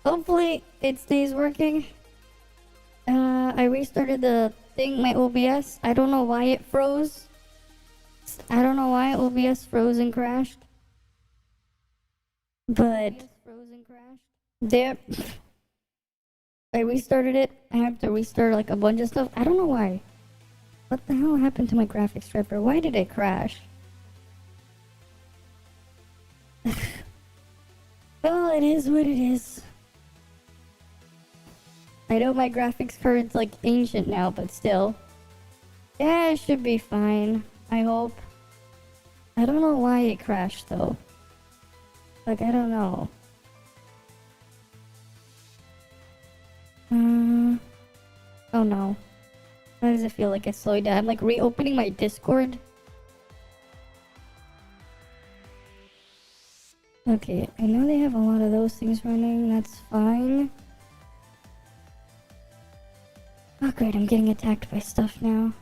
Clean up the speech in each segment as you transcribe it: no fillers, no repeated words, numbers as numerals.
Hopefully it stays working. I restarted the thing, my OBS. I don't know why it froze. I don't know why OBS froze and crashed. But there, I restarted it. I have to restart like a bunch of stuff. I don't know why. What the hell happened to my graphics driver? Why did it crash? Well, it is what it is. I know my graphics card's like ancient now, but still. Yeah, it should be fine. I hope. I don't know why it crashed though. Like, I don't know. Oh no. Why does it feel like it's slowing down? I'm like reopening my Discord. Okay, I know they have a lot of those things running. That's fine. Oh great, I'm getting attacked by stuff now.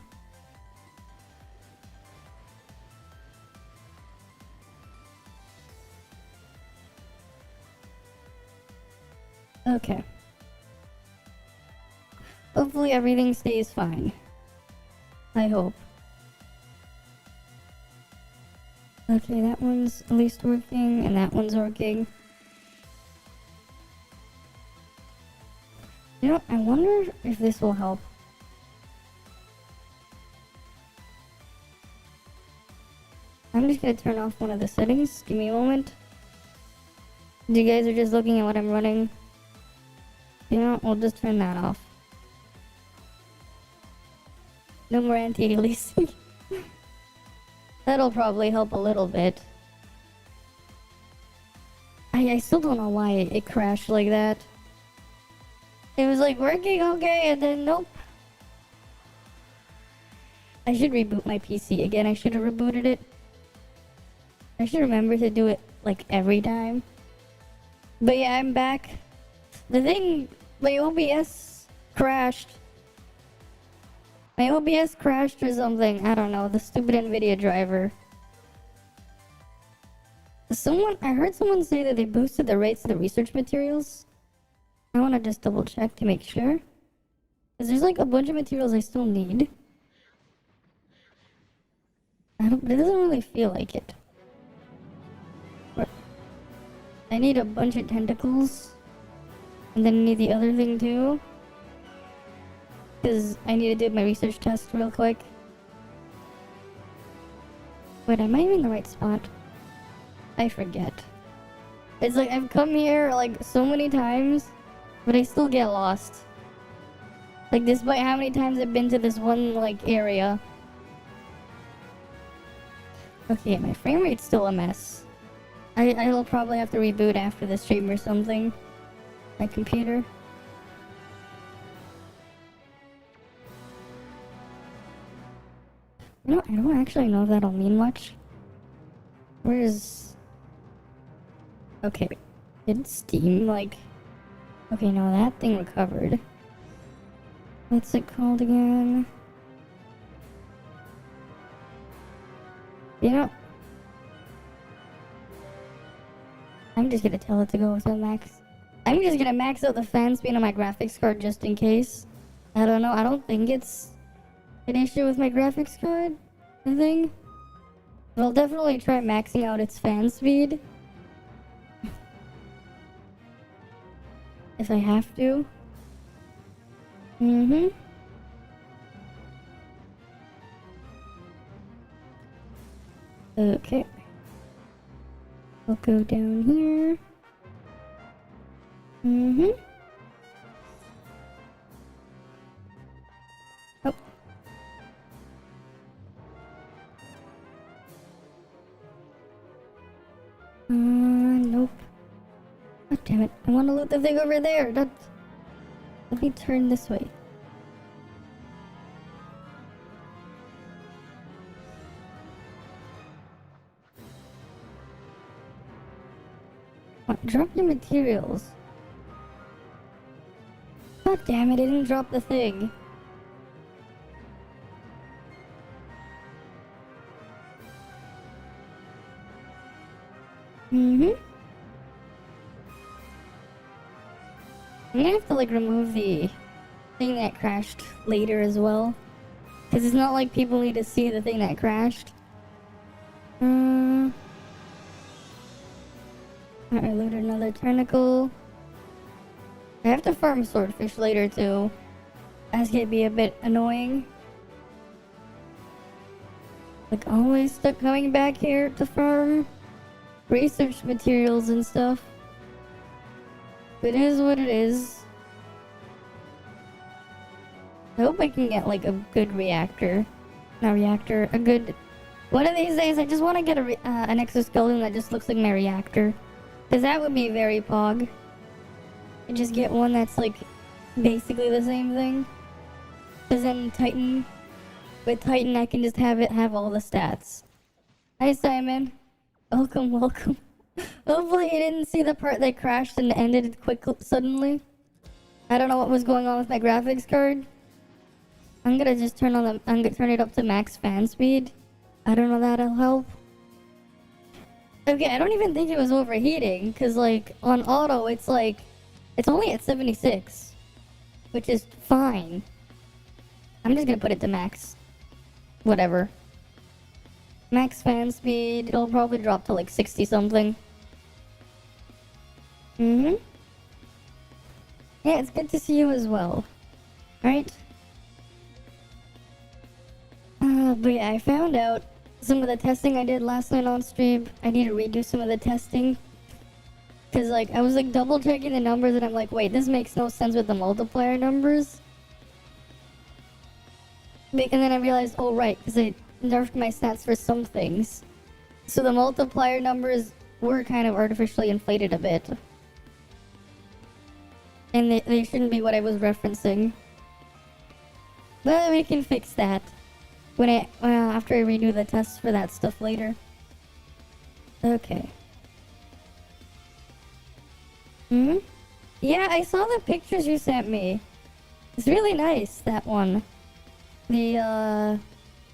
Okay. Hopefully everything stays fine. I hope. Okay, that one's at least working, and that one's working. You know, I wonder if this will help. I'm just gonna turn off one of the settings. Give me a moment. You guys are just looking at what I'm running. You know, we'll just turn that off. No more anti-aliasing. That'll probably help a little bit. I still don't know why it crashed like that. It was like working okay, and then nope. I should reboot my PC again. I should have rebooted it. I should remember to do it like every time. But yeah, I'm back. The thing, my OBS crashed. My OBS crashed or something. I don't know. The stupid NVIDIA driver. I heard someone say that they boosted the rates of the research materials. I want to just double check to make sure. Because there's like a bunch of materials I still need. But it doesn't really feel like it. But I need a bunch of tentacles. And then I need the other thing too. Because I need to do my research test real quick. Wait, am I even in the right spot? I forget. It's like I've come here like so many times, but I still get lost. Like despite how many times I've been to this one like area. Okay, my frame rate's still a mess. I'll probably have to reboot after the stream or something. My computer. You know, I don't actually know if that'll mean much. Where's... Okay, did Steam, like... Okay, no, that thing recovered. What's it called again? You know... I'm just gonna tell it to go with the max. I'm just gonna max out the fan speed on my graphics card just in case. I don't know, I don't think it's an issue with my graphics card, I think. But I'll definitely try maxing out its fan speed. If I have to. Okay. I'll go down here. Oh. Nope. God damn it. I want to loot the thing over there. Let me turn this way. What? Drop your materials. God damn it, I didn't drop the thing. I'm gonna have to like remove the thing that crashed later as well. Because it's not like people need to see the thing that crashed. I looted another tentacle. I have to farm swordfish later too. That's gonna be a bit annoying. Like always stuck coming back here to farm research materials and stuff. It is what it is. I hope I can get like a good reactor. Not reactor, a good... One of these days I just want to get an exoskeleton that just looks like my reactor. Because that would be very pog. And just get one that's like basically the same thing. Because then Titan... With Titan I can just have it have all the stats. Hi Simon. Welcome, welcome. Hopefully you didn't see the part that crashed and ended suddenly. I don't know what was going on with my graphics card. I'm gonna just turn it up to max fan speed. I don't know that'll help. Okay, I don't even think it was overheating, cause like on auto it's like it's only at 76, which is fine. I'm just gonna put it to max. Whatever. Max fan speed, it'll probably drop to like 60 something. Yeah, it's good to see you as well. Right? But yeah, I found out some of the testing I did last night on stream. I need to redo some of the testing. Cause like, I was like double checking the numbers and I'm like, wait, this makes no sense with the multiplier numbers. And then I realized, oh right, cause I nerfed my stats for some things. So the multiplier numbers were kind of artificially inflated a bit. And they shouldn't be what I was referencing. But we can fix that. After I redo the tests for that stuff later. Okay. Yeah, I saw the pictures you sent me. It's really nice, that one. The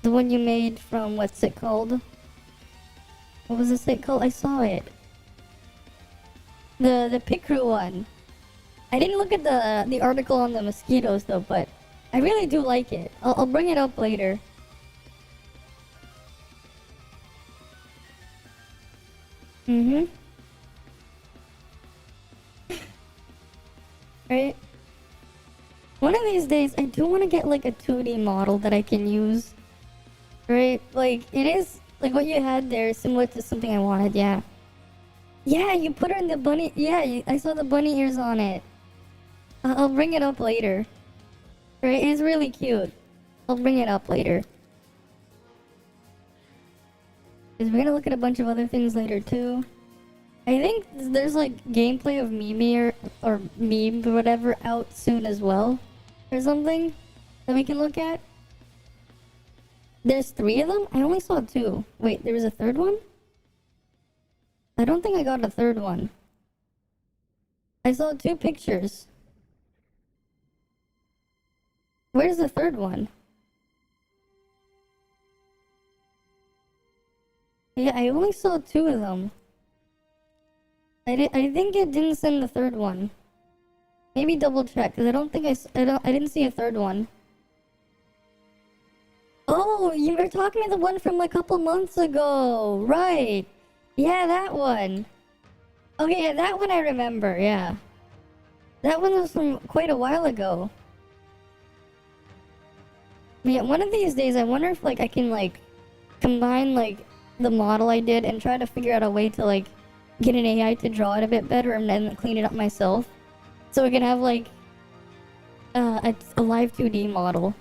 one you made from, what's it called? What was this called? I saw it. The Picru one. I didn't look at the article on the mosquitoes though, but I really do like it. I'll bring it up later. Right? One of these days, I do want to get like a 2D model that I can use. Right? Like, it is, like what you had there, similar to something I wanted, yeah. Yeah, you put her in the bunny, yeah, I saw the bunny ears on it. I'll bring it up later. Right? It's really cute. I'll bring it up later. Because we're gonna look at a bunch of other things later too. I think there's like gameplay of Mimi or Meme or whatever out soon as well. Or something that we can look at. There's 3 of them? I only saw 2. Wait, there was a 3rd one? I don't think I got a 3rd one. I saw 2 pictures. Where's the 3rd one? Yeah, I only saw 2 of them. I think it didn't send the 3rd one. Maybe double check, because I don't think I didn't see a 3rd one. Oh, you were talking about the one from a couple months ago. Right. Yeah, that one. Okay, yeah, that one I remember, yeah. That one was from quite a while ago. Yeah, one of these days I wonder if like I can like combine like the model I did and try to figure out a way to like get an AI to draw it a bit better and then clean it up myself. So we can have like a live 2D model.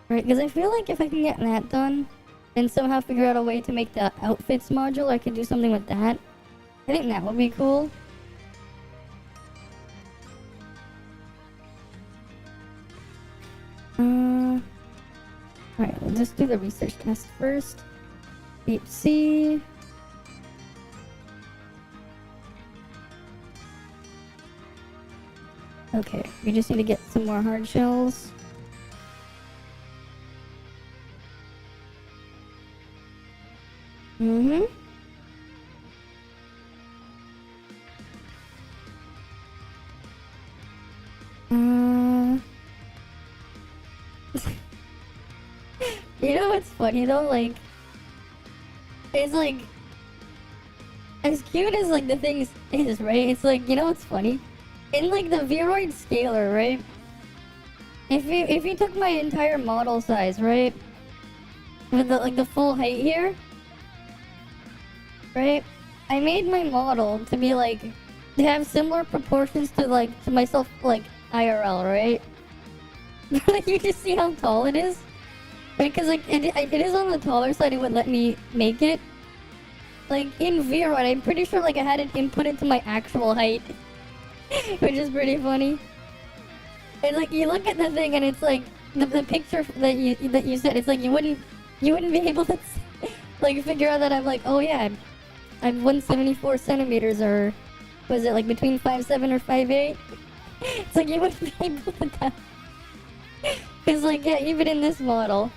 Right, because I feel like if I can get that done and somehow figure out a way to make the outfits module, I can do something with that. I think that would be cool. Alright, we'll just do the research test first. Deep sea. Okay, we just need to get some more hard shells. Uh, you know what's funny though? Like, it's like, as cute as like the thing is, right? It's like, you know what's funny? In like the Vroid scaler, right? If you took my entire model size, right? With the like the full height here, right? I made my model to be like to have similar proportions to like to myself like IRL, right? Like you just see how tall it is, right? Because like it is on the taller side. It would let me make it. Like in Vroid, I'm pretty sure like I had it input into my actual height, which is pretty funny. And like you look at the thing and it's like the picture that you said, it's like you wouldn't be able to like figure out that I'm like, oh yeah, I'm 174 centimeters, or was it like between 5'7" or 5'8"? It's like you wouldn't be able to tell. Cause like yeah, even in this model,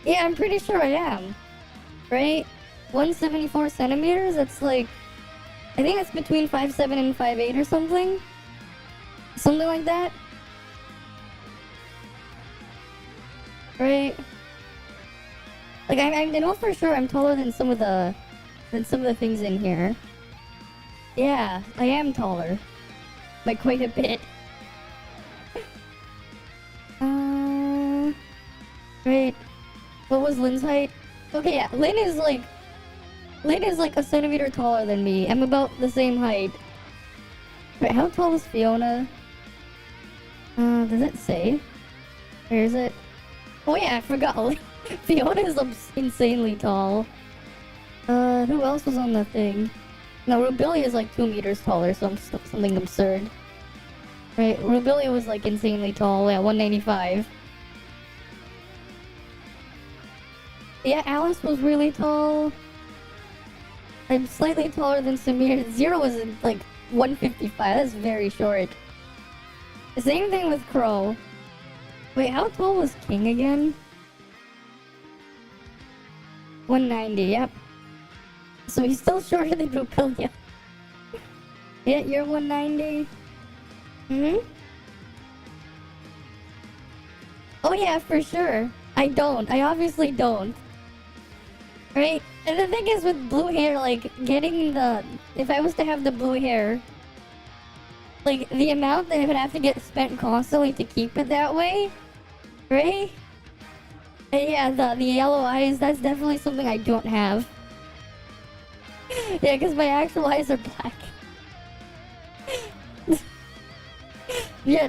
yeah, I'm pretty sure I am, right? 174 centimeters. That's like, I think it's between 5'7" and 5'8" or something. Something like that. Right? Like I know for sure I'm taller than some of the things in here. Yeah, I am taller. By quite a bit. Right. What was Lynn's height? Okay, yeah, Lynn is like a centimeter taller than me. I'm about the same height. Wait, how tall is Fiona? Does it say? Where is it? Oh yeah, I forgot. Fiona is insanely tall. Who else was on the thing? No, Rubilia is like 2 meters taller, so something absurd. Right, Rubilia was like insanely tall, yeah, 195. Yeah, Alice was really tall. I'm slightly taller than Samir. Zero was like 155, that's very short. Same thing with Crow. Wait, how tall was King again? 190, yep. So he's still shorter than Rupilia. Yeah, you're 190. Oh yeah, for sure. I obviously don't. Right? And the thing is with blue hair, like, if I was to have the blue hair, like, the amount that it would have to get spent constantly to keep it that way, right? And yeah, the yellow eyes, that's definitely something I don't have. Yeah, because my actual eyes are black. Yeah,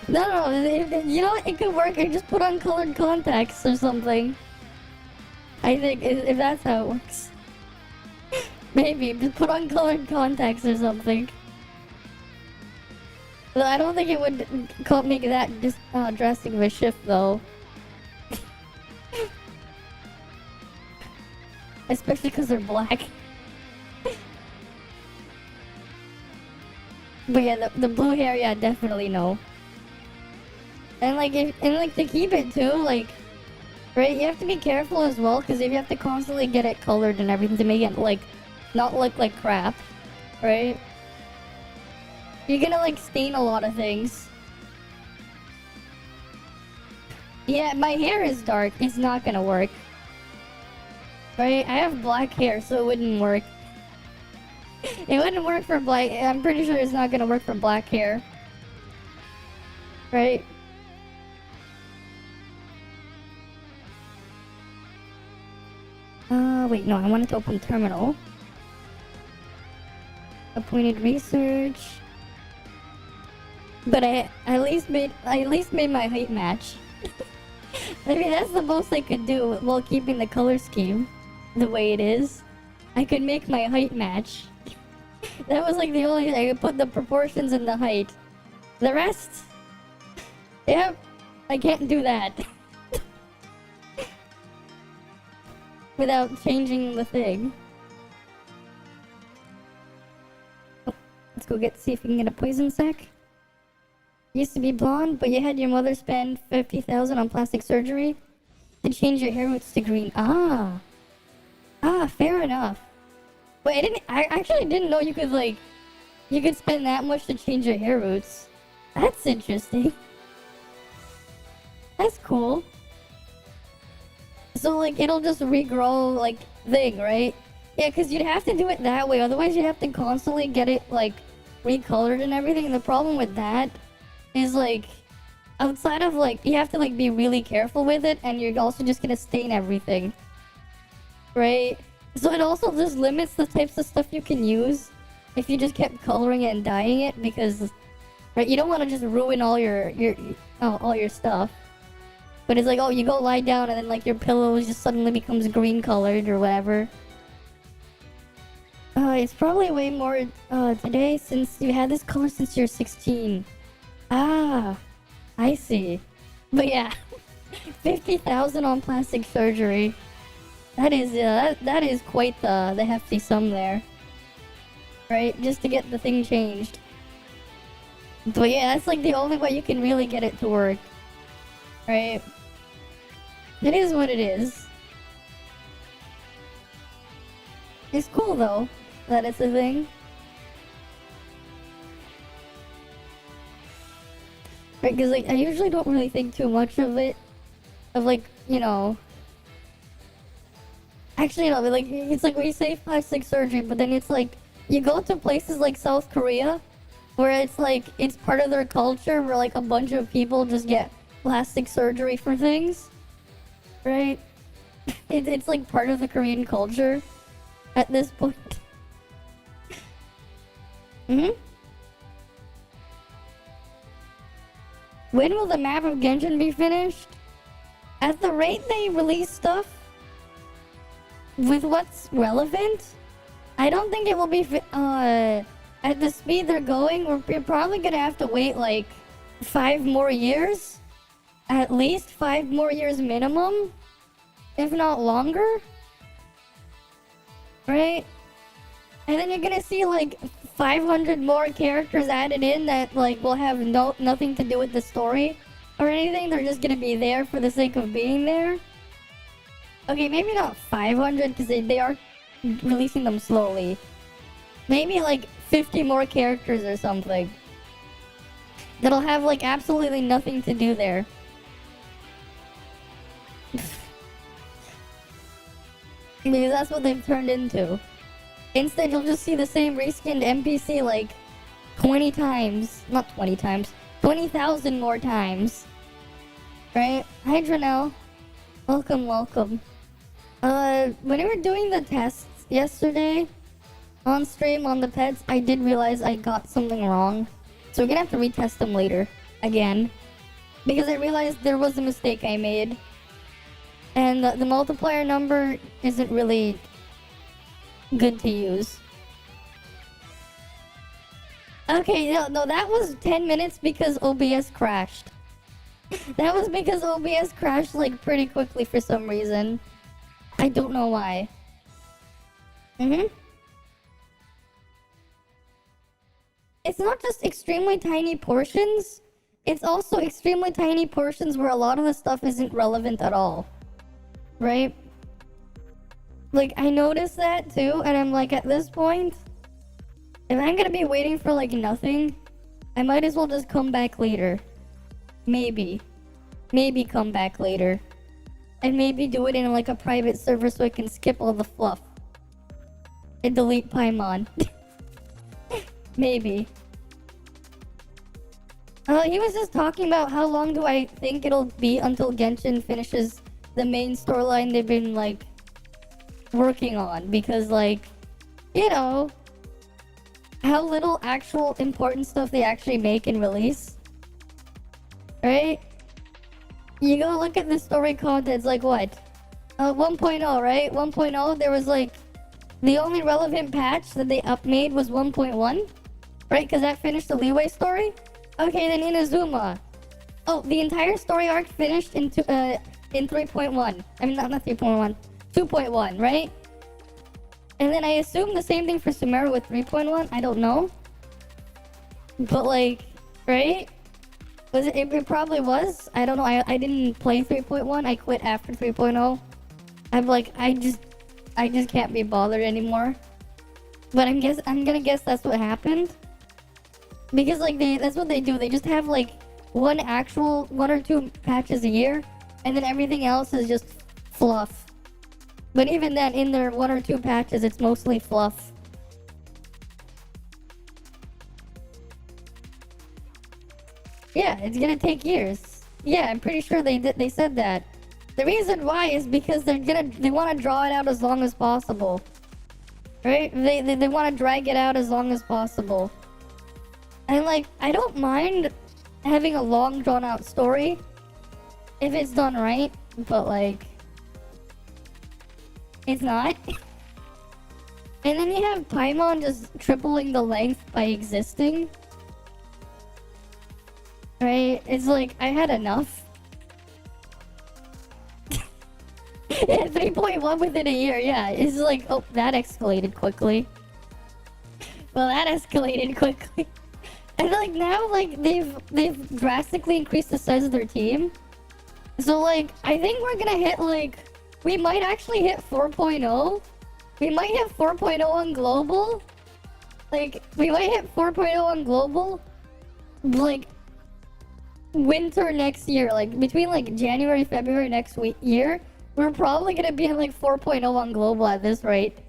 no, you know what? It could work. I just put on colored contacts or something. I think if that's how it works. Maybe, just put on colored contacts or something. But I don't think it would make that just drastic of a shift though. Especially because they're black. But yeah, the blue hair, yeah, definitely no. And like, to keep it too, like, right, you have to be careful as well, because if you have to constantly get it colored and everything to make it, like, not look like crap, right? You're gonna, like, stain a lot of things. Yeah, my hair is dark. It's not gonna work. Right? I have black hair, so it wouldn't work. It wouldn't work for black. I'm pretty sure it's not gonna work for black hair. Right? Wait, no, I wanted to open terminal. Appointed research. But I at least made my height match. I mean, that's the most I could do while keeping the color scheme the way it is. I could make my height match. That was like the only thing. I could put the proportions in the height. The rest, yep, I can't do that. Without changing the thing. Oh, let's go see if we can get a poison sac. Used to be blonde, but you had your mother spend 50,000 on plastic surgery to change your hair roots to green. Ah, fair enough. Wait, I actually didn't know you could spend that much to change your hair roots. That's interesting. That's cool. So, like, it'll just regrow, like, thing, right? Yeah, because you'd have to do it that way. Otherwise, you'd have to constantly get it, like, recolored and everything. And the problem with that is, like, outside of, like, you have to, like, be really careful with it. And you're also just gonna stain everything. Right? So it also just limits the types of stuff you can use if you just kept coloring it and dyeing it. Because, right, you don't want to just ruin all your stuff. But it's like, oh, you go lie down and then, like, your pillow just suddenly becomes green colored or whatever. It's probably way more today since you had this color since you're 16. Ah, I see. But yeah, 50,000 on plastic surgery. That is that is quite the hefty sum there, right? Just to get the thing changed. But yeah, that's like the only way you can really get it to work, right? It is what it is. It's cool though that it's a thing. Right, because like I usually don't really think too much of it, of like, you know. Actually, no, but like it's like we say plastic surgery, but then it's like you go to places like South Korea, where it's like it's part of their culture, where like a bunch of people just get plastic surgery for things, right? It's like part of the Korean culture at this point. When will the map of Genshin be finished? At the rate they release stuff with what's relevant, I don't think it will be at the speed they're going. We're probably gonna have to wait like 5 more years, at least 5 more years minimum, if not longer, right? And then you're gonna see like 500 more characters added in that like will have nothing to do with the story or anything. They're just gonna be there for the sake of being there. Okay, maybe not 500 because they are releasing them slowly. Maybe like 50 more characters or something that'll have like absolutely nothing to do there. Because that's what they've turned into. Instead, you'll just see the same reskinned NPC like 20 times. Not 20 times. 20,000 more times. Right? Hi, Dranelle. Welcome, welcome. When we were doing the tests yesterday on stream on the pets, I did realize I got something wrong. So we're gonna have to retest them later. Again. Because I realized there was a mistake I made. And the multiplier number isn't really good to use. Okay, no, that was 10 minutes because OBS crashed. That was because OBS crashed like pretty quickly for some reason. I don't know why. It's not just extremely tiny portions, it's also extremely tiny portions where a lot of the stuff isn't relevant at all. Right? Like, I noticed that too, and I'm like, at this point, if I'm gonna be waiting for like nothing, I might as well just come back later. Maybe come back later. And maybe do it in like a private server so I can skip all the fluff. And delete Paimon. Maybe. He was just talking about how long do I think it'll be until Genshin finishes the main storyline they've been like working on, because like, you know, how little actual important stuff they actually make and release, right? You go look at the story contents, like what? 1.0, right? 1.0, there was like, the only relevant patch that they upmade was 1.1, right? Because that finished the Leeway story. Okay, then Inazuma. Oh, the entire story arc finished in 3.1. I mean, not 3.1. 2.1, right? And then I assume the same thing for Sumeru with 3.1. I don't know. But like, right? Was it? It probably was. I don't know. I didn't play 3.1. I quit after 3.0. I'm like, I just can't be bothered anymore. But I'm gonna guess that's what happened. Because like that's what they do. They just have like one or two patches a year, and then everything else is just fluff. But even then, in their one or two patches, it's mostly fluff. Yeah, it's gonna take years. Yeah, I'm pretty sure they said that. The reason why is because they want to draw it out as long as possible. Right? They want to drag it out as long as possible. And like, I don't mind having a long drawn out story if it's done right, but like, it's not. And then you have Paimon just tripling the length by existing. Right? It's like, I had enough. Yeah, 3.1 within a year, yeah. It's like, oh, that escalated quickly. Well, that escalated quickly. And like now, like they've drastically increased the size of their team. So like, I think we're gonna hit like, we might actually hit 4.0. We might hit 4.0 on global. Like, we might hit 4.0 on global. Like, winter next year. Like, between like January, February next year. We're probably gonna be in like 4.0 on global at this rate.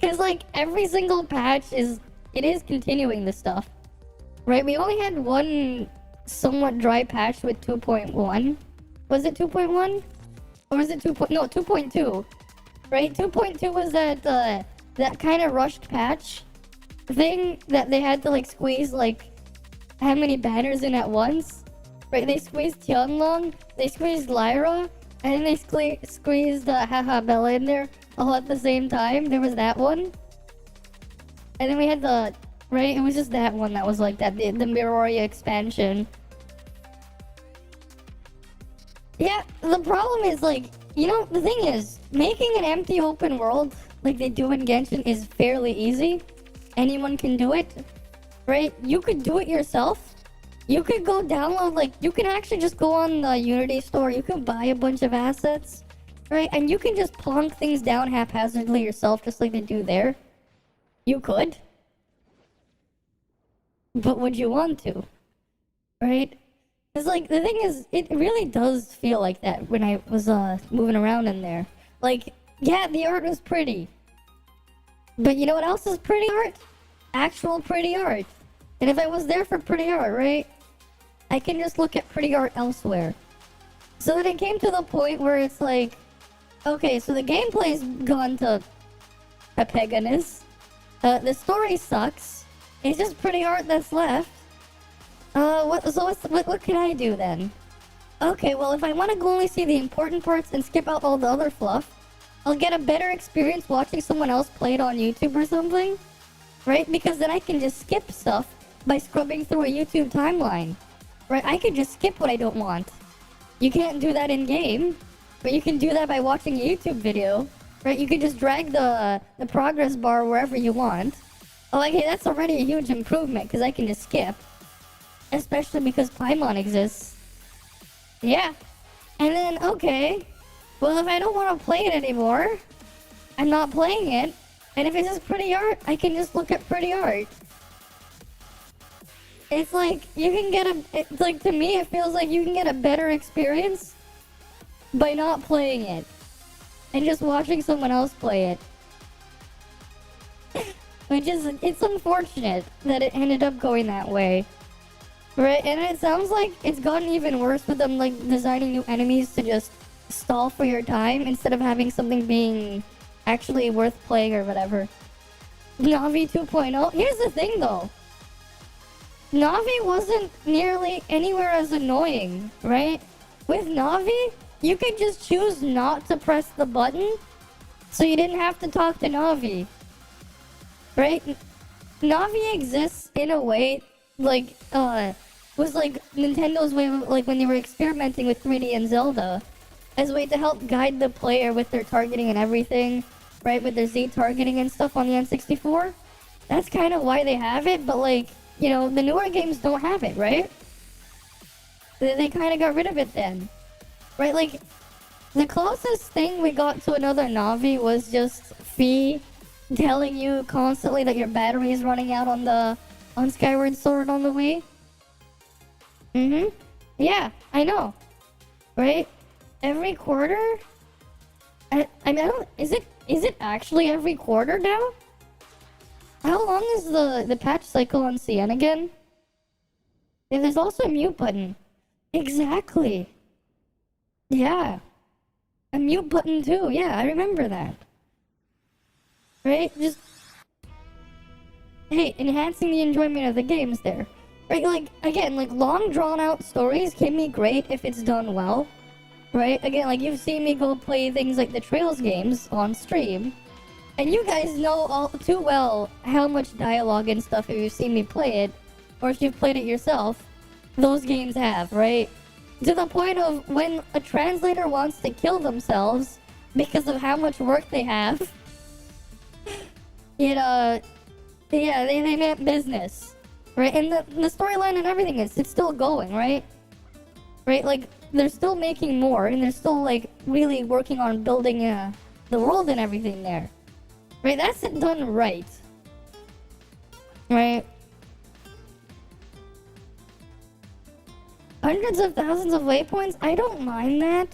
Cause like every single patch is continuing this stuff. Right? We only had one somewhat dry patch with 2.1. Was it 2.1? Or was it 2.2? Right? 2.2 was that kind of rushed patch thing that they had to like squeeze like how many banners in at once. Right? They squeezed Tianlong, they squeezed Lyra, and then they squeezed Haha Bella in there all at the same time. There was that one. And then we had the... Right? It was just that one that was like that. The Miroria expansion. Yeah, the problem is like... You know, the thing is... Making an empty open world like they do in Genshin is fairly easy. Anyone can do it. Right? You could do it yourself. You could go download, like, you can actually just go on the Unity store, you can buy a bunch of assets, right? And you can just plonk things down haphazardly yourself, just like they do there. You could. But would you want to? Right? Because, like, the thing is, it really does feel like that when I was, moving around in there. Like, yeah, the art was pretty. But you know what else is pretty art? Actual pretty art. And if I was there for pretty art, right? I can just look at pretty art elsewhere. So then it came to the point where it's like, okay, so the gameplay's gone to Pepeganess. The story sucks. It's just pretty art that's left. What can I do then? Okay, well, if I want to go only see the important parts and skip out all the other fluff, I'll get a better experience watching someone else play it on YouTube or something. Right? Because then I can just skip stuff by scrubbing through a YouTube timeline. Right? I can just skip what I don't want. You can't do that in-game, but you can do that by watching a YouTube video. Right? You can just drag the progress bar wherever you want. Oh, okay, that's already a huge improvement, because I can just skip. Especially because Paimon exists. Yeah. And then, okay. Well, if I don't want to play it anymore, I'm not playing it. And if it's just pretty art, I can just look at pretty art. It's like, you can get it's like, to me, it feels like you can get a better experience by not playing it. And just watching someone else play it. Which is, it's unfortunate that it ended up going that way. Right? And it sounds like it's gotten even worse with them, like, designing new enemies to just stall for your time instead of having something being actually worth playing or whatever. Navi 2.0? Here's the thing, though. Navi wasn't nearly anywhere as annoying, right? With Navi, you could just choose not to press the button, so you didn't have to talk to Navi. Right? Navi exists in a way, like, was like Nintendo's way of, like, when they were experimenting with 3D and Zelda, as a way to help guide the player with their targeting and everything, right? With their Z targeting and stuff on the N64. That's kind of why they have it, but, like, you know, the newer games don't have it, right? They kind of got rid of it then. Right? Like, the closest thing we got to another Navi was just Fee telling you constantly that your battery is running out on the on Skyward Sword on the Wii. Yeah, I know. Right? Every quarter? I mean, I don't... Is it actually every quarter now? How long is the patch cycle on CN again? Yeah, there's also a mute button. Exactly. Yeah. A mute button too. Yeah, I remember that. Right? Just... Hey, enhancing the enjoyment of the games there. Right, like, again, like, long drawn-out stories can be great if it's done well. Right? Again, like, you've seen me go play things like the Trails games on stream. And you guys know all too well how much dialogue and stuff, if you've seen me play it, or if you've played it yourself, those games have, right? To the point of when a translator wants to kill themselves because of how much work they have, yeah, they meant business. Right, and the storyline and everything it's still going, right? Right, like, they're still making more, and they're still, like, really working on building the world and everything there. Right, that's it done right. Right? Hundreds of thousands of waypoints? I don't mind that.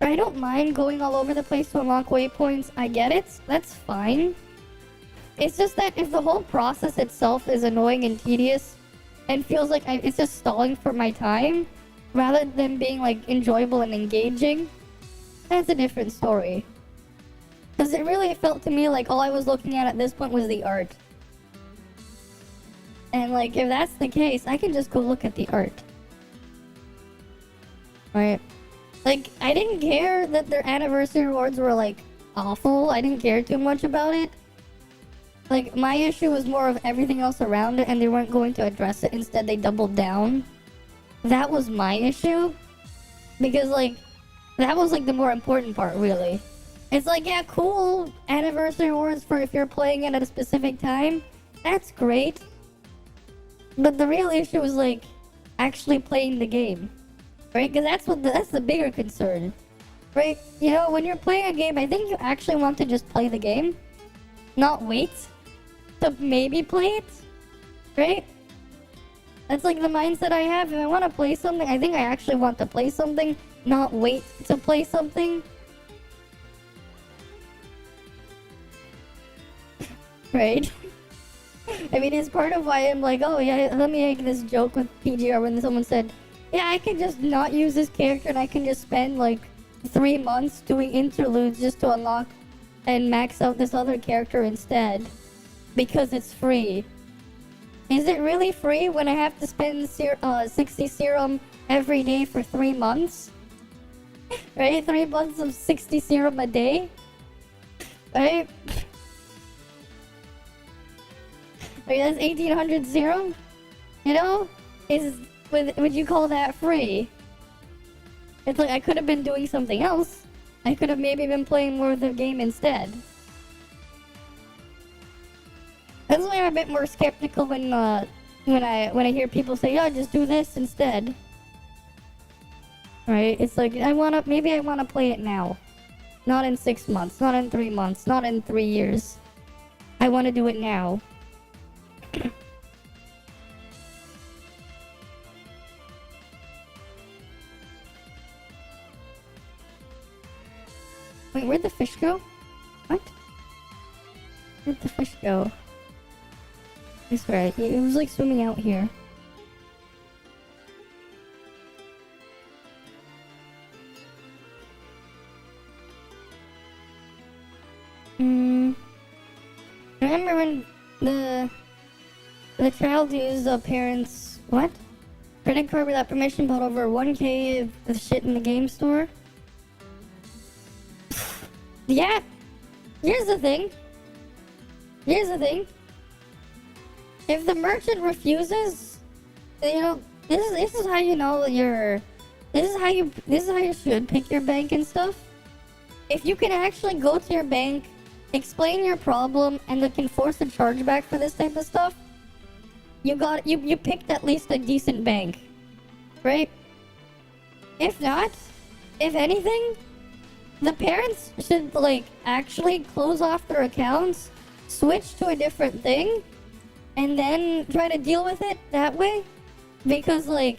I don't mind going all over the place to unlock waypoints. I get it. That's fine. It's just that if the whole process itself is annoying and tedious and feels like it's just stalling for my time, rather than being, like, enjoyable and engaging, that's a different story. Because it really felt to me like all I was looking at this point was the art. And, like, if that's the case, I can just go look at the art. Right? Like, I didn't care that their anniversary rewards were, like, awful. I didn't care too much about it. Like, my issue was more of everything else around it, and they weren't going to address it. Instead, they doubled down. That was my issue. Because, like, that was, like, the more important part, really. It's like, yeah, cool anniversary rewards for if you're playing it at a specific time. That's great. But the real issue was, like, actually playing the game. Right? Because that's the bigger concern. Right? You know, when you're playing a game, I think you actually want to just play the game. Not wait to maybe play it, right? That's like the mindset I have. If I want to play something, I think I actually want to play something, not wait to play something. Right? I mean, it's part of why I'm like, oh yeah, let me make this joke with PGR when someone said, yeah, I can just not use this character and I can just spend like 3 months doing interludes just to unlock and max out this other character instead because it's free. Is it really free when I have to spend 60 serum every day for 3 months? Right? 3 months of 60 serum a day? Right? Right, that's 1800 serum? You know? Would you call that free? It's like I could have been doing something else. I could have maybe been playing more of the game instead. That's why I'm a bit more skeptical when I hear people say, "Oh, just do this instead." Right? It's like maybe I wanna play it now, not in 6 months, not in 3 months, not in 3 years. I want to do it now. Wait, where'd the fish go? What? Where'd the fish go? I swear, it was like swimming out here. Remember when the child used the parents' what? Credit card without permission bought over 1K of shit in the game store? Yeah. Here's the thing. If the merchant refuses, you know, this is how you know this is how you should pick your bank and stuff. If you can actually go to your bank, explain your problem, and they can force a chargeback for this type of stuff, you picked at least a decent bank, right? If not, if anything, the parents should like actually close off their accounts, switch to a different thing, and then try to deal with it that way? Because like,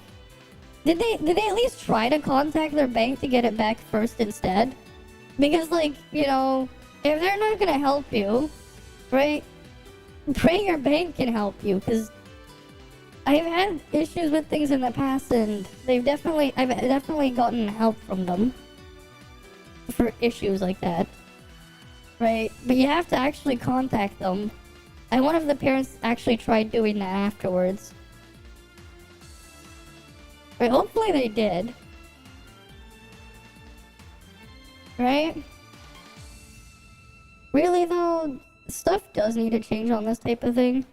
did they at least try to contact their bank to get it back first instead? Because like, you know, if they're not gonna help you, right? Pray your bank can help you, because I've had issues with things in the past, and I've definitely gotten help from them for issues like that, right? But you have to actually contact them. And one of the parents actually tried doing that afterwards. Right, hopefully they did. Right? Really though, stuff does need to change on this type of thing.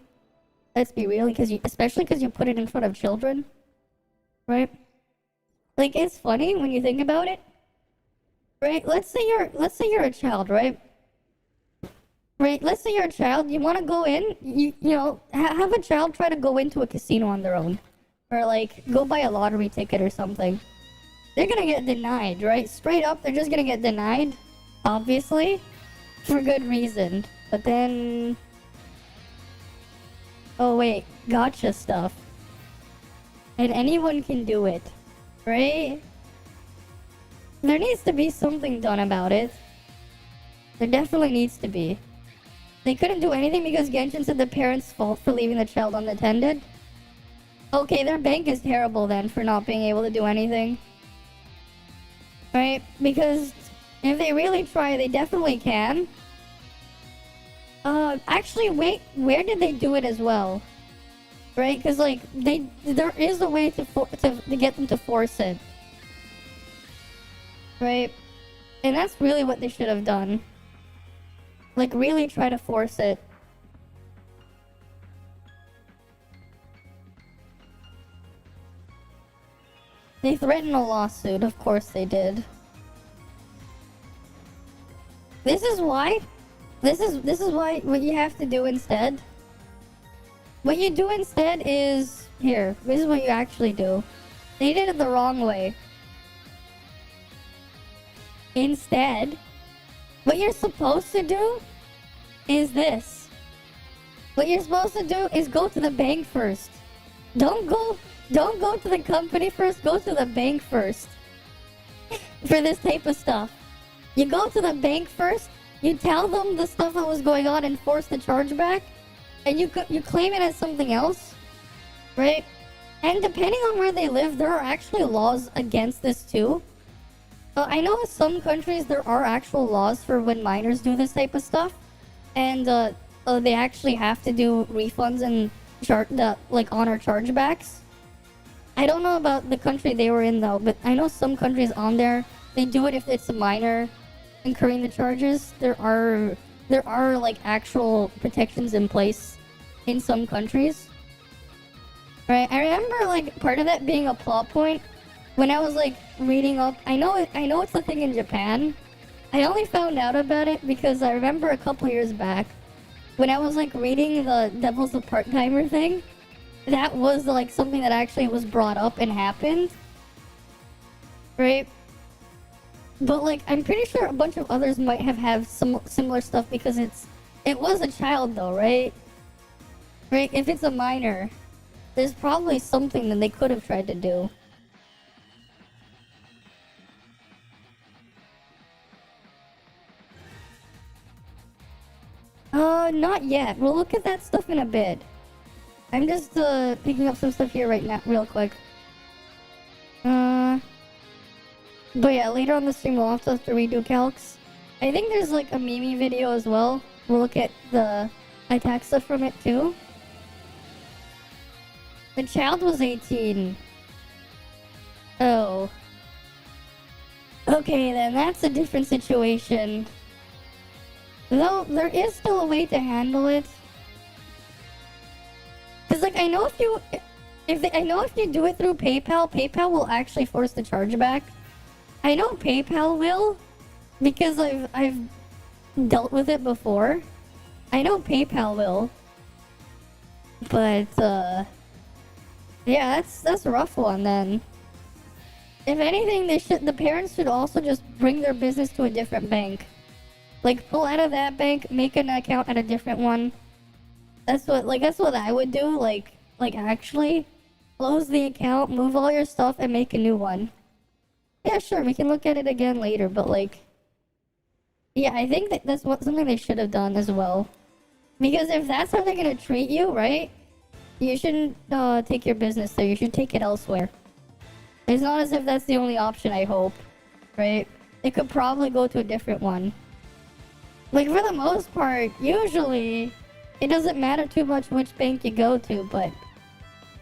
Let's be real, especially because you put it in front of children. Right? Like, it's funny when you think about it. Right? Let's say you're a child, right? Right? Let's say you're a child, you want to go in, you know, have a child try to go into a casino on their own. Or like, go buy a lottery ticket or something. They're gonna get denied, right? Straight up, they're just gonna get denied. Obviously. For good reason. But then... oh wait, gotcha stuff. And anyone can do it. Right? There needs to be something done about it. There definitely needs to be. They couldn't do anything because Genshin said the parents' fault for leaving the child unattended. Okay, their bank is terrible then for not being able to do anything. Right? Because if they really try, they definitely can. Actually, wait, where did they do it as well? Right? Because, like, there is a way to get them to force it. Right? And that's really what they should have done. Like, really try to force it. They threatened a lawsuit, of course they did. This is why what you have to do instead. What you do instead is, here, this is what you actually do. They did it the wrong way. Instead, what you're supposed to do is this. What you're supposed to do is go to the bank first. Don't go to the company first, go to the bank first. For this type of stuff. You go to the bank first, you tell them the stuff that was going on and force the chargeback, and you claim it as something else, right? And depending on where they live, there are actually laws against this too. I know in some countries there are actual laws for when minors do this type of stuff, and they actually have to do refunds and honor chargebacks. I don't know about the country they were in though, but I know some countries on there, they do it if it's a minor incurring the charges. There are like actual protections in place in some countries. Right? I remember like part of that being a plot point when I was like reading up. I know it's a thing in Japan. I only found out about it because I remember a couple years back when I was like reading the Devil's a Part-Timer thing. That was like something that actually was brought up and happened. Right? But like, I'm pretty sure a bunch of others might have some similar stuff because it was a child though, right? Right? If it's a minor, there's probably something that they could have tried to do. Not yet. We'll look at that stuff in a bit. I'm just picking up some stuff here right now, real quick. But yeah, later on the stream we'll also have to redo calcs. I think there's like a Mimi video as well. We'll look at the attack stuff from it too. The child was 18. Oh. Okay then, that's a different situation. Though, there is still a way to handle it. Cause like, I know if you do it through PayPal, PayPal will actually force the chargeback. I know PayPal will, because I've dealt with it before. I know PayPal will. But, yeah, that's a rough one then. If anything, the parents should also just bring their business to a different bank. Like, pull out of that bank, make an account at a different one. That's what I would do. Like actually close the account, move all your stuff, and make a new one. Yeah, sure, we can look at it again later, but like, yeah, I think that's something they should have done as well. Because if that's how they're gonna treat you, right? You shouldn't take your business there. You should take it elsewhere. It's not as if that's the only option, I hope. Right? It could probably go to a different one. Like, for the most part, usually, it doesn't matter too much which bank you go to, but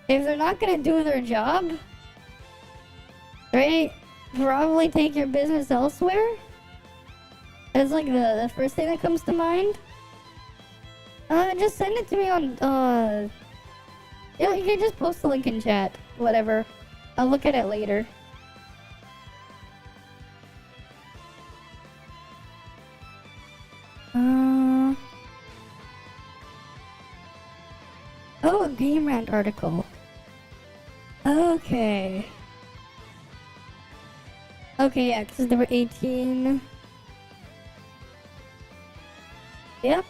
if they're not gonna do their job, right? Probably take your business elsewhere. That's like the first thing that comes to mind. Just send it to me on, yeah, you can just post the link in chat. Whatever. I'll look at it later. Oh, a Game Rant article. Okay. Okay, yeah, because there were 18. Yep.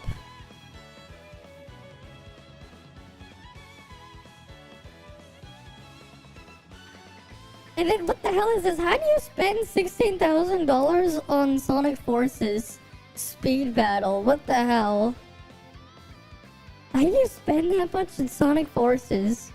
And then what the hell is this? How do you spend $16,000 on Sonic Forces Speed Battle? What the hell? How do you spend that much in Sonic Forces?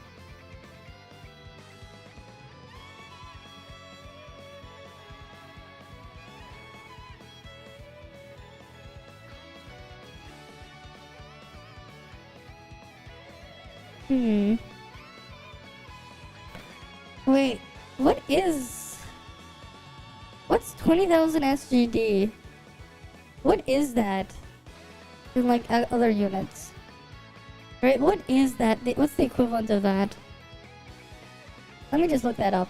Wait, what's 20,000 SGD? What is that? In like other units. Right, what is that? What's the equivalent of that? Let me just look that up.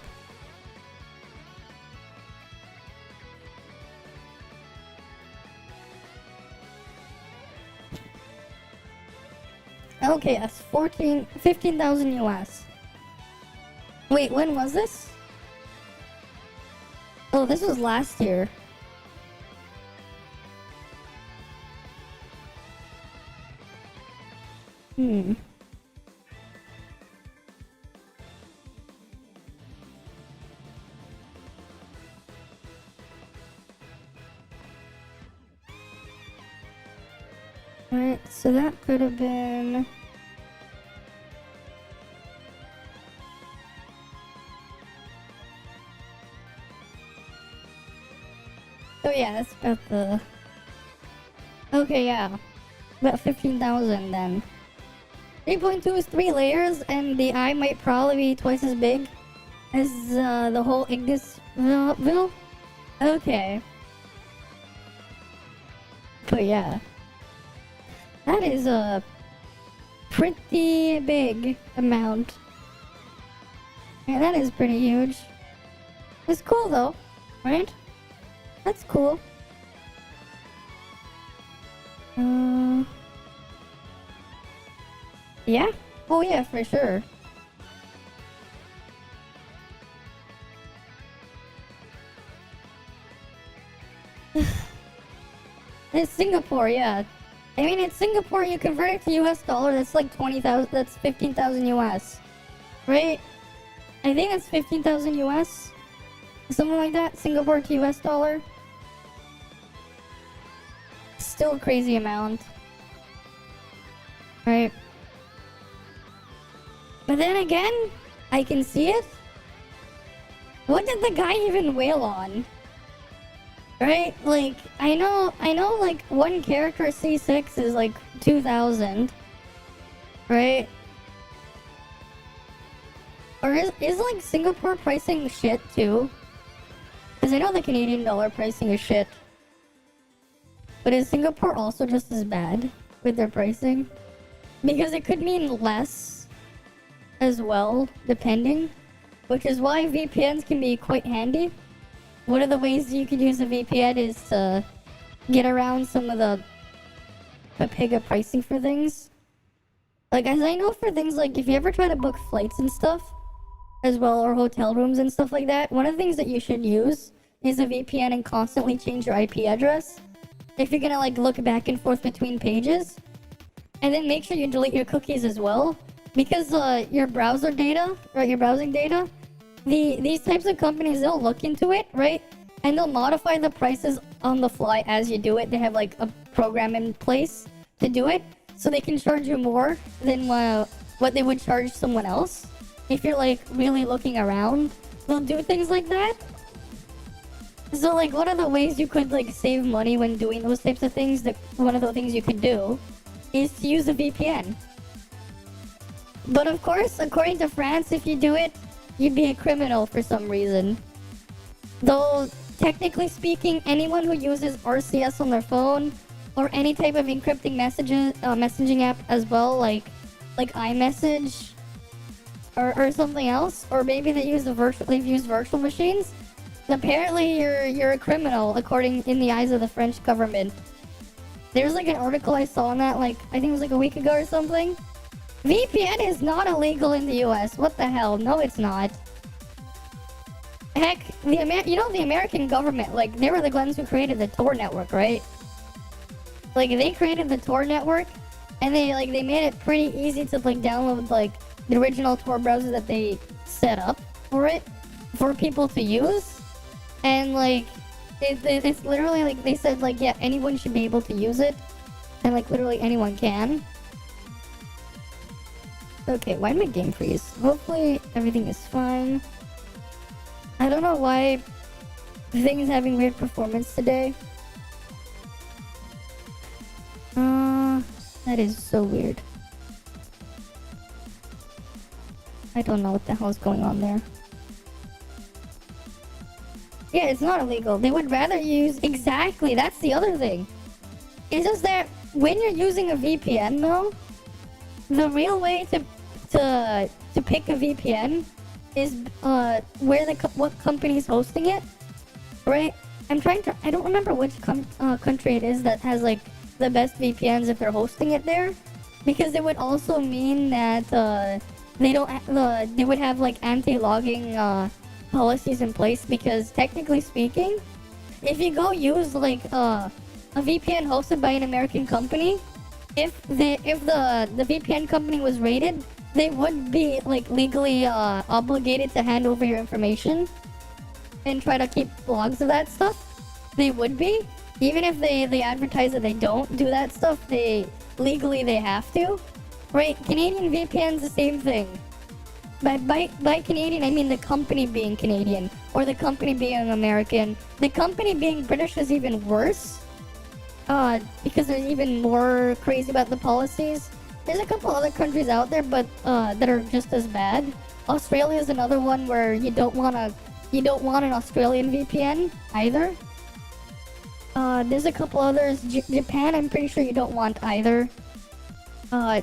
Okay, that's 15,000 US. Wait, when was this? Oh, this was last year. Right, so that could have been... Oh yeah, that's about the... Okay, yeah. About 15,000 then. 3.2 is 3 layers, and the eye might probably be twice as big as the whole Ignisville. Okay. But yeah. That is a pretty big amount. Yeah, that is pretty huge. It's cool though, right? That's cool. Yeah? Oh yeah, for sure. It's Singapore, yeah. I mean, in Singapore, you convert it to US dollar, that's like 20,000, that's 15,000 US. Right? I think that's 15,000 US. Something like that, Singapore to US dollar. Still a crazy amount. Right? But then again, I can see it. What did the guy even wail on? Right? Like, I know like one character C6 is like 2,000. Right? Or is like Singapore pricing shit too? Because I know the Canadian dollar pricing is shit. But is Singapore also just as bad with their pricing? Because it could mean less as well, depending. Which is why VPNs can be quite handy. One of the ways you can use a VPN is to get around some of the Papiga pricing for things. Like, as I know for things like, if you ever try to book flights and stuff, as well, or hotel rooms and stuff like that, one of the things that you should use is a VPN and constantly change your IP address. If you're gonna, like, look back and forth between pages. and then make sure you delete your cookies as well, because your browser data, right, your browsing data, these types of companies, they'll look into it, right, and they'll modify the prices on the fly as you do it. They have like a program in place to do it, so they can charge you more than what they would charge someone else. If you're like really looking around, they'll do things like that. So like one of the ways you could like save money when doing those types of things, that one of the things you could do is to use a VPN. But of course, according to France, if you do it, you'd be a criminal for some reason. Though technically speaking, anyone who uses RCS on their phone or any type of encrypting messaging app as well, like iMessage or something else, or maybe they've used virtual machines. Apparently, you're a criminal according in the eyes of the French government. There's like an article I saw on that, like I think it was like a week ago or something. VPN is not illegal in the US. What the hell? No, it's not. Heck, the American government, like they were the ones who created the Tor network, right? Like they created the Tor network, and they made it pretty easy to like download like the original Tor browser that they set up for it for people to use. And like it's literally like they said like, yeah, anyone should be able to use it, and like literally anyone can. Okay, why did my game freeze? Hopefully everything is fine. I don't know why the thing is having weird performance today. That is so weird. I don't know what the hell is going on there. Yeah, it's not illegal. They would rather use... Exactly, that's the other thing. It's just that when you're using a VPN, though, the real way to pick a VPN is what company is hosting it, right? I don't remember which country it is that has like the best VPNs if they're hosting it there, because it would also mean that they would have like anti-logging policies in place, because technically speaking, if you go use like a VPN hosted by an American company, if the VPN company was raided, they would be like legally obligated to hand over your information and try to keep logs of that stuff. They would be, even if they advertise that they don't do that stuff, they have to, right? Canadian VPN's the same thing. By Canadian, I mean the company being Canadian, or the company being American. The company being British is even worse, because there's even more crazy about the policies. There's a couple other countries out there, but that are just as bad. Australia is another one where you don't want an Australian VPN either. There's a couple others. Japan, I'm pretty sure you don't want either.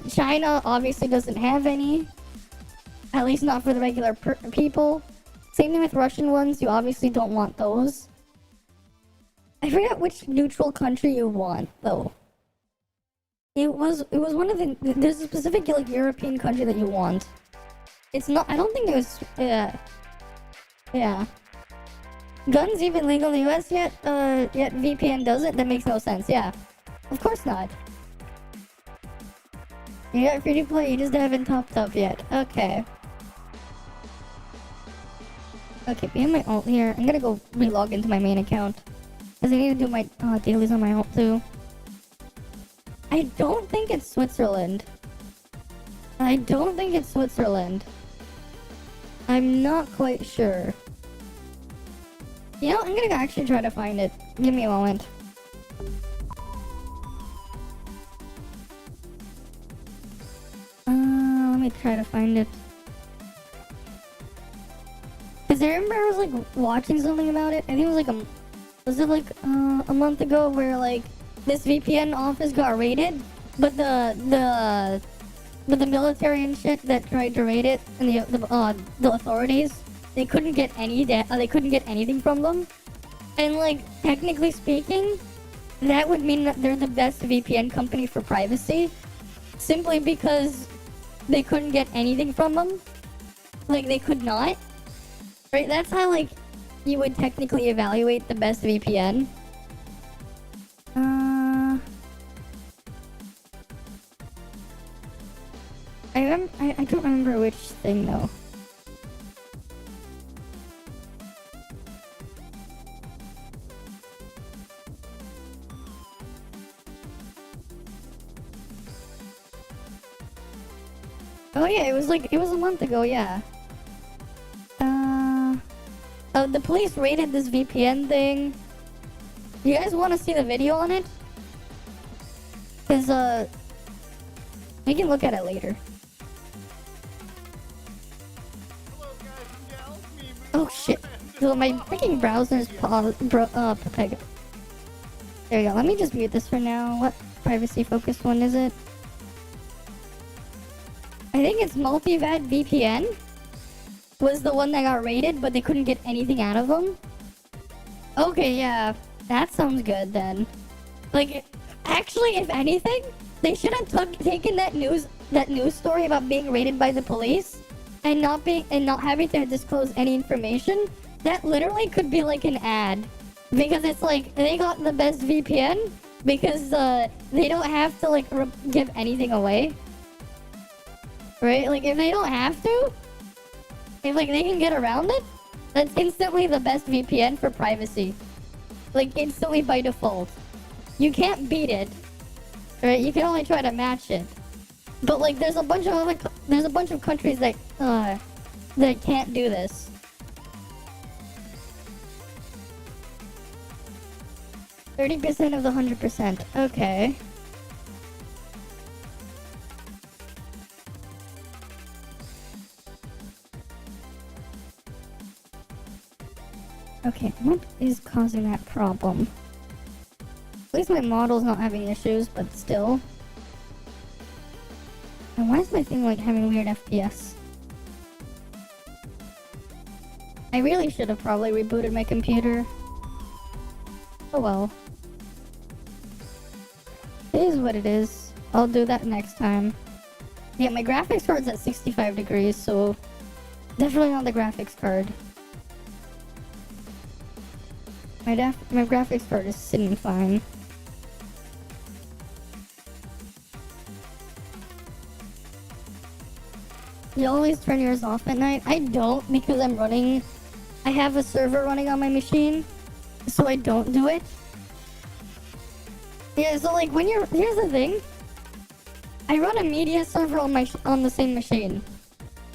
China obviously doesn't have any. At least not for the regular people. Same thing with Russian ones. You obviously don't want those. I forget which neutral country you want, though. It was one of the... There's a specific like European country that you want. It's not... I don't think it was... Yeah. Guns even legal in the US yet? Yet VPN doesn't? That makes no sense. Yeah. Of course not. You got free to play, you just haven't topped up yet. Okay. Okay, be in my alt here. I'm gonna go relog into my main account, because I need to do my dailies on my alt too. I don't think it's Switzerland. I'm not quite sure. You know, I'm gonna actually try to find it. Give me a moment. Let me try to find it. Because I remember I was like watching something about it. I think it was like a month ago, where like this VPN office got raided, but the military and shit that tried to raid it, and the authorities, they couldn't get anything from them. And like technically speaking, that would mean that they're the best VPN company for privacy, simply because they couldn't get anything from them. Like they could not. Right, that's how like you would technically evaluate the best VPN. don't remember which thing though. Oh yeah, it was a month ago, yeah. The police raided this VPN thing. You guys want to see the video on it? Cause we can look at it later. Oh shit! So my freaking browser's Pepega. There we go. Let me just mute this for now. What privacy focused one is it? I think it's Multivad VPN was the one that got raided, but they couldn't get anything out of them. Okay, yeah, that sounds good then. Like, actually, if anything, they should have taken that news story about being raided by the police and not having to disclose any information. That literally could be like an ad, because it's like they got the best VPN because they don't have to like give anything away. Right? Like, if they don't have to, if like they can get around it, that's instantly the best VPN for privacy. Like, instantly by default. You can't beat it. Right? You can only try to match it. But like, there's a bunch of countries that can't do this. %30% of the 100%. Okay. Okay, what is causing that problem? At least my model's not having issues, but still. And why is my thing like having weird FPS? I really should have probably rebooted my computer. Oh well. It is what it is. I'll do that next time. Yeah, my graphics card's at 65 degrees, so definitely not the graphics card. My graphics card is sitting fine. You always turn yours off at night? I don't, because I have a server running on my machine, so I don't do it. Yeah, so like here's the thing. I run a media server on the same machine.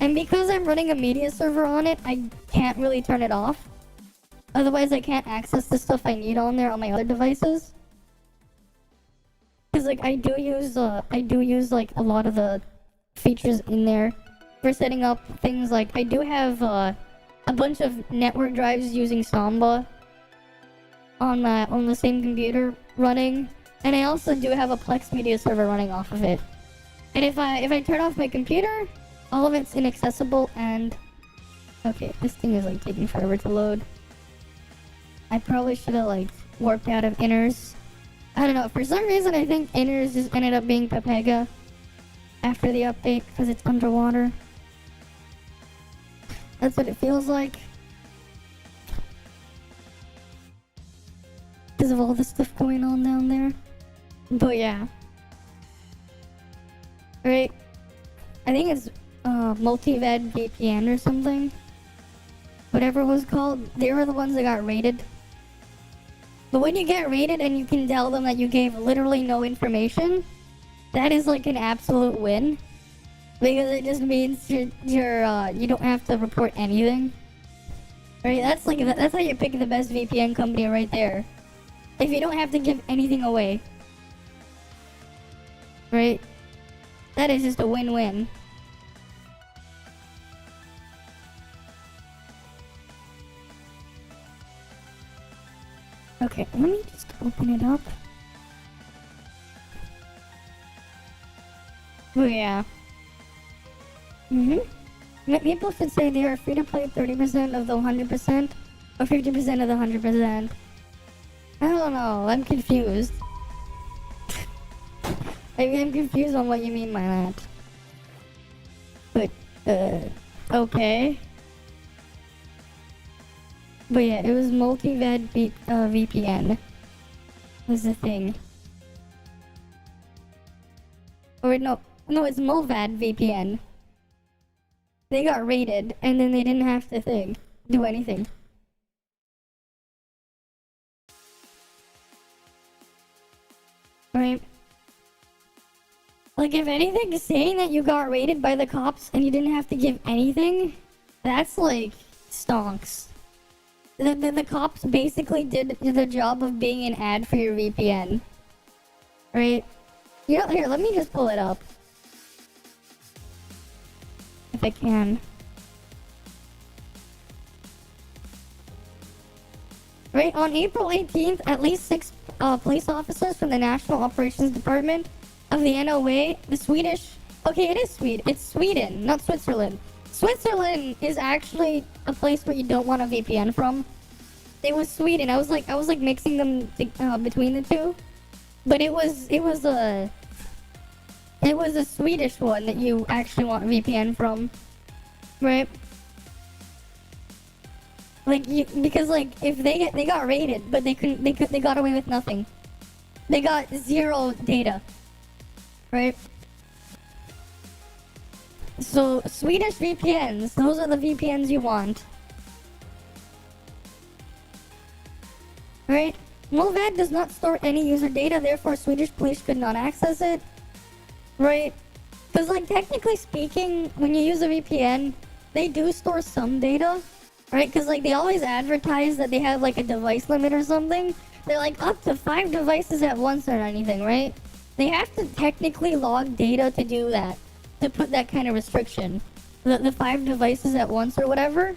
And because I'm running a media server on it, I can't really turn it off. Otherwise, I can't access the stuff I need on there on my other devices. Cause like I do use like a lot of the features in there for setting up things. Like I do have a bunch of network drives using Samba on the same computer running, and I also do have a Plex media server running off of it. And if I turn off my computer, all of it's inaccessible. And okay, this thing is like taking forever to load. I probably should have like warped out of inners. I don't know, for some reason I think inners just ended up being Pepega after the update because it's underwater. That's what it feels like. Because of all the stuff going on down there. But yeah. Right? I think it's Multivad VPN or something. Whatever it was called. They were the ones that got raided. But when you get raided and you can tell them that you gave literally no information, that is like an absolute win. Because it just means you don't have to report anything. Right? That's how you pick the best VPN company right there. If you don't have to give anything away. Right? That is just a win-win. Okay, let me just open it up. Oh yeah. People should say they are free to play 30% of the 100% or 50% of the 100%. I don't know, I'm confused. I'm confused on what you mean by that. But, okay. But yeah, it was Multivad VPN was the thing. Or no, it's Mulvad VPN. They got raided, and then they didn't have to do anything. Right? Like, if anything, saying that you got raided by the cops and you didn't have to give anything, that's like stonks. The cops basically did the job of being an ad for your VPN. Right? You know, here, let me just pull it up. If I can. Right, on April 18th, at least 6 police officers from the National Operations Department of the NOA, the Swedish... Okay, it is Sweden. It's Sweden, not Switzerland. Switzerland is actually a place where you don't want a VPN from. It was Sweden. I was like mixing them between the two, but it was a Swedish one that you actually want VPN from, right? Like because like if they got raided, but they got away with nothing. They got 0 data, right? So Swedish VPNs, those are the VPNs you want. Right? Mulvad does not store any user data, therefore Swedish police could not access it. Right? Because like technically speaking, when you use a VPN, they do store some data. Right? Because like they always advertise that they have like a device limit or something. They're like up to 5 devices at once or anything, right? They have to technically log data to do that. To put that kind of restriction. The 5 devices at once or whatever.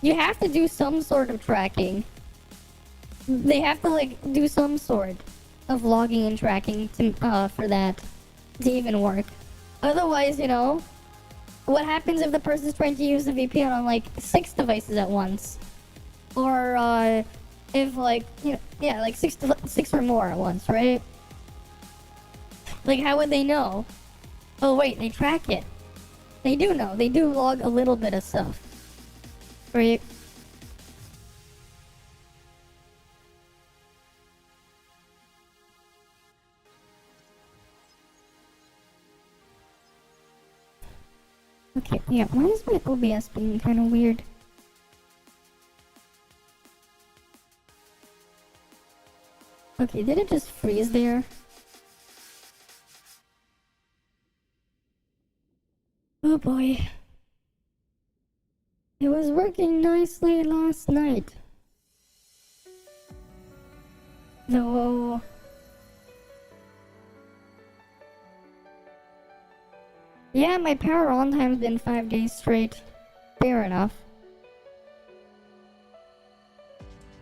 You have to do some sort of tracking. They have to like do some sort of logging and tracking to, for that to even work. Otherwise, you know, what happens if the person's trying to use the VPN on like 6 devices at once? Or if like, you know, yeah, like 6 or more at once, right? Like how would they know? Oh wait, they track it. They do know. They do log a little bit of stuff. Right? Okay, yeah, why is my OBS being kind of weird? Okay, did it just freeze there? Oh boy. It was working nicely last night. Though... Yeah, my power on time's been 5 days straight. Fair enough.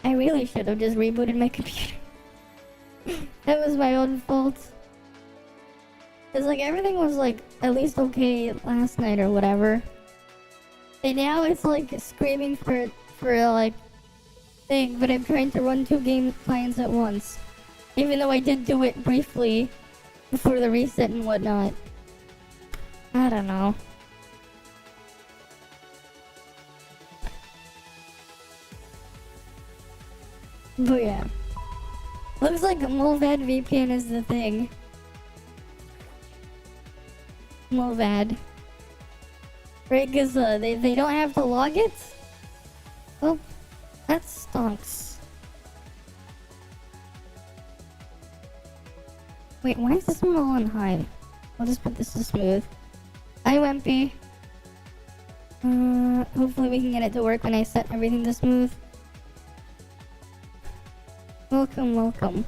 I really should have just rebooted my computer. That was my own fault. Cause like everything was like at least okay last night or whatever. And now it's like screaming for like thing, but I'm trying to run 2 game clients at once. Even though I did do it briefly before the reset and whatnot. I don't know. But yeah. Looks like Mulvad VPN is the thing. Mulvad. Right, because they don't have to log it? Well, that stonks. Wait, why is this one all on high? I'll just put this to smooth. Hi, Wimpy. Hopefully we can get it to work when I set everything to smooth. Welcome, welcome.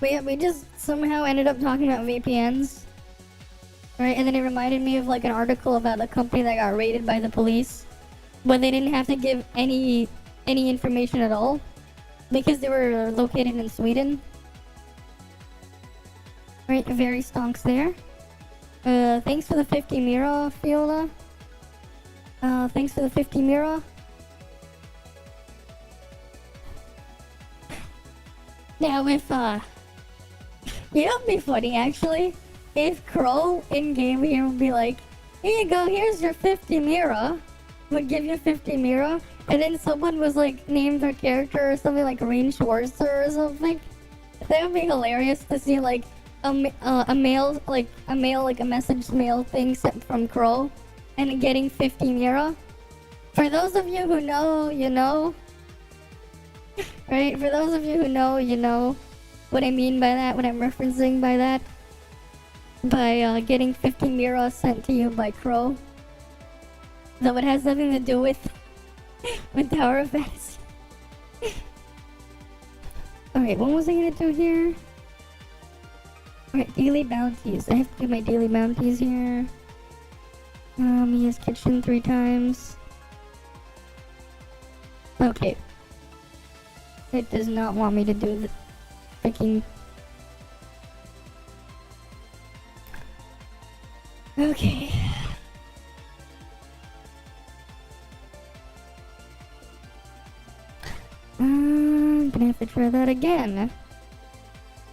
But yeah, we just somehow ended up talking about VPNs. Right, and then it reminded me of like an article about a company that got raided by the police. But they didn't have to give any information at all. Because they were located in Sweden. Right, very stonks there. Thanks for the 50 Mira, Fiola. Thanks for the 50 Mira. Now if, you know what'd be funny actually? If Crow in-game here would be like, here you go, here's your 50 Mira. Would give you 50 Mira. And then someone was like, named their character or something like Reinx or something. That would be hilarious to see like, a mail, like a message mail thing sent from Crow, and getting 50 Mira. For those of you who know, you know. Right? For those of you who know, you know what I mean by that, what I'm referencing by that. By getting 50 Mira sent to you by Crow. Though it has nothing to do with Tower of Fantasy. Alright, what was I gonna do here? Alright, daily bounties. I have to do my daily bounties here. Mia's kitchen 3 times. Okay. It does not want me to do the freaking... Okay. I'm gonna have to try that again.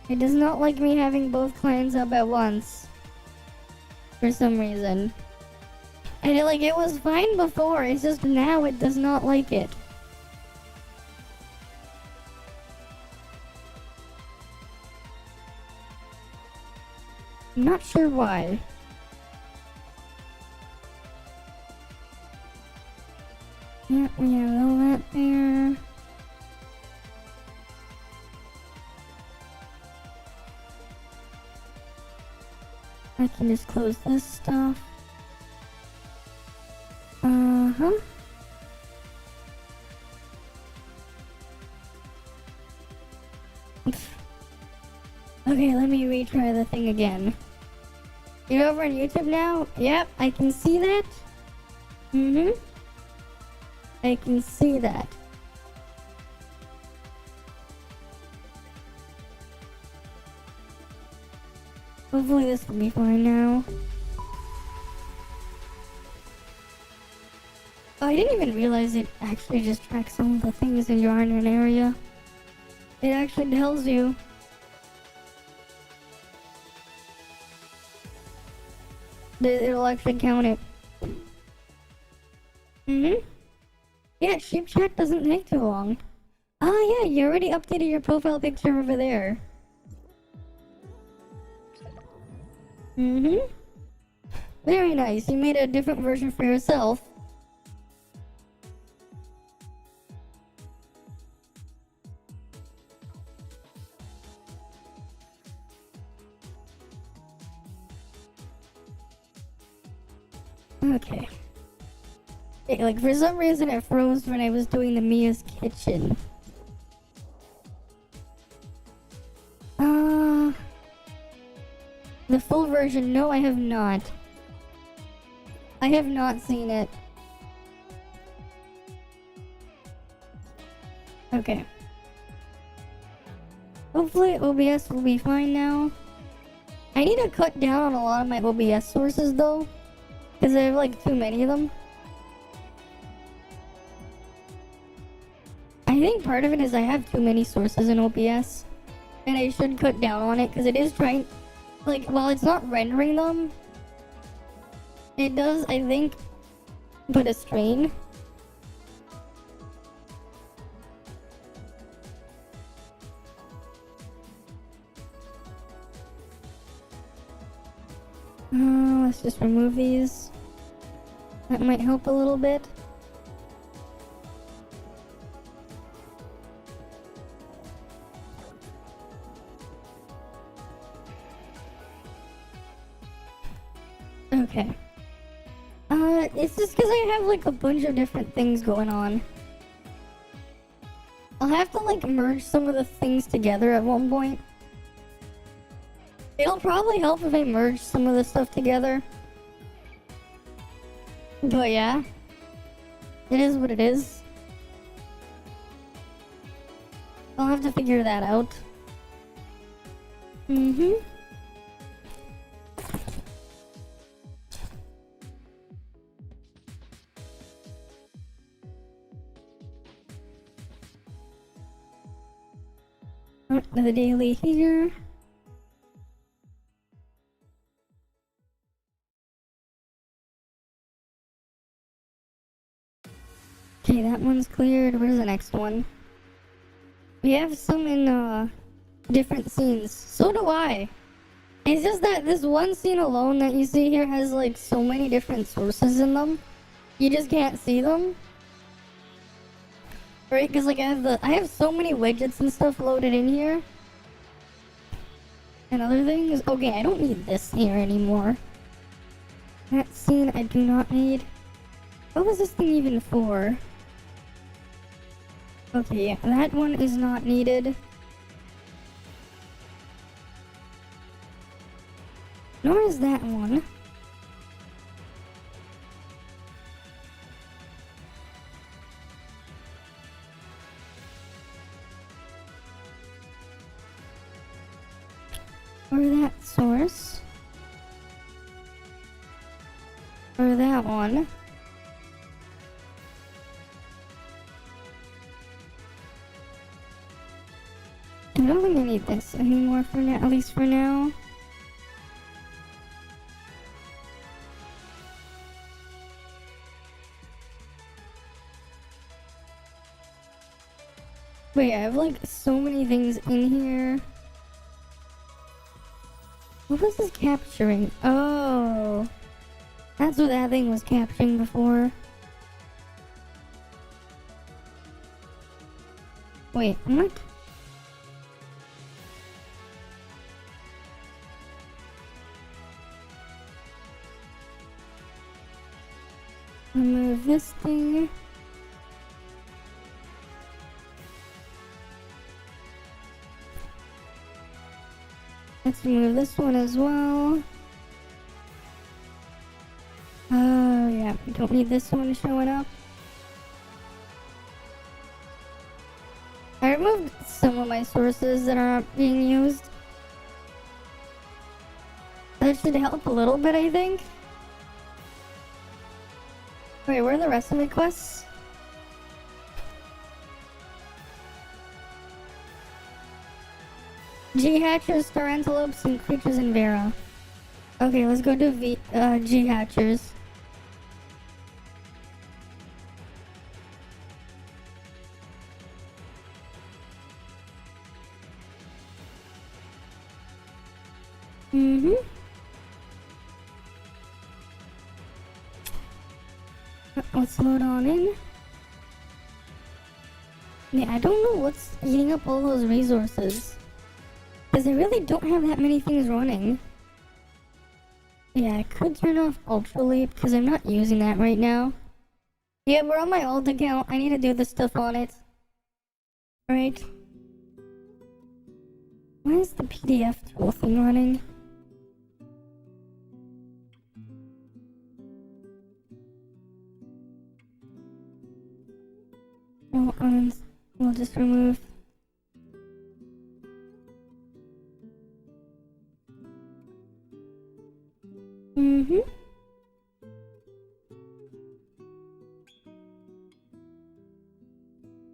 It does not like me having both clients up at once. For some reason. And it was fine before, it's just now it does not like it. I'm not sure why. Yeah, we have all that there. I can just close this stuff. Uh-huh. Okay, let me retry the thing again. You're over on YouTube now? Yep, I can see that. Mm-hmm. I can see that. Hopefully this will be fine now. Oh, I didn't even realize it actually just tracks some of the things in your in an area. It actually tells you. It'll actually count it. Mm-hmm. Yeah, sheep chat doesn't take too long. Ah, yeah, you already updated your profile picture over there. Mm-hmm. Very nice. You made a different version for yourself. Okay. Like, for some reason it froze when I was doing the Mia's kitchen. The full version? No, I have not. I have not seen it. Okay. Hopefully OBS will be fine now. I need to cut down on a lot of my OBS sources though, because I have like too many of them. I think part of it is I have too many sources in OBS, and I should cut down on it because it is trying, like, while it's not rendering them, it does, I think, put a strain. Let's just remove these. That might help a little bit. Okay. It's just because I have like a bunch of different things going on. I'll have to like merge some of the things together at one point. It'll probably help if I merge some of the stuff together. But yeah. It is what it is. I'll have to figure that out. Mm-hmm. The daily here. Okay, that one's cleared. Where's the next one? We have some in different scenes. So do I. It's just that this one scene alone that you see here has like so many different sources in them. You just can't see them. Right? Because like I have so many widgets and stuff loaded in here. And other things. Okay, I don't need this here anymore. That scene I do not need. What was this thing even for? Okay, yeah, that one is not needed. Nor is that one. Or that source. Or that one. I don't think I need this anymore for now, at least for now. Wait, I have like so many things in here. What was this capturing? Oh, that's what that thing was capturing before. Wait, what? Remove this thing. Let's remove this one as well. Oh yeah, we don't need this one showing up. I removed some of my sources that aren't being used. That should help a little bit, I think. Wait, where are the rest of my quests? G-hatchers, tarantelopes, and creatures in Vera. Okay, let's go do G-hatchers. Let's load on in. Yeah, I don't know what's eating up all those resources. Because I really don't have that many things running. Yeah, I could turn off Ultra Leap because I'm not using that right now. Yeah, we're on my old account. I need to do the stuff on it. Right. Why is the PDF tool thing running? Oh, we'll just remove.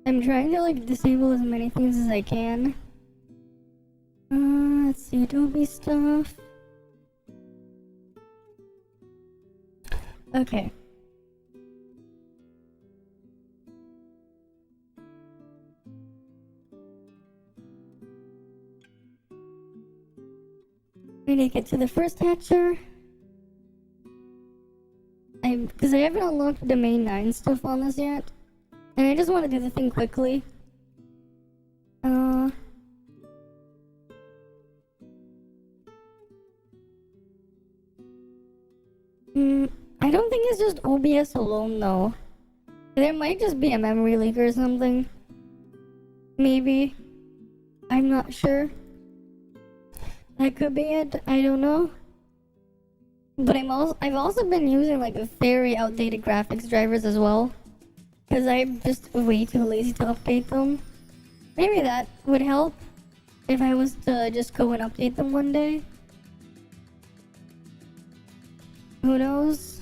I'm trying to like disable as many things as I can. Let's see, Adobe stuff. Okay. We need to get to the first hatcher. Because I haven't unlocked domain 9 stuff on this yet. And I just want to do the thing quickly. I don't think it's just OBS alone though. There might just be a memory leak or something. Maybe. I'm not sure. That could be it. I don't know. But I've also been using like very outdated graphics drivers as well. Because I'm just way too lazy to update them. Maybe that would help if I was to just go and update them one day. Who knows?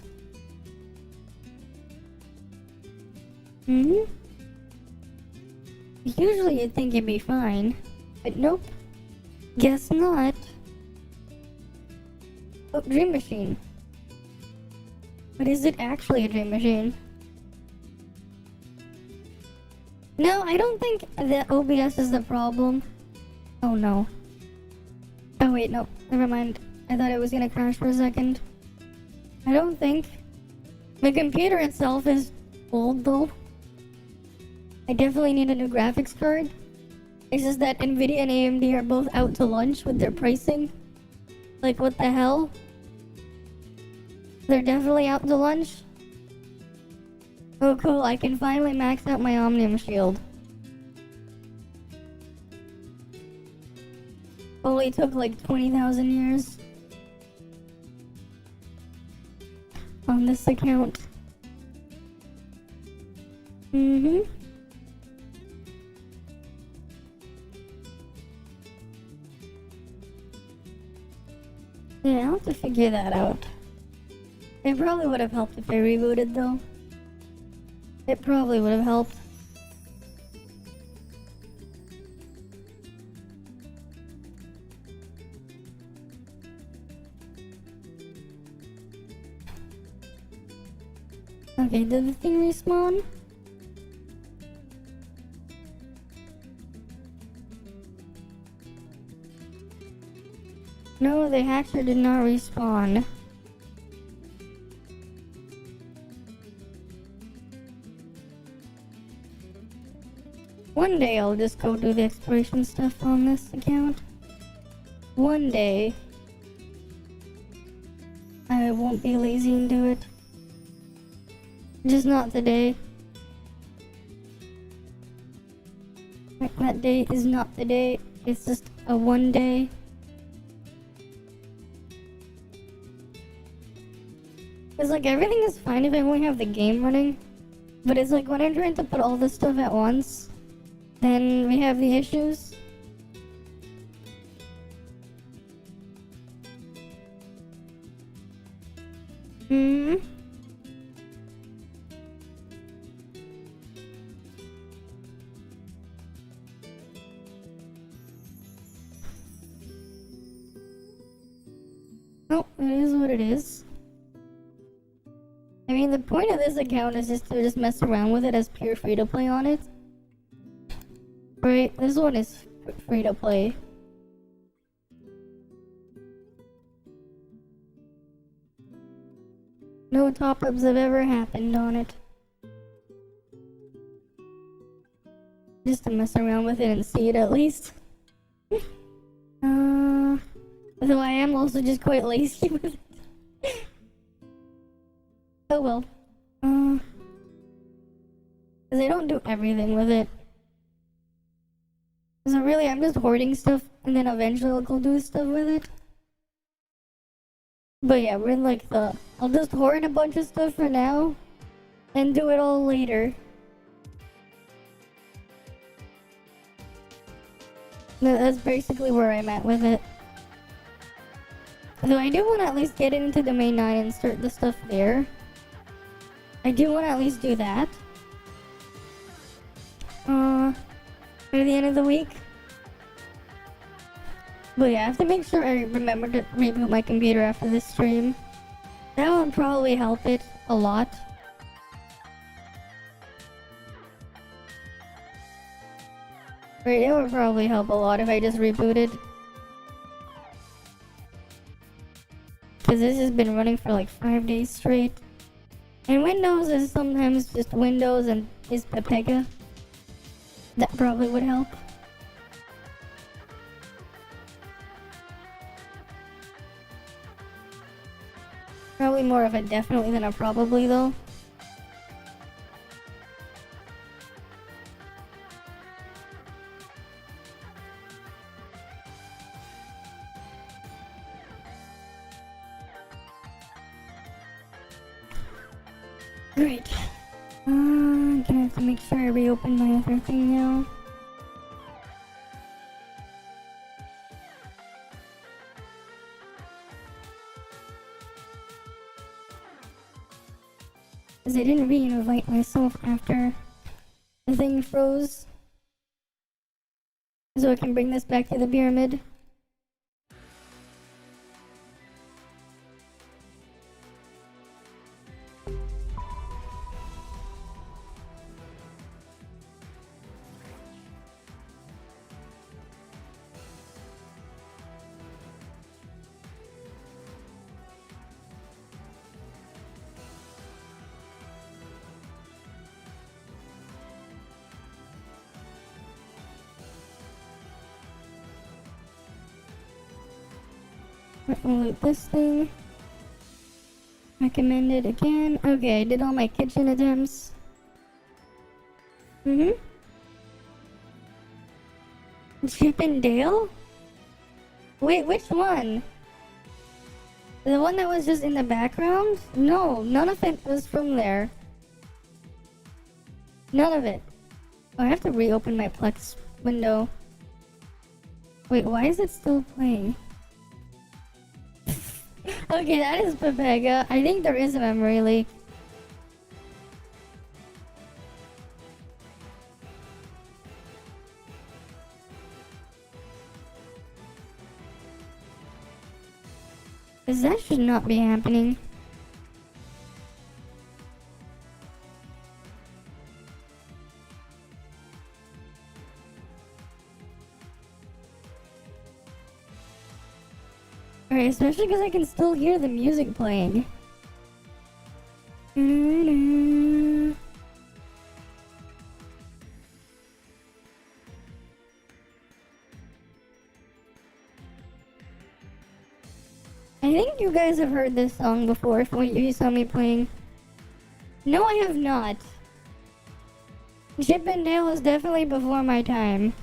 Usually you'd think it'd be fine. But nope. Guess not. Oh, Dream Machine. But is it actually a Dream Machine? No, I don't think that OBS is the problem. Oh no. Oh wait, no. Never mind. I thought it was gonna crash for a second. I don't think. The computer itself is old though. I definitely need a new graphics card. It's just that Nvidia and AMD are both out to lunch with their pricing. Like, what the hell? They're definitely out to lunch. Oh cool, I can finally max out my Omnium shield. Only took like 20,000 years on this account. Yeah, I'll have to figure that out. It probably would have helped if I rebooted though. It probably would have helped. Okay, did the thing respawn? No, the hatcher did not respawn. One day I'll just go do the exploration stuff on this account. One day. I won't be lazy and do it. Just not today. Like, that day is not the day. It's just a one day. It's like everything is fine if I only have the game running. But it's like when I'm trying to put all this stuff at once, then we have the issues. Oh, it is what it is. I mean, the point of this account is just to mess around with it as pure free-to-play on it. Right, this one is free-to-play. No top-ups have ever happened on it. Just to mess around with it and see it at least. Though I am also just quite lazy with it. Oh well. Cause I don't do everything with it. So really, I'm just hoarding stuff, and then eventually I'll go do stuff with it. But yeah, we're in like I'll just hoard a bunch of stuff for now, and do it all later. That's basically where I'm at with it. So I do want to at least get it into domain 9 and start the stuff there. I do want to at least do that. By the end of the week. But yeah, I have to make sure I remember to reboot my computer after this stream. That would probably help it a lot. Right, it would probably help a lot if I just rebooted. Because this has been running for like 5 days straight. And Windows is sometimes just Windows and is Pepega. That probably would help. Probably more of a definitely than a probably though. Great. I'm gonna have to make sure I reopen my other thing now. Because I didn't re-invite myself after the thing froze. So I can bring this back to the pyramid. Loot this thing. Recommended again. Okay, I did all my kitchen attempts. Chip and Dale? Wait, which one? The one that was just in the background? No, none of it was from there. None of it. Oh, I have to reopen my Plex window. Wait, why is it still playing? Okay, that is Pepega. I think there is a memory leak. Because that should not be happening. Alright, especially because I can still hear the music playing. I think you guys have heard this song before when you saw me playing. No, I have not. Chip and Dale was definitely before my time.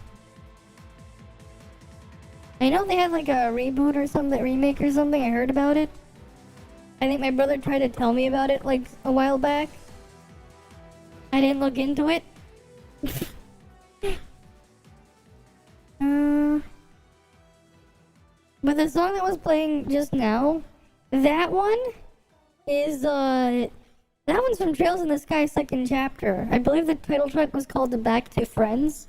I know they had like a reboot or something, remake or something. I heard about it. I think my brother tried to tell me about it like a while back. I didn't look into it. But the song that was playing just now, that one is that one's from Trails in the Sky second chapter. I believe the title track was called "The Back to Friends,"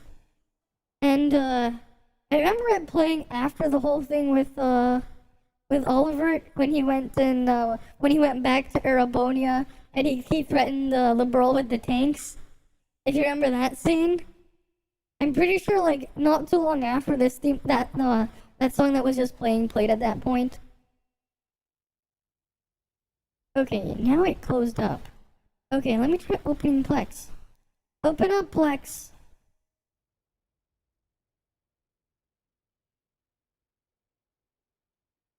and I remember it playing after the whole thing with Oliver when he went back to Erabonia and he threatened the girl with the tanks. If you remember that scene, I'm pretty sure like not too long after this theme that song that was just played at that point. Okay, now it closed up. Okay, let me try opening Plex. Open up Plex.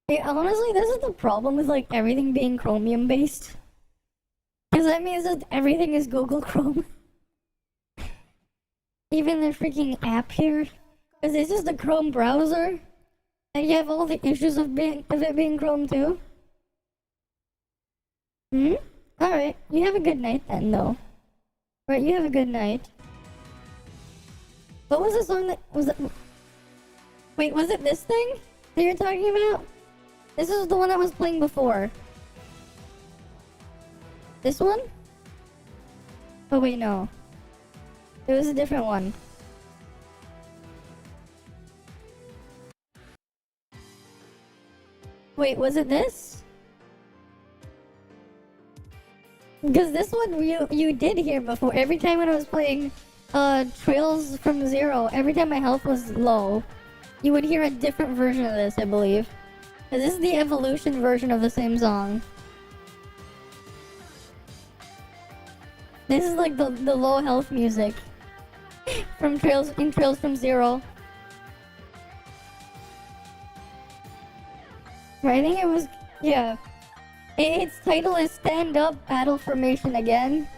Yeah, honestly, this is the problem with like everything being Chromium based. Because that means that everything is Google Chrome. Even the freaking app here. Because it's just a Chrome browser. And you have all the issues of it being Chrome too. Alright, you have a good night then though. Alright, you have a good night. What was the song that was it? Wait, was it this thing that you're talking about? This is the one that was playing before. This one? Oh wait, no. It was a different one. Wait, was it this? Because this one you did hear before. Every time when I was playing Trails from Zero, every time my health was low, you would hear a different version of this, I believe. This is the evolution version of the same song. This is like the low health music from Trails from Zero. Right, I think it was, yeah. Its title is Stand Up Battle Formation Again.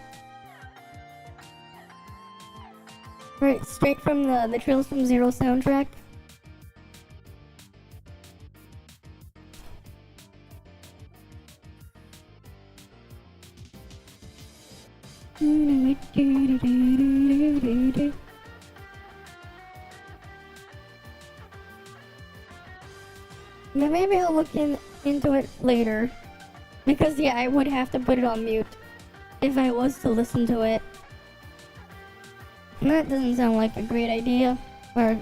Right, straight from the Trails from Zero soundtrack. Maybe I'll look into it later. Because yeah, I would have to put it on mute if I was to listen to it. That doesn't sound like a great idea. Or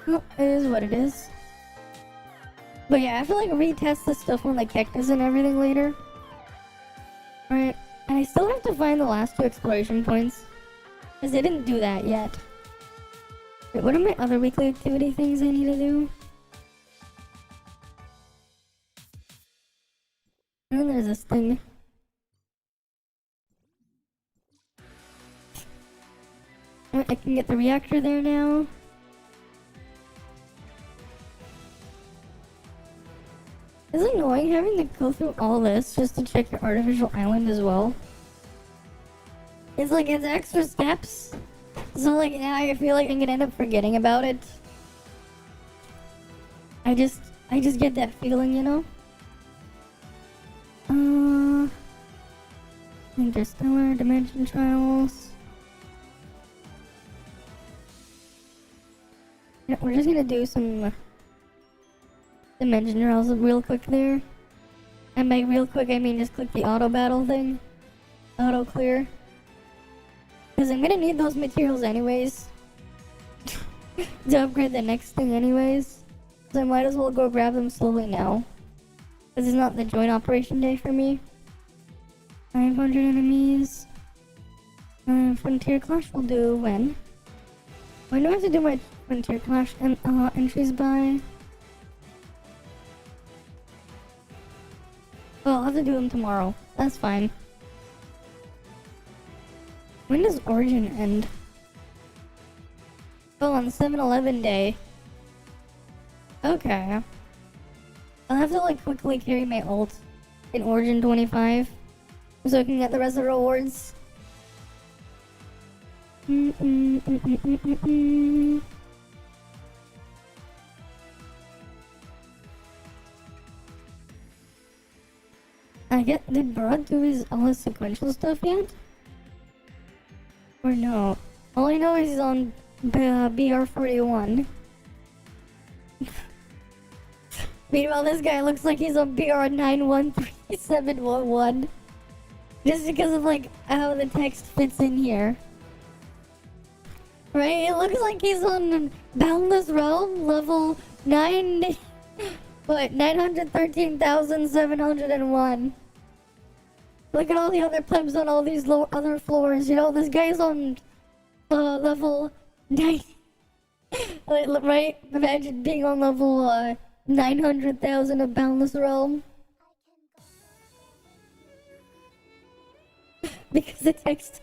well, it is what it is. But yeah, I have to like retest the stuff on like cactus and everything later. Alright, and I still have to find the last 2 exploration points. Because I didn't do that yet. Wait, what are my other weekly activity things I need to do? And then there's this thing. I can get the reactor there now. It's annoying having to go through all this just to check your artificial island as well. It's like, it's extra steps. So like, now I feel like I'm gonna end up forgetting about it. I just get that feeling, you know? Interstellar, Dimension Trials. Yeah, we're just gonna do some Dimension Trials real quick there. And by real quick, I mean just click the auto battle thing. Auto clear. Because I'm gonna need those materials anyways. To upgrade the next thing anyways. So I might as well go grab them slowly now. This is not the joint operation day for me. 500 enemies. Frontier Clash will do when? When do I have to do my Frontier Clash entries by? Well, I'll have to do them tomorrow. That's fine. When does Origin end? Oh, on 7-11 day. Okay. I'll have to like quickly carry my ult in Origin 25 so I can get the rest of the rewards. Did Broad do all his sequential stuff yet? Or no? All I know is he's on BR41. Meanwhile, this guy looks like he's on BR913711. Just because of like how the text fits in here. Right? It looks like he's on Boundless Realm level 913,701. Look at all the other plebs on all these other floors. You know, this guy's on level 9. Right? Imagine being on level 900,000 of Boundless Realm. Because the text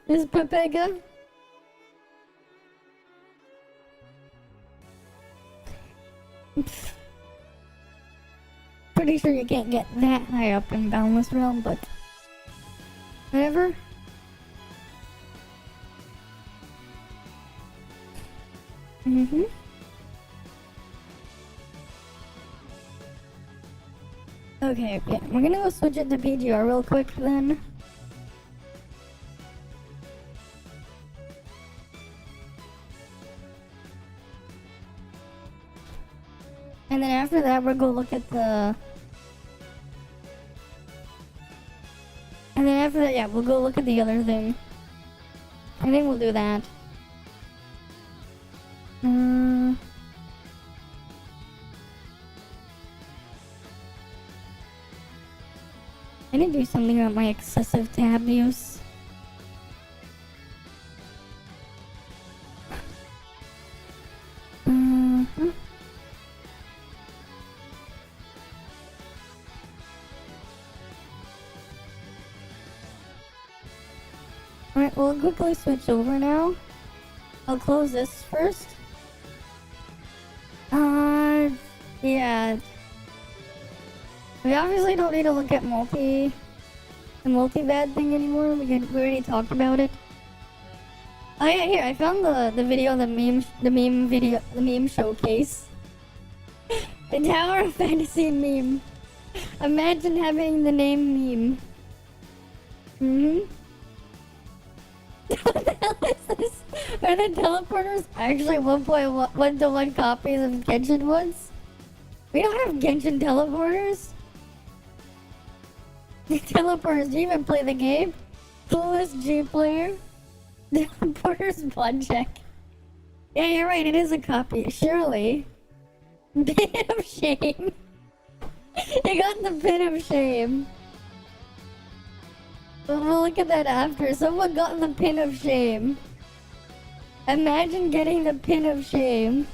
is Pepega. Pretty sure you can't get that high up in Boundless Realm, but whatever. Okay, yeah, we're gonna go switch it to PGR real quick then. And then after that, we'll go look at the... And then after that, yeah, we'll go look at the other thing. I think we'll do that. I need to do something about my excessive tab use. Alright, we'll quickly switch over now. I'll close this first. Yeah. We obviously don't need to look at the multi-bad thing anymore. We already talked about it. Oh yeah, here, I found the video, the meme showcase. The Tower of Fantasy meme. Imagine having the name meme. What the hell is this? Are the teleporters actually 1.1 copies of Genshin ones? We don't have Genshin teleporters. The teleporters, do you even play the game? Coolest G player? Teleporters one check. Yeah, you're right, it is a copy, surely. Pin of shame. You got the pin of shame. We'll look at that after. Someone got the pin of shame. Imagine getting the pin of shame.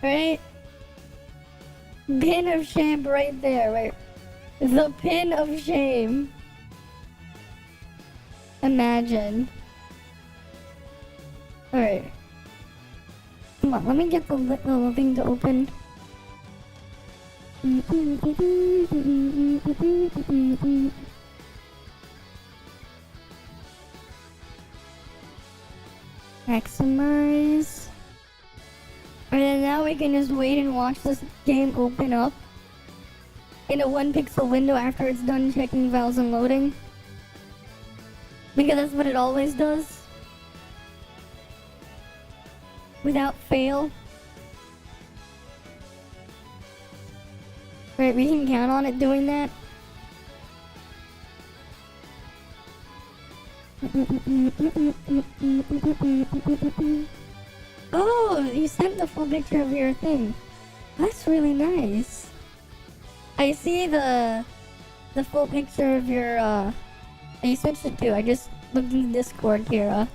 Right? Pin of shame right there, right? The pin of shame. Imagine. Alright. Come on, let me get the little thing to open. Maximize. And then now we can just wait and watch this game open up in a 1 pixel window after it's done checking files and loading. Because that's what it always does. Without fail. Right, we can count on it doing that. Oh, you sent the full picture of your thing. That's really nice. I see the full picture of your you switched it to. I just looked in the Discord, Kira.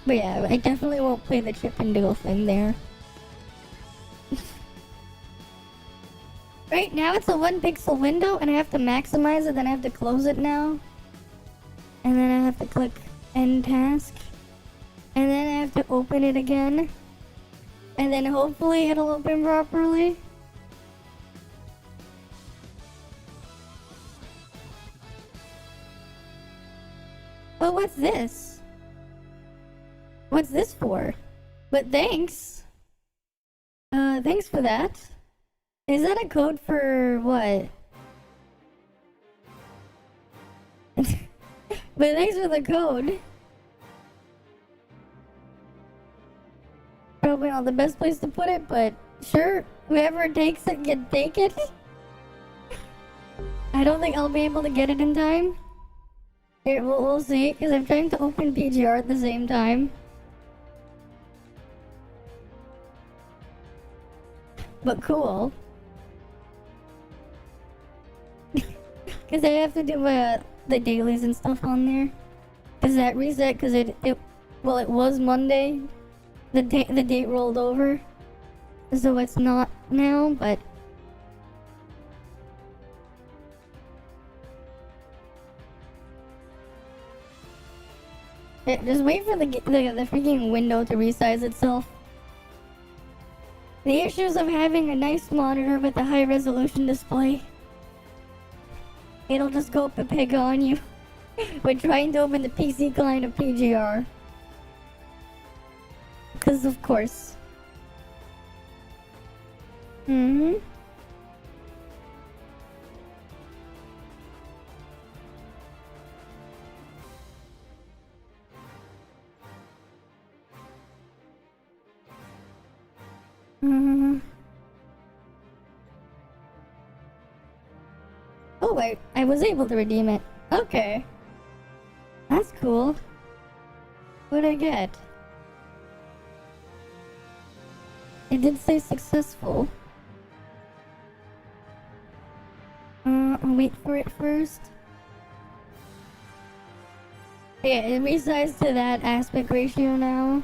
But yeah, I definitely won't play the chip and dale thing there. Right now it's a 1 pixel window and I have to maximize it, then I have to close it now. And then I have to click end task. And then I have to open it again. And then hopefully it'll open properly. Oh, what's this? What's this for? But thanks. Thanks for that. Is that a code for what? But thanks for the code. Probably not the best place to put it, but sure, whoever takes it can take it. I don't think I'll be able to get it in time. Here, we'll see, because I'm trying to open PGR at the same time. But cool. Because I have to do the dailies and stuff on there. Because that reset, because it was Monday. The date rolled over. So it's not now, but... Yeah, just wait for the freaking window to resize itself. The issues of having a nice monitor with a high resolution display. It'll just go up a peg on you when trying to open the PC client of PGR. Because of course. Oh wait, I was able to redeem it. Okay. That's cool. What'd I get? It did say successful. I'll wait for it first. Yeah, it resized to that aspect ratio now.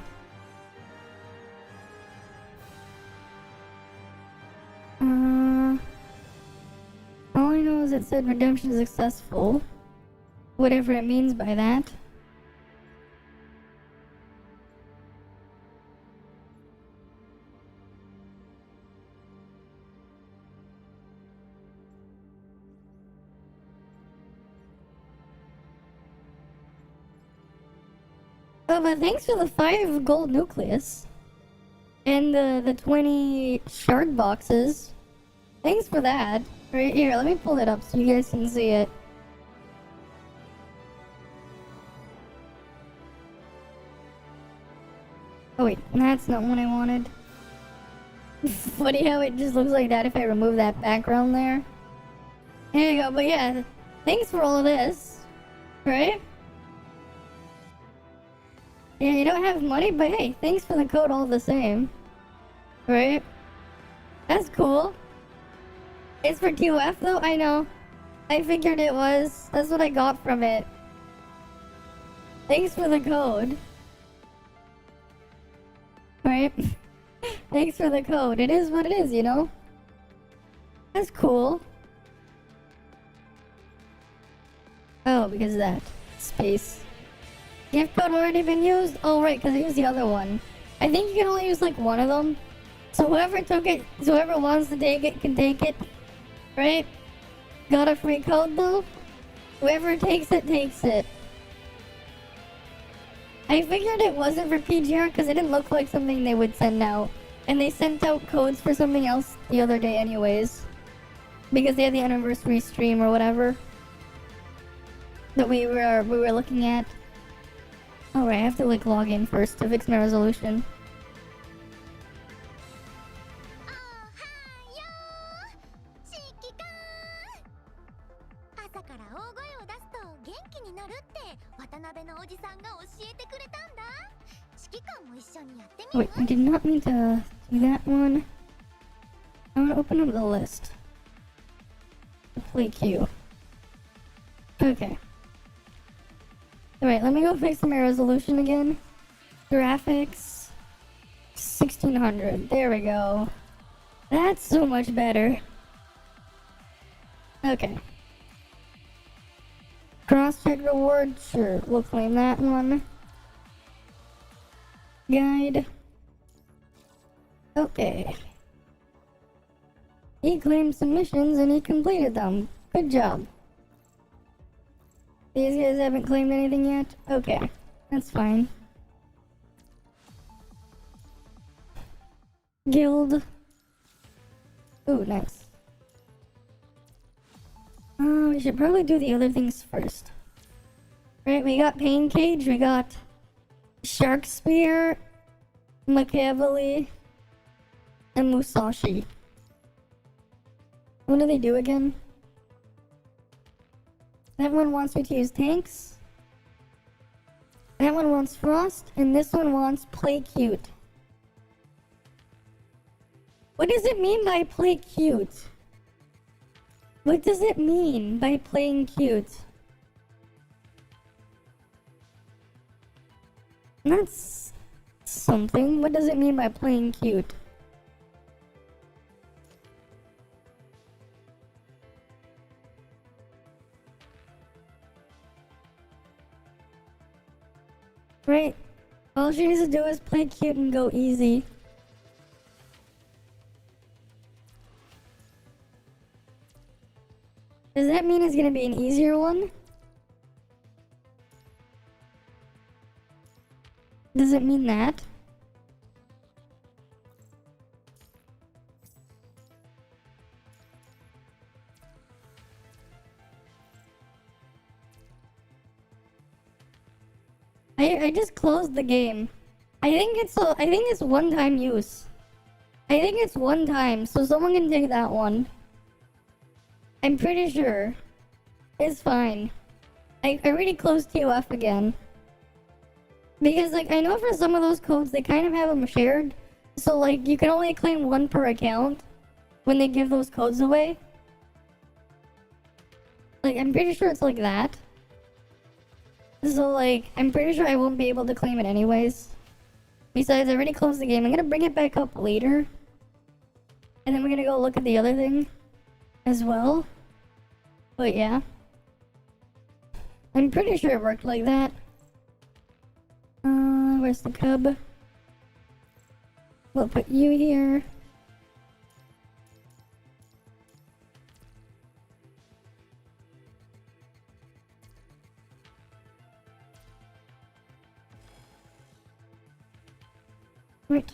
All I know is it said redemption successful. Whatever it means by that. Oh, but thanks for the 5 gold nucleus. And the 20 shard boxes. Thanks for that. Right here, let me pull it up so you guys can see it. Oh wait, that's not what I wanted. Funny how it just looks like that if I remove that background there. Here you go, but yeah, thanks for all of this. Right? Yeah, you don't have money, but hey, thanks for the code all the same. Right? That's cool. It's for ToF though? I know. I figured it was. That's what I got from it. Thanks for the code. Right? Thanks for the code. It is what it is, you know? That's cool. Oh, because of that. Space. Gift code already been used? Oh, right, because I used the other one. I think you can only use like one of them. So whoever took it, whoever wants to take it can take it. Right? Got a free code though? Whoever takes it, takes it. I figured it wasn't for PGR because it didn't look like something they would send out. And they sent out codes for something else the other day anyways. Because they had the anniversary stream or whatever. That we were looking at. Alright, I have to like log in first to fix my resolution. Wait, I did not mean to do that one. I want to open up the list. The play queue. Okay. Alright, let me go fix my resolution again. Graphics. 1600. There we go. That's so much better. Okay. Cross-check reward. Sure, we'll claim that one. Guide. Okay. He claimed some missions and he completed them. Good job. These guys haven't claimed anything yet? Okay. That's fine. Guild. Ooh, nice. We should probably do the other things first. Right, we got Pain Cage, we got Shark Spear, Machiavelli, and Musashi. What do they do again? That one wants me to use tanks. That one wants Frost, and this one wants Play Cute. What does it mean by play cute? What does it mean by playing cute? That's something. What does it mean by playing cute? Right? All she needs to do is play cute and go easy. Does that mean it's gonna be an easier one? Does it mean that? I just closed the game. I think it's one-time use. I think it's one time, so someone can take that one. I'm pretty sure. It's fine. I already closed ToF again. Because, like, I know for some of those codes, they kind of have them shared. So, like, you can only claim one per account when they give those codes away. Like, I'm pretty sure it's like that. So, like, I'm pretty sure I won't be able to claim it anyways. Besides, I already closed the game. I'm gonna bring it back up later. And then we're gonna go look at the other thing as well. But yeah. I'm pretty sure it worked like that. Where's the cub? We'll put you here. Right.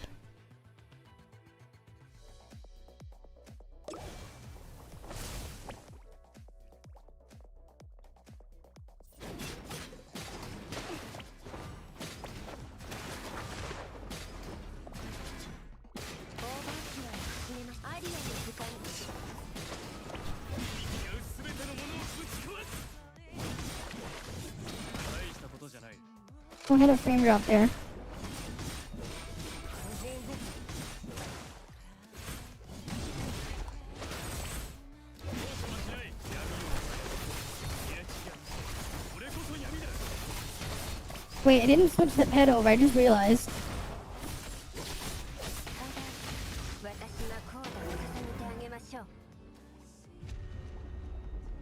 We'll hit a frame drop there. Wait, I didn't switch the pet over, I just realized.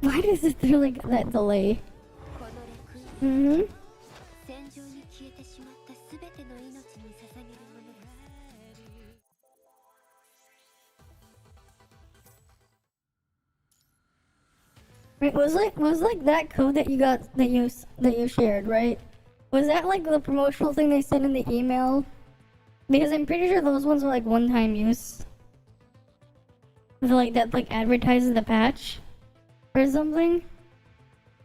Why does it feel like that delay? Mm-hmm. 戦場に消えてしまったすべての命に捧げるものです。 Right, was like that code that you got that you shared, right? Was that like the promotional thing they sent in the email? Because I'm pretty sure those ones were like one-time use. Like that like advertises the patch or something.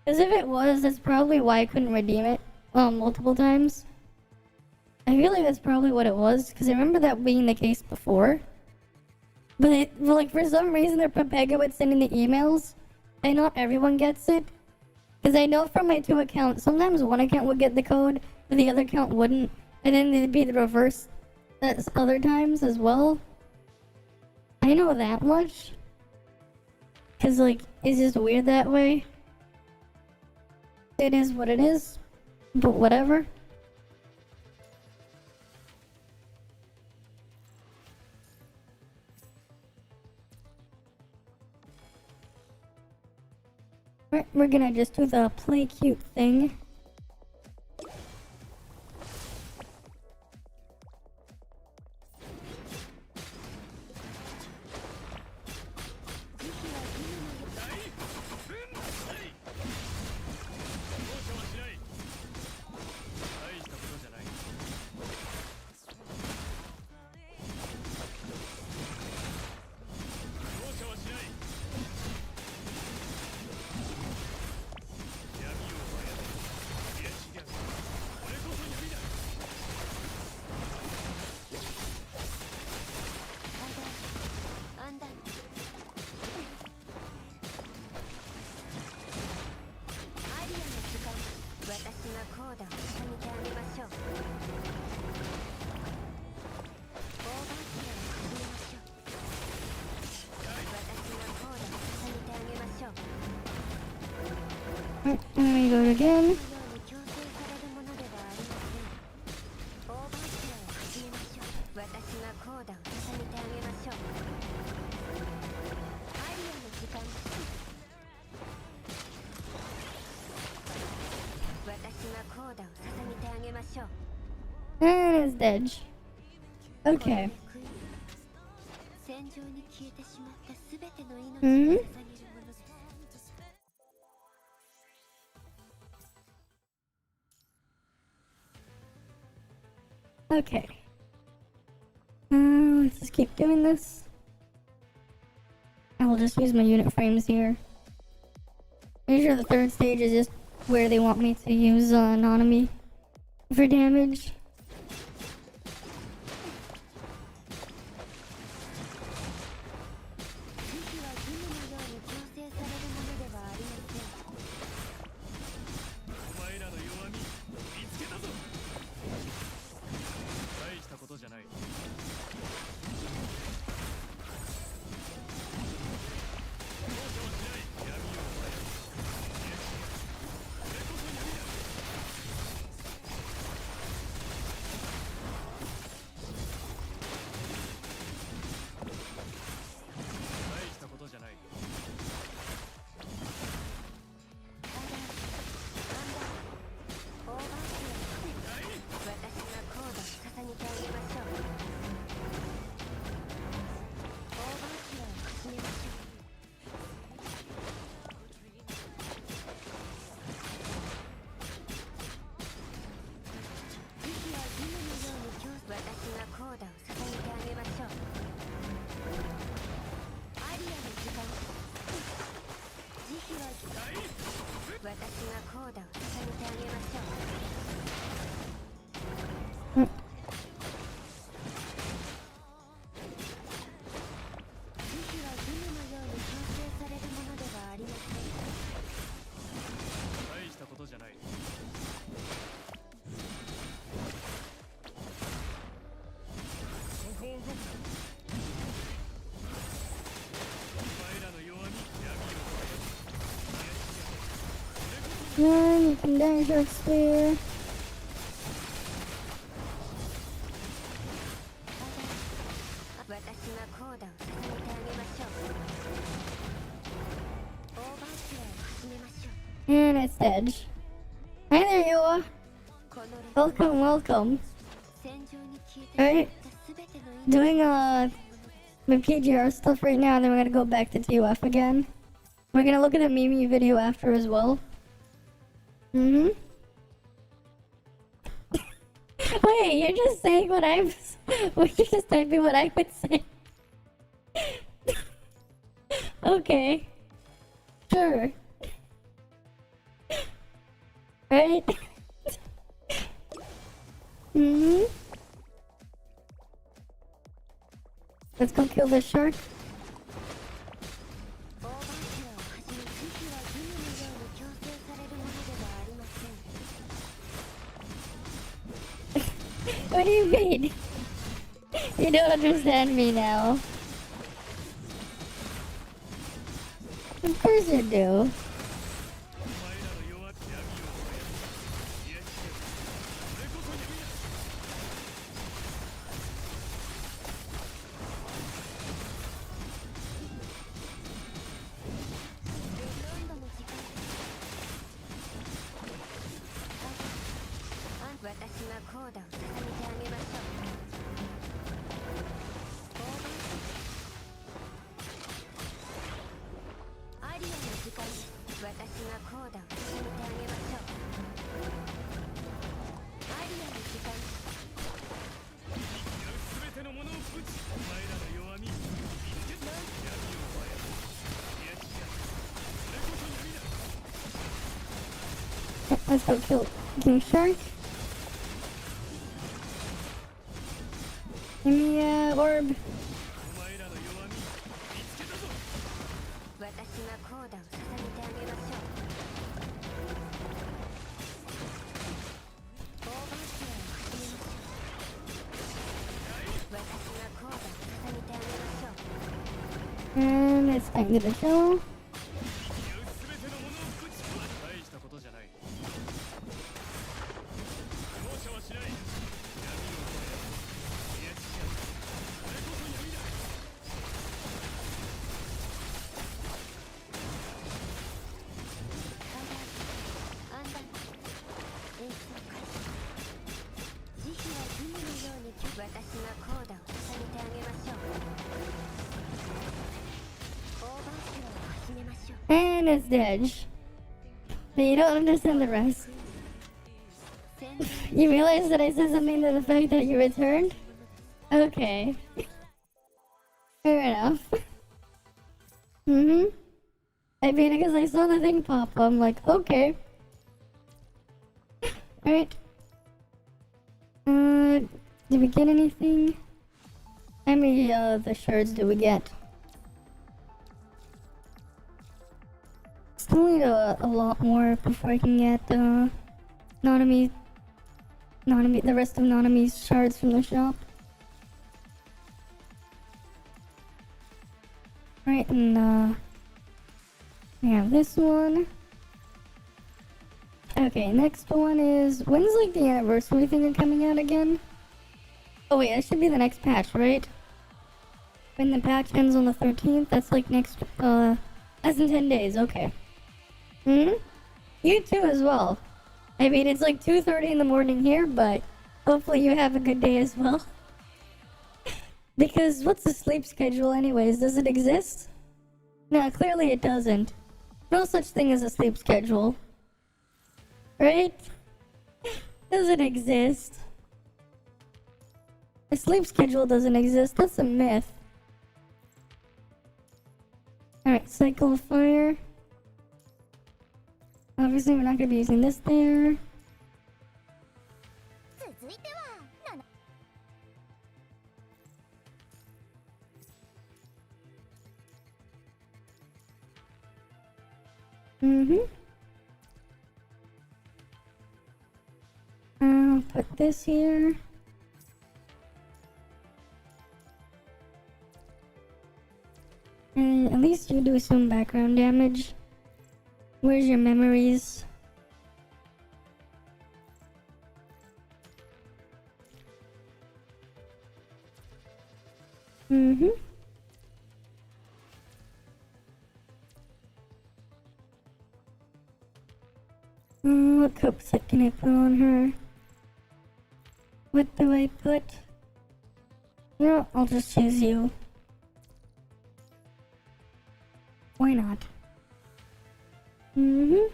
Because if it was, that's probably why I couldn't redeem it multiple times. I feel like that's probably what it was, because I remember that being the case before. But like for some reason they're Pepega with sending the emails, and not everyone gets it. Because I know from my two accounts, sometimes one account would get the code, but the other account wouldn't. And then it'd be the reverse at other times as well. I know that much. Because like, it's just weird that way. It is what it is. But whatever. We're gonna just do the play cute thing. Let me go again. And it's dead. Okay. Mm-hmm. Okay. Let's just keep doing this. I will just use my unit frames here. Pretty sure the third stage is just where they want me to use Anonymity for damage. Then you can dash your spear. And it's dead. Hi there, you are. このレ Welcome, welcome. 戦場に消えてし Alright. まったすべての命 Doing the PGR stuff right now, and then we're gonna go back to ToF again. We're gonna look at the Mimi video after as well. Mm-hmm. Wait, you're just saying what I'm... Well, you're just typing what I would say. Okay. Sure. Right? Mm-hmm. Let's go kill this shark. オーバーキラーをはじめ慈悲は義務のように強制されるものではありません What do you mean? You don't understand me now. Of course you do. Let's go kill King Shark. Give me a orb. 私がコーダを捧げてあげましょうオーバーキラーを始めましょう私がコーダを捧げてあげましょう And it's time to the show. And it's dead. But you don't understand the rest. You realize that I said something to the fact that you returned? Okay. Fair enough. Mm-hmm. I mean, because I saw the thing pop, I'm like, okay. Alright. Did we get anything? How many, the shards did we get? Still need a lot more before I can get, Nanami, the rest of Nanami's shards from the shop. Right, and, we have this one. Okay, next one is, when's, like, the anniversary thing coming out again? Oh wait, that should be the next patch, right? When the patch ends on the 13th, that's, like, next, less than 10 days, okay. Hmm? You too as well. I mean, it's like 2:30 in the morning here, but hopefully you have a good day as well. Because what's the sleep schedule anyways? Does it exist? No, clearly it doesn't. No such thing as a sleep schedule. Right? Doesn't exist. A sleep schedule doesn't exist, that's a myth. Alright, cycle of fire. Obviously we're not gonna be using this there. I'll put this here. And at least you do some background damage. Where's your memories? What cup set can I put on her? What do I put? No, I'll just choose you. Why not? Mm-hmm.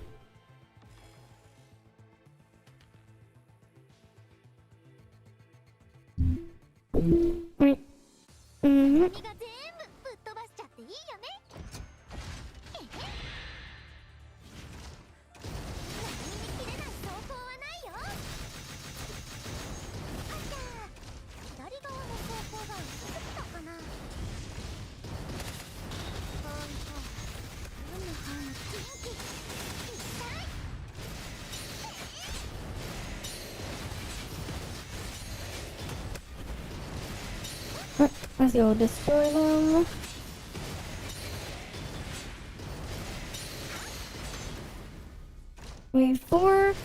Wait. Mm-hmm. 君が全部ぶっ飛ばしちゃっていいよね。えへっ。何に切れない走行はないよ。あちゃー、左側の走行が薄すぎたかな。ほんと、歯の歯のキンキン。痛い。Let's go destroy them. Wave 4.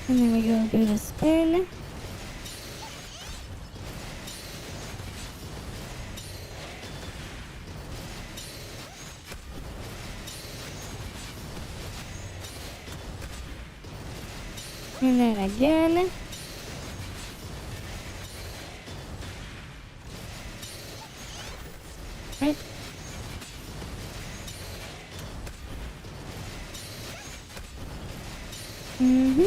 And then we go do the spin. And then again. Right. Mm-hmm.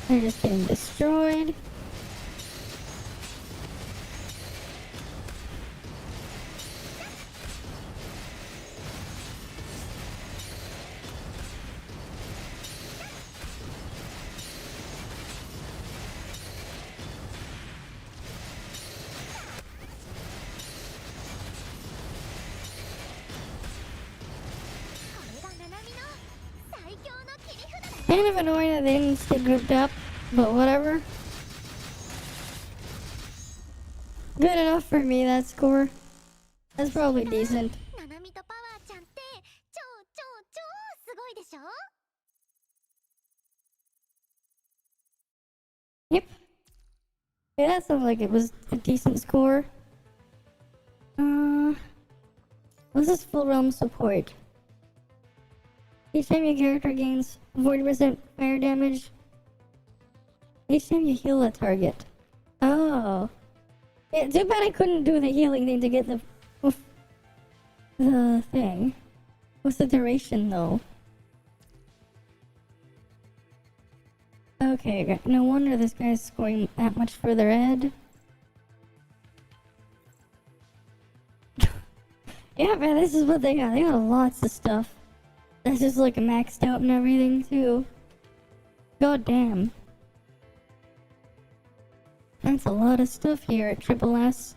They're just getting destroyed. Kind of annoying that they didn't stay grouped up, but whatever. Good enough for me, that score. That's probably decent. ナナミとパワーちゃんって超すごいでしょ。 Yep. Yeah, that sounds like it was a decent score. What's this full realm support? Each time your character gains 40% fire damage, each time you heal a target. Oh. Yeah, too bad I couldn't do the healing thing to get the thing. What's the duration though? Okay, no wonder this guy's scoring that much further ahead. Yeah, man, this is what they got. They got lots of stuff. That's just like maxed out and everything too. God damn. That's a lot of stuff here at Triple S,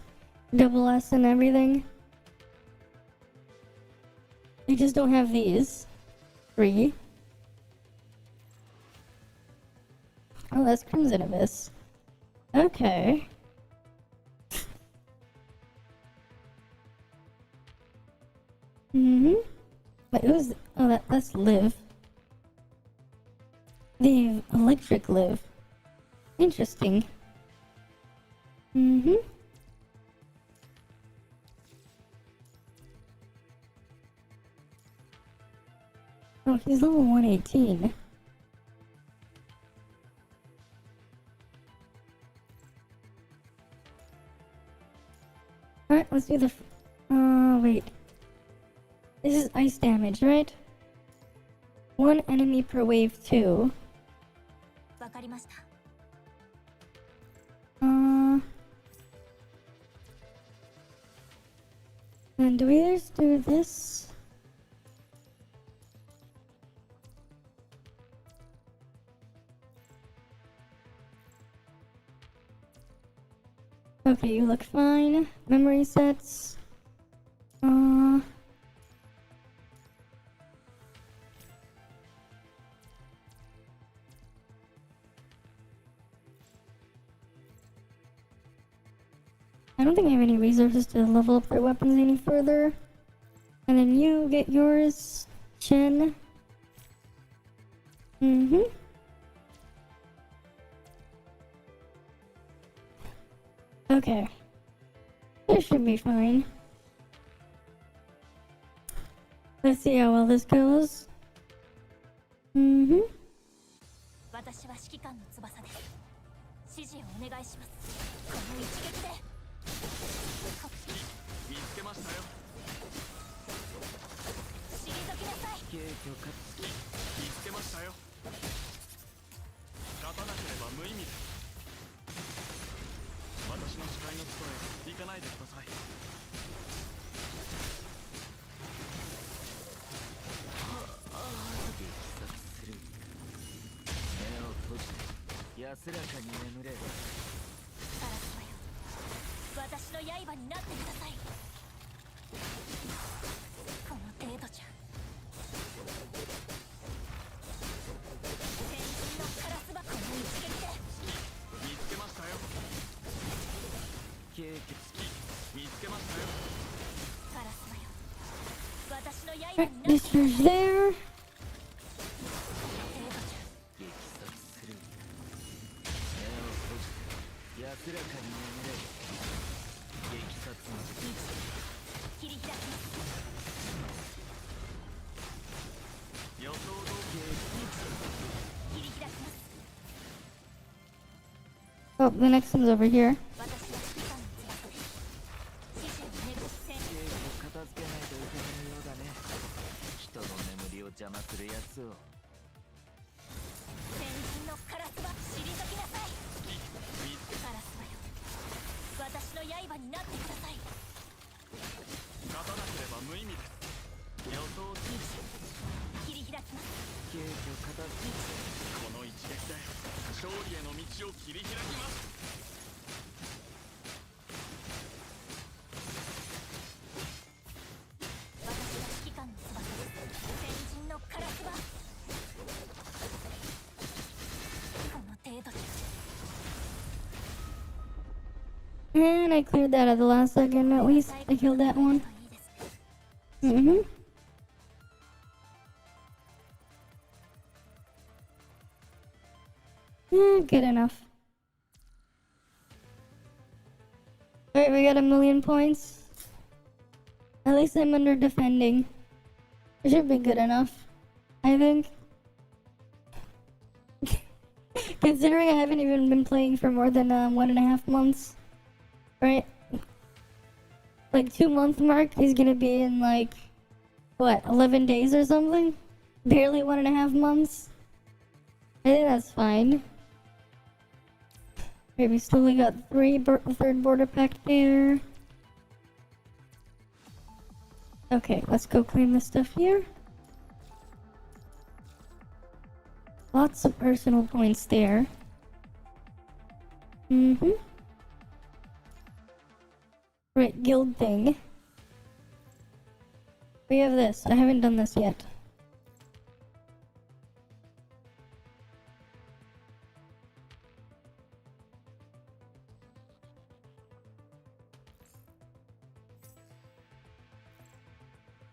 Double S and everything. They just don't have these. 3. Oh, that's Crimson Abyss. Okay. Mm-hmm. Wait, who's... Oh, that's Liv. The electric Liv. Interesting. Mm-hmm. Oh, he's level 118. Alright, let's do the... wait. This is ice damage, right? 1 enemy per wave 2. わかりました。 And do we just do this? Okay, you look fine. Memory sets. I don't think I have any resources to level up their weapons any further. And then you get yours, Shin. Okay. This should be fine. Let's see how well this goes. 私は指揮官の翼です。指示をお願いします。この一撃で。見つけましたよ。退きなさい。警許か。見つけましたよ。勝たなければ無意味です。私の視界の外へ行かないでください。安らかに眠れ。カラスマよ、私の刃になってください。この程度じゃ。天神のカラスマ、この一撃で。見つけましたよ。警戒見つけましたよ。カラスマよ、私の刃になってください。This is there. Oh, the next one's over here. And I cleared that at the last second, at least. I killed that one. Yeah, good enough. Alright, we got 1,000,000 points. At least I'm under defending. It should be good enough, I think. Considering I haven't even been playing for more than 1.5 months. Right? Like 2-month mark, he's gonna be in like, what, 11 days or something? Barely 1.5 months? I think that's fine. Okay, we slowly got third border pack there. Okay, let's go claim this stuff here. Lots of personal points there. Right, guild thing. We have this. I haven't done this yet.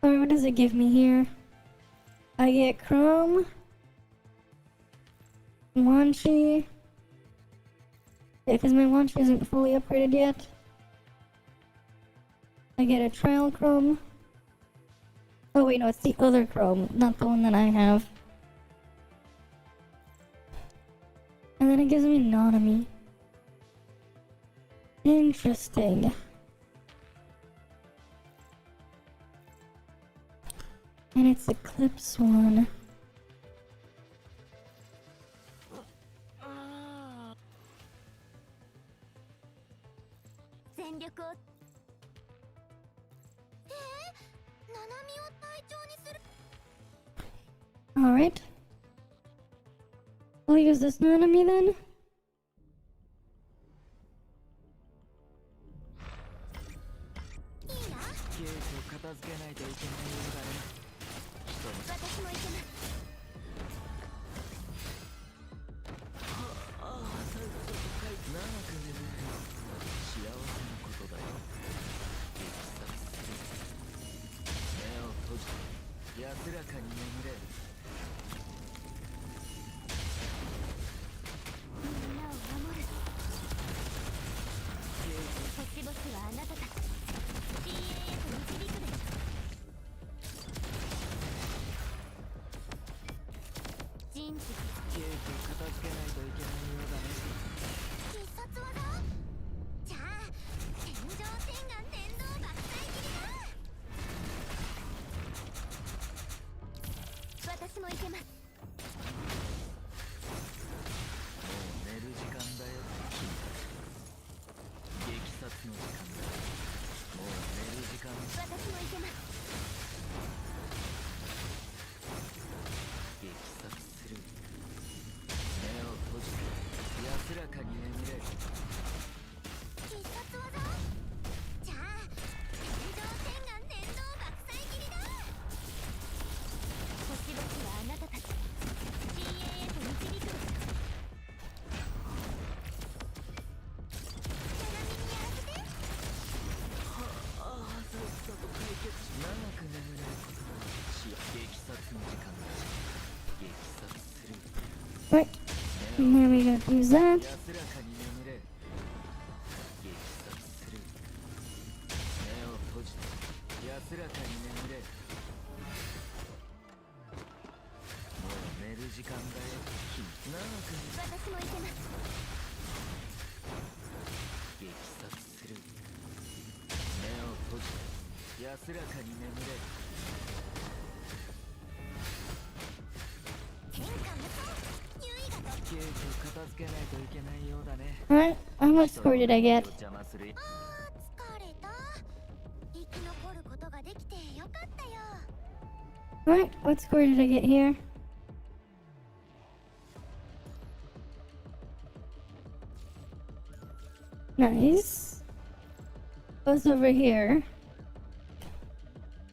Alright, what does it give me here? I get Chrome, Wanchi. Yeah, because my Wanchi isn't fully upgraded yet. I get a trial Chrome. Oh wait, no, it's the other Chrome, not the one that I have. And then it gives me Nanami. Interesting. And it's Eclipse one. Alright. I'll use this Nanami then. And then we gotta use that. 安らかに眠れ。激殺する。目を閉じて安らかに眠れ。もう寝る時間だよ。長く私も行けます。激殺する。目を閉じて安らかに眠れ。天下無双。優位がと。ケーキを片付けないといけないようだね。Alright, how much score did I get? 邪魔する。疲れた。生き残ることができてよかったよ。Alright, what score did I get here? Nice. What's over here?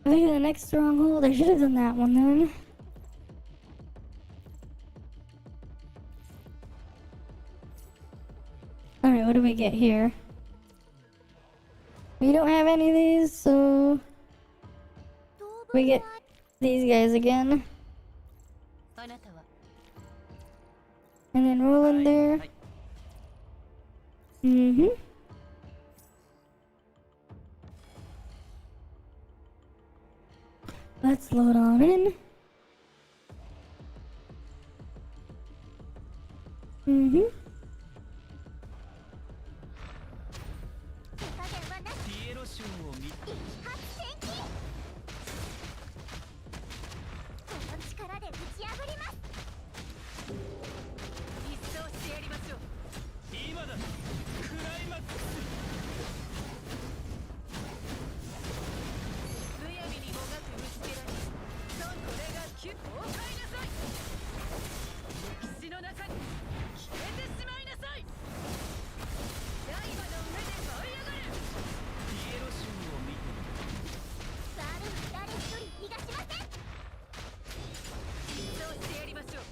I think the next stronghold, I should have done that one then. Alright, what do we get here? We don't have any of these, so we get these guys again. あなたは And then roll in there. Mm-hmm. Let's load on in. Mm-hmm. 手加減はなし。ピエロショーを見て発戦機。この力で打ち破ります。一掃してやりましょう。今だクライマックス。むやみにもがく虫けらにそこれがキュッとお買いなさい。歴史の中に消えてしまいなさい。刃の上で舞い上がれ。ピエロショーを見てザールは誰一人逃がしません。一掃してやりましょう。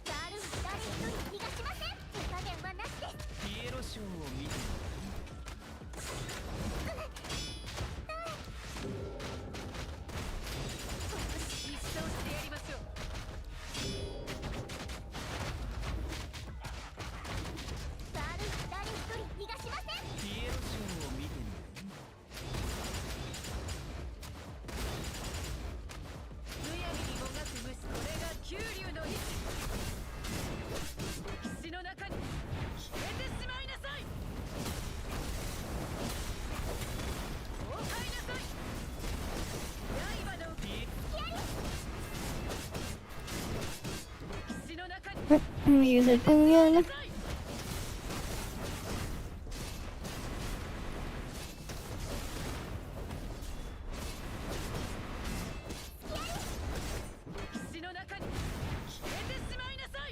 ザールは誰一人逃がしません。手加減はなしです。ピエロショーを見て一掃してやりましょう。ザールは誰一人逃がしません。ピエロショーを見てみる。むやみにもがく虫、これが九竜の意志。歴史の中に消えてしまいなさい。お買いなさい。刃のピエ歴史の中に Let me use it again. 歴史の中に消えてしまいなさい。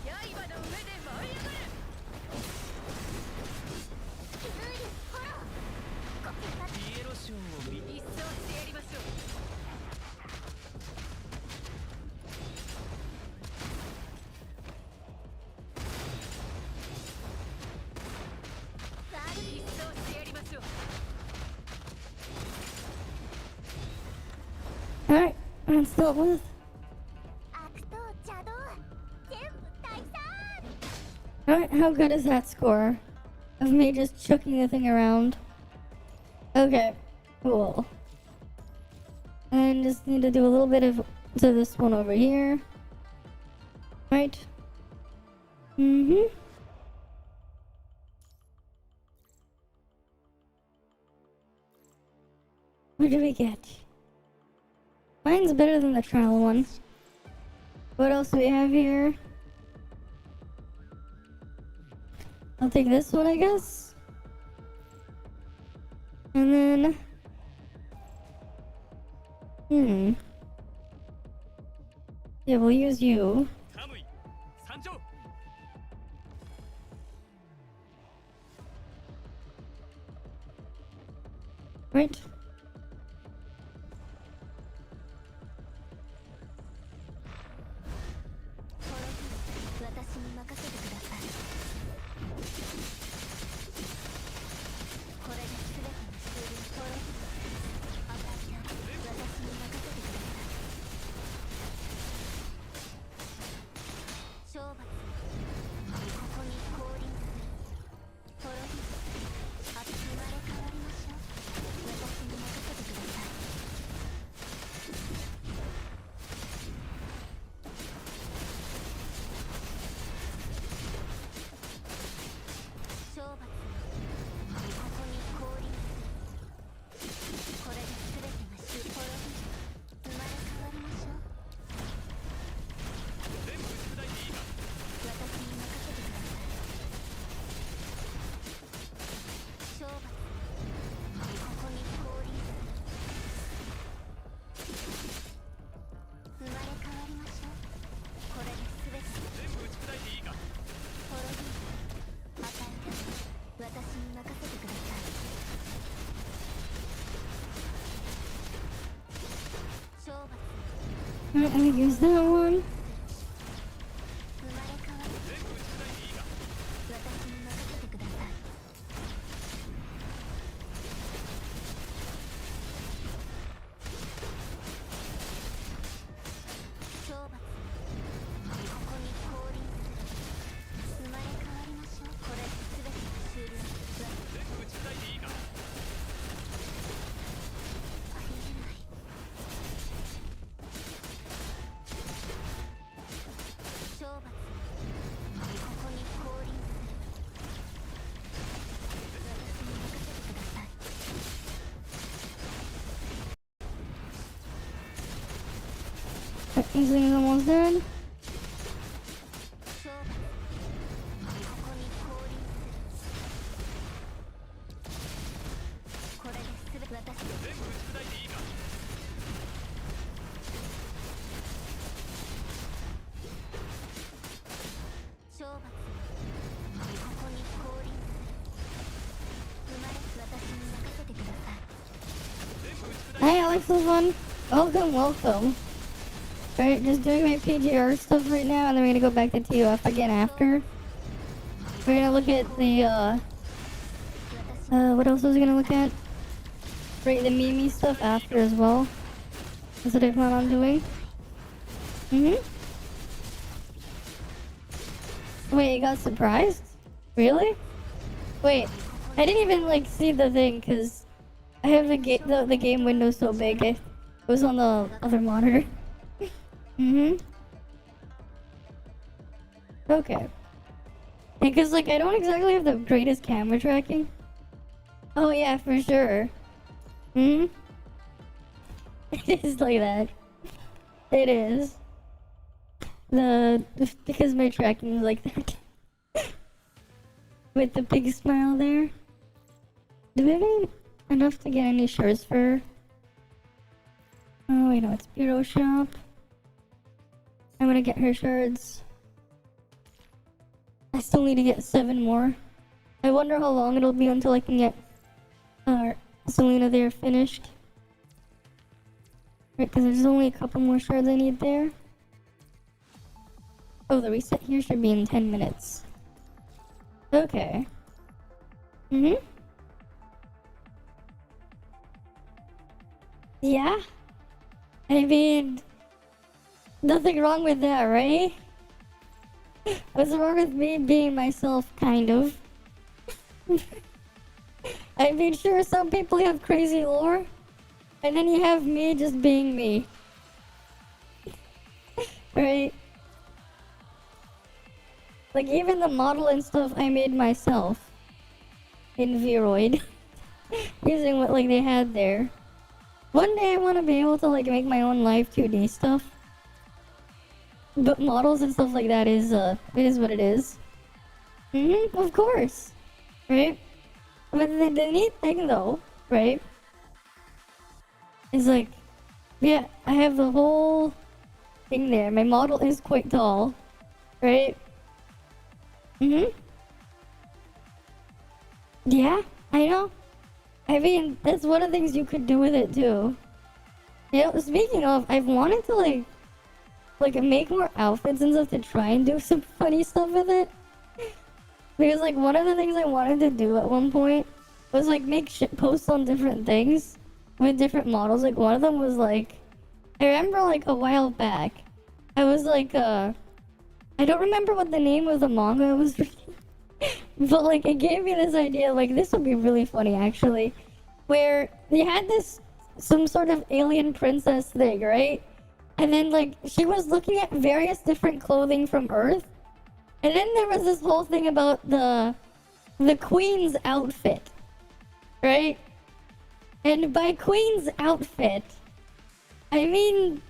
刃の上で舞い上がれ。九竜フォロー。ご結果ピエロショーを見て一掃してやりましょう。ザール一掃してやりましょう。 Alright, let's start with. 悪党邪道全部退散。 Alright, how good is that score? Of me just chucking the thing around. Okay, cool. And just need to do a little bit of to this one over here. Right. Mm-hmm. What did we get? Mine's better than the trial one. What else do we have here? I'll take this one, I guess. And then... Yeah, we'll use you. カムイ参上。 Right. I'm gonna use that one. 生まれ変わる私に任せてください懲罰ここに降臨する生まれ変わりましょうこれで全てが終了全部打ち砕いていいかありえない懲罰ここに降臨する私に任せてください This thing is almost done. 懲罰ここに降臨するこれで全て私全部打ち砕いていいか懲罰ここに降臨する生まれ私に任せてください Hey, Alex, this one. Welcome, welcome. Right, just doing my PGR stuff right now, and then we're gonna go back to ToF again after. We're gonna look at the, what else was I gonna look at? Right, the Mimi stuff after as well. That's what I plan on doing. Wait, you got surprised? Really? Wait, I didn't even, like, see the thing, because I have the game window so big. It was on the other monitor. Okay. Because, like, I don't exactly have the greatest camera tracking. Oh, yeah, for sure. It is like that. It is. Because my tracking is like that. With the big smile there. Do we have enough to get any shirts for? Oh, wait, no, it's Bureau Shop. I'm gonna get her shards. I still need to get 7 more. I wonder how long it'll be until I can get Selena there finished. Right, because there's only a couple more shards I need there. Oh, the reset here should be in 10 minutes. Okay. Yeah? I mean... nothing wrong with that, right? What's wrong with me being myself, kind of? I mean, sure, some people have crazy lore, and then you have me just being me. Right? Like, even the model and stuff I made myself. In Vroid. Using what, like, they had there. One day I want to be able to, like, make my own live 2D stuff. But models and stuff like that is, it is what it is. Of course. Right? But the neat thing though, right? Is like, yeah, I have the whole thing there. My model is quite tall. Right? Yeah, I know. I mean, that's one of the things you could do with it too. You know, speaking of, I've wanted to like make more outfits and stuff to try and do some funny stuff with it. Because like one of the things I wanted to do at one point was like make shit posts on different things with different models. Like one of them was like, I remember like a while back, I was like, I don't remember what the name of the manga I was reading. But like it gave me this idea, like this would be really funny actually, where they had this some sort of alien princess thing, right? And then like she was looking at various different clothing from Earth, and then there was this whole thing about the queen's outfit, right? And by queen's outfit, I mean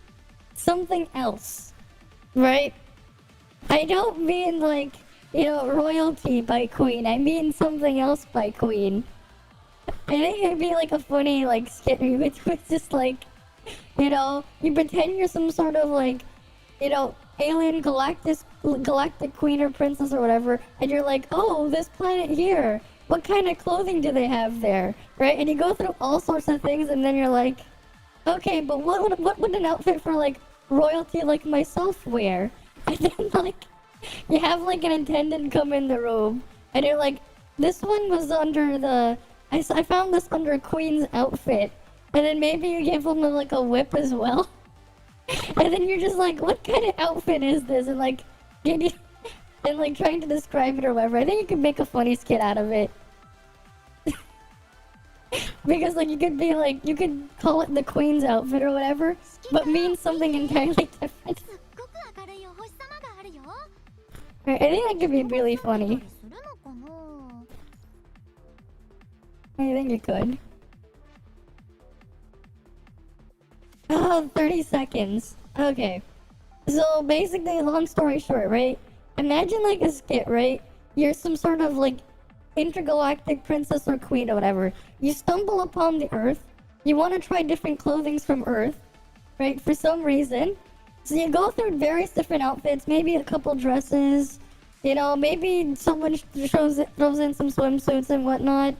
something else, right? I don't mean like, you know, royalty by queen. I mean something else by queen. I think it'd be like a funny like skit with just like, you know, you pretend you're some sort of like, you know, alien galactic queen or princess or whatever, and you're like, oh, this planet here, what kind of clothing do they have there, right? And you go through all sorts of things, and then you're like, okay, but what would an outfit for like royalty like my software. And then like you have like an attendant come in the room and you're like, this one was under the I found this under Queen's outfit. And then maybe you give them like a whip as well. And then you're just like, what kind of outfit is this? And like and like trying to describe it or whatever. I think you could make a funny skit out of it. Because like you could be like, you could call it the Queen's outfit or whatever, but mean something entirely different. すっごく明るいお星様があるよ。 I think that could be really funny. するのかな。 I think it could. Oh, 30 seconds. Okay. So basically, long story short, right? Imagine like a skit, right? You're some sort of like intergalactic princess or queen or whatever. You stumble upon the Earth. You want to try different clothings from Earth, right? For some reason. So you go through various different outfits, maybe a couple dresses, you know, maybe someone throws in some swimsuits and whatnot,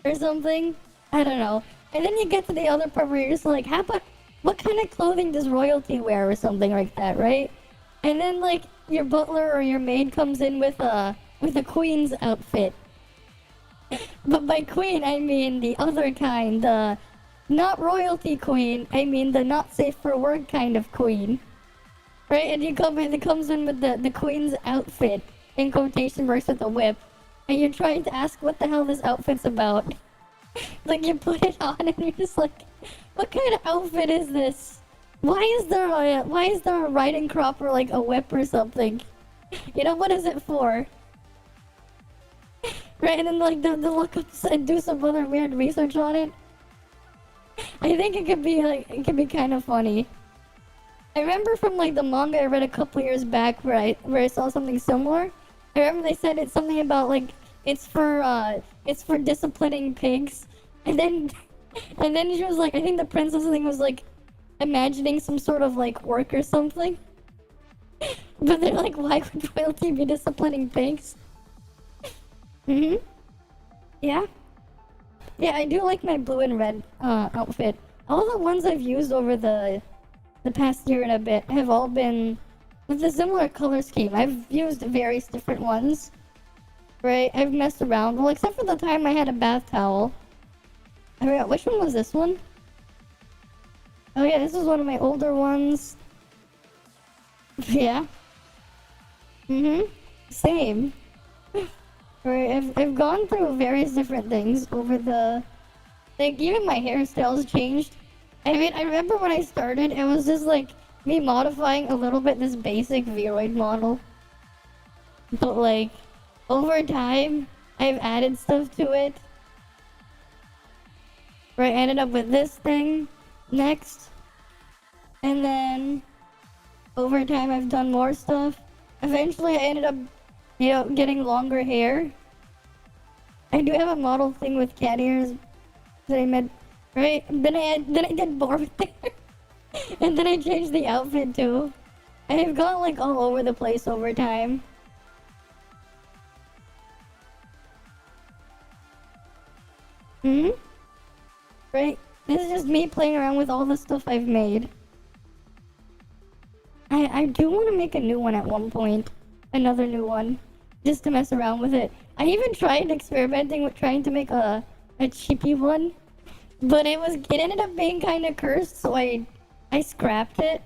or something. I don't know. And then you get to the other part where you're just like, how about, what kind of clothing does royalty wear or something like that, right? And then like your butler or your maid comes in with a queen's outfit. But by queen, I mean the other kind, the not royalty queen, I mean the not safe for work kind of queen. Right? And it comes in with the queen's outfit, in quotation marks with a whip. And you're trying to ask what the hell this outfit's about. Like you put it on and you're just like, what kind of outfit is this? Why is there a riding crop or like a whip or something? You know, what is it for? Right, and then like the look up and do some other weird research on it. I think it could be kind of funny. I remember from like the manga I read a couple years back where I saw something similar. I remember they said it's something about like it's for disciplining pigs, and then she was like, I think the princess thing was like imagining some sort of like work or something. But they're like, why would royalty be disciplining pigs? Yeah. Yeah, I do like my blue and red outfit. All the ones I've used over the past year and a bit have all been with a similar color scheme. I've used various different ones. Right? I've messed around. Well, except for the time I had a bath towel. I forgot, which one was this one? Oh yeah, this is one of my older ones. Yeah. Same. Right, I've gone through various different things over the... Like, even my hairstyle's changed. I mean, I remember when I started, it was just like me modifying a little bit this basic Vroid model. But like, over time, I've added stuff to it. Right, I ended up with this thing next. And then, over time, I've done more stuff. Eventually, I ended up, you know, getting longer hair. I do have a model thing with cat ears that I made, right? Then I did more with hair. And then I changed the outfit too. I've gone like all over the place over time. Right? This is just me playing around with all the stuff I've made. I do want to make a new one at one point. Another new one. Just to mess around with it. I even tried experimenting with trying to make a cheapy one. But it ended up being kind of cursed, so I scrapped it.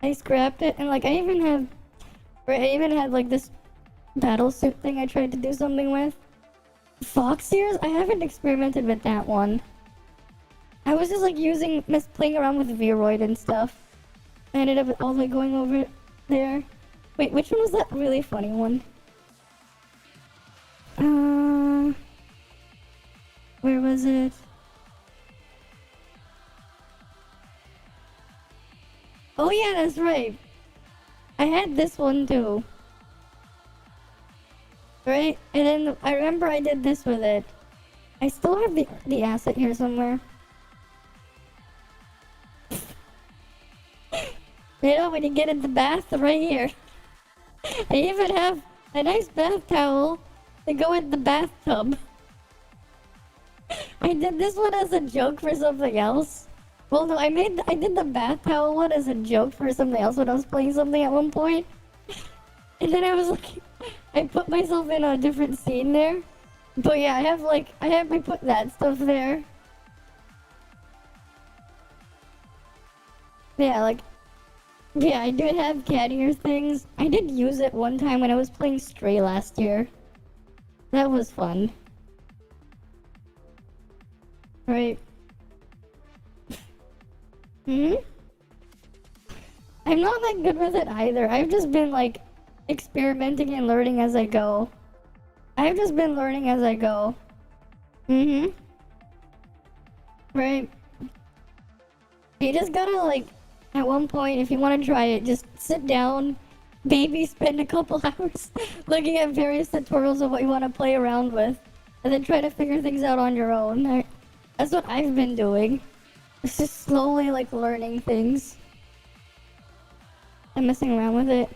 And like I even had like this battle suit thing I tried to do something with. Fox ears? I haven't experimented with that one. I was just like playing around with Vroid and stuff. I ended up all like going over there. Wait, which one was that really funny one? Where was it? Oh yeah, that's right. I had this one too. Right? And then I remember I did this with it. I still have the asset here somewhere. You know, when you get in the bath, right here. I even have a nice bath towel to go in the bathtub. I did this one as a joke for something else. Well, no, I did the bath towel one as a joke for something else when I was playing something at one point. And then I was like, I put myself in a different scene there. But yeah, I put that stuff there. Yeah, like, yeah, I do have cat ear things. I did use it one time when I was playing Stray last year. That was fun. Right. Hmm? I'm not that good with it either. I've just been like experimenting and learning as I go. I've just been learning as I go. Mm-hmm. Right. You just gotta like, at one point, if you want to try it, just sit down, maybe spend a couple hours looking at various tutorials of what you want to play around with, and then try to figure things out on your own. That's what I've been doing. It's just slowly like learning things and messing around with it.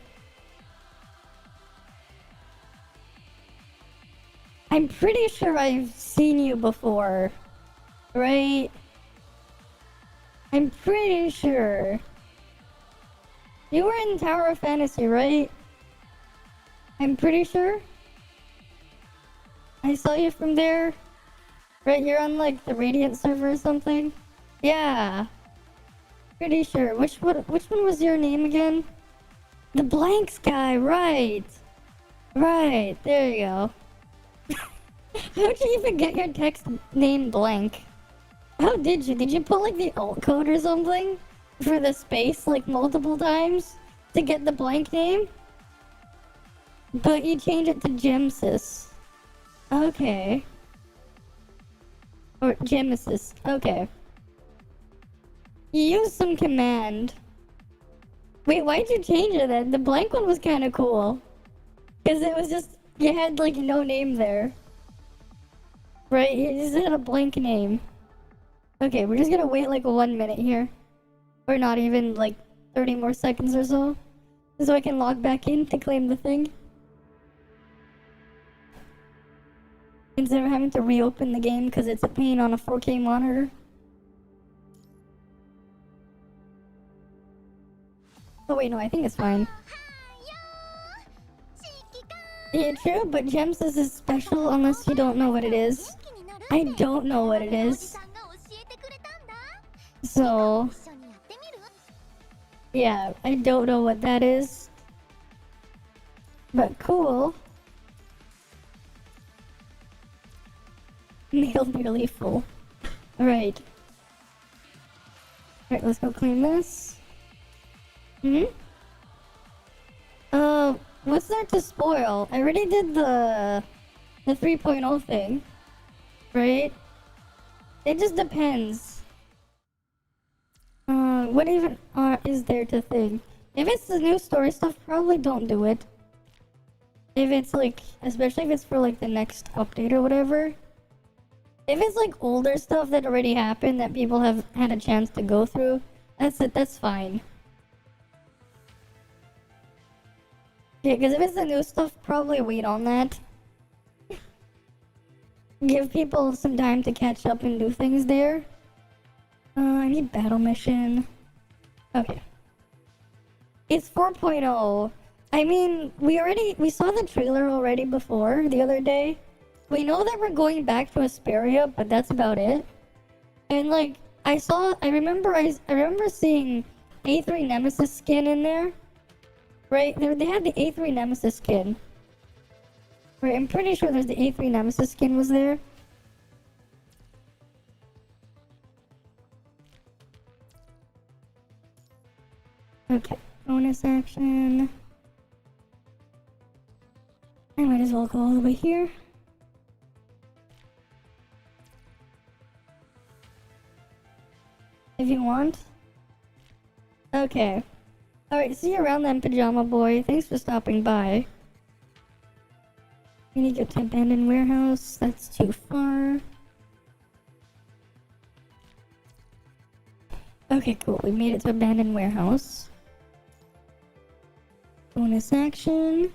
I'm pretty sure I've seen you before, right? I'm pretty sure. You were in Tower of Fantasy, right? I'm pretty sure. I saw you from there. Right, you're on like the Radiant server or something? Yeah. Pretty sure. Which one was your name again? The Blanks guy, right. Right, there you go. How'd you even get your text name blank? How did you? Did you put like the alt code or something? For the space like multiple times? To get the blank name? But you change it to Genesis. Okay. Or Genesis. Okay. You used some command. Wait, why'd you change it then? The blank one was kind of cool. Because it was just, you had like no name there. Right? You just had a blank name. Okay, we're just gonna wait like 1 minute here. Or not even like 30 more seconds or so. So I can log back in to claim the thing. Instead of having to reopen the game because it's a pain on a 4K monitor. Oh wait, no, I think it's fine. Yeah, true, but Genesis is special unless you don't know what it is. I don't know what it is. So... yeah, I don't know what that is. But cool. Mail nearly full. Alright. Alright, let's go clean this. What's there to spoil? I already did the 3.0 thing. Right? It just depends. What even is there to think? If it's the new story stuff, probably don't do it. If it's like, especially if it's for like the next update or whatever. If it's like older stuff that already happened that people have had a chance to go through, that's fine. Yeah, because if it's the new stuff, probably wait on that. Give people some time to catch up and do things there. I need battle mission. Okay. It's 4.0. I mean, we saw the trailer already before, the other day. We know that we're going back to Asperia, but that's about it. And like, I remember seeing A3 Nemesis skin in there. Right? They had the A3 Nemesis skin. Right, I'm pretty sure there's the A3 Nemesis skin was there. Okay, bonus action. I might as well go all the way here. If you want. Okay. Alright, see you around then, Pajama Boy. Thanks for stopping by. We need to get to Abandoned Warehouse. That's too far. Okay, cool. We made it to Abandoned Warehouse. Bonus action.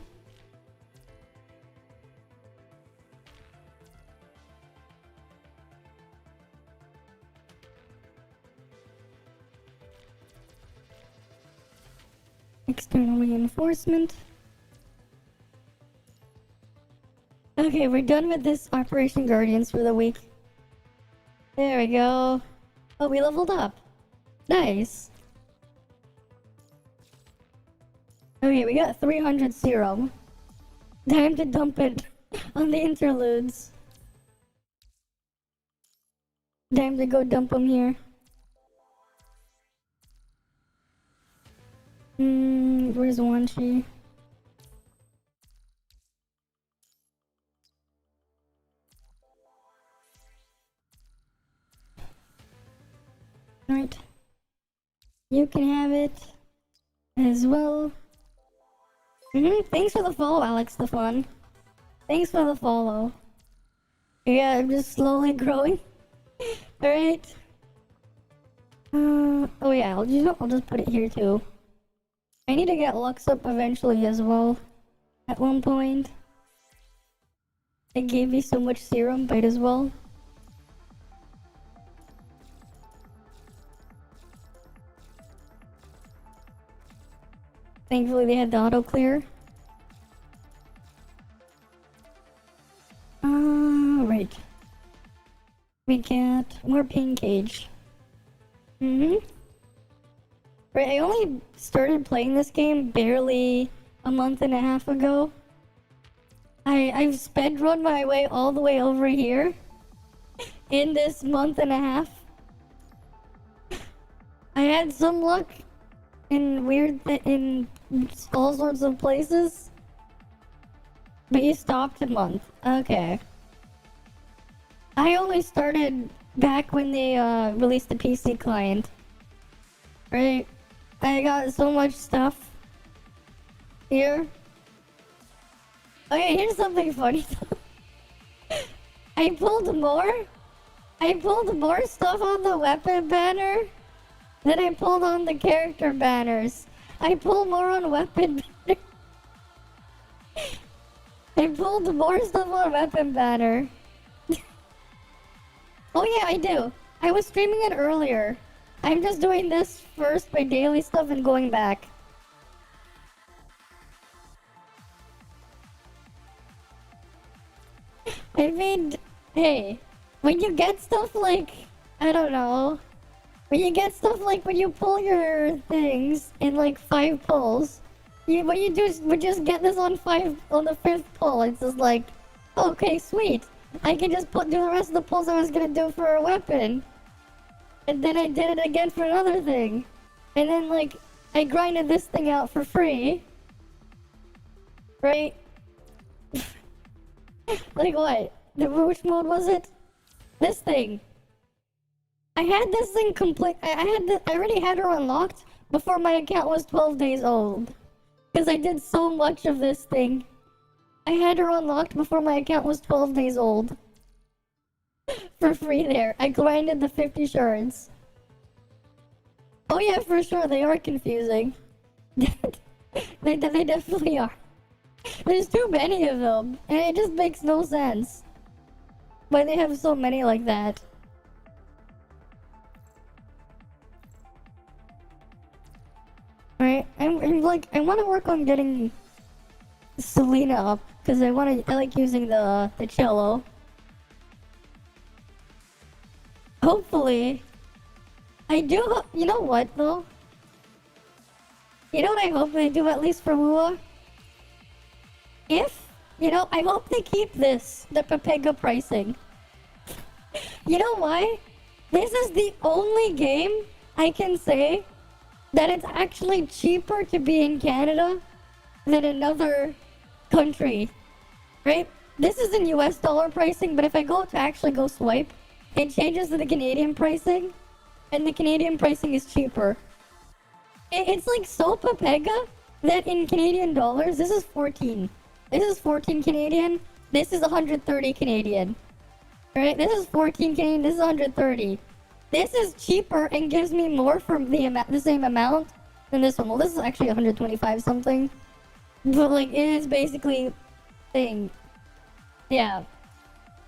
external reinforcement. Okay, we're done with this Operation Guardians for the week. There we go. Oh, we leveled up. Nice. Okay, we got 300 serum. Time to dump it on the interludes. Time to go dump them here. Where's Wanshi? Right. You can have it as well. Thanks for the follow, Alex the Fun. Thanks for the follow. Yeah, I'm just slowly growing. Alright. Oh yeah, I'll just put it here too. I need to get Lux up eventually as well. At one point. It gave me so much serum, might as well. Thankfully they had the auto clear. Right. We got more pain cage. Right, I only started playing this game barely a month and a half ago. I've sped run my way all the way over here in this month and a half. I had some luck in in all sorts of places. But you stopped a month. Okay. I only started back when they released the PC client. Right? I got so much stuff here. Okay, here's something funny. I pulled more stuff on the weapon banner than I pulled on the character banners. I pulled more on weapon banner. I pulled more stuff on weapon banner. Oh yeah, I do. I was streaming it earlier. I'm just doing this first, my daily stuff, and going back. I mean, hey, when you get stuff like, I don't know, when you get stuff like when you pull your things in like 5 pulls, what you do is we just get this on the 5th pull. It's just like, okay, sweet. I can just do the rest of the pulls I was gonna do for a weapon. And then I did it again for another thing. And then like, I grinded this thing out for free. Right? Like what? Which mode was it? This thing. I had this thing complete. I already had her unlocked before my account was 12 days old. Because I did so much of this thing. I had her unlocked before my account was 12 days old. For free there. I grinded the 50 shards. Oh yeah, for sure, they are confusing. they definitely are. There's too many of them, and it just makes no sense. Why they have so many like that. Right, I'm like, I want to work on getting Selena up, because I like using the cello. Hopefully. I do, you know what though? You know what I hope they do at least for Lua? I hope they keep the Pepega pricing. You know why? This is the only game I can say that it's actually cheaper to be in Canada than another country, right? This is in US dollar pricing, but if I go swipe, it changes to the Canadian pricing, and the Canadian pricing is cheaper. It's like so Pepega that in Canadian dollars, this is 14. This is 14 Canadian, this is 130 Canadian. Right? This is 14 Canadian, this is 130. This is cheaper and gives me more for the same amount than this one. Well, this is actually 125 something. But like, it is basically thing. Yeah.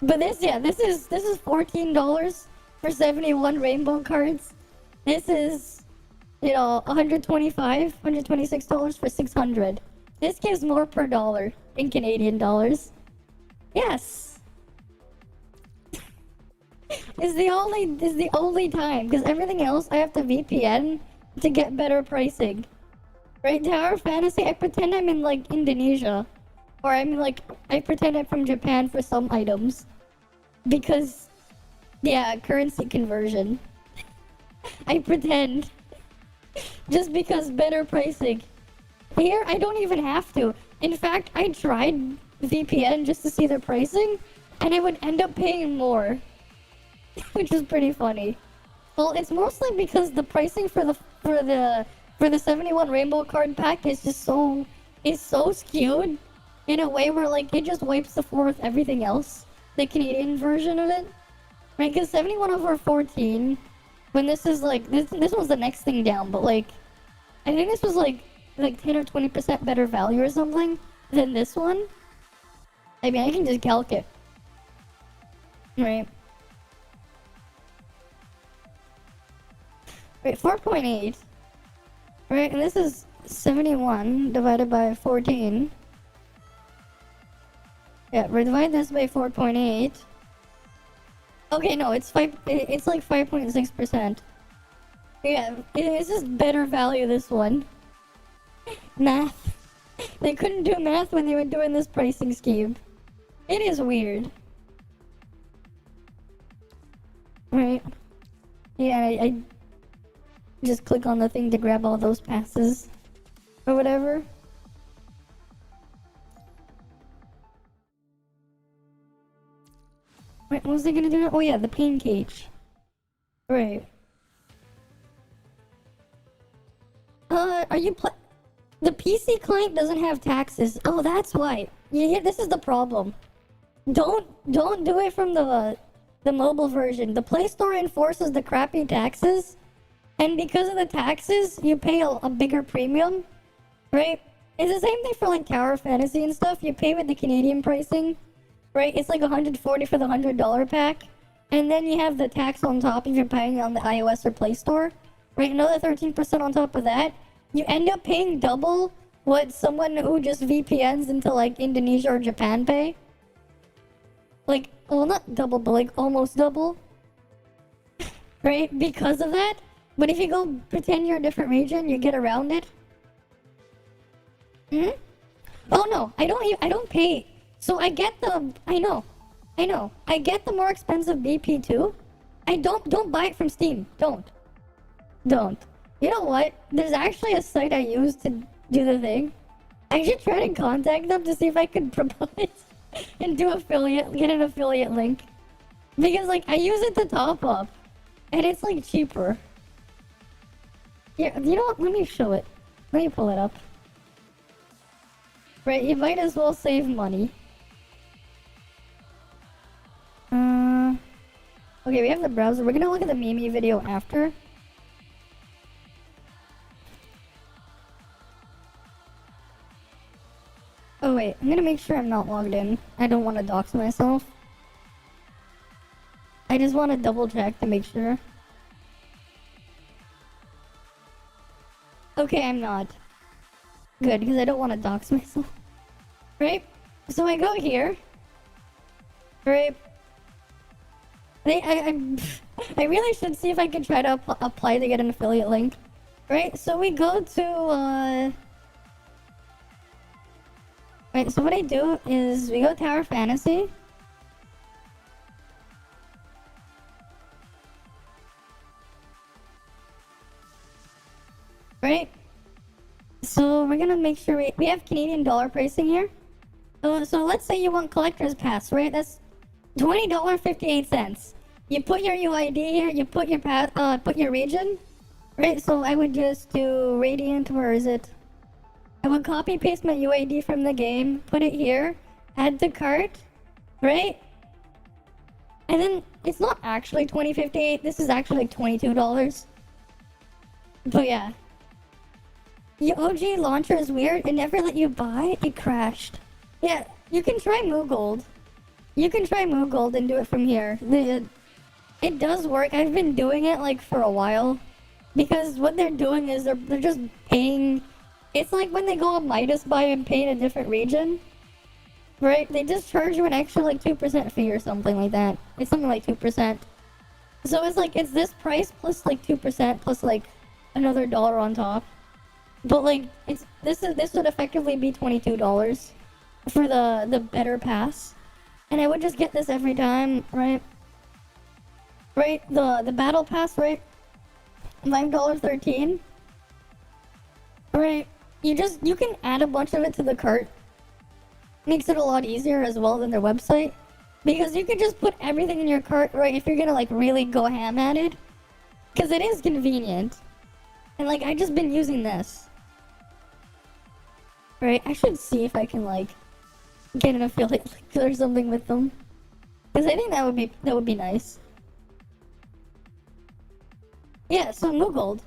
But this is $14 for 71 rainbow cards. This is you know, $126 for 600. This gives more per dollar in Canadian dollars. Yes. Is the only time, because everything else I have to VPN to get better pricing. Right, Tower Fantasy, I pretend I'm in like Indonesia, or I pretend I'm from Japan for some items, because yeah, currency conversion. I pretend, just because better pricing. Here, I don't even have to. In fact, I tried VPN just to see the pricing, and I would end up paying more. Which is pretty funny. Well, it's mostly because the pricing for the 71 Rainbow card pack is just so skewed in a way where like it just wipes the floor with everything else. The Canadian version of it. Right, because 71 over 14, when this is like this was the next thing down, but like I think this was like 10 or 20% better value or something than this one. I mean, I can just calc it. Right. Right, 4.8. Right, and this is 71 divided by 14. Yeah, we divide this by 4.8. Okay, no, it's like 5.6%. Yeah, it's just better value, this one. Math. They couldn't do math when they were doing this pricing scheme. It is weird. Right. Yeah, I just click on the thing to grab all those passes. Or whatever. Wait, what was they gonna do? Oh yeah, the pain cage. Right. Are you the PC client doesn't have taxes. Oh, that's why. Yeah, this is the problem. Don't do it from the mobile version. The Play Store enforces the crappy taxes, and because of the taxes, you pay a bigger premium, right? It's the same thing for like Tower Fantasy and stuff. You pay with the Canadian pricing, right? It's like $140 for the $100 pack, and then you have the tax on top if you're paying on the iOS or Play Store, right? Another 13% on top of that. You end up paying double what someone who just VPNs into like Indonesia or Japan pay. Like, well, not double, but like almost double. Right? Because of that. But if you go pretend you're a different region, you get around it. Hmm? Oh no, I don't pay. So I get the, I know. I get the more expensive BP too. I don't buy it from Steam. Don't. You know what? There's actually a site I use to do the thing. I should try to contact them to see if I could propose and do get an affiliate link. Because like I use it to top up, and it's like cheaper. Yeah, you know what? Let me show it. Let me pull it up. Right, you might as well save money. Okay, we have the browser. We're gonna look at the Mimi video after. Oh wait, I'm gonna make sure I'm not logged in. I don't want to dox myself. I just want to double check to make sure. Okay, I'm not. Good, because I don't want to dox myself. Right? So I go here. Right? I really should see if I can try to apply to get an affiliate link. Right? So we go to, Right, so what I do is we go Tower Fantasy. Right? So we're gonna make sure we have Canadian dollar pricing here. So let's say you want collector's pass, right? That's $20.58. You put your UID here, you put your put your region. Right, so I would just do Radiant, where is it? I would copy paste my UID from the game, put it here, add to cart, right? And then it's not actually $20.58, this is actually like $22. But yeah. The OG launcher is weird, it never let you buy, it crashed. Yeah, you can try Moogold. You can try Moogold and do it from here. It does work, I've been doing it like for a while. Because what they're doing is they're just paying. It's like when they go on Midas buy and pay in a different region, right? They just charge you an extra like 2% fee or something like that. It's something like 2%. So it's like it's this price plus like 2% plus like another dollar on top. But like this would effectively be $22 for the better pass, and I would just get this every time, right? Right, the battle pass, right? $5.13. Right, you can add a bunch of it to the cart. Makes it a lot easier as well than their website, because you can just put everything in your cart, right? If you're gonna like really go ham at it, because it is convenient, and like I just been using this. Right, I should see if I can like get an affiliate link or something with them, because I think that would be nice. Yeah, so Moogled.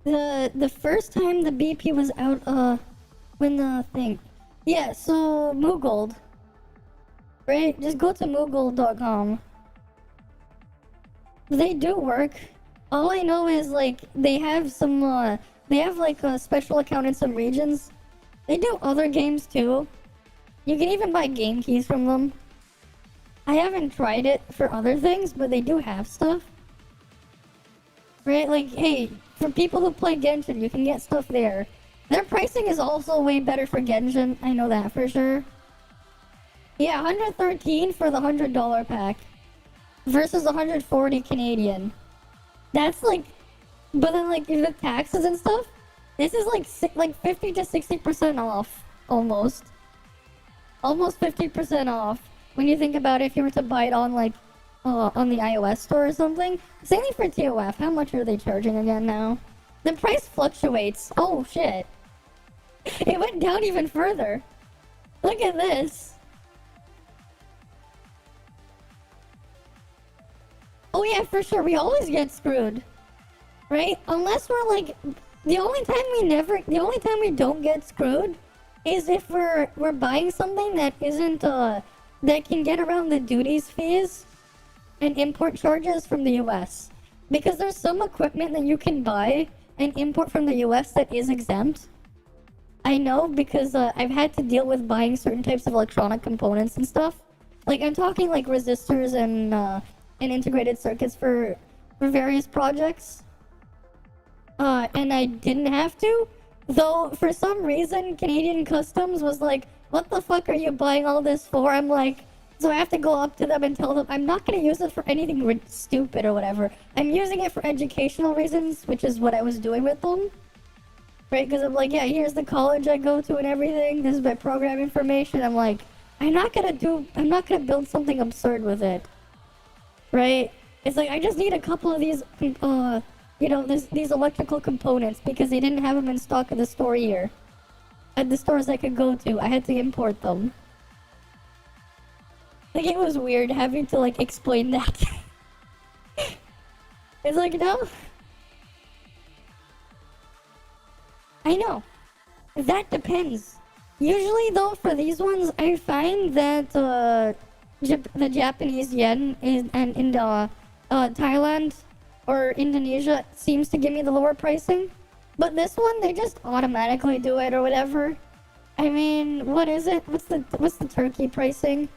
The first time the BP was out, when the thing. Yeah, so Moogled. Right, just go to moogled.com. They do work. All I know is like they have some they have like a special account in some regions. They do other games too. You can even buy game keys from them. I haven't tried it for other things, but they do have stuff. Right? Like, hey, for people who play Genshin, you can get stuff there. Their pricing is also way better for Genshin. I know that for sure. Yeah, $113 for the $100 pack versus 140 Canadian. That's like, but then like the taxes and stuff, this is like 50 to 60% off, almost 50% off. When you think about it, if you were to buy it on like on the iOS store or something. Same thing for ToF. How much are they charging again now? The price fluctuates. Oh shit! It went down even further. Look at this. Oh yeah, for sure. We always get screwed. Right? Unless we're like, the only time we don't get screwed is if we're buying something that isn't that can get around the duties fees and import charges from the US. Because there's some equipment that you can buy and import from the US that is exempt. I know because I've had to deal with buying certain types of electronic components and stuff. Like I'm talking like resistors and integrated circuits for various projects. And I didn't have to. Though, for some reason, Canadian Customs was like, what the fuck are you buying all this for? I'm like, so I have to go up to them and tell them, I'm not going to use it for anything stupid or whatever. I'm using it for educational reasons, which is what I was doing with them. Right? Because I'm like, yeah, here's the college I go to and everything. This is my program information. I'm like, I'm not going to build something absurd with it. Right? It's like, I just need a couple of these, you know, these electrical components because they didn't have them in stock at the store here. At the stores I could go to, I had to import them. Like, it was weird having to, like, explain that. It's like, no. I know. That depends. Usually, though, for these ones, I find that, the Japanese yen and in Thailand or Indonesia seems to give me the lower pricing. But this one, they just automatically do it or whatever. I mean, what is it? What's the Turkey pricing?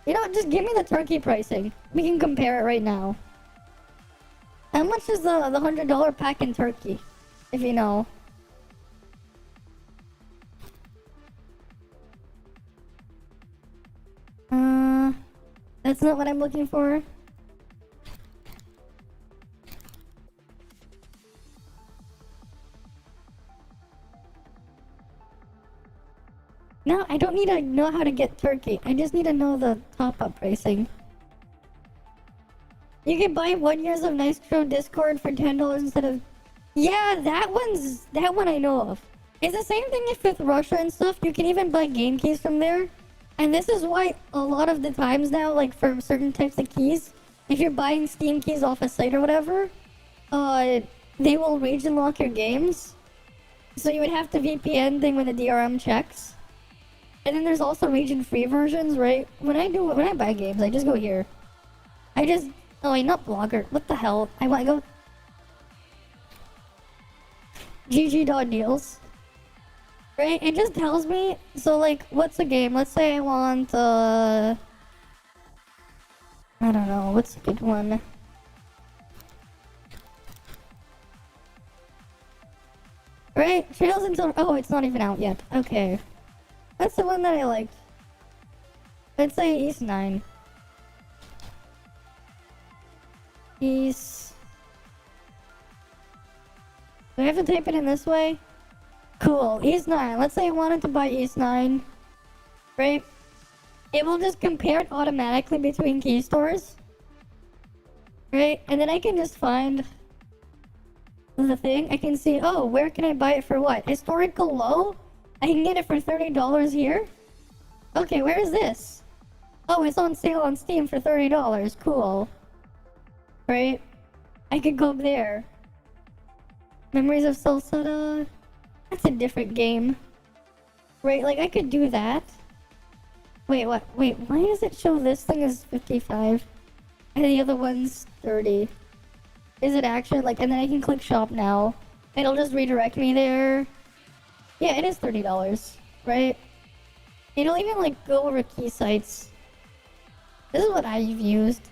You know, just give me the Turkey pricing. We can compare it right now. How much is the $100 pack in Turkey? If you know. That's not what I'm looking for. No, I don't need to know how to get Turkey. I just need to know the top-up pricing. You can buy 1 year of Nitro Discord for $10 instead of... Yeah, that one I know of. It's the same thing if with Russia and stuff. You can even buy game keys from there. And this is why a lot of the times now, like for certain types of keys, if you're buying Steam keys off a site or whatever, they will region lock your games. So you would have to VPN thing when the DRM checks. And then there's also region free versions, right? When I buy games, I just go here. I just Oh wait, not blogger. What the hell? I want to go GG.deals. Right? It just tells me, so like, what's the game? Let's say I want, I don't know, what's a good one? Right? Trails until, oh, it's not even out yet. Okay. That's the one that I liked. Let's say East 9. East... Do I have to type it in this way? Cool, East 9. Let's say I wanted to buy East 9. Right? It will just compare it automatically between key stores. Right? And then I can just find the thing. I can see, oh, where can I buy it for what? Historical low? I can get it for $30 here? Okay, where is this? Oh, it's on sale on Steam for $30. Cool. Right? I could go there. Memories of Solsada. That's a different game. Right, like I could do that. Wait, what? Wait, why does it show this thing as 55? And the other one's 30? Is it actually like, and then I can click shop now. It'll just redirect me there. Yeah, it is $30, right? It'll even like go over key sites. This is what I've used.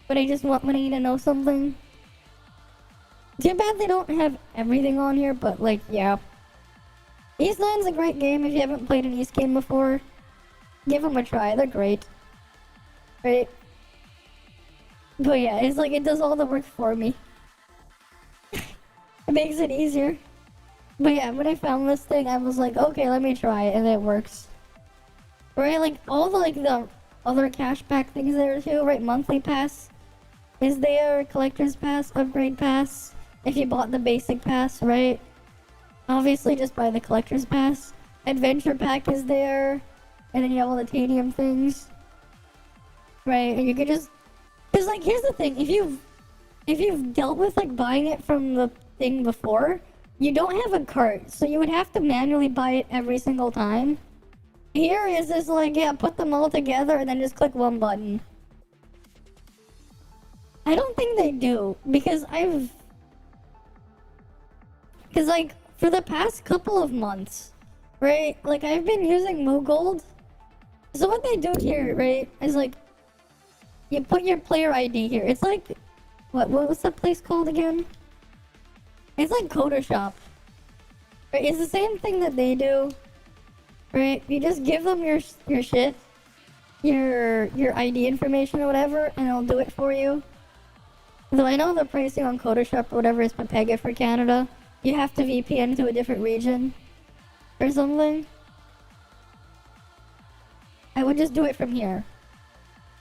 But I just want when I need to know something. Too bad they don't have everything on here, but like, yeah. East 9's a great game if you haven't played an East game before. Give them a try, they're great. Right? But yeah, it's like it does all the work for me. It makes it easier. But yeah, when I found this thing, I was like, okay, let me try it, and it works. Right, like all the the other cashback things there too, right? Monthly pass is there, collector's pass, upgrade pass. If you bought the basic pass, right? Obviously, just buy the collector's pass. Adventure pack is there, and then you have all the titanium things, right? And you can just, cause like here's the thing: if you've dealt with like buying it from the thing before, you don't have a cart, so you would have to manually buy it every single time. Here is this like, yeah, put them all together and then just click one button. I don't think they do, because like, for the past couple of months, right, like, I've been using Moogold. So what they do here, right, is like, you put your player ID here. It's like, what was that place called again? It's like Shop. Right, it's the same thing that they do. Right, you just give them your shit, your ID information or whatever, and it'll do it for you. Though I know the pricing on Shop or whatever is Pepega for Canada. You have to VPN to a different region or something. I would just do it from here.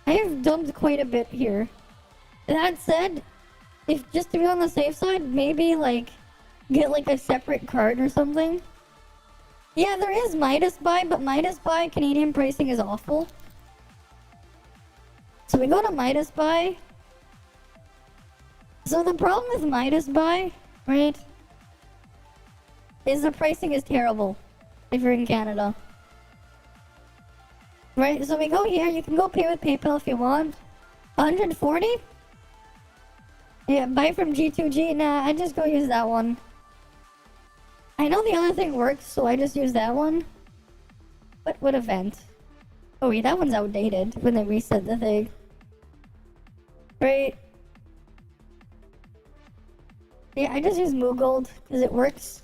I have dumped quite a bit here. That said, if just to be on the safe side, maybe like get like a separate card or something. Yeah, there is Midas Buy, but Midas Buy Canadian pricing is awful. So we go to Midas Buy. So the problem with Midas Buy, right, is the pricing is terrible if you're in Canada. Right, so we go here, you can go pay with PayPal if you want. 140? Yeah, buy from G2G. Nah, I just go use that one. I know the other thing works, so I just use that one. But what event? Oh wait, that one's outdated when they reset the thing. Right? Yeah, I just use Moogold because it works.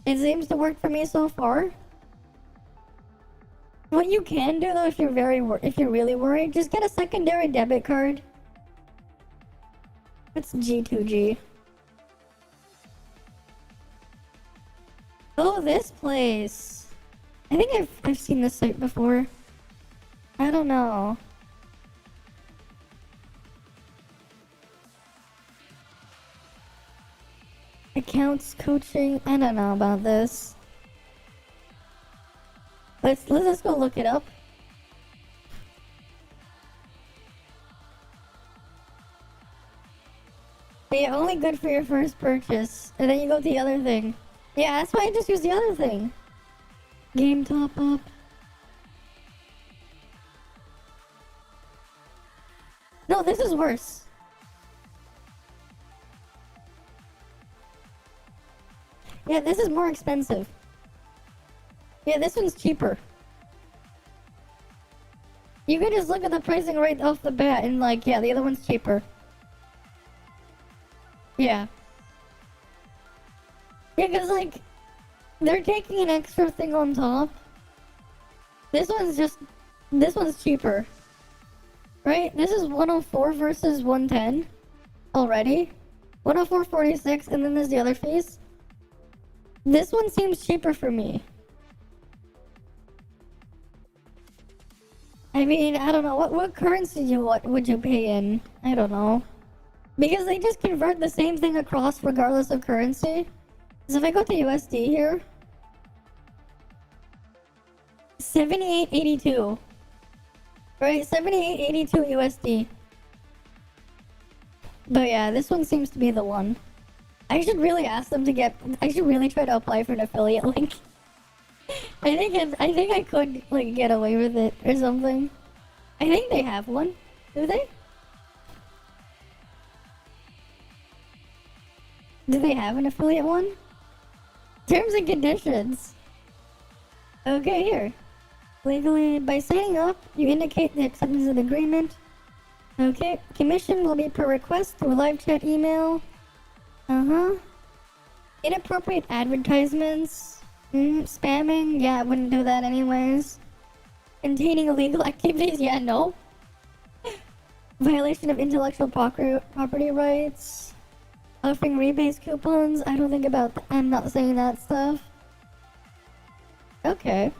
It seems to work for me so far. What you can do though, if you're really worried, just get a secondary debit card. It's G2G. Oh, this place. I think I've seen this site before. I don't know. Accounts, coaching, I don't know about this. Let's go look it up. Yeah, only good for your first purchase. And then you go to the other thing. Yeah, that's why I just use the other thing. Game top up. No, this is worse. Yeah, this is more expensive. Yeah, this one's cheaper. You can just look at the pricing right off the bat and like, yeah, the other one's cheaper. Yeah. Yeah, because like, they're taking an extra thing on top. This one's cheaper. Right? This is 104 versus 110 already. 104.46, and then there's the other face. This one seems cheaper for me. I mean, I don't know. What currency would you pay in? I don't know. Because they just convert the same thing across regardless of currency. So if I go to USD here, 78.82. Right, 78.82 USD. But yeah, this one seems to be the one. I should really ask them to get. I should really try to apply for an affiliate link. I think I could like get away with it or something. I think they have one. Do they? Do they have an affiliate one? Terms and conditions. Okay, here. Legally, by signing up, you indicate the acceptance of the agreement. Okay, commission will be per request through live chat email. Inappropriate advertisements. Spamming, yeah, I wouldn't do that anyways. Containing illegal activities, yeah, no. Violation of intellectual property rights. Offering rebates coupons, I don't think about I'm not saying that stuff. Okay.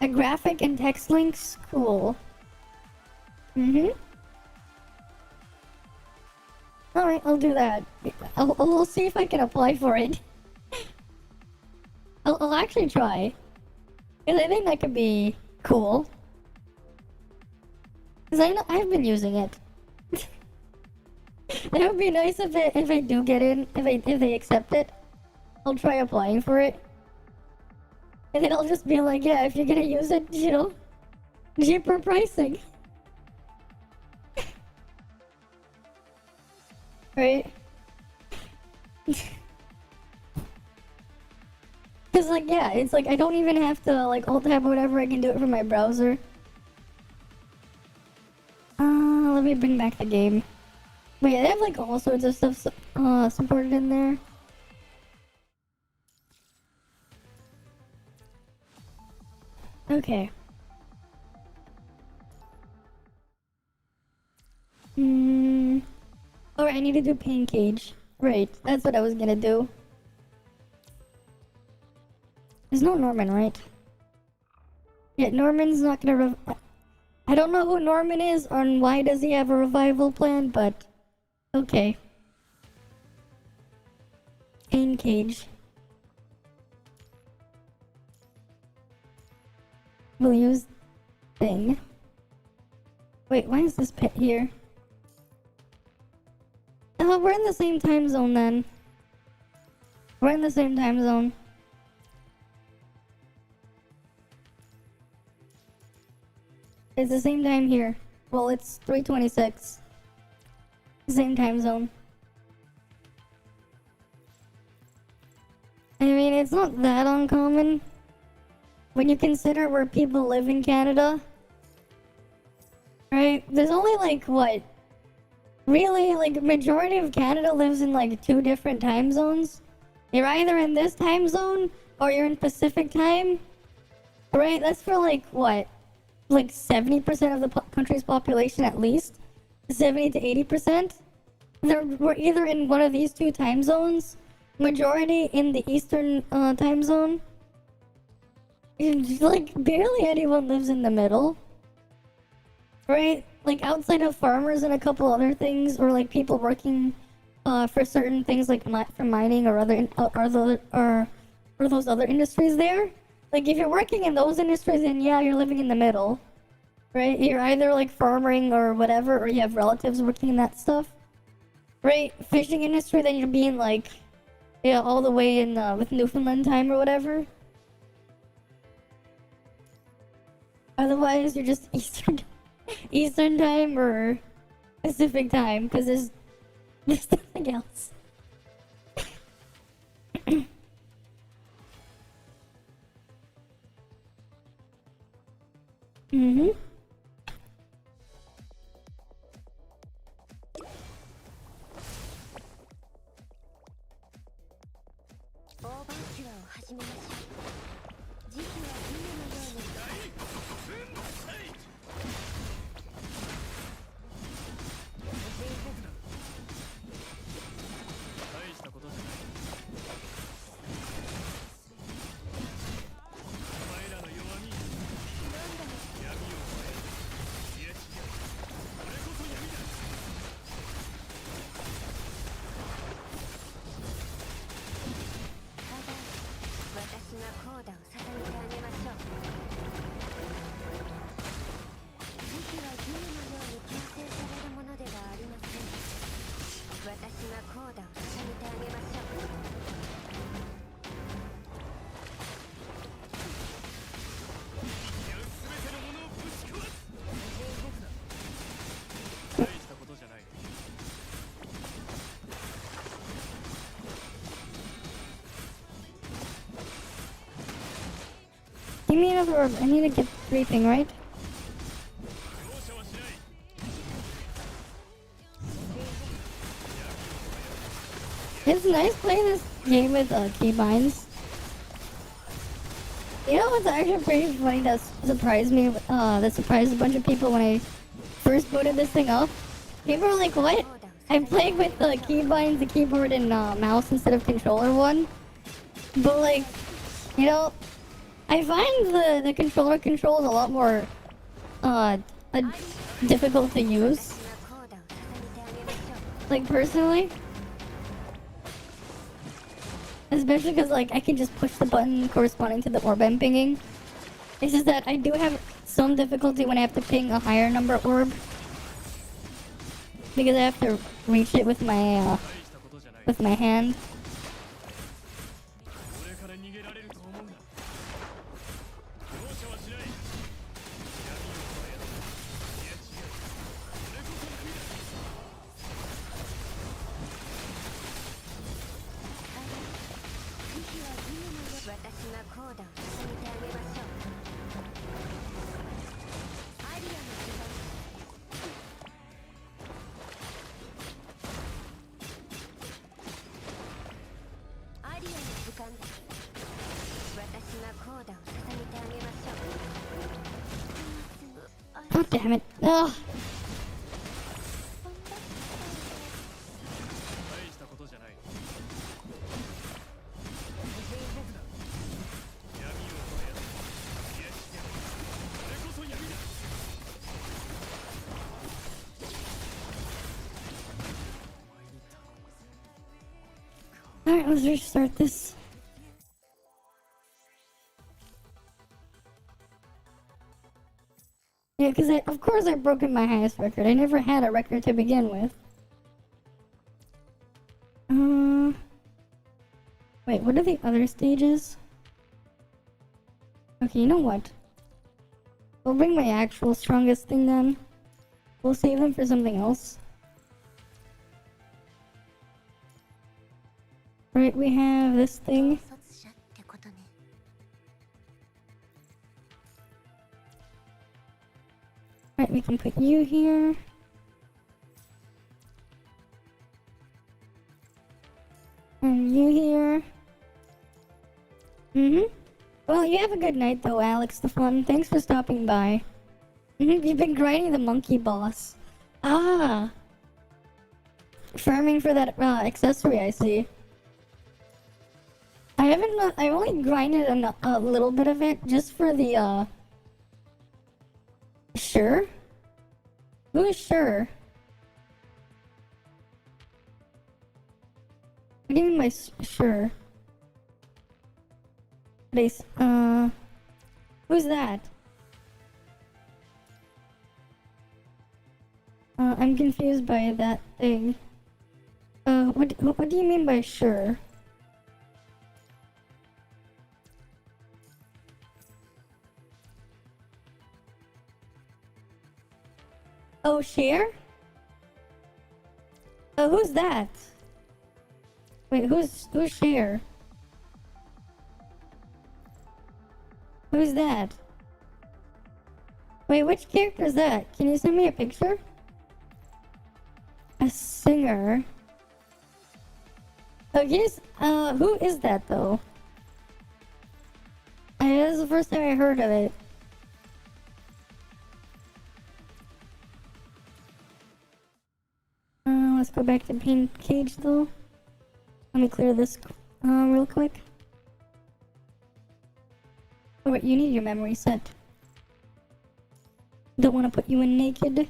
A graphic and text links, cool. Alright, I'll do that. I'll see if I can apply for it. I'll actually try. Because I think that could be cool. Because I've been using it. It would be nice if I do get in, if they accept it. I'll try applying for it. And then I'll just be like, yeah, if you're gonna use it, you know, cheaper pricing. Right? Cause like, yeah, it's like I don't even have to like alt tab or whatever, I can do it from my browser. Let me bring back the game. But yeah, they have like all sorts of stuff supported in there. Okay. Alright, I need to do pain cage. Right, that's what I was gonna do. There's no Norman, right? Yeah, Norman's not gonna I don't know who Norman is or why does he have a revival plan, but okay. Pain cage. We'll use thing. Wait, why is this pet here? Oh, we're in the same time zone then. We're in the same time zone. It's the same time here. Well, it's 3:26. Same time zone. I mean, it's not that uncommon when you consider where people live in Canada. Right? There's only like, what? Really, like, majority of Canada lives in like 2 different time zones. You're either in this time zone or you're in Pacific time. Right? That's for like, what? Like 70% of the country's population at least. 70 to 80%. We're either in one of these 2 time zones. Majority in the Eastern time zone. Like, barely anyone lives in the middle. Right? Like, outside of farmers and a couple other things, or like people working for certain things like for mining or or those other industries there. Like, if you're working in those industries, then yeah, you're living in the middle. Right? You're either like farming or whatever, or you have relatives working in that stuff. Right? Fishing industry, then you're being like, yeah, all the way in with Newfoundland time or whatever. Otherwise, you're just Eastern time, or specific time because there's nothing else. Mm-hmm. 大盤キュアを始めましょう。時期は今のように。大したことじゃない。お前らの弱み、闇を超え、いや違う、これこそ闇だ。私がコーダを捧げてあげましょう。時期は義務のように強制されるものではありません。私がコーダを捧げてあげましょう。やるすべてのものをぶち壊す。僕だ。大したことじゃない。 Give me another orb. I need to get briefing, right? It's nice playing this game with keybinds. You know what's actually pretty funny that surprised me? That surprised a bunch of people when I first booted this thing up. People were like, "What? I'm playing with the keybinds, the keyboard, and mouse instead of controller one." But like, you know, I find the controller controls a lot more difficult to use. Like personally. Especially because, like, I can just push the button corresponding to the orb I'm pinging. It's just that I do have some difficulty when I have to ping a higher number orb. Because I have to reach it with my hand. Oh, damn it. Ugh. Alright, let's restart this. Yeah, because of course I've broken my highest record. I never had a record to begin with. Wait, what are the other stages? Okay, you know what? We'll bring my actual strongest thing then. We'll save them for something else. Right, we have this thing. Right, we can put you here. And you here. Well, you have a good night though, Alex the Fun. Thanks for stopping by. You've been grinding the monkey boss. Ah! Farming for that accessory, I see. I haven't, I only grinded a little bit of it just for the, Sure? Who is Sure? What do you mean by Sure? Base, who's that? I'm confused by that thing. What do you mean by Sure? Oh, share? Who's that? Wait, who's Cher? Who's that? Wait, which character is that? Can you send me a picture? A singer. Oh, yes. Who is that though? This is the first time I heard of it. Let's go back to Pain Cage though. Let me clear this real quick. Oh wait, you need your memory set. Don't want to put you in naked.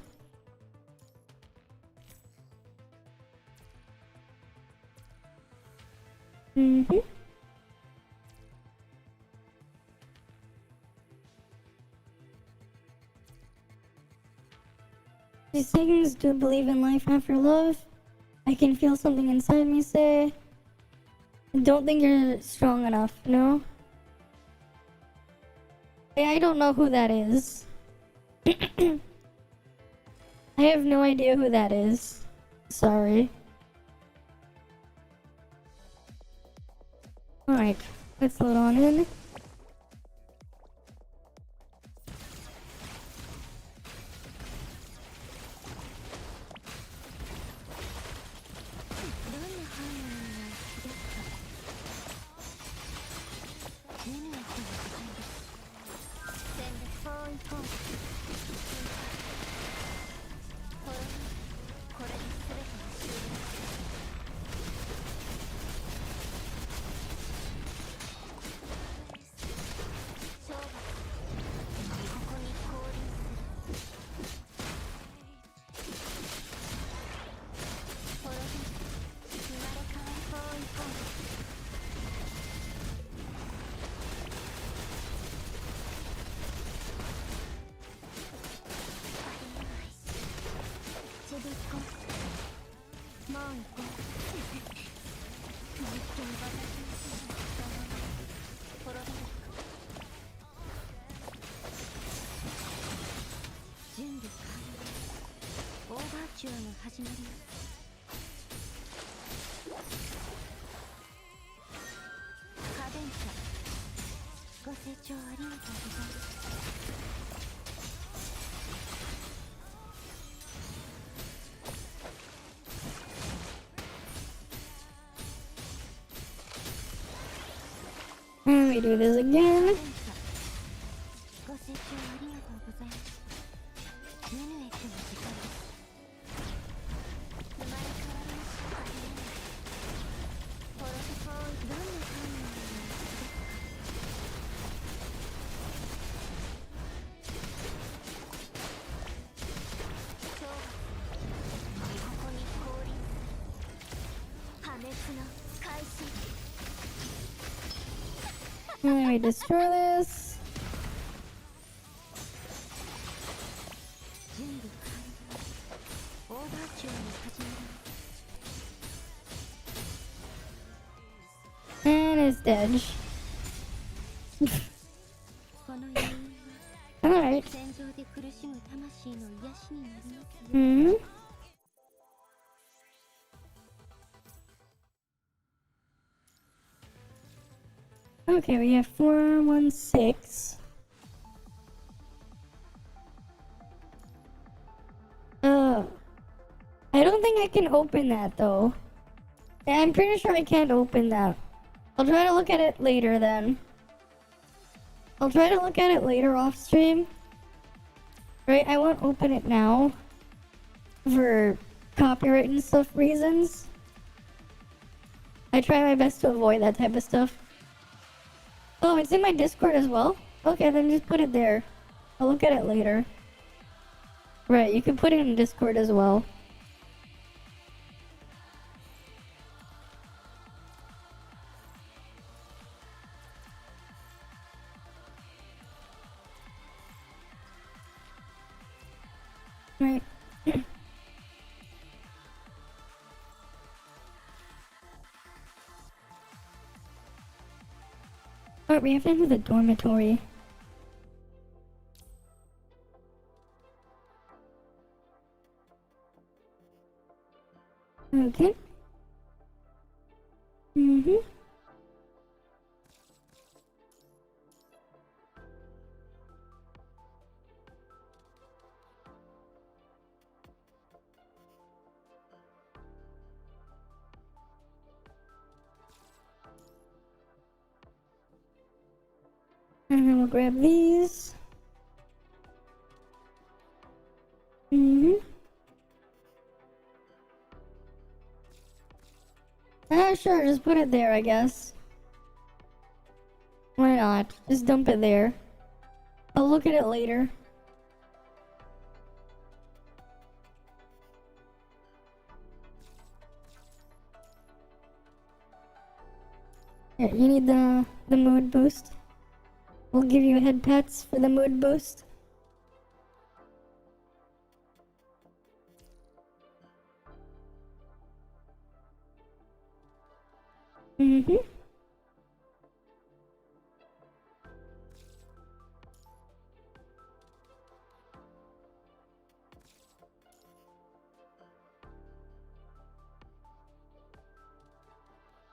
Mm-hmm. These things do believe in life after love. I can feel something inside me say, I don't think you're strong enough, no? I don't know who that is. I have no idea who that is. Sorry. Alright, let's load on in. Let me do this again. Let me destroy this. And it's dead. Alright. Hmm. Okay, we have 416. I don't think I can open that though. Yeah, I'm pretty sure I can't open that. I'll try to look at it later then. I'll try to look at it later off stream. Right, I won't open it now. For copyright and stuff reasons. I try my best to avoid that type of stuff. Oh, it's in my Discord as well? Okay, then just put it there. I'll look at it later. Right, you can put it in Discord as well. Right. Alright, we have to enter the dormitory. Okay. Mm-hmm. And then we'll grab these. Mm-hmm. Sure, just put it there, I guess. Why not? Just dump it there. I'll look at it later. Here, you need the mood boost. We'll give you head pats for the mood boost. Mm-hmm.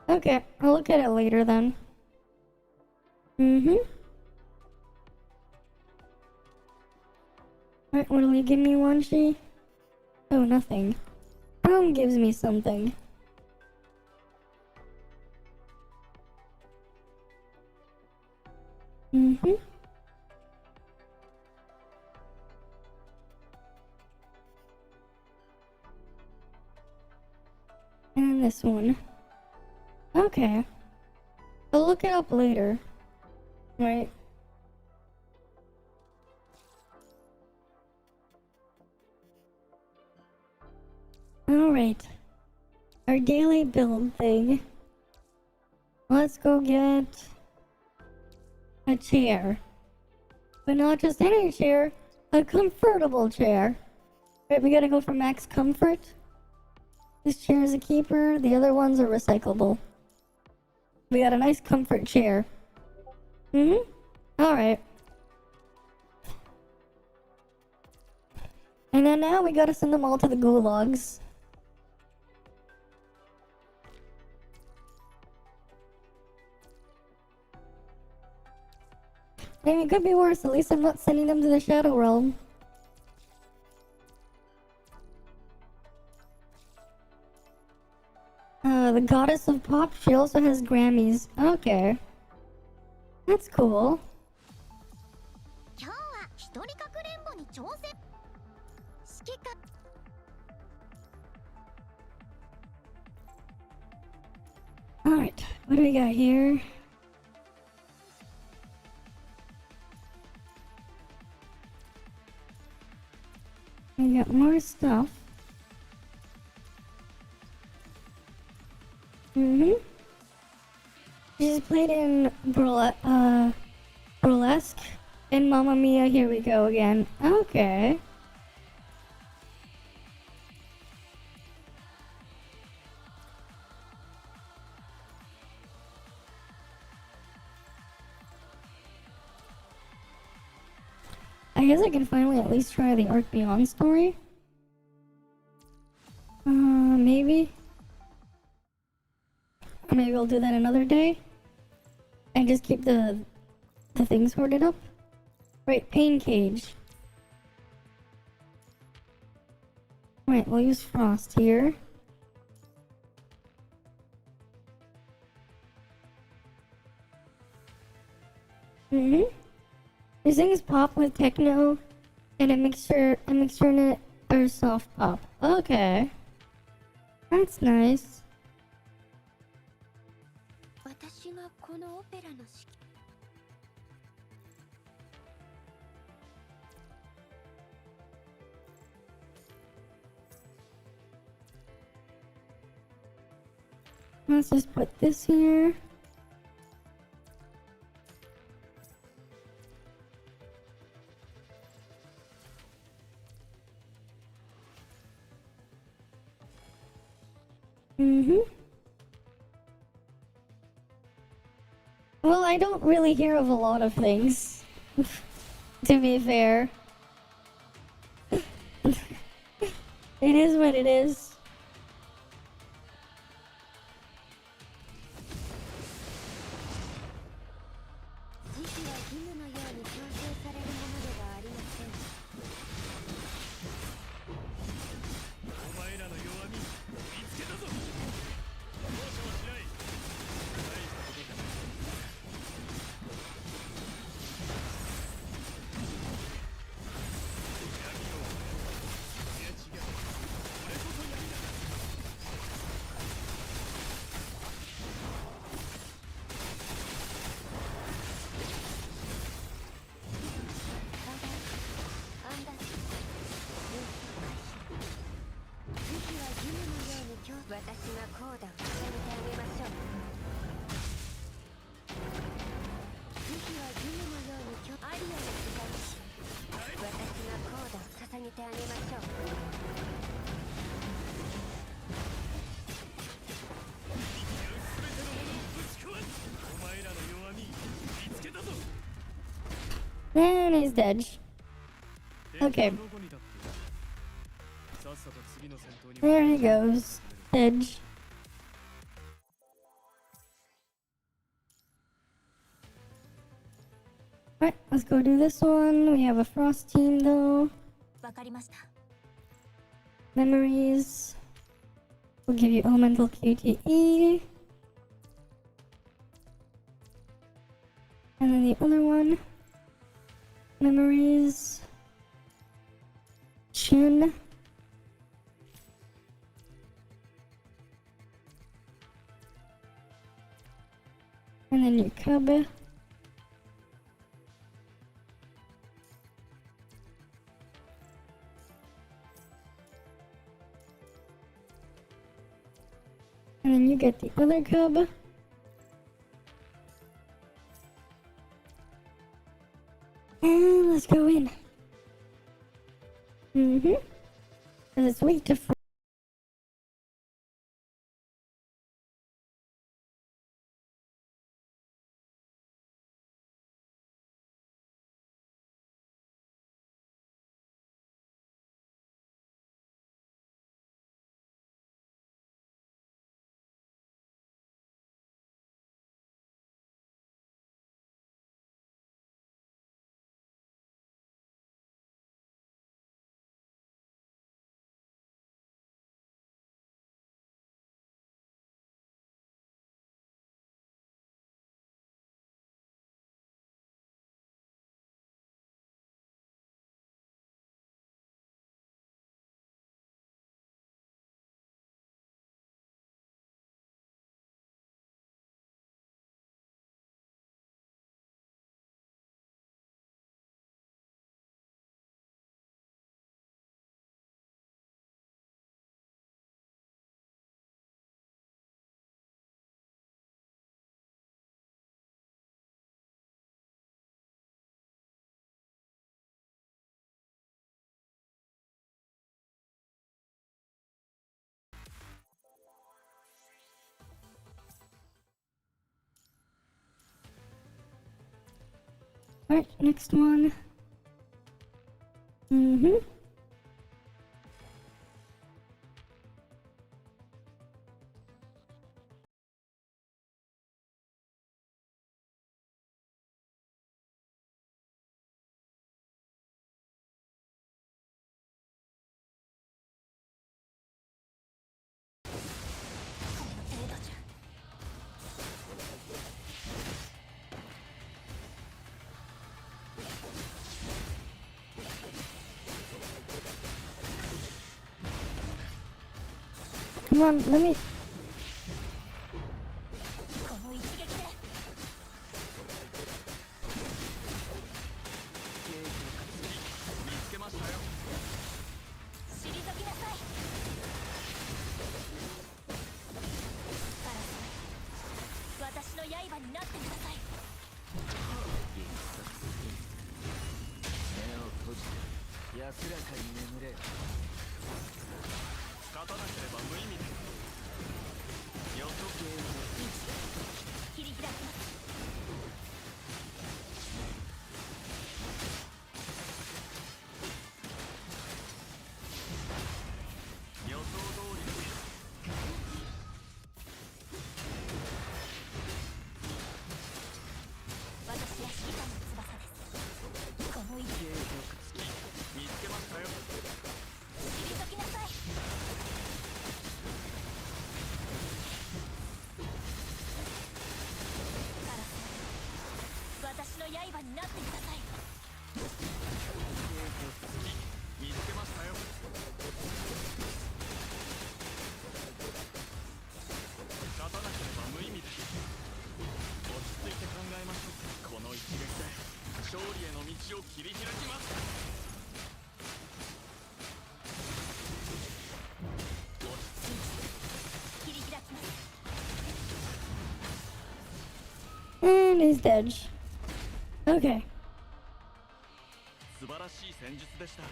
Okay, I'll look at it later then. Mm-hmm. Alright, what'll you give me, Wanshi? Oh, nothing. Chrome gives me something. Mm-hmm. And this one. Okay. I'll look it up later. Right. Alright. Our daily build thing. Let's go get a chair. But not just any chair, a comfortable chair. Right, we gotta go for max comfort. This chair is a keeper, the other ones are recyclable. We got a nice comfort chair. Mm-hmm. Alright. And then now we gotta send them all to the gulags. I mean, it could be worse. At least I'm not sending them to the Shadow Realm. The Goddess of Pop, she also has Grammys. Okay. That's cool. 今日は一人かくれんぼに挑戦。指揮官 Alright, what do we got here? We got more stuff. Mm-hmm. She's played in Burlesque and Mamma Mia, here we go again. Okay. I guess I can finally at least try the Arc Beyond story. Maybe. Or maybe I'll do that another day. And just keep the things sorted up. Right, Pain Cage. Right, we'll use Frost here. Mm-hmm. These things pop with techno and a mixture in it or soft pop. Okay. That's nice. 私がこのオペラの指揮 Let's just put this here. Mm-hmm. Well, I don't really hear of a lot of things, to be fair. It is what it is. 私がコーダを重ねてあげましょう。武器は義務のようにアリアの刻みし、私がコーダを捧げてあげましょう。And he's dead. Okay. There he goes. Dead. Alright, let's go do this one. We have a frost team though. わかりました。 Memories. We'll give you elemental QTE. And then the other one. Memories. Chin. And then your cub. And then you get the other cub. And let's go in. Because it's weak to Alright, next one. Come on, let me. この一撃で 退きなさい。私の刃になってください。目を閉じて安らかに眠れよ。勝たなければ無意味です。予測系の切り開きます。予想通りの私は指揮官の翼です。この一撃見つけましたよ。退きなさい。私の刃になってください。見つけましたよ。勝たなければ無意味です。落ち着いて考えましょう。この一撃で勝利への道を切り開きます。落ち着いて And he's dead. Okay. 素晴らしい戦術でした。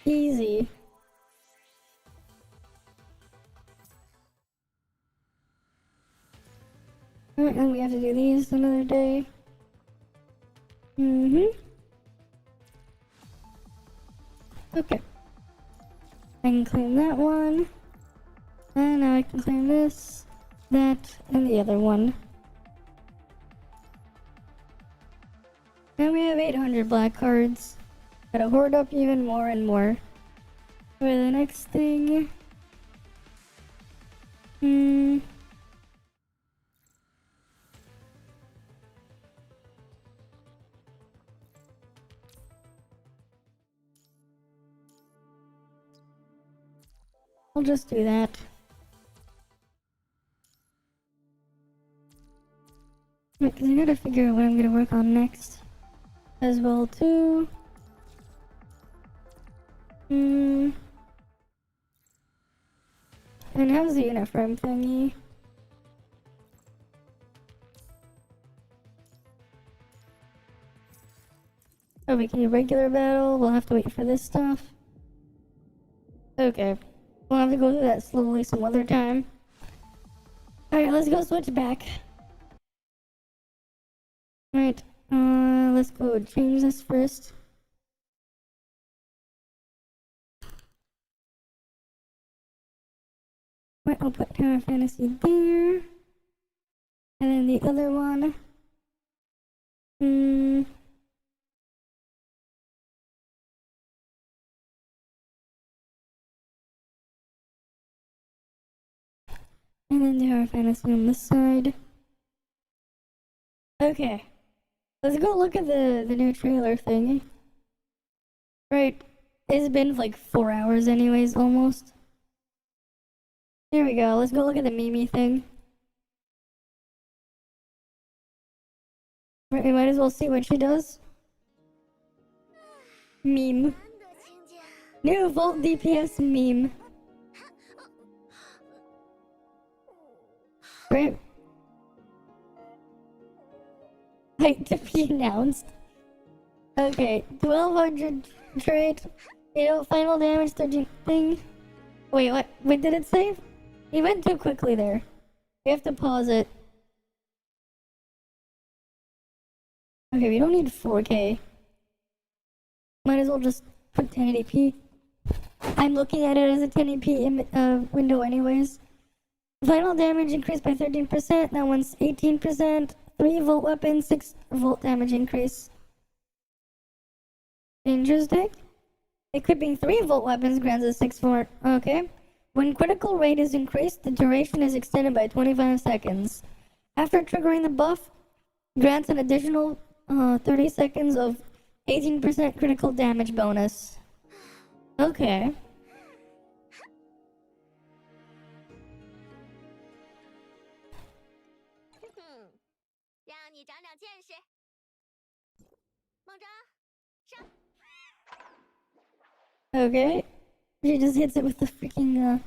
Easy. Alright, then we have to do these another day. Okay. I can claim that one. And now I can claim this, that, and the other one. Now we have 800 black cards. Gotta hoard up even more and more. For the next thing. I'll just do that. Because I gotta figure out what I'm gonna work on next. As well, too. And how's the uniform thingy? Oh, we can do regular battle. We'll have to wait for this stuff. Okay. We'll have to go through that slowly some other time. Alright, let's go switch back. Alright, let's go change this first. Right, I'll put Tower Fantasy there. And then the other one. And then Tower Fantasy on this side. Okay. Let's go look at the new trailer thing. Right. It's been like 4 hours anyways, almost. Here we go. Let's go look at the Mimi thing. Right, we might as well see what she does. Meme. New Volt DPS meme. Right. Height to be announced. Okay, 1200 trait. You know, final damage 13 thing. Wait, what? Wait, did it save? You went too quickly there. We have to pause it. Okay, we don't need 4K. Might as well just put 1080p. I'm looking at it as a 1080p window anyways. Final damage increased by 13%. That one's 18%. 3 volt weapon, 6 volt damage increase. Interesting. Equipping 3 volt weapons grants a 6 volt. Okay. When critical rate is increased, the duration is extended by 25 seconds. After triggering the buff, grants an additional 30 seconds of 18% critical damage bonus. Okay. Okay. She just hits it with the freaking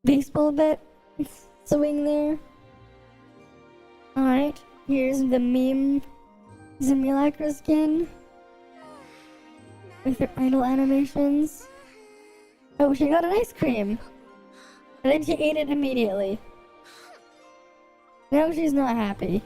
baseball bat swing there. Alright, here's the meme simulacra skin with her idle animations. Oh, she got an ice cream. And then she ate it immediately. Now she's not happy.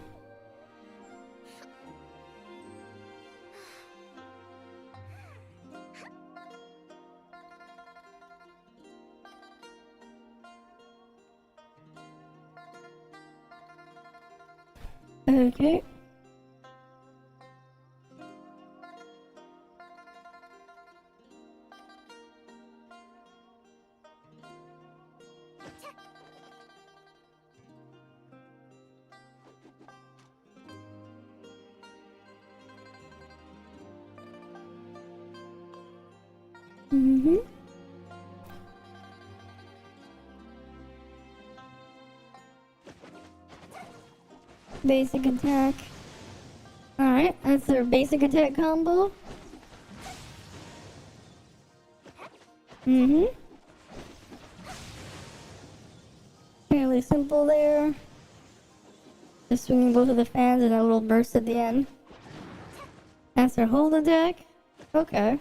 Okay. Basic attack. Alright, that's their basic attack combo. Fairly simple there. Just swinging both of the fans and a little burst at the end. That's our hold attack. Okay.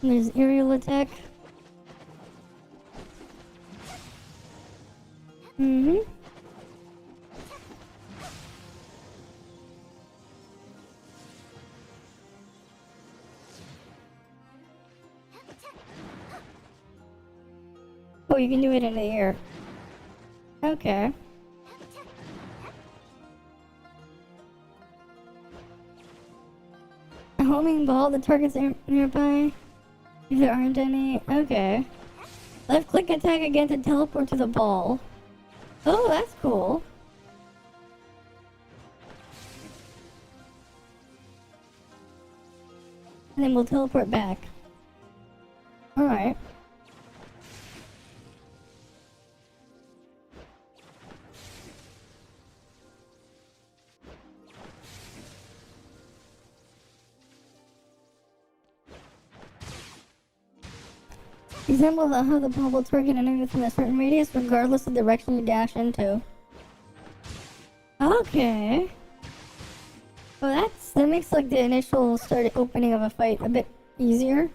And there's aerial attack. Mm-hmm. Oh, you can do it in the air. Okay. A homing ball, the target's nearby. If there aren't any. Okay. Left click attack again to teleport to the ball. Oh, that's cool. And then we'll teleport back. Alright. Resemble how the ball will target an enemy within a certain radius regardless of the direction you dash into. Okay. Well, that makes like the initial start opening of a fight a bit easier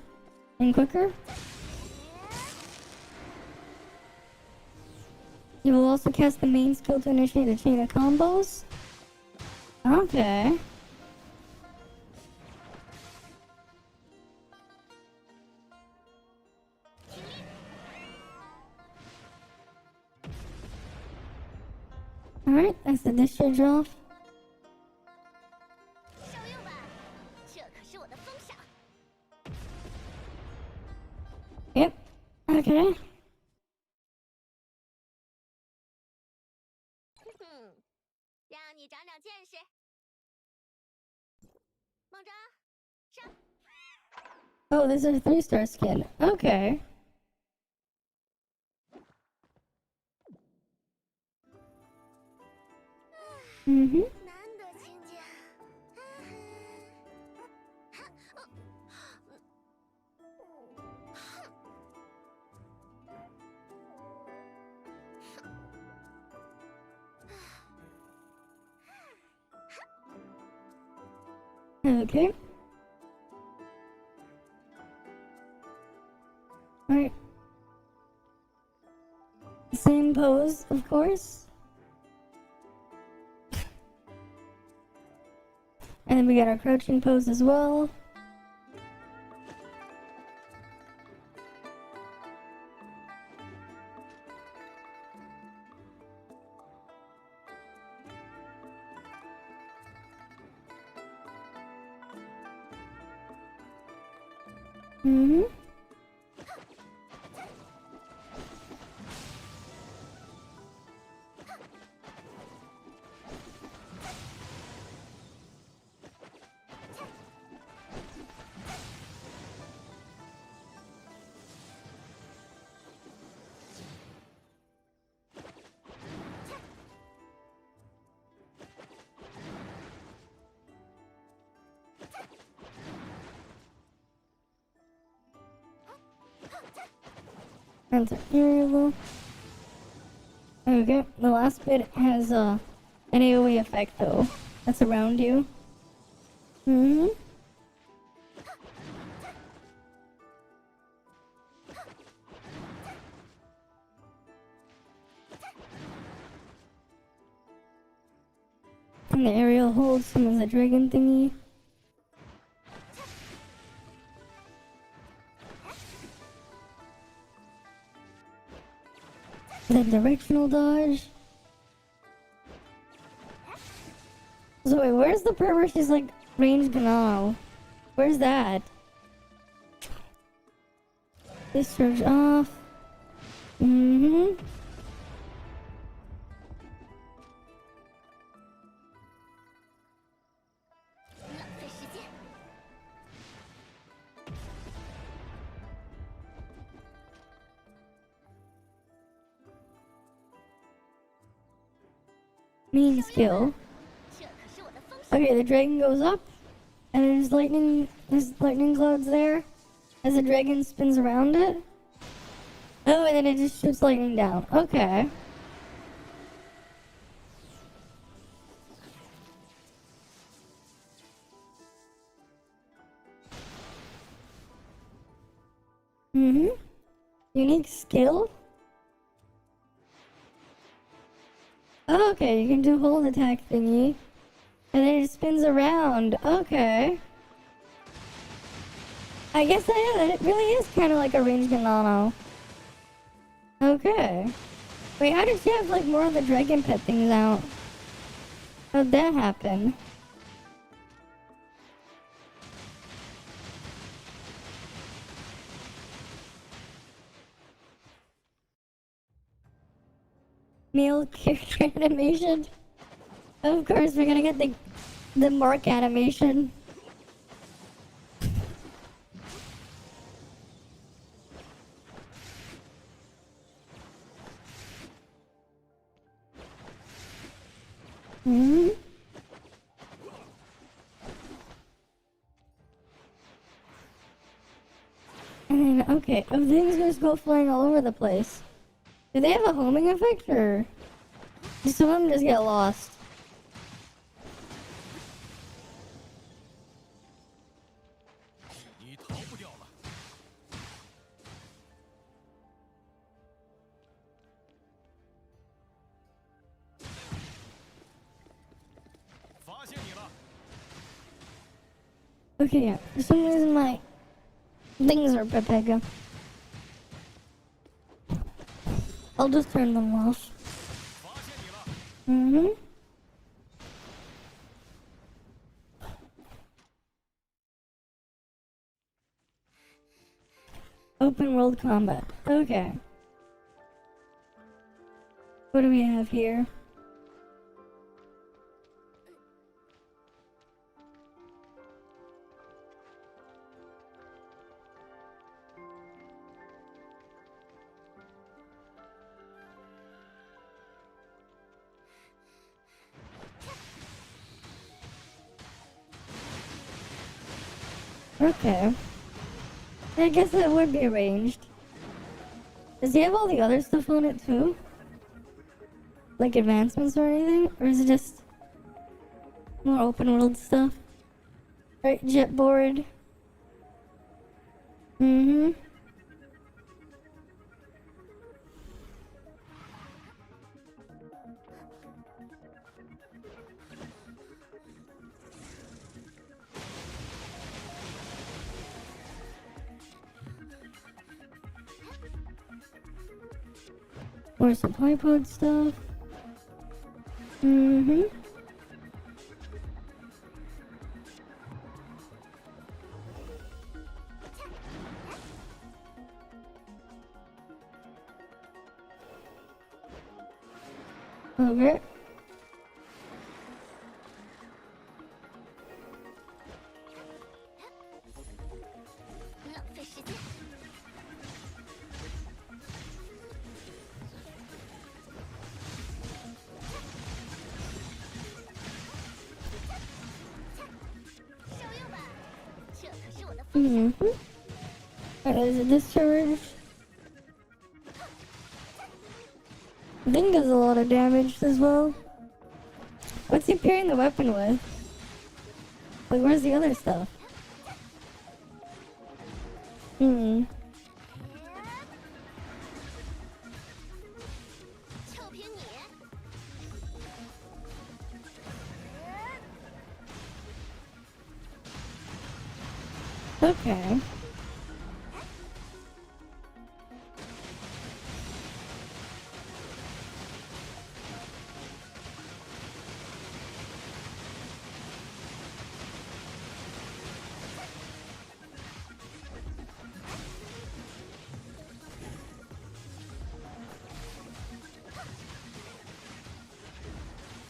and quicker. You will also cast the main skill to initiate a chain of combos. Okay. Alright, that's the discharge off. 受用吧，这可是我的封赏。 Yep. Okay. 哼哼，让你长长见识。梦哲，上。 Oh, this is a 3-star skin. Okay. Mm-hmm. 难得亲近。Okay. Alright. Same pose, of course. And then we got our crouching pose as well. Mm-hmm. That's an aerial. Okay, the last bit has an AoE effect though. That's around you. Mm-hmm. And the aerial holds some of the dragon thingy. The directional dodge. So wait, where's the part where she's like ranged now? Where's that? Discharge off. Mm-hmm. Main skill. 这可是我的封赏。Okay, the dragon goes up, and there's lightning clouds there as the dragon spins around it. Oh, and then it just shoots lightning down. Okay. Mm-hmm. Unique skill? Oh, okay, you can do hold attack thingy. And then it spins around. Okay. I guess it really is kind of like a ranged Ganano. Okay. Wait, how did she have like more of the dragon pet things out? How'd that happen? Male character animation? Of course, we're gonna get the Mark animation. Hmm. And then, okay, things just go flying all over the place. Do they have a homing effect, or do some of them just get lost? Okay, yeah. For some reason, my things are Pepega. I'll just turn them off. Mm-hmm. Open world combat. Okay. What do we have here? Okay. I guess that would be arranged. Does he have all the other stuff on it too? Like advancements or anything? Or is it just more open world stuff? Right, jet board. Mm-hmm. More supply pod stuff. Mm-hmm. Okay. Mm-hmm. Is it discharge? I think does a lot of damage as well. What's he pairing the weapon with? Like, where's the other stuff? Hmm. Okay.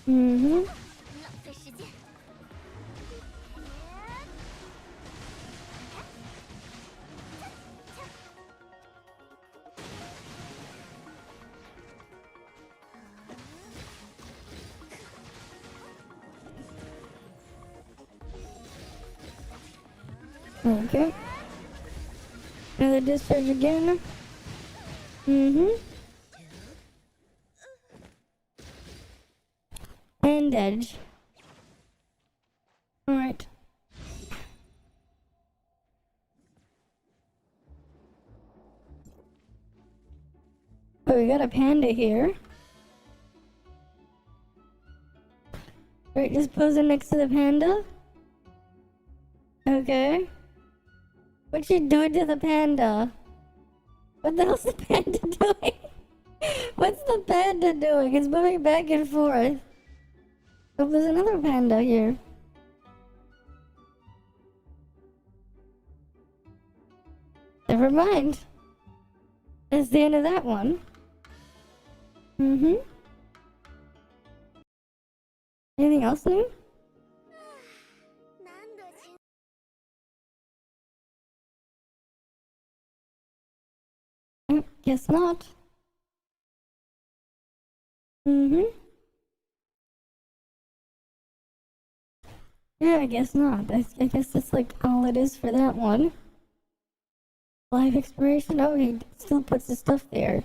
Mm-hmm. Okay. Another discharge again. Mm-hmm. And edge. Alright. Oh, we got a panda here. Right, just posing next to the panda. Okay. What you doing to the panda? What the hell's the panda doing? What's the panda doing? It's moving back and forth. Oh, there's another panda here. Never mind. That's the end of that one. Mm-hmm. Anything else new? 何度死 Guess not. Mm-hmm. Yeah, I guess not. I guess that's like all it is for that one. Live expiration? Oh, he still puts his stuff there.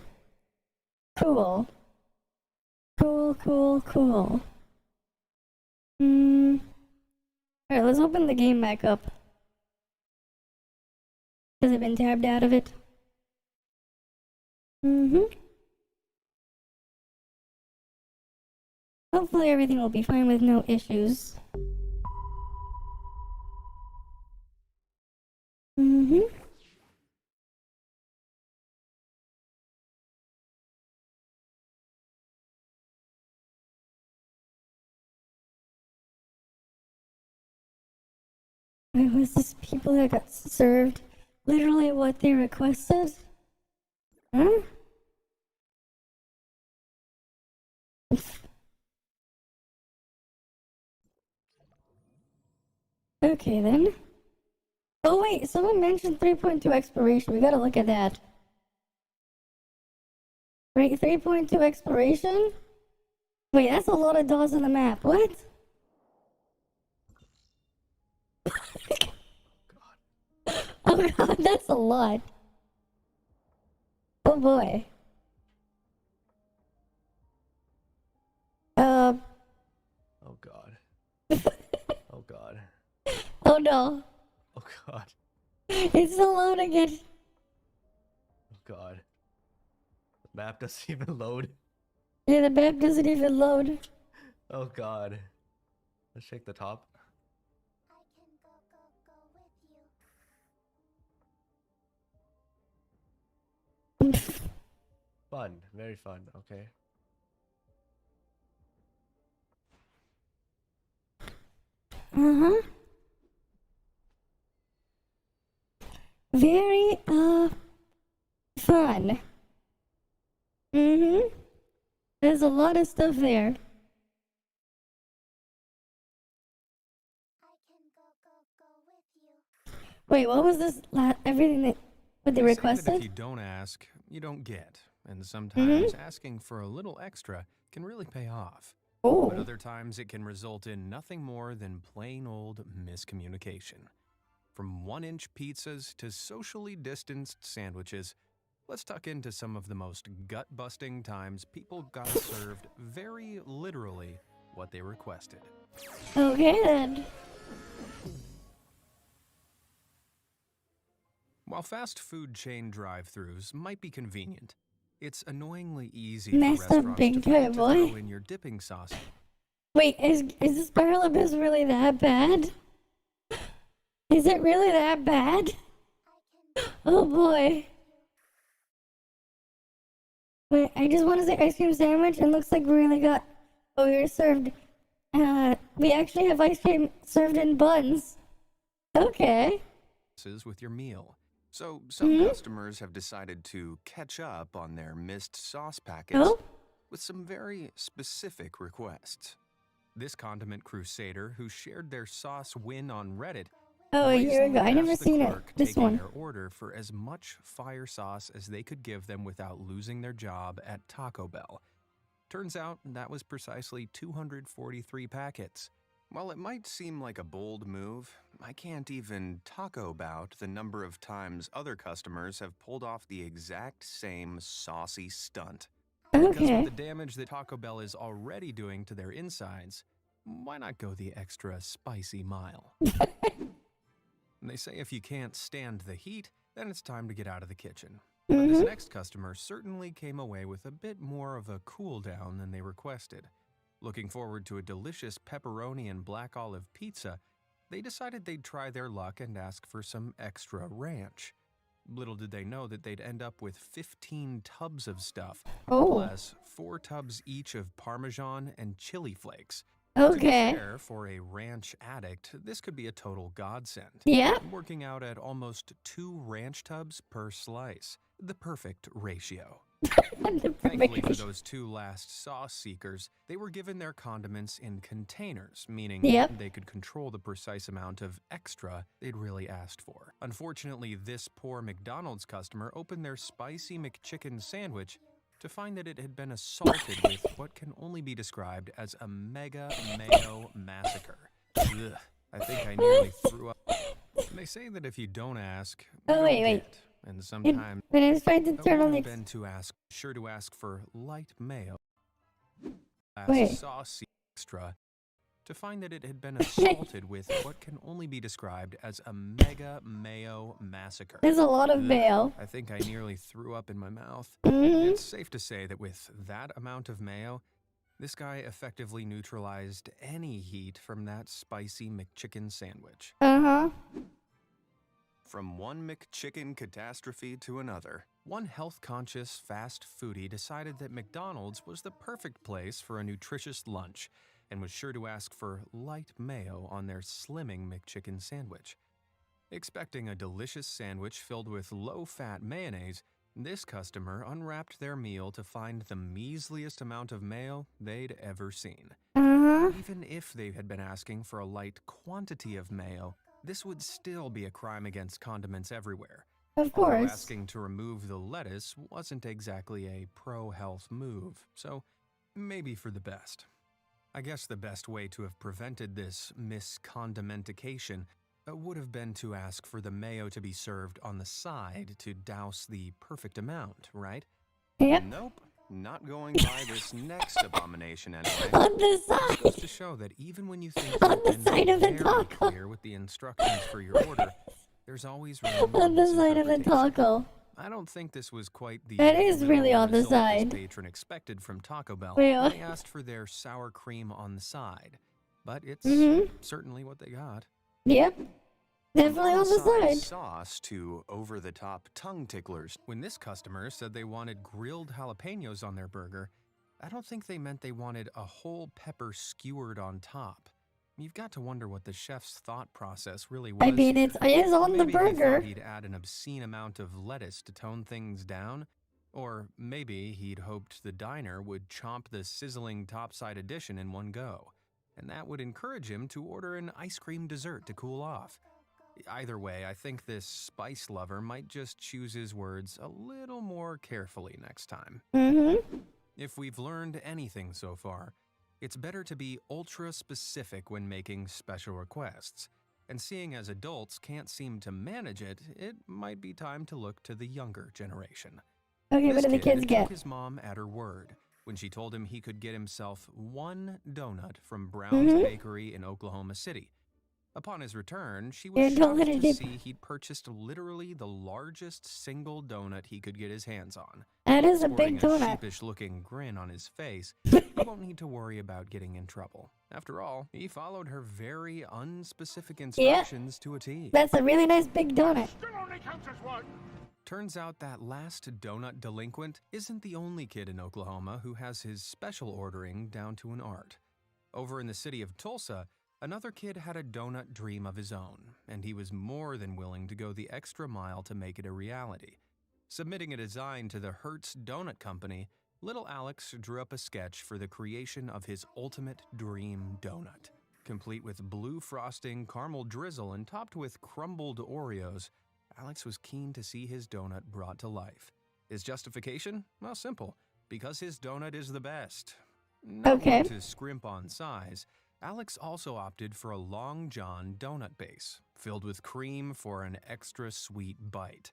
Cool. Cool. Alright, let's open the game back up. Has it been tabbed out of it? Hopefully everything will be fine with no issues. Wait, was this people that got served literally what they requested? Huh? Okay then. Oh wait, someone mentioned 3.2 exploration. We gotta look at that. Right, 3.2 exploration? Wait, that's a lot of dots on the map. What? Oh god, that's a lot. Oh boy. Oh god. Oh god. Oh no. Oh god. It's so loading it. Oh god. The map doesn't even load. Yeah, the map doesn't even load. Oh god. Let's shake the top. I can go with you. Fun. Very fun. Okay. Uh-huh. Very, fun. There's a lot of stuff there. I can go with you. Wait, what was this? Everything that what they They say that requested? if you don't ask, you don't get. And sometimes asking for a little extra can really pay off. But Oh, other times it can result in nothing more than plain old miscommunication. From 1-inch pizzas to socially distanced sandwiches, let's tuck into some of the most gut-busting times people got served very literally what they requested. okay then. While fast food chain drive-thrus might be convenient, it's annoyingly easy Messed for up restaurants big to toy forget to boy. throw in your dipping sauce. Wait, is the spiral abyss really that bad? Is it really that bad? Oh boy. Wait, I just want to say ice cream sandwich and looks like we really got. Oh, we were served. We actually have ice cream served in buns. Okay. With your meal. So some customers have decided to catch up on their missed sauce packets Oh? with some very specific requests. This condiment crusader who shared their sauce win on Reddit Oh, a year ago. I brazenly never asked the seen it. clerk This taking one. their order for as much fire sauce as they could give them without losing their job at Taco Bell. Turns out that was precisely 243 packets. While it might seem like a bold move, I can't even taco about the number of times other customers have pulled off the exact same saucy stunt. Because with Okay. the damage that Taco Bell is already doing to their insides, why not go the extra spicy mile? And they say if you can't stand the heat, then it's time to get out of the kitchen. But this next customer certainly came away with a bit more of a cool down than they requested. Looking forward to a delicious pepperoni and black olive pizza, they decided they'd try their luck and ask for some extra ranch. Little did they know that they'd end up with 15 tubs of stuff, Oh. plus 4 tubs each of Parmesan and chili flakes. To be Okay. fair, for a ranch addict, this could be a total godsend. Yeah. Working out at almost 2 ranch tubs per slice, the perfect ratio. The Thankfully for perfect- those 2 last sauce seekers, they were given their condiments in containers, meaning Yep. they could control the precise amount of extra they'd really asked for. Unfortunately, this poor McDonald's customer opened their spicy McChicken sandwich to find that it had been assaulted with what can only be described as a mega mayo massacre. Ugh, I think I nearly threw up. They say that if you don't ask, you Oh, don't wait. get. And sometimes When I was trying to I turn on would have the... been sure to ask for light mayo, Wait. saucy extra, to find that it had been assaulted with what can only be described as a mega mayo massacre. There's a lot of Ugh, mayo. I think I nearly threw up in my mouth. Mhm. It's safe to say that with that amount of mayo, this guy effectively neutralized any heat from that spicy McChicken sandwich. Uh-huh. From one McChicken catastrophe to another, one health-conscious fast foodie decided that McDonald's was the perfect place for a nutritious lunch and was sure to ask for light mayo on their slimming McChicken sandwich. Expecting a delicious sandwich filled with low-fat mayonnaise, this customer unwrapped their meal to find the measliest amount of mayo they'd ever seen. Uh-huh. Even if they had been asking for a light quantity of mayo, this would still be a crime against condiments everywhere. Of Although course. asking to remove the lettuce wasn't exactly a pro-health move, so maybe for the best. I guess the best way to have prevented this miscondimentication would have been to ask for the mayo to be served on the side to douse the perfect amount, right? Yep. Nope, not going by this next abomination anyway. On the This side. goes to show that even when you think On you've the been side of the very taco. clear with the instructions for your order, there's always room for On the side of the misinterpretation. taco. I don't think this was quite the That is literal really on the result this side. patron expected from Taco Bell Wait, when what? they asked for their sour cream on the side, but it's certainly what they got. Yep. Definitely on the On-side side. sauce to over-the-top tongue ticklers. When this customer said they wanted grilled jalapenos on their burger, I don't think they meant they wanted a whole pepper skewered on top. You've got to wonder what the chef's thought process really was. I mean, here. it is on the Maybe he burger. thought he'd add an obscene amount of lettuce to tone things down, or maybe he'd hoped the diner would chomp the sizzling topside edition in one go, and that would encourage him to order an ice cream dessert to cool off. Either way, I think this spice lover might just choose his words a little more carefully next time. If we've learned anything so far, it's better to be ultra specific when making special requests. And seeing as adults can't seem to manage it, it might be time to look to the younger generation. Okay, This what do the kid kids get? took his mom at her word when she told him he could get himself one donut from Brown's Bakery in Oklahoma City. Upon his return, she was Yeah, don't let shocked it to dip. see he'd purchased literally the largest single donut he could get his hands on. That is a Sporting big a donut. sheepish-looking grin on his face, he won't need to worry about getting in trouble. After all, he followed her very unspecific instructions to a T. That's a really nice big donut. Turns out that last donut delinquent isn't the only kid in Oklahoma who has his special ordering down to an art. Over in the city of Tulsa, another kid had a donut dream of his own, and he was more than willing to go the extra mile to make it a reality. Submitting a design to the Hertz Donut Company, little Alex drew up a sketch for the creation of his ultimate dream donut. Complete with blue frosting, caramel drizzle, and topped with crumbled Oreos, Alex was keen to see his donut brought to life. His justification? Well, simple. Because his donut is the best. Not Okay. one to scrimp on size, Alex also opted for a Long John donut base, filled with cream for an extra sweet bite.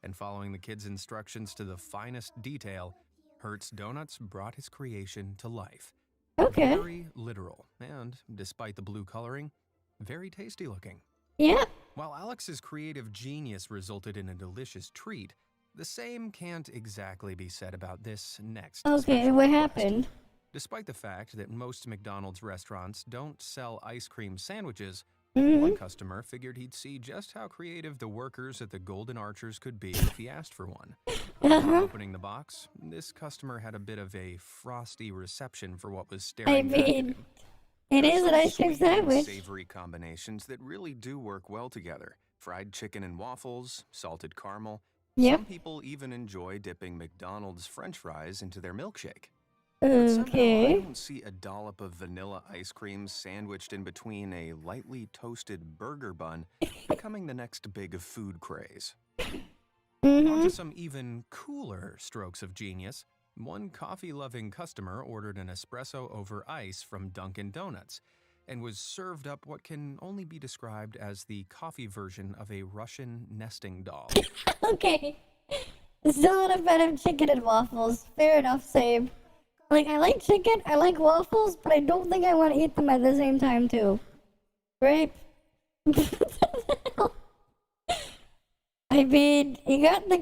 And following the kid's instructions to the finest detail, Hertz Donuts brought his creation to life. Okay. Very literal, and despite the blue coloring, very tasty looking. Yeah. While Alex's creative genius resulted in a delicious treat, the same can't exactly be said about this next Okay, special what request. happened? Despite the fact that most McDonald's restaurants don't sell ice cream sandwiches, Mhm. one customer figured he'd see just how creative the workers at the Golden Archers could be if he asked for one. Upon opening the box, this customer had a bit of a frosty reception for what was staring back at mean, him. It There are is an some ice cream sweet and sandwich. savory combinations that really do work well together. Fried chicken and waffles, salted caramel. Yep. Some people even enjoy dipping McDonald's French fries into their milkshake. But somehow I Okay. don't see a dollop of vanilla ice cream sandwiched in between a lightly toasted burger bun becoming the next big food craze. Onto some even cooler strokes of genius. One coffee-loving customer ordered an espresso over ice from Dunkin' Donuts and was served up what can only be described as the coffee version of a Russian nesting doll. Okay. Still not a fan of chicken and waffles. Fair enough, same. Like, I like chicken, I like waffles, but I don't think I want to eat them at the same time, too. Right? I mean, you got the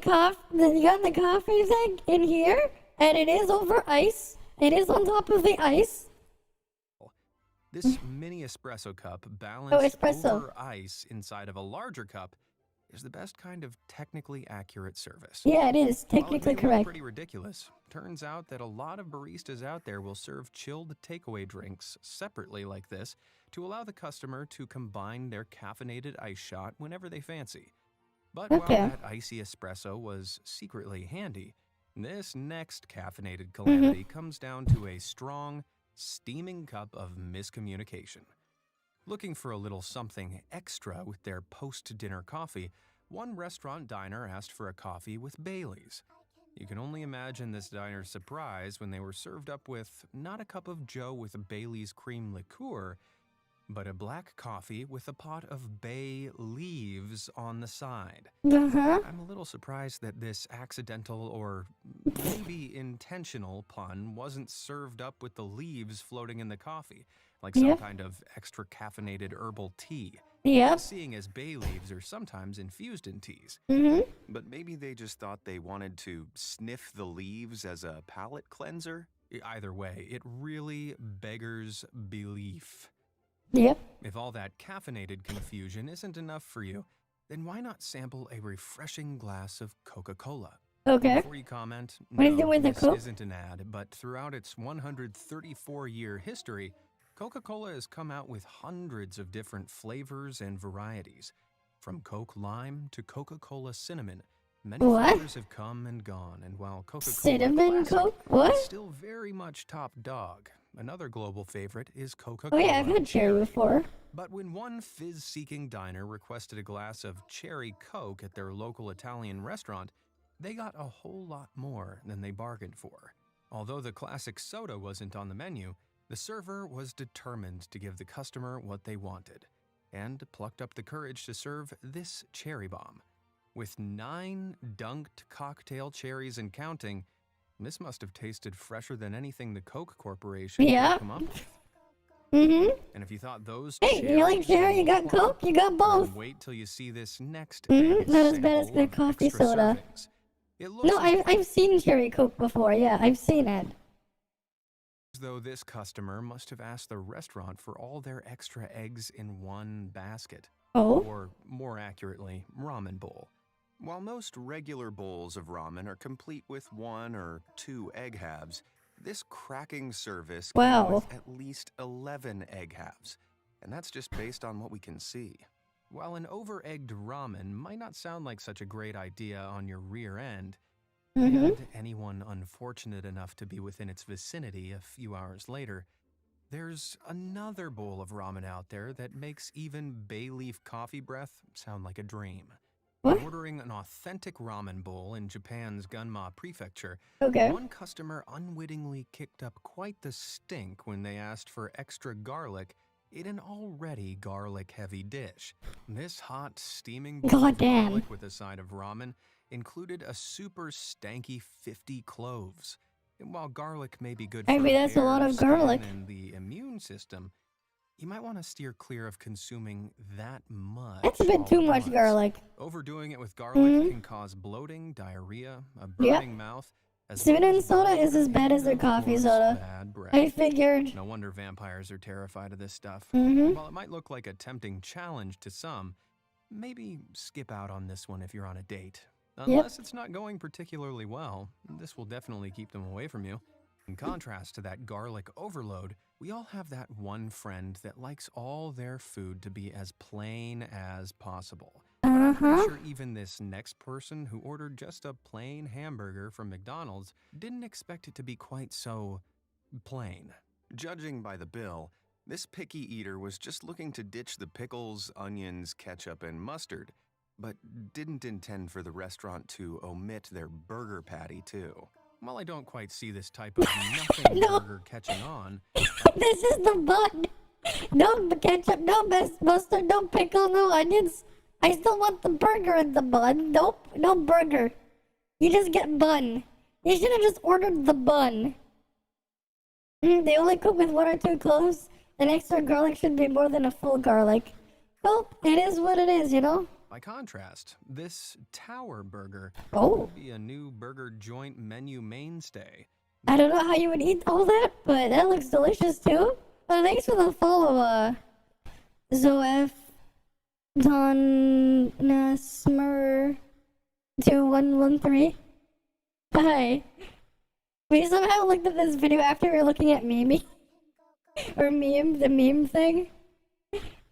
coffee thing in here, and it is over ice. It is on top of the ice. This mini espresso cup balanced espresso. over ice inside of a larger cup is the best kind of technically accurate service. Yeah, it is While technically it may look correct. pretty ridiculous, turns out that a lot of baristas out there will serve chilled takeaway drinks separately like this to allow the customer to combine their caffeinated ice shot whenever they fancy. But Okay. while that icy espresso was secretly handy, this next caffeinated calamity comes down to a strong, steaming cup of miscommunication. Looking for a little something extra with their post-dinner coffee, one restaurant diner asked for a coffee with Baileys. You can only imagine this diner's surprise when they were served up with not a cup of joe with a Bailey's cream liqueur, but a black coffee with a pot of bay leaves on the side. Uh-huh. I'm a little surprised that this accidental or maybe intentional pun wasn't served up with the leaves floating in the coffee, like some Yeah. kind of extra caffeinated herbal tea. Yep. Seeing as bay leaves are sometimes infused in teas. Mm-hmm. But maybe they just thought they wanted to sniff the leaves as a palate cleanser? Either way, it really beggars belief. Yep. If all that caffeinated confusion isn't enough for you, then why not sample a refreshing glass of Coca-Cola? Okay. Before you comment, What is it with the this Coke? isn't an ad, but throughout its 134-year history, Coca-Cola has come out with hundreds of different flavors and varieties. From Coke Lime to Coca-Cola Cinnamon, many What? flavors have come and gone, and while Coca-Cola Cinnamon Classic Coke? What? is still very much top dog, another global favorite is Oh Coca-Cola yeah, I've had cherry before. But when one fizz-seeking diner requested a glass of cherry Coke at their local Italian restaurant, they got a whole lot more than they bargained for. Although the classic soda wasn't on the menu, the server was determined to give the customer what they wanted, and plucked up the courage to serve this cherry bomb. With 9 dunked cocktail cherries and counting, this must have tasted fresher than anything the Coke Corporation Yeah. could come up with. Mm-hmm. And if you thought those Hey, you like cherry? You got Coke? You got both. then wait till you see this next Mhm, not as bad as sample the of coffee extra soda. servings. It looks No, I've seen cherry Coke before. Yeah, I've seen it. as though this customer must have asked the restaurant for all their extra eggs in one basket. Oh. Or, more accurately, ramen bowl. While most regular bowls of ramen are complete with 1 or 2 egg halves, this cracking service came Wow. with at least 11 egg halves, and that's just based on what we can see. While an over-egged ramen might not sound like such a great idea on your rear end, Mm-hmm. and anyone unfortunate enough to be within its vicinity a few hours later, there's another bowl of ramen out there that makes even bay leaf coffee breath sound like a dream. What? Ordering an authentic ramen bowl in Japan's Gunma Prefecture, Okay. one customer unwittingly kicked up quite the stink when they asked for extra garlic in an already garlic-heavy dish. This hot, steaming bowl God of damn. garlic with a side of ramen included a super stanky 50 cloves. And while garlic may be good I for mean, that's a lot hair, of skin, garlic. and the immune system, you might want to steer clear of consuming that much. That's a bit all too at much once. garlic. Overdoing it with garlic Mhm. can cause bloating, diarrhea, a Yep. burning mouth, as well Cinnamon as soda bloat is as bad as their and, of coffee course, soda. bad breath. I figured. No wonder vampires are terrified of this stuff. Mhm. While it might look like a tempting challenge to some, maybe skip out on this one if you're on a date. Unless it's not going particularly well, this will definitely keep them away from you. In contrast to that garlic overload, we all have that one friend that likes all their food to be as plain as possible. But I'm pretty sure even this next person who ordered just a plain hamburger from McDonald's didn't expect it to be quite so plain. Judging by the bill, this picky eater was just looking to ditch the pickles, onions, ketchup, and mustard, but didn't intend for the restaurant to omit their burger patty too. While I don't quite see this type of nothing No. burger catching on, This is the bun. No ketchup, no mustard, no pickle, no onions. I still want the burger in the bun. Nope, no burger. You just get bun. You should have just ordered the bun. They only cook with 1 or 2 cloves. An extra garlic should be more than a full garlic. Well, it is what it is, you know? by contrast, this Tower Burger Oh. will be a new burger joint menu mainstay. I don't know how you would eat all that, but that looks delicious too. Thanks for the follow, Zoef Donasmer 2113. Hi. We somehow looked at this video after we were looking at meme or meme, the meme thing.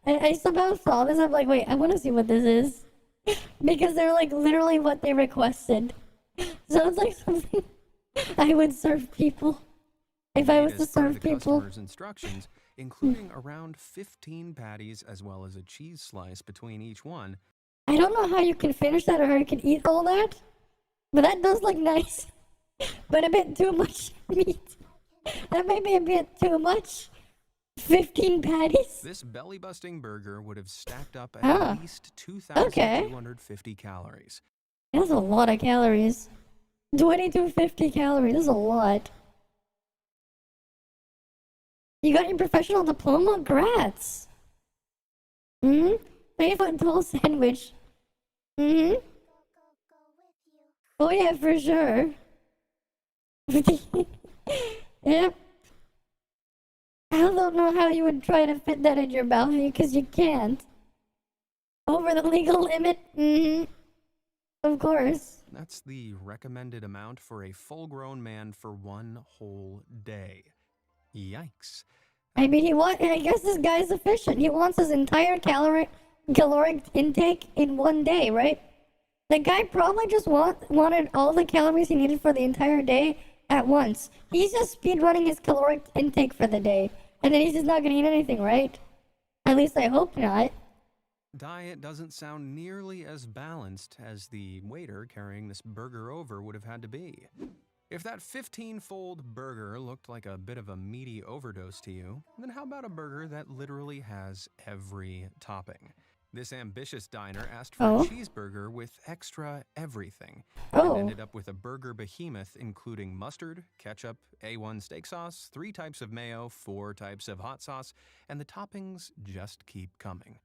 I somehow saw this. I'm like, wait, I want to see what this is because they're like literally what they requested. Sounds like something I would serve people if I was Made to as part of serve the people. customer's instructions, including around 15 patties as well as a cheese slice between each one. I don't know how you can finish that or how you can eat all that, but that does look nice. But a bit too much meat. That may be a bit too much. 15 patties? This belly-busting burger would have stacked up at Ah, least okay. 2,250 calories. That's a lot of calories. 2250 calories, that's a lot. You got your professional diploma? Grats. 3-foot tall sandwich. Oh yeah, for sure. Yep. I don't know how you would try to fit that in your mouth because you can't. Over the legal limit? Of course. That's the recommended amount for a full-grown man for one whole day. Yikes. I mean, I guess this guy's efficient. He wants his entire caloric intake in one day, right? The guy probably just wanted all the calories he needed for the entire day at once. He's just speedrunning his caloric intake for the day. And then he's just not gonna eat anything, right? At least I hope not. Diet doesn't sound nearly as balanced as the waiter carrying this burger over would have had to be. If that 15-fold burger looked like a bit of a meaty overdose to you, then how about a burger that literally has every topping? This ambitious diner asked for Oh. a cheeseburger with extra everything, Oh. and ended up with a burger behemoth including mustard, ketchup, A1 steak sauce, 3 types of mayo, 4 types of hot sauce, and the toppings just keep coming.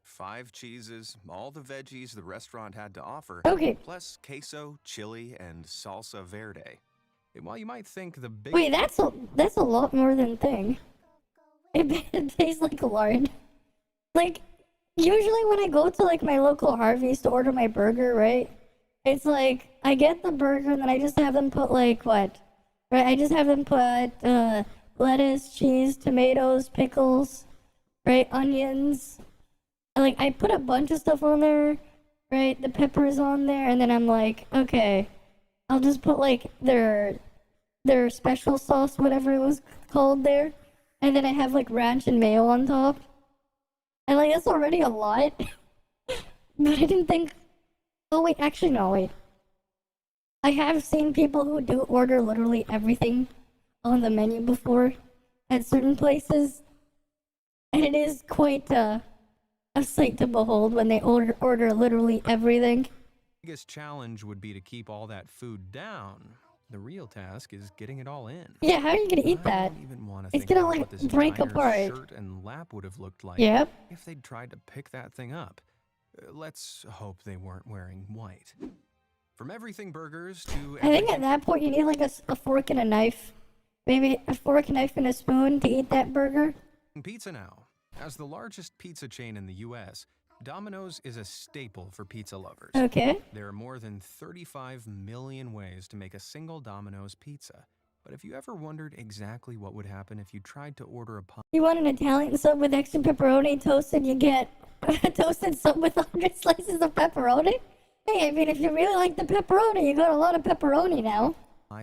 5 cheeses, all the veggies the restaurant had to offer, Okay. plus queso, chili, and salsa verde. And while you might think the big Wait, that's a lot more than thing. It tastes like lard. Like, usually when I go to like my local Harvey's to order my burger, right? It's like I get the burger and then I just have them put like what? Right? I just have them put lettuce, cheese, tomatoes, pickles, right? Onions. Like I put a bunch of stuff on there, right? The peppers on there, and then I'm like, okay, I'll just put like their special sauce, whatever it was called there, and then I have like ranch and mayo on top. And like that's already a lot. But I didn't think. Oh wait, actually no, wait. I have seen people who do order literally everything on the menu before at certain places. And it is quite a sight to behold when they order literally everything. Biggest challenge would be to keep all that food down. The real task is getting it all in. Yeah, how are you gonna eat I that? don't even want to It's think gonna, about like, what this break diner's apart. shirt and lap would have looked like Yep. if they'd tried to pick that thing up. Let's hope they weren't wearing white. From everything burgers to I think at that point you need like a fork and a knife. Maybe a fork, knife, and a spoon to eat that burger. pizza now. As the largest pizza chain in the US, Domino's is a staple for pizza lovers. Okay. There are more than 35 million ways to make a single Domino's pizza. But if you ever wondered exactly what would happen if you tried to order a pie, You want an Italian sub with extra pepperoni toasted, you get a toasted sub with 100 slices of pepperoni? Hey, I mean, if you really like the pepperoni, you got a lot of pepperoni now.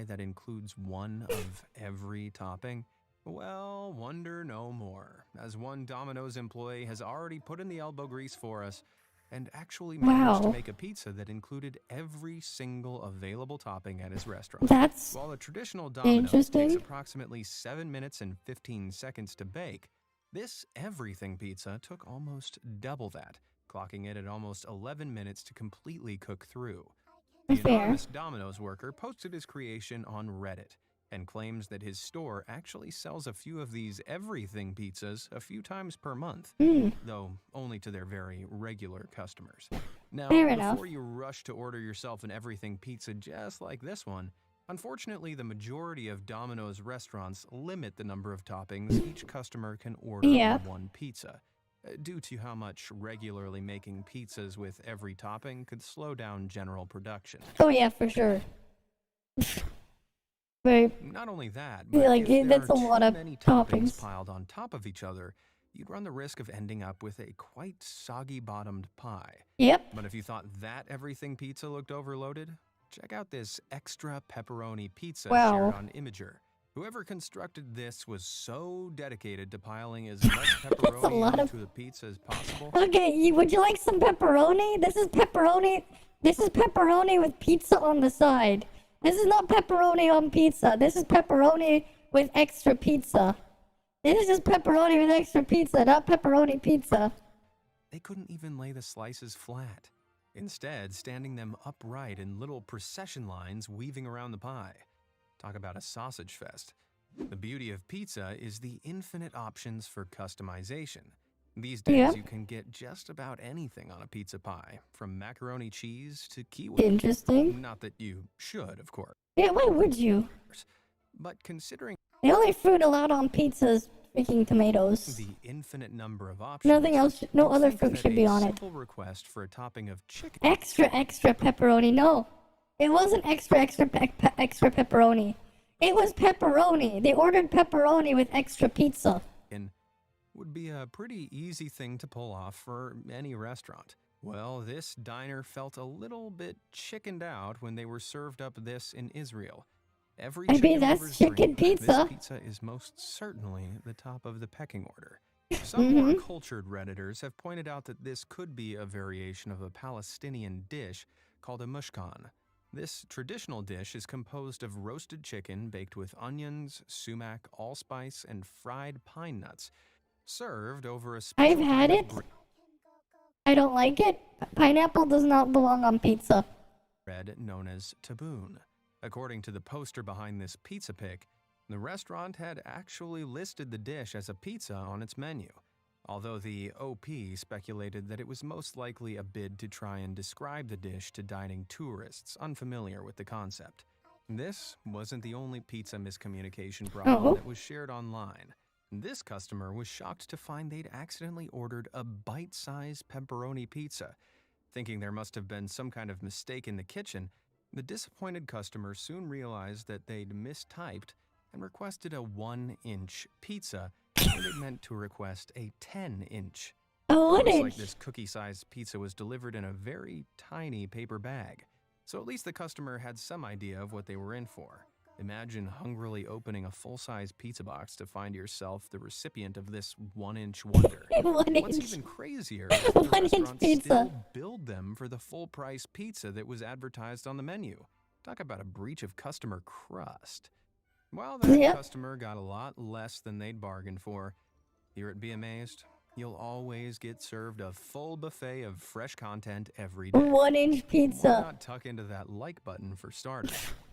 that includes one of every topping, well, wonder no more, as one Domino's employee has already put in the elbow grease for us and actually managed to Wow. make a pizza that included every single available topping at his restaurant. That's While a traditional Domino's takes interesting. approximately 7 minutes and 15 seconds to bake, this everything pizza took almost double that, clocking it at almost 11 minutes to completely cook through. The Fair. anonymous Domino's worker posted his creation on Reddit and claims that his store actually sells a few of these everything pizzas a few times per month, though only to their very regular customers. Now, Fair enough. before you rush to order yourself an everything pizza just like this one, unfortunately, the majority of Domino's restaurants limit the number of toppings each customer can order Yeah. on one pizza, due to how much regularly making pizzas with every topping could slow down general production. Oh yeah, for sure. Very. Not only that, Yeah, but like, if there that's are a lot too of many toppings. toppings piled on top of each other, you'd run the risk of ending up with a quite soggy-bottomed pie. Yep. But if you thought that everything pizza looked overloaded, check out this extra pepperoni pizza Wow. shared on Imager. Whoever constructed this was so dedicated to piling as much pepperoni lot of- onto the pizza as possible. Okay, would you like some pepperoni? This is pepperoni. This is pepperoni with pizza on the side. This is not pepperoni on pizza. This is pepperoni with extra pizza. This is just pepperoni with extra pizza, not pepperoni pizza. They couldn't even lay the slices flat, instead standing them upright in little procession lines weaving around the pie. Talk about a sausage fest. The beauty of pizza is the infinite options for customization. These days, Yeah. you can get just about anything on a pizza pie, from macaroni cheese to kiwi. Interesting. Not that you should, of course. Yeah, why would you? But considering The only fruit allowed on pizza is freaking tomatoes. the infinite number of options, Nothing else, no you'd other think fruit that should be a on it. simple request for a topping of chicken Extra pepperoni. No, it wasn't extra pepperoni. It was pepperoni. They ordered pepperoni with extra pizza. would be a pretty easy thing to pull off for any restaurant. Well, this diner felt a little bit chickened out when they were served up this in Israel. Every I mean, chicken that's lover's chicken dream, pizza. This pizza is most certainly the top of the pecking order. Some more Mm-hmm. cultured Redditors have pointed out that this could be a variation of a Palestinian dish called a mushkan. This traditional dish is composed of roasted chicken baked with onions, sumac, allspice, and fried pine nuts, served over a special I've had kind of it. I don't like it. Pineapple does not belong on pizza. bread known as taboon. According to the poster behind this pizza pic, the restaurant had actually listed the dish as a pizza on its menu, although the OP speculated that it was most likely a bid to try and describe the dish to dining tourists unfamiliar with the concept. This wasn't the only pizza miscommunication problem Oh. that was shared online. This customer was shocked to find they'd accidentally ordered a bite-sized pepperoni pizza. Thinking there must have been some kind of mistake in the kitchen, the disappointed customer soon realized that they'd mistyped and requested a 1-inch pizza when it meant to request a 10-inch. Oh, what Looks inch? like this cookie-sized pizza was delivered in a very tiny paper bag, so at least the customer had some idea of what they were in for. Imagine hungrily opening a full-size pizza box to find yourself the recipient of this 1-inch wonder. 1 What's inch. even crazier is that the 1-inch restaurant pizza. still billed them for the full-price pizza that was advertised on the menu. Talk about a breach of customer trust. While that Yep. customer got a lot less than they'd bargained for, Here at Be Amazed, you'll always get served a full buffet of fresh content every day. 1-inch Why pizza. not tuck into that like button for starters,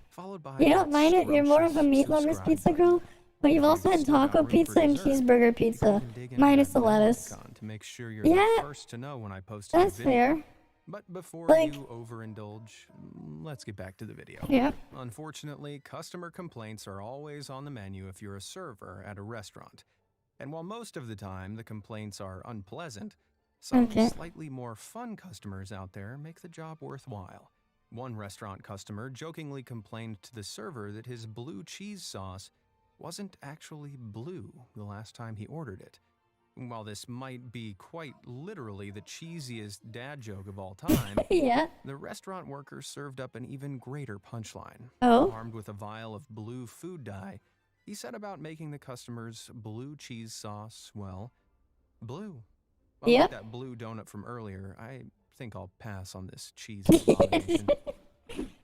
followed by You don't that mind it? You're more of a scrumptious meat lover's subscribe pizza button. girl? But you've If also you've had still got taco room for pizza and dessert, cheeseburger you can pizza. even dig into Minus that the bell lettuce. icon to make sure you're Yeah. the first to know when I post a new That's video. fair. But before Like- you overindulge, let's get back to the video. Yeah. Unfortunately, customer complaints are always on the menu if you're a server at a restaurant. And while most of the time the complaints are unpleasant, some Okay. slightly more fun customers out there make the job worthwhile. One restaurant customer jokingly complained to the server that his blue cheese sauce wasn't actually blue the last time he ordered it. While this might be quite literally the cheesiest dad joke of all time, Yeah. the restaurant worker served up an even greater punchline. Oh. Armed with a vial of blue food dye, he said about making the customer's blue cheese sauce, well, blue. Unlike Yep. that blue donut from earlier, I think I'll pass on this cheesy abomination.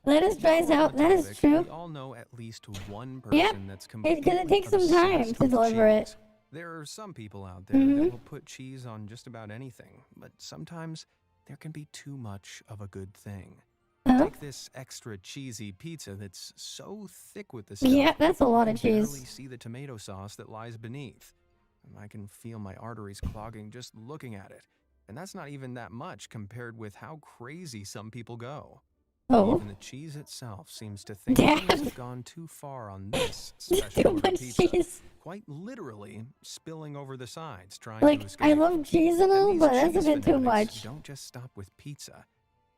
Lettuce dries While on out. the That is topic, true. We all know at least one person Yep. that's Because it completely takes some time obsessed to with deliver it. cheese. There are some people out there Mhm. that will put cheese on just about anything, but sometimes there can be too much of a good thing. Huh? Take this extra cheesy pizza that's so thick with the stuff. Yeah, that's a lot you of can cheese. barely see the tomato sauce that lies beneath. I can feel my arteries clogging just looking at it. And that's not even that much compared with how crazy some people go. Oh. Even the cheese itself seems to think Dad. things have gone too far on this special Too order much pizza. cheese. Quite literally spilling over the sides, trying Like, to escape. I love cheese and And all, these but that's a cheese bit too fanatics much. Don't just stop with pizza.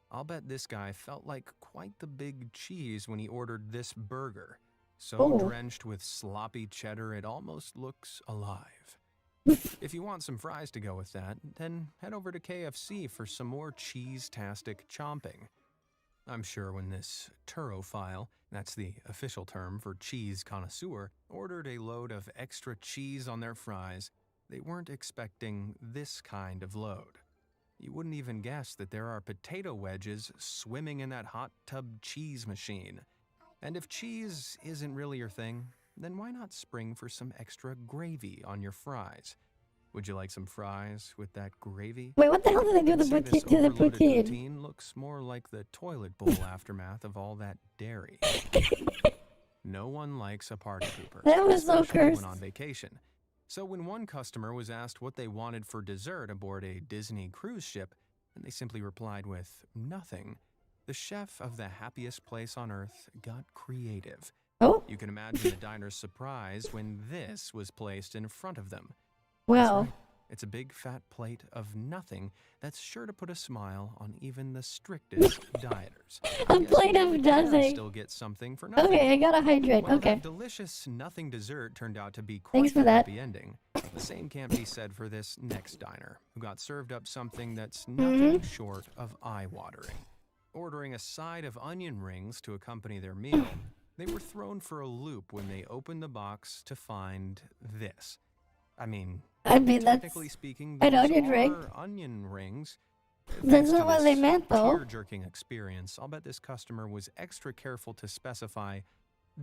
I'll bet this guy felt like quite the big cheese when he ordered this burger. So Oh. drenched with sloppy cheddar, it almost looks alive. If you want some fries to go with that, then head over to KFC for some more cheese-tastic chomping. I'm sure when this turophile, that's the official term for cheese connoisseur, ordered a load of extra cheese on their fries, they weren't expecting this kind of load. You wouldn't even guess that there are potato wedges swimming in that hot tub cheese machine. And if cheese isn't really your thing, then why not spring for some extra gravy on your fries? Would you like some fries with that gravy? Wait, what the hell did they do I'd to say the this to the overloaded poutine? poutine looks more like the toilet bowl aftermath of all that dairy. No one likes a party pooper, That was so especially when cursed. on vacation. So when one customer was asked what they wanted for dessert aboard a Disney cruise ship, and they simply replied with nothing, the chef of the happiest place on earth got creative. Oh, You can imagine the diner's surprise when this was placed in front of them. That's well. right. It's a big fat plate of nothing that's sure to put a smile on even the strictest dieters. A Yes, plate even of the dinner nothing. still gets something for nothing. Okay, I gotta hydrate. Well, Okay. that delicious nothing dessert turned out to be Thanks quite for the that. happy ending. The same can't be said for this next diner, who got served up something that's nothing short of eye-watering. Ordering a side of onion rings to accompany their meal, they were thrown for a loop when they opened the box to find this. I mean, that's technically speaking, an those onion ring. are onion rings. That's Thanks to not what they this meant, though. tear-jerking experience, I'll bet this customer was extra careful to specify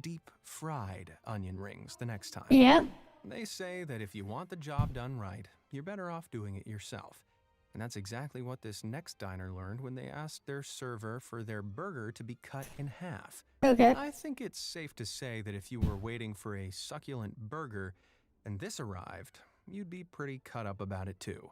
deep-fried onion rings the next time. Yeah. They say that if you want the job done right, you're better off doing it yourself. And that's exactly what this next diner learned when they asked their server for their burger to be cut in half. Okay. I think it's safe to say that if you were waiting for a succulent burger and this arrived, you'd be pretty cut up about it too.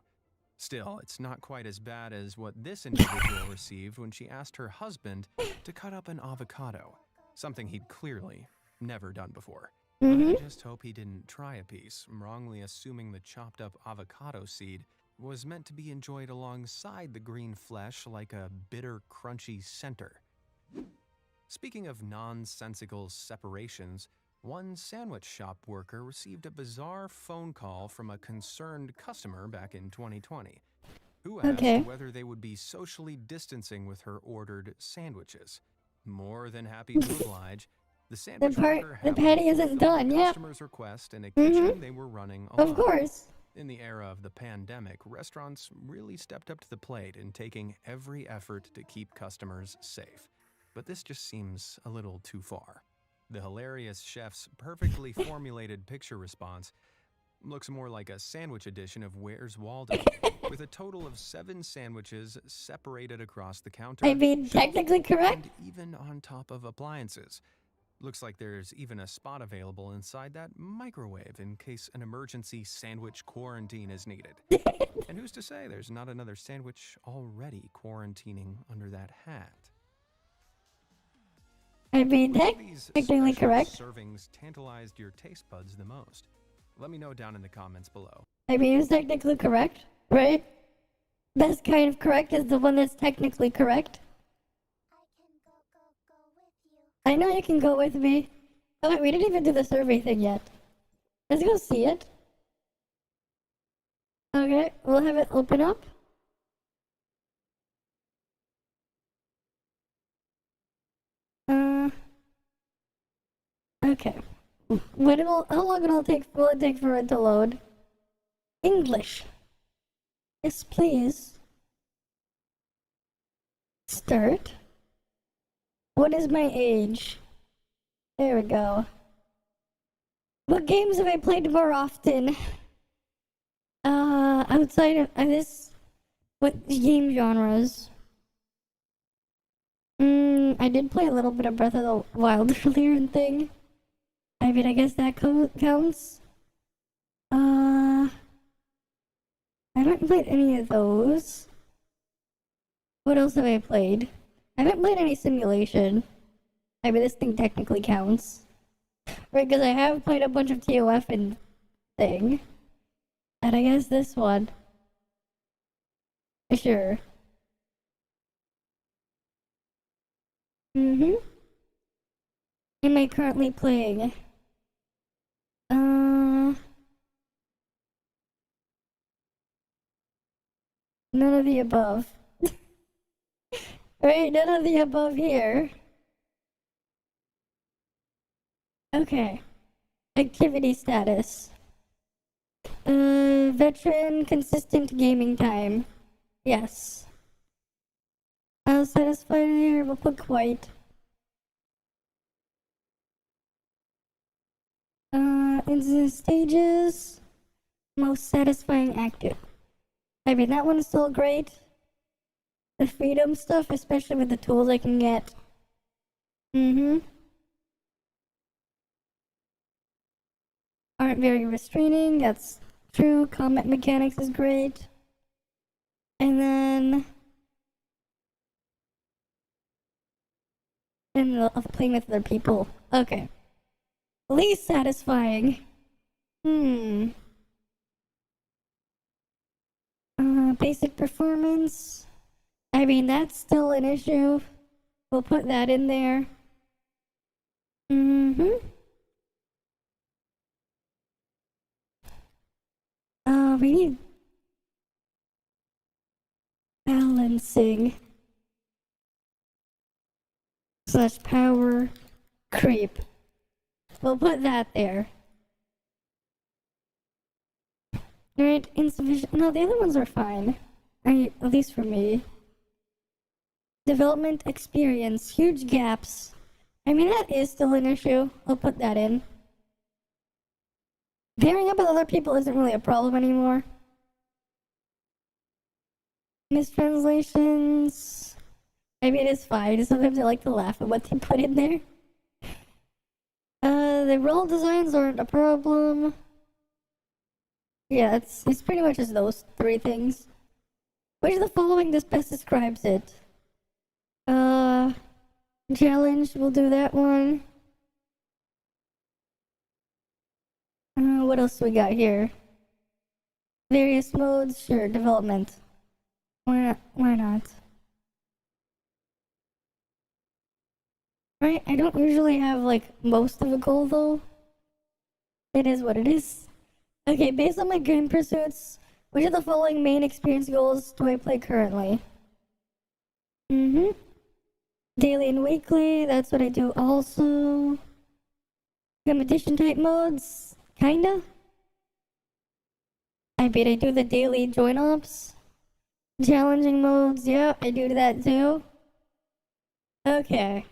Still, it's not quite as bad as what this individual received when she asked her husband to cut up an avocado, something he'd clearly never done before. I just hope he didn't try a piece, wrongly assuming the chopped up avocado seed was meant to be enjoyed alongside the green flesh like a bitter, crunchy center. Speaking of nonsensical separations, one sandwich shop worker received a bizarre phone call from a concerned customer back in 2020, who asked Okay. whether they would be socially distancing with her ordered sandwiches. More than happy to oblige, the sandwich worker The happily patty isn't fulfilled done, the yep. customer's request in a kitchen they were running Of alone. course. In the era of the pandemic, restaurants really stepped up to the plate in taking every effort to keep customers safe. But this just seems a little too far. The hilarious chef's perfectly formulated picture response, Looks more like a sandwich edition of Where's Waldo, with a total of 7 sandwiches separated across the counter. I mean, technically correct. And even on top of appliances. Looks like there's even a spot available inside that microwave in case an emergency sandwich quarantine is needed. And who's to say there's not another sandwich already quarantining under that hat? I mean, Which of these technically special correct. servings tantalized your taste buds the most? Let me know down in the comments below. I mean, it's technically correct, right? Best kind of correct is the one that's technically correct. I know you can go with me. Oh, wait, we didn't even do the survey thing yet. Let's go see it. Okay, we'll have it open up. Okay. How long will it take for it to load? English. Yes, please. Start. What is my age? There we go. What games have I played more often? Outside of this, what game genres? I did play a little bit of Breath of the Wild earlier and thing. I mean, I guess that counts. I haven't played any of those. What else have I played? I haven't played any simulation. I mean, this thing technically counts. Right, because I have played a bunch of ToF and thing. And I guess this one. Sure. Am I currently playing? None of the above. Right, none of the above here. Okay. Activity status. Veteran consistent gaming time. Yes. Satisfied here, we'll put quite. Into stages. Most satisfying active. I mean, that one's still great. The freedom stuff, especially with the tools I can get. Aren't very restraining, that's true. Combat mechanics is great. And then... of playing with other people. Okay. Least satisfying. Basic performance. I mean, that's still an issue. We'll put that in there. We need balancing. / power creep. We'll put that there. Alright, insufficient. No, the other ones are fine. At least for me. Development experience. Huge gaps. I mean, that is still an issue. I'll put that in. Pairing up with other people isn't really a problem anymore. Mistranslations. I mean, it's fine. Sometimes I like to laugh at what they put in there. The role designs aren't a problem. Yeah, it's pretty much just those 3 things. Which of the following best describes it? Challenge, we'll do that one. What else do we got here? Various modes, sure, development. Why not? Right, I don't usually have, like, most of a goal, though. It is what it is. Okay, based on my game pursuits, which of the following main experience goals do I play currently? Daily and weekly, that's what I do also. Competition type modes, kinda. I do the daily join ops. Challenging modes, yeah, I do that too. Okay.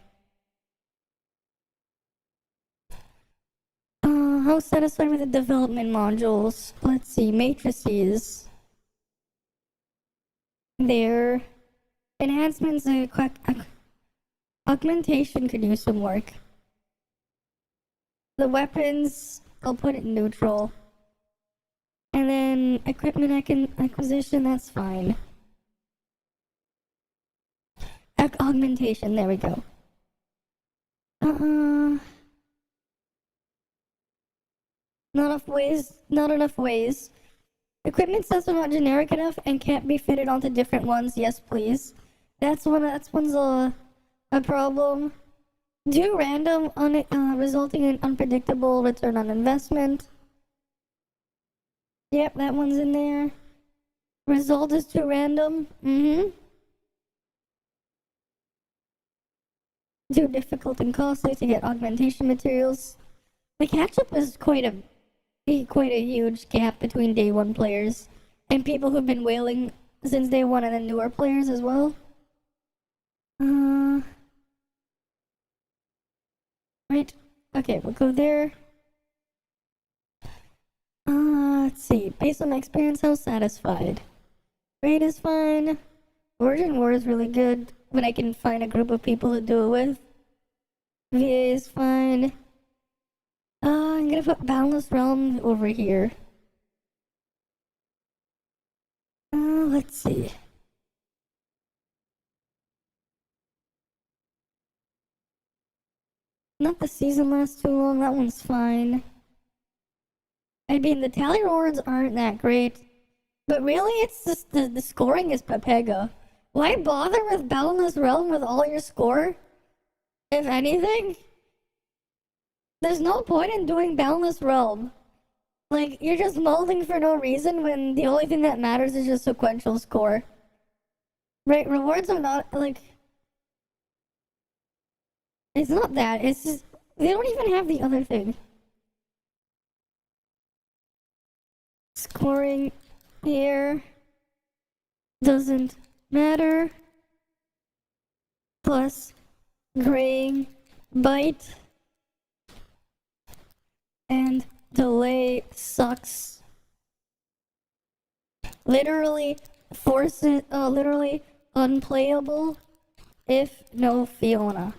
how satisfied with the development modules. Let's see, matrices. There. Enhancements, augmentation could use some work. The weapons, I'll put it in neutral. And then equipment acquisition, that's fine. Augmentation, there we go. Not enough ways. Equipment sets are not generic enough and can't be fitted onto different ones. Yes, please. That's one's a problem. Do random, resulting in unpredictable return on investment. Yep, that one's in there. Result is too random. Too difficult and costly to get augmentation materials. The catch-up is quite a huge gap between day one players and people who've been whaling since day one, and then newer players as well. Right. Okay, we'll go there. Let's see. Based on my experience, how satisfied? Raid is fine. Origin War is really good when I can find a group of people to do it with. VA is fine. I'm gonna put Boundless Realm over here. Let's see. Not the season lasts too long, that one's fine. I mean, the tally rewards aren't that great. But really, it's just the scoring is Pepega. Why bother with Boundless Realm with all your score? If anything, there's no point in doing Boundless Realm. Like, you're just molding for no reason when the only thing that matters is just sequential score. Right, rewards are not, like... It's not that, it's just... They don't even have the other thing. Scoring here doesn't matter. Plus graying, bite, and delay sucks. Literally literally unplayable if no Fiona.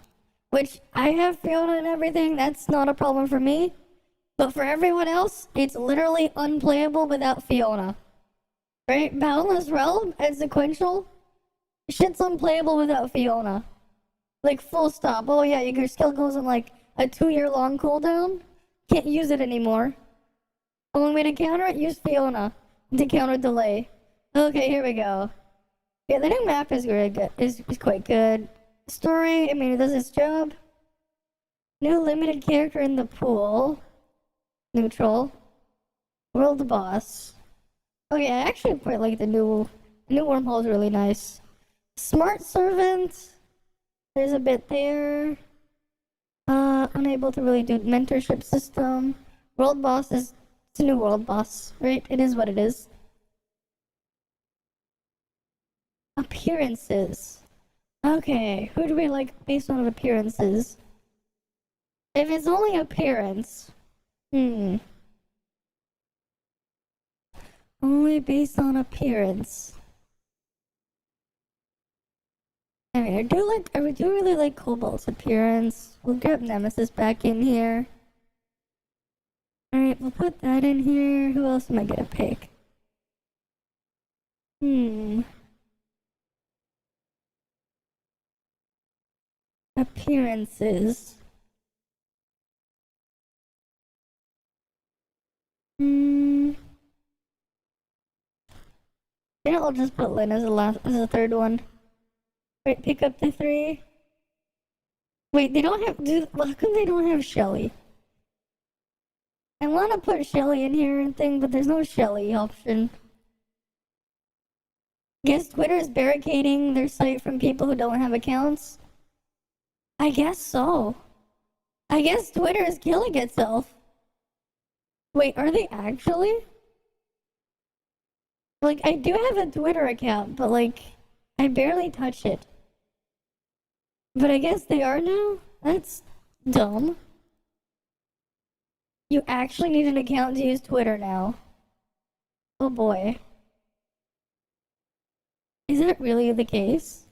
Which, I have Fiona and everything, that's not a problem for me. But for everyone else, it's literally unplayable without Fiona. Right? Boundless Realm and sequential, shit's unplayable without Fiona. Like, full stop. Oh yeah, your skill goes on like a 2-year-long cooldown. Can't use it anymore. Only way to counter it, use Fiona to counter delay. Okay, here we go. Yeah, the new map is very good. Is quite good. Story, I mean, it does its job. New limited character in the pool. Neutral. World boss. Okay, I actually quite like the new wormhole is really nice. Smart servant. There's a bit there. Unable to really do mentorship system. World boss is, it's a new world boss, right? It is what it is. Appearances. Okay, who do we like based on appearances? If it's only appearance, only based on appearance. I mean, I do really like Cobalt's appearance. We'll grab Nemesis back in here. Alright, we'll put that in here. Who else am I gonna pick? Appearances. Then I'll just put Lynn as the third one. Wait, pick up the 3. Wait, they don't have. How come they don't have Shelly? I want to put Shelly in here and thing, but there's no Shelly option. Guess Twitter is barricading their site from people who don't have accounts? I guess so. I guess Twitter is killing itself. Wait, are they actually? Like, I do have a Twitter account, but like, I barely touch it. But I guess they are now? That's dumb. You actually need an account to use Twitter now. Oh boy. Is that really the case?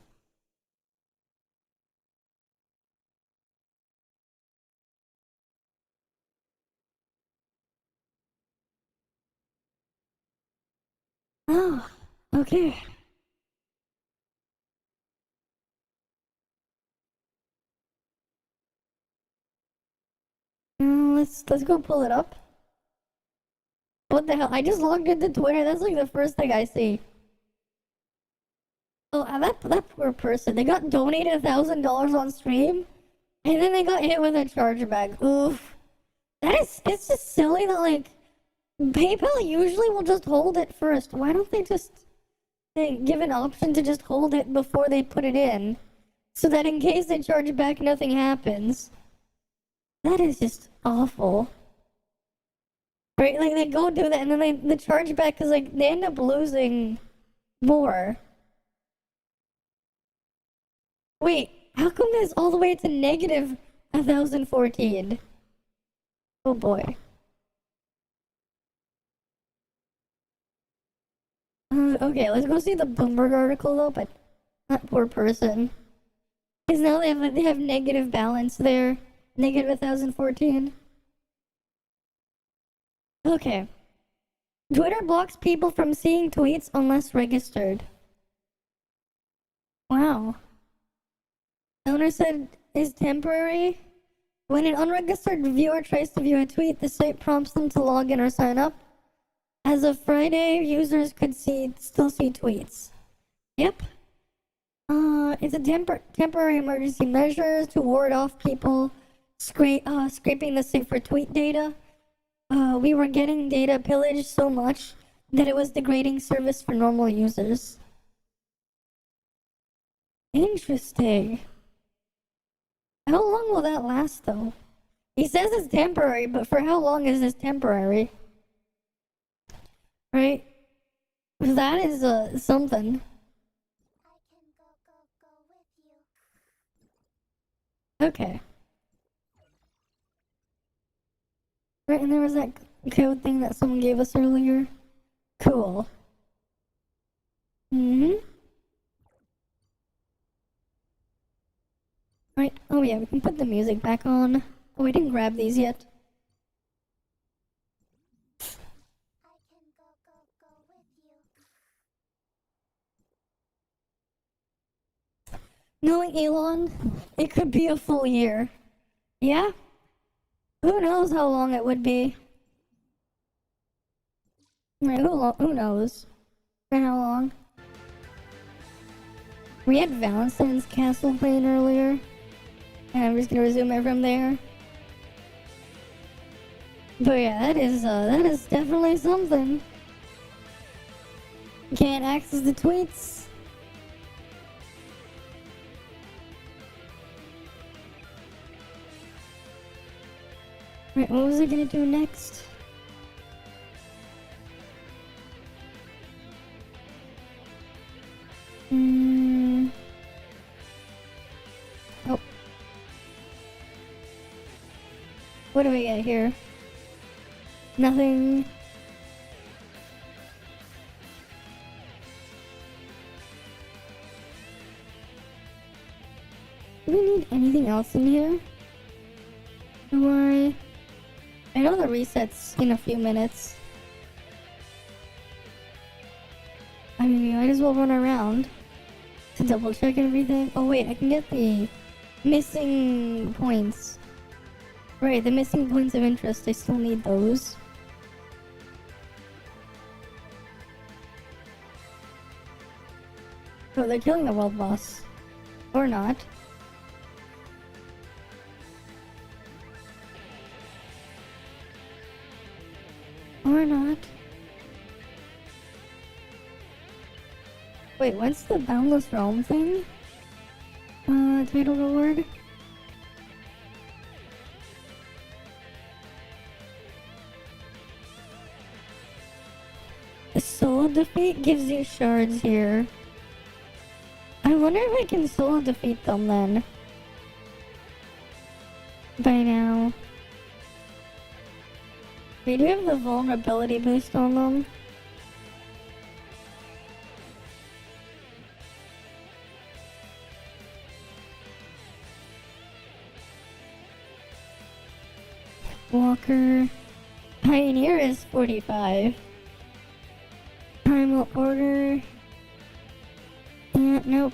Oh, okay. Let's go pull it up. What the hell? I just logged into Twitter. That's like the first thing I see. Oh, that poor person. They got donated $1,000 on stream, and then they got hit with a chargeback. Oof. It's just silly that like PayPal usually will just hold it first. Why don't they just give an option to just hold it before they put it in, so that in case they charge it back, nothing happens. That is just awful. Right? Like they go do that, and then they charge back because like they end up losing more. Wait, how come that's all the way to negative 1014? Oh boy. Okay, let's go see the Bloomberg article though, but that poor person. Because now they have negative balance there. Negative 1014. Okay. Twitter blocks people from seeing tweets unless registered. Wow. Owner said is temporary. When an unregistered viewer tries to view a tweet, the site prompts them to log in or sign up. As of Friday, users could still see tweets. Yep. It's a temporary emergency measure to ward off people scraping the site for tweet data. We were getting data pillaged so much that it was degrading service for normal users. Interesting. How long will that last, though? He says it's temporary, but for how long is this temporary? Right? That is something. Okay. Right, and there was that code thing that someone gave us earlier. Cool. Right, oh yeah, we can put the music back on. Oh, we didn't grab these yet. Knowing Elon, it could be a full year. Yeah? Who knows how long it would be? Right, who knows? For how long? We had Valentine's Castle playing earlier. And I'm just gonna resume it from there. But yeah, that is definitely something. Can't access the tweets. Right, what was I gonna do next? Oh. What do we get here? Nothing. Do we need anything else in here? Do I know the reset's in a few minutes. I mean, we might as well run around to double check everything. Oh wait, I can get the missing points. Right, the missing points of interest, I still need those. Oh, they're killing the world boss. Or not. Or not. Wait, what's the Boundless Realm thing? Title reward? The solo defeat gives you shards here. I wonder if I can solo defeat them then. By now. We do have the vulnerability boost on them. Walker. Pioneer is 45. Primal Order. Nope.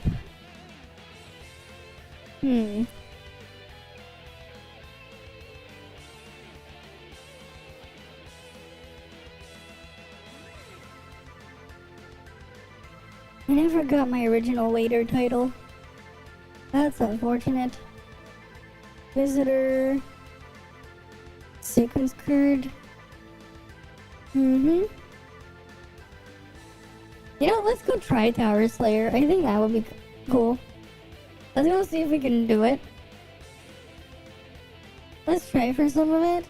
I never got my original waiter title. That's unfortunate. Visitor. Sequence card. You know, let's go try Tower Slayer. I think that would be cool. Let's go see if we can do it. Let's try for some of it.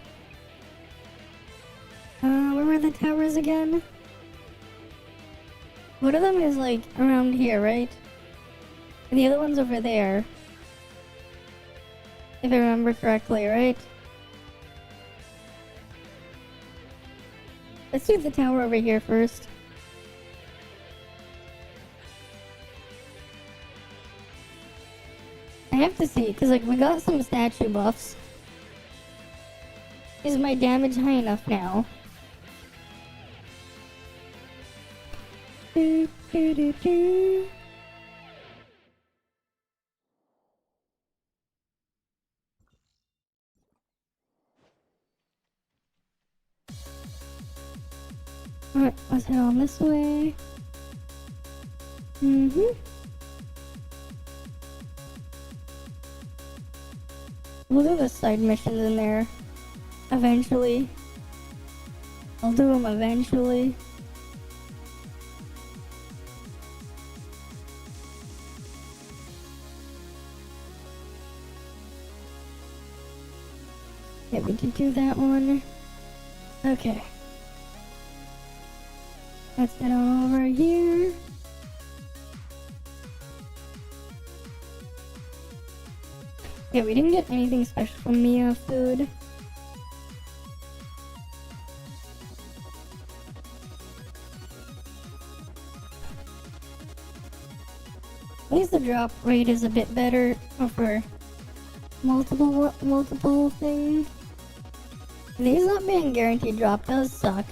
Where were the towers again? One of them is like around here, right? And the other one's over there. If I remember correctly, right? Let's do the tower over here first. I have to see, because like we got some statue buffs. Is my damage high enough now? Do, do, do, do. Alright, let's head on this way. We'll do the side missions in there. Eventually. I'll do them eventually. Yeah, we did do that one. Okay. Let's head on over here. Yeah, we didn't get anything special from Mia food. At least the drop rate is a bit better for multiple things. These not being guaranteed drop does suck.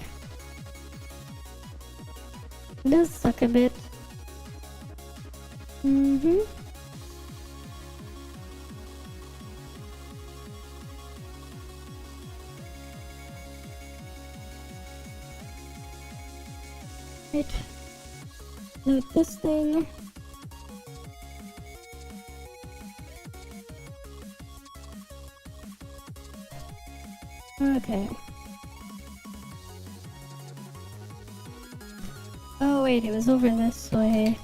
It does suck a bit. Right. Loot this thing. Okay. Oh wait, it was over this way.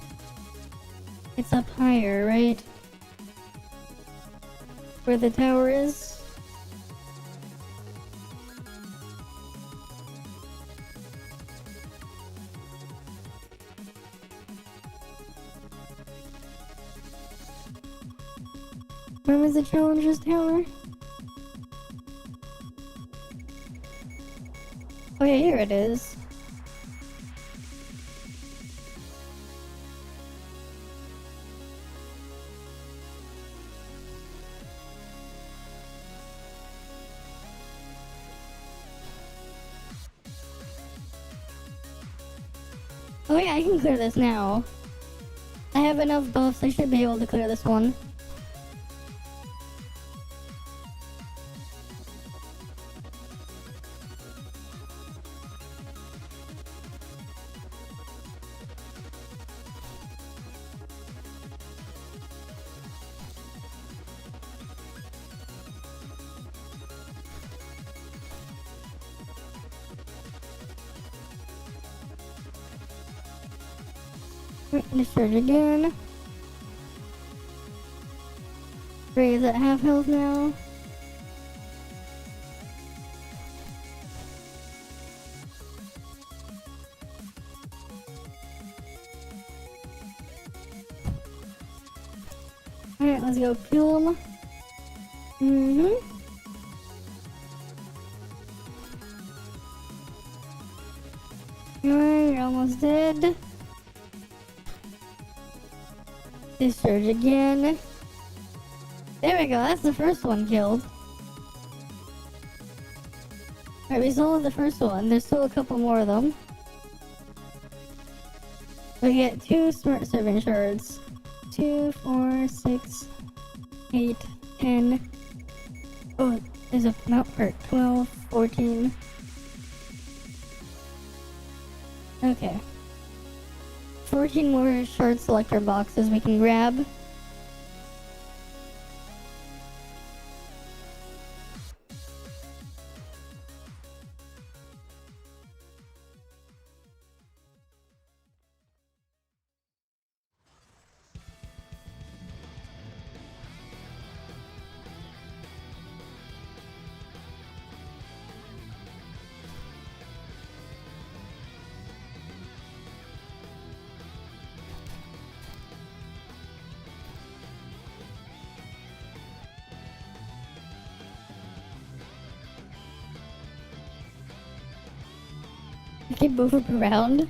It's up higher, right? Where the tower is? Where was the Challenger's tower? Oh yeah, here it is. Oh yeah, I can clear this now. I have enough buffs, I should be able to clear this one. Let's search again. Ray is at half health now. Alright, let's go kill him. Alright, you're almost dead. Discharge again. There we go, that's the first one killed. Alright, we sold the first one. There's still a couple more of them. We get 2 smart servant shards. 2, 4, 6, 8, 10. Oh, there's a mount part. 12, 14. Okay. 14 more shard selector boxes we can grab. I can move him around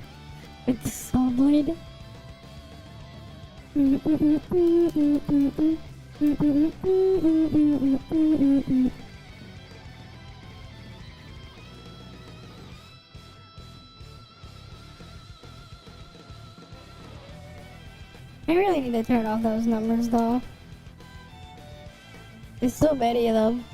with the saw blade. I really need to turn off those numbers though. There's so many of them.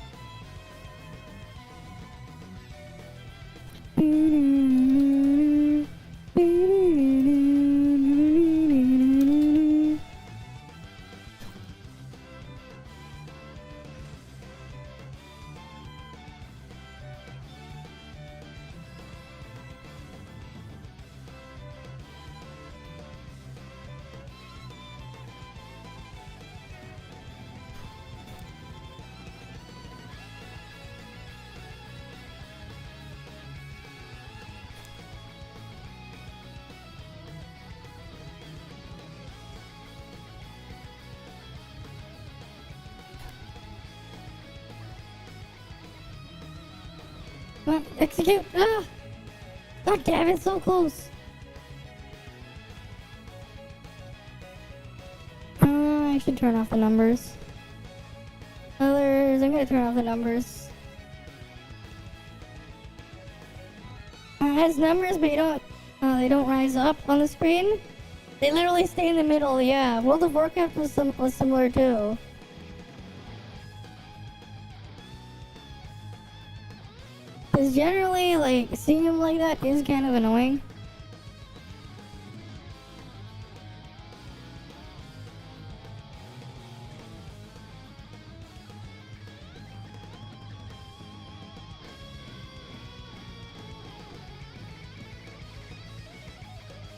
Come on, execute! Ah! God damn it, so close! I should turn off the numbers. Others, I'm gonna turn off the numbers. It has numbers, but they don't rise up on the screen. They literally stay in the middle, yeah. World of Warcraft was similar too. Because generally, like, seeing them like that is kind of annoying.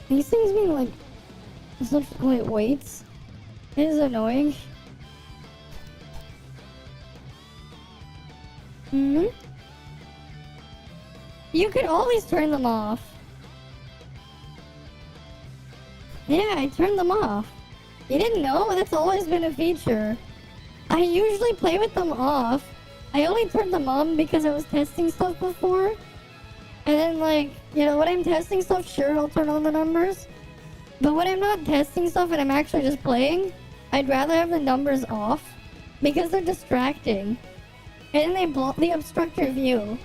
These things being like such weights is annoying. You could always turn them off. Yeah, I turned them off. You didn't know? That's always been a feature. I usually play with them off. I only turned them on because I was testing stuff before. And then, like, you know, when I'm testing stuff, sure, I'll turn on the numbers. But when I'm not testing stuff and I'm actually just playing, I'd rather have the numbers off because they're distracting. And they obstruct your view.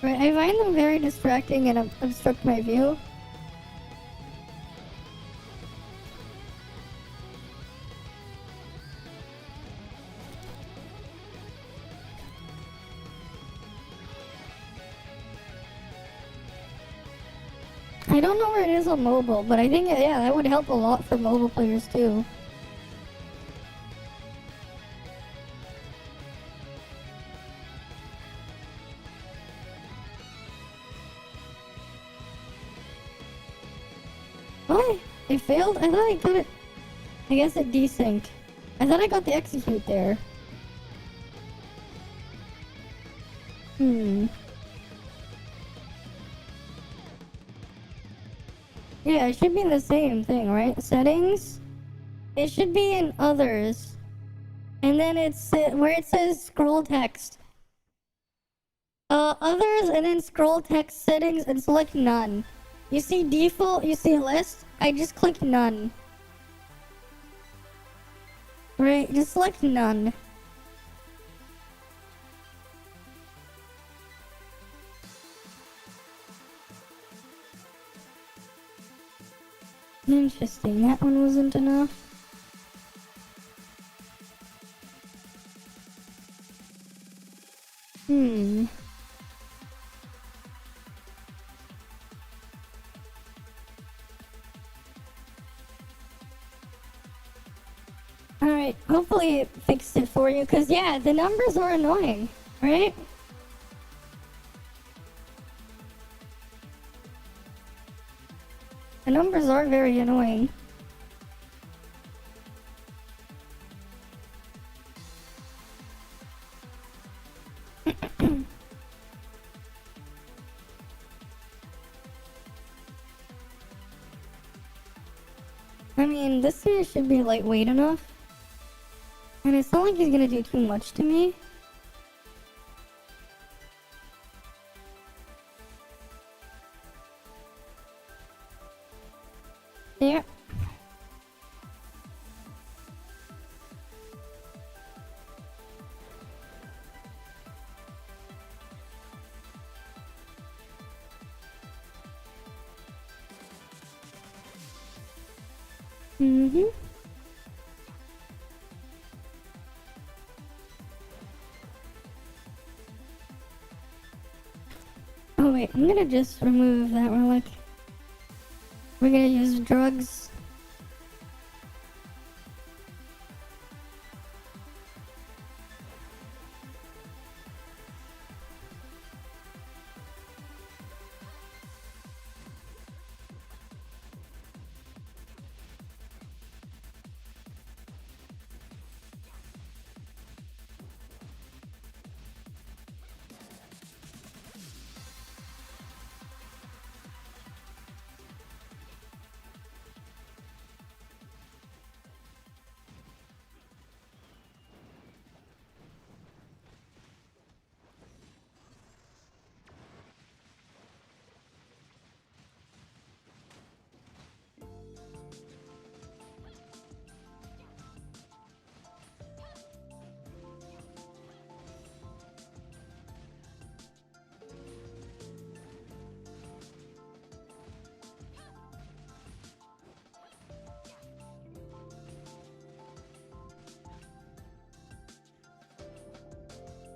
Right, I find them very distracting and obstruct my view. I don't know where it is on mobile, but I think, yeah, that would help a lot for mobile players too. What? It failed? I thought I got it. I guess it desynced. I thought I got the execute there. Yeah, it should be the same thing, right? Settings? It should be in others. And then it's where it says scroll text. Others, and then scroll text settings and select none. You see default, you see list, I just click none. Right, just select none. Interesting, that one wasn't enough. Alright, hopefully it fixed it for you, because yeah, the numbers are annoying, right? The numbers are very annoying. I mean, this guy should be lightweight enough. And it's not like he's gonna do too much to me. Yeah. Mm-hmm. Oh wait, I'm gonna just remove that relic. We're gonna use drugs.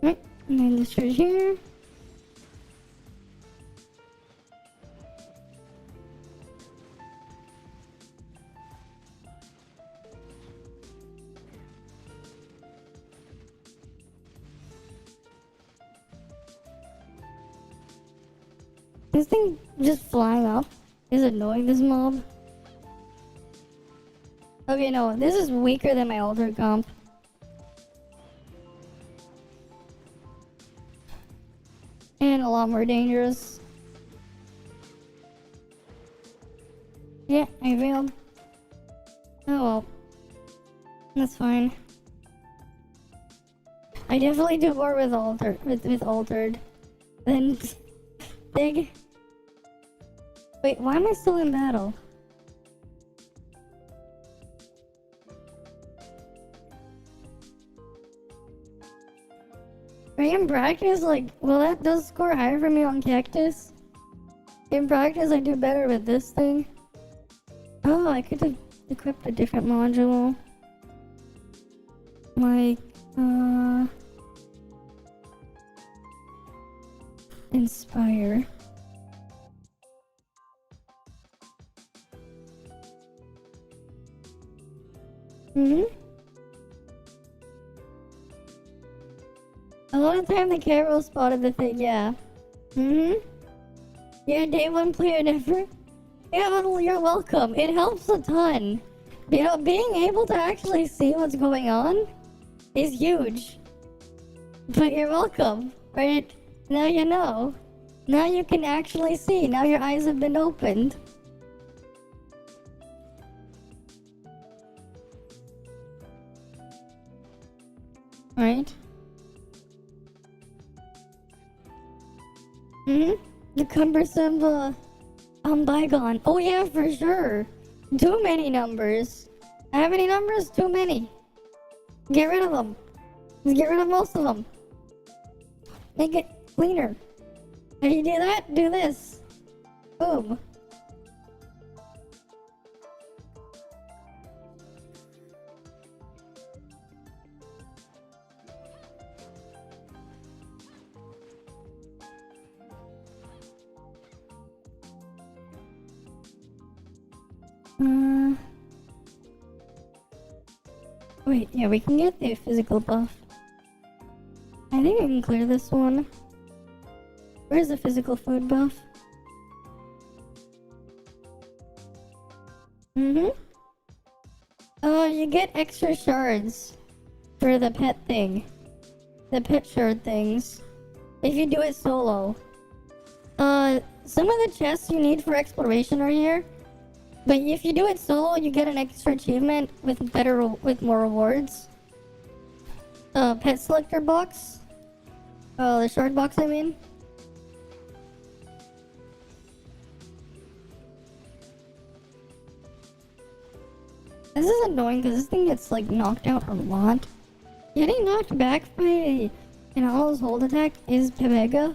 Right, and then this right here. This thing just flying up is annoying, this mob. Okay, no, this is weaker than my older comp. And a lot more dangerous. Yeah, I failed. Oh well. That's fine. I definitely do more with altered than big. Wait, why am I still in battle? Right, in practice, like, well, that does score higher for me on Cactus. In practice, I do better with this thing. Oh, I could have equipped a different module. Like, Inspire. A lot of time the Carol spotted the thing, yeah. Yeah, day one player never. Yeah, well, you're welcome. It helps a ton. You know, being able to actually see what's going on is huge. But you're welcome, right? Now you know. Now you can actually see. Now your eyes have been opened. Right? The cumbersome, bygone. Oh yeah, for sure. Too many numbers. How many numbers? Too many. Get rid of them. Just get rid of most of them. Make it cleaner. How do you do that? Do this. Boom. Wait, yeah, we can get the physical buff. I think we can clear this one. Where's the physical food buff? You get extra shards for the pet thing. The pet shard things. If you do it solo. Some of the chests you need for exploration are here. But if you do it solo, you get an extra achievement with more rewards. Pet selector box. The shard box, I mean. This is annoying because this thing gets like knocked out a lot. Getting knocked back by an All's hold attack is Pebega.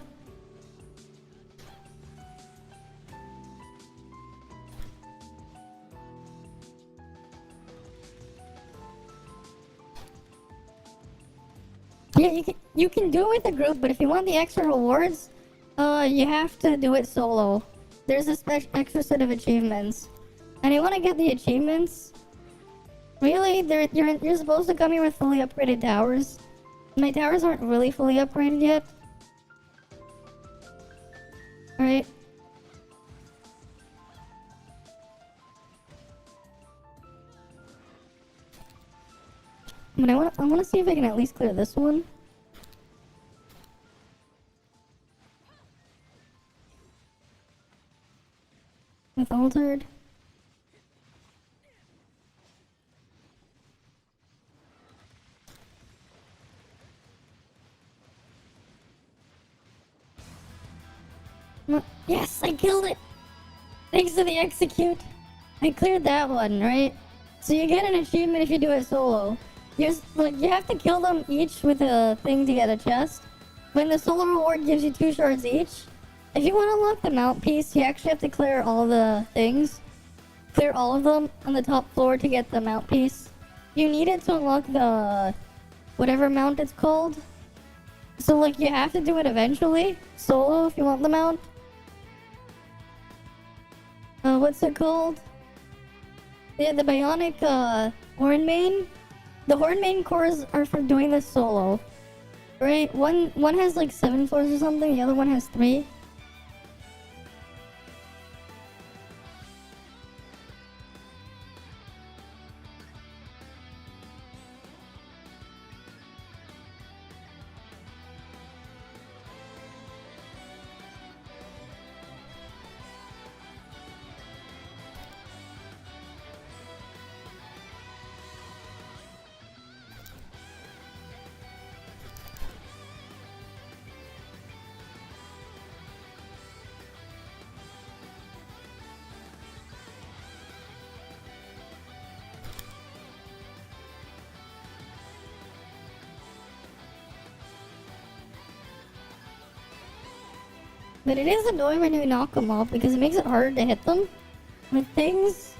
Yeah, you can do it with a group, but if you want the extra rewards, you have to do it solo. There's a extra set of achievements, and you want to get the achievements. Really, you're supposed to come here with fully upgraded towers. My towers aren't really fully upgraded yet. All right. But I want to see if I can at least clear this one. With altered. Yes, I killed it! Thanks to the execute. I cleared that one, right? So you get an achievement if you do it solo. You have to kill them each with a thing to get a chest. When the solo reward gives you 2 shards each, if you want to unlock the mount piece, you actually have to clear all the things. Clear all of them on the top floor to get the mount piece. You need it to unlock the whatever mount it's called. So like you have to do it eventually, solo if you want the mount. What's it called? Yeah, the bionic horn main. The horn main cores are for doing this solo. Right? One has like 7 floors or something, the other one has 3. But it is annoying when you knock them off because it makes it harder to hit them with things.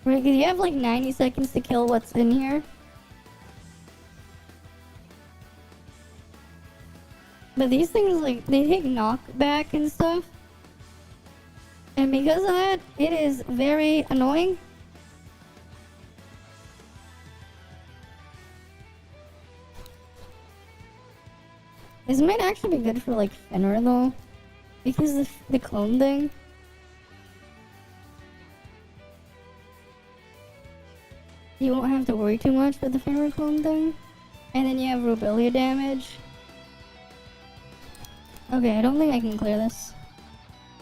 Right, because you have like 90 seconds to kill what's in here. But these things, like, they take knockback and stuff. And because of that, it is very annoying. This might actually be good for like Fenrir though, because the clone thing. You won't have to worry too much with the Fenrir clone thing, and then you have Rubelia damage. Okay, I don't think I can clear this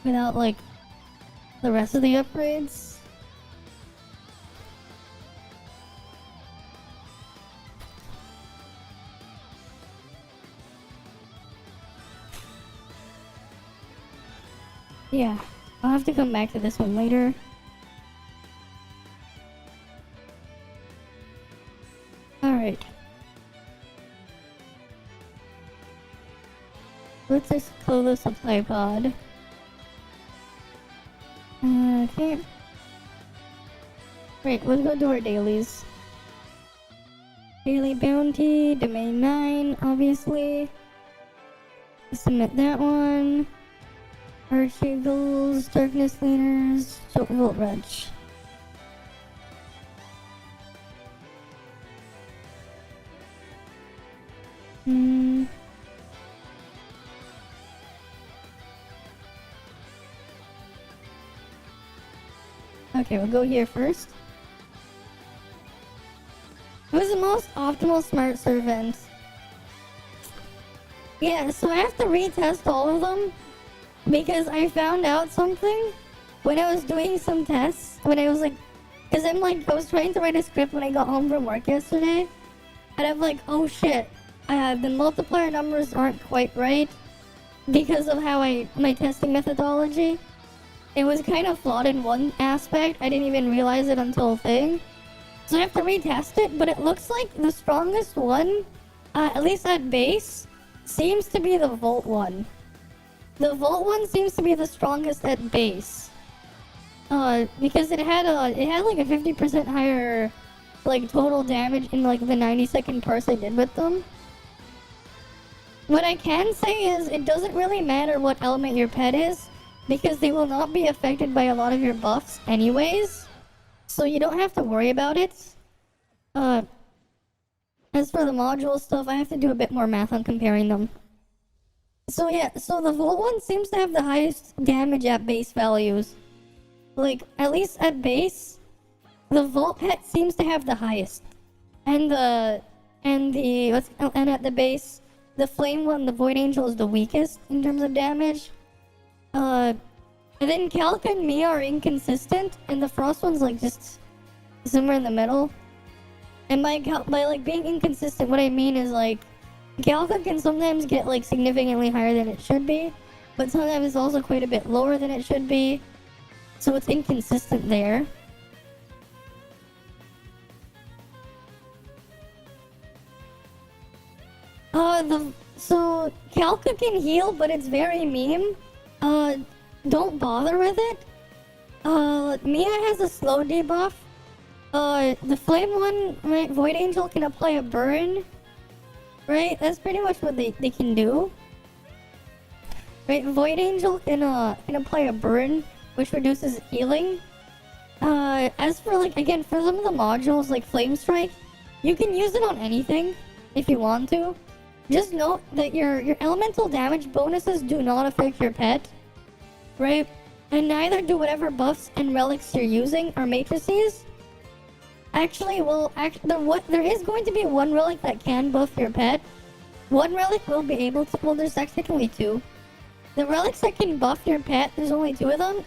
without like the rest of the upgrades. Yeah, I'll have to come back to this one later. Alright. Let's just close the supply pod. Okay. Right, let's go do our dailies. Daily bounty, domain 9, obviously. Submit that one. Archegals, darkness leaders, Volt Wretch. Okay, we'll go here first. Who's the most optimal smart servant? Yeah, so I have to retest all of them because I found out something when I was doing some tests. When I was like, because I was trying to write a script when I got home from work yesterday, and I'm like, oh shit, the multiplier numbers aren't quite right because of how my testing methodology. It was kind of flawed in one aspect. I didn't even realize it until thing. So I have to retest it, but it looks like the strongest one, at least at base, seems to be the Volt one. The Volt one seems to be the strongest at base. Because it had like a 50% higher like total damage in like the 90-second parse I did with them. What I can say is it doesn't really matter what element your pet is, because they will not be affected by a lot of your buffs anyways. So you don't have to worry about it. As for the module stuff, I have to do a bit more math on comparing them. So yeah, so the Volt one seems to have the highest damage at base values. Like, at least at base, the Volt pet seems to have the highest. And at the base, the Flame one, the Void Angel, is the weakest in terms of damage. And then Calc and Mia are inconsistent, and the Frost one's like just somewhere in the middle. And by like being inconsistent, what I mean is like Calca can sometimes get like significantly higher than it should be, but sometimes it's also quite a bit lower than it should be. So it's inconsistent there. So Calca can heal, but it's very meme. Don't bother with it. Mia has a slow debuff. The flame one, right? Void Angel can apply a burn. Right? That's pretty much what they can do. Right? Void Angel can apply a burn, which reduces healing. As for like, again, for some of the modules like Flame Strike, you can use it on anything if you want to. Just note that your elemental damage bonuses do not affect your pet. Right? And neither do whatever buffs and relics you're using or matrices. Actually, there is going to be one relic that can buff your pet. One relic will be able to, well, there's technically two. The relics that can buff your pet, there's only two of them.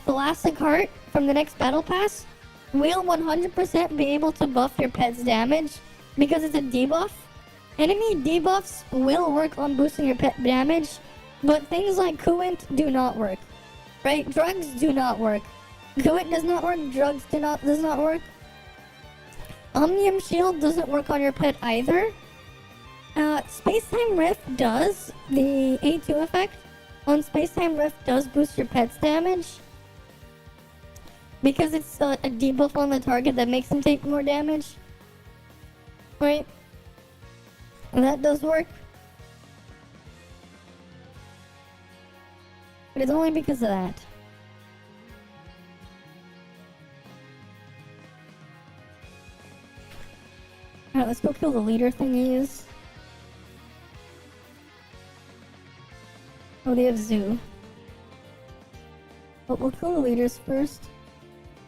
Thoracic Heart from the next battle pass will 100% be able to buff your pet's damage because it's a debuff. Enemy debuffs will work on boosting your pet damage, but things like Coolant do not work. Right? Drugs do not work. Coolant does not work, drugs does not work. Omnium Shield doesn't work on your pet either. Space-Time Rift does. The A2 effect on Space-Time Rift does boost your pet's damage. Because it's a debuff on the target that makes them take more damage. Right? That does work. But it's only because of that. Alright, let's go kill the leader thingies. Oh, they have Zoo. But we'll kill the leaders first.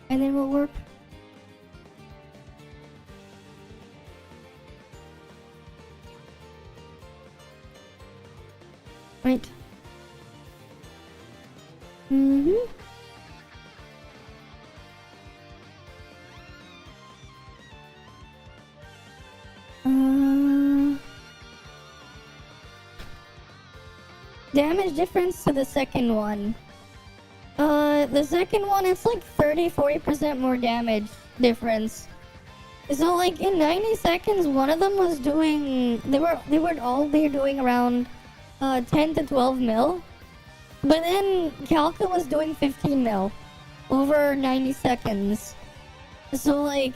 And then we'll work. Right. Damage difference to the second one. The second one, it's like 30-40% more damage difference. So like in 90 seconds, one of them was doing, they would all be doing around 10 to 12 mil. But then Calca was doing 15 mil over 90 seconds. So like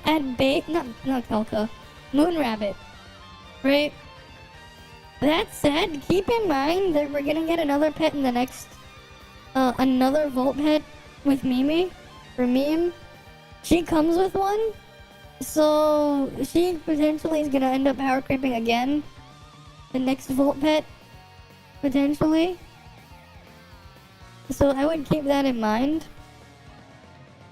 at not Calca, Moon Rabbit, right? That said, keep in mind that we're gonna get another pet in the next, another Volt pet with Mimi, or Meme. She comes with one, so she potentially is gonna end up power creeping again. The next Volt pet, potentially. So I would keep that in mind.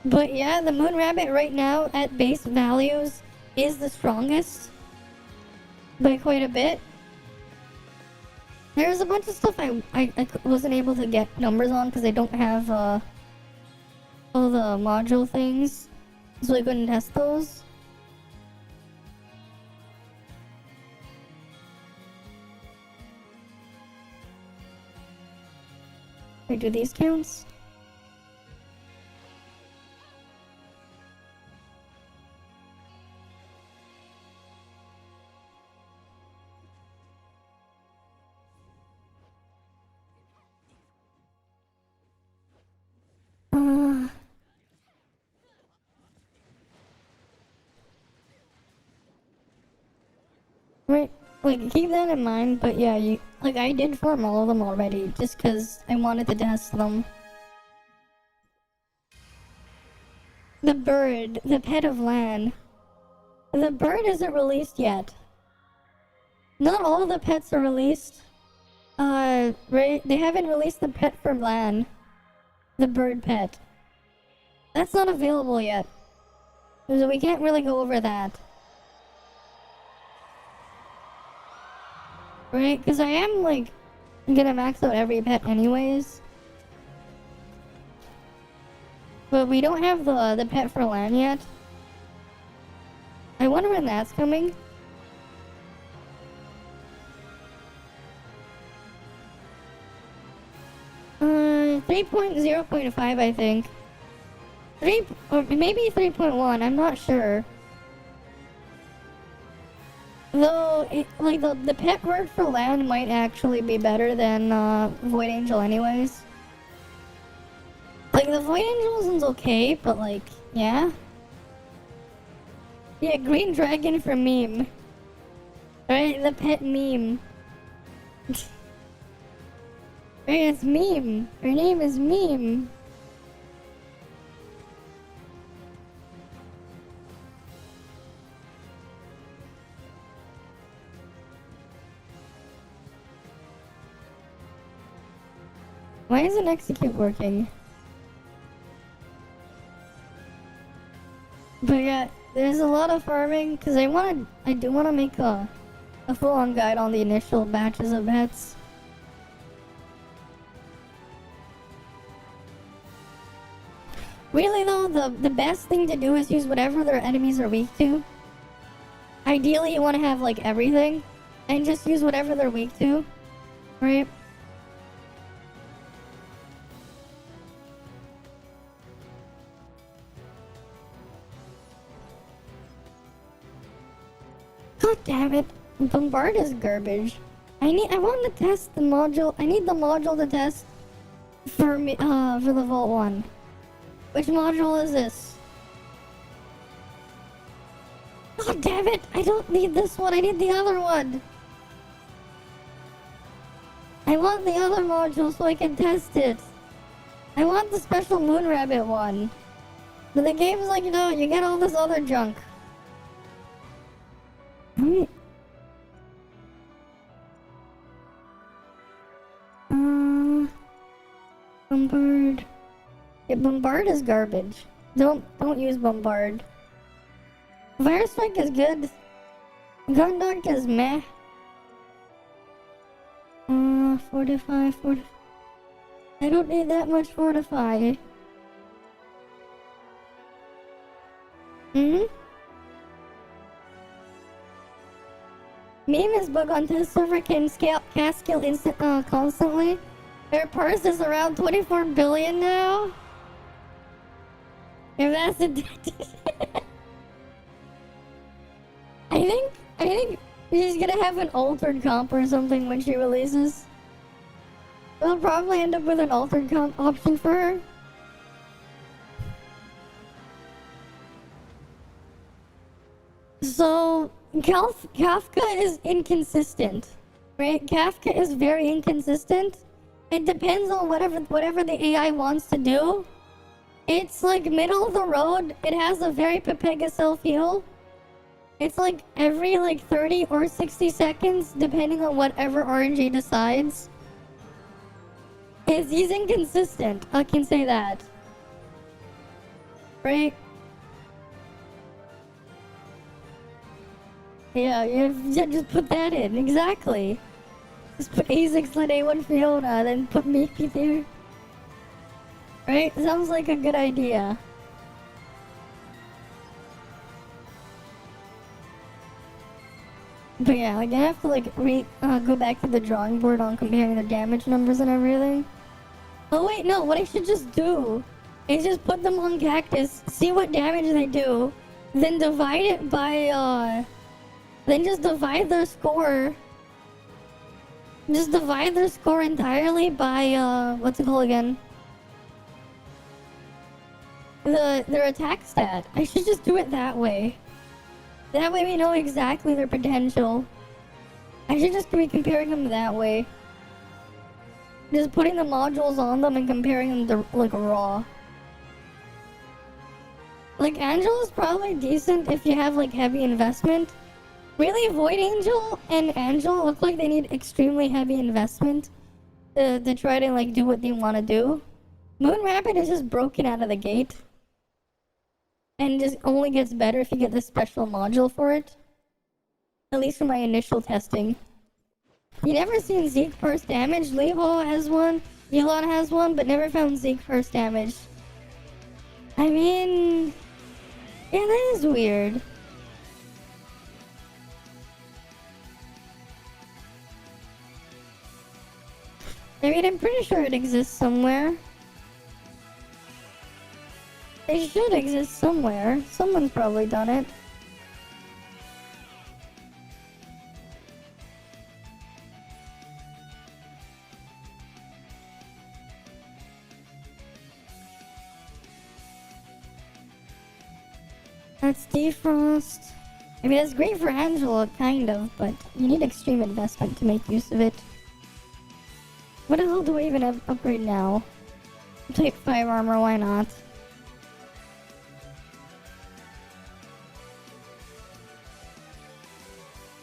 But yeah, the Moon Rabbit right now at base values is the strongest by quite a bit. There's a bunch of stuff I wasn't able to get numbers on because I don't have all the module things, so I couldn't test those. Wait, do these counts? Right, like, keep that in mind, but yeah, I did farm all of them already, just because I wanted to test them. The bird, the pet of Lan. The bird isn't released yet. Not all the pets are released. Right, they haven't released the pet from Lan. The bird pet. That's not available yet. So we can't really go over that. Right, because I am, like, gonna max out every pet anyways. But we don't have the pet for Lan yet. I wonder when that's coming. Uh, 3.0.5 I think. 3, or maybe 3.1, I'm not sure. Though, like, the pet word for Lan might actually be better than Void Angel anyways. Like, the Void Angel one's okay, but like, yeah. Yeah, Green Dragon for Meme. Right, the pet Meme. Right, it's Meme. Her name is Meme. Why isn't execute working? But yeah, there's a lot of farming because I do want to make a full-on guide on the initial batches of pets. Really though, the best thing to do is use whatever their enemies are weak to. Ideally, you want to have like everything, and just use whatever they're weak to, right? God damn it. Bombard is garbage. I want to test the module. I need the module to test for me, for the Vault one. Which module is this? God damn it. I don't need this one. I need the other one. I want the other module so I can test it. I want the special Moon Rabbit one. But the game's like, no, you get all this other junk. Bombard. Yeah, Bombard is garbage. Don't use Bombard. Fire Strike is good. Gundark is meh. Fortify. I don't need that much Fortify. Meme is bug on test server can cast skill instant constantly. Their purse is around 24 billion now. If that's a I think she's gonna have an altered comp or something when she releases. We'll probably end up with an altered comp option for her. So Kafka is inconsistent, right? Kafka is very inconsistent. It depends on whatever the AI wants to do. It's like middle of the road. It has a very Pepega self-heal. It's like every like 30 or 60 seconds, depending on whatever RNG decides. He's inconsistent, I can say that. Right? Yeah, you just put that in, exactly. Just put A6, let A1 Fiona, then put Mickey there. Right? Sounds like a good idea. But yeah, like I have to like go back to the drawing board on comparing the damage numbers and everything. Oh wait, no, what I should just do is just put them on Cactus, see what damage they do, then divide it by, then just divide their score. Just divide their score entirely by, what's it called again? Their attack stat. I should just do it that way. That way we know exactly their potential. I should just be comparing them that way. Just putting the modules on them and comparing them to, like, raw. Like, Angel is probably decent if you have, like, heavy investment. Really, Void Angel and Angel look like they need extremely heavy investment to try to, like, do what they want to do. Moon Rapid is just broken out of the gate. And just only gets better if you get the special module for it. At least from my initial testing. You never seen Zeke first damage? Leho has one, Elon has one, but never found Zeke first damage. I mean... yeah, that is weird. I mean, I'm pretty sure it exists somewhere. It should exist somewhere. Someone's probably done it. That's Defrost. I mean, it's great for Angela, kind of, but you need extreme investment to make use of it. What the hell do I even have upgrade now? I'll take 5 armor, why not?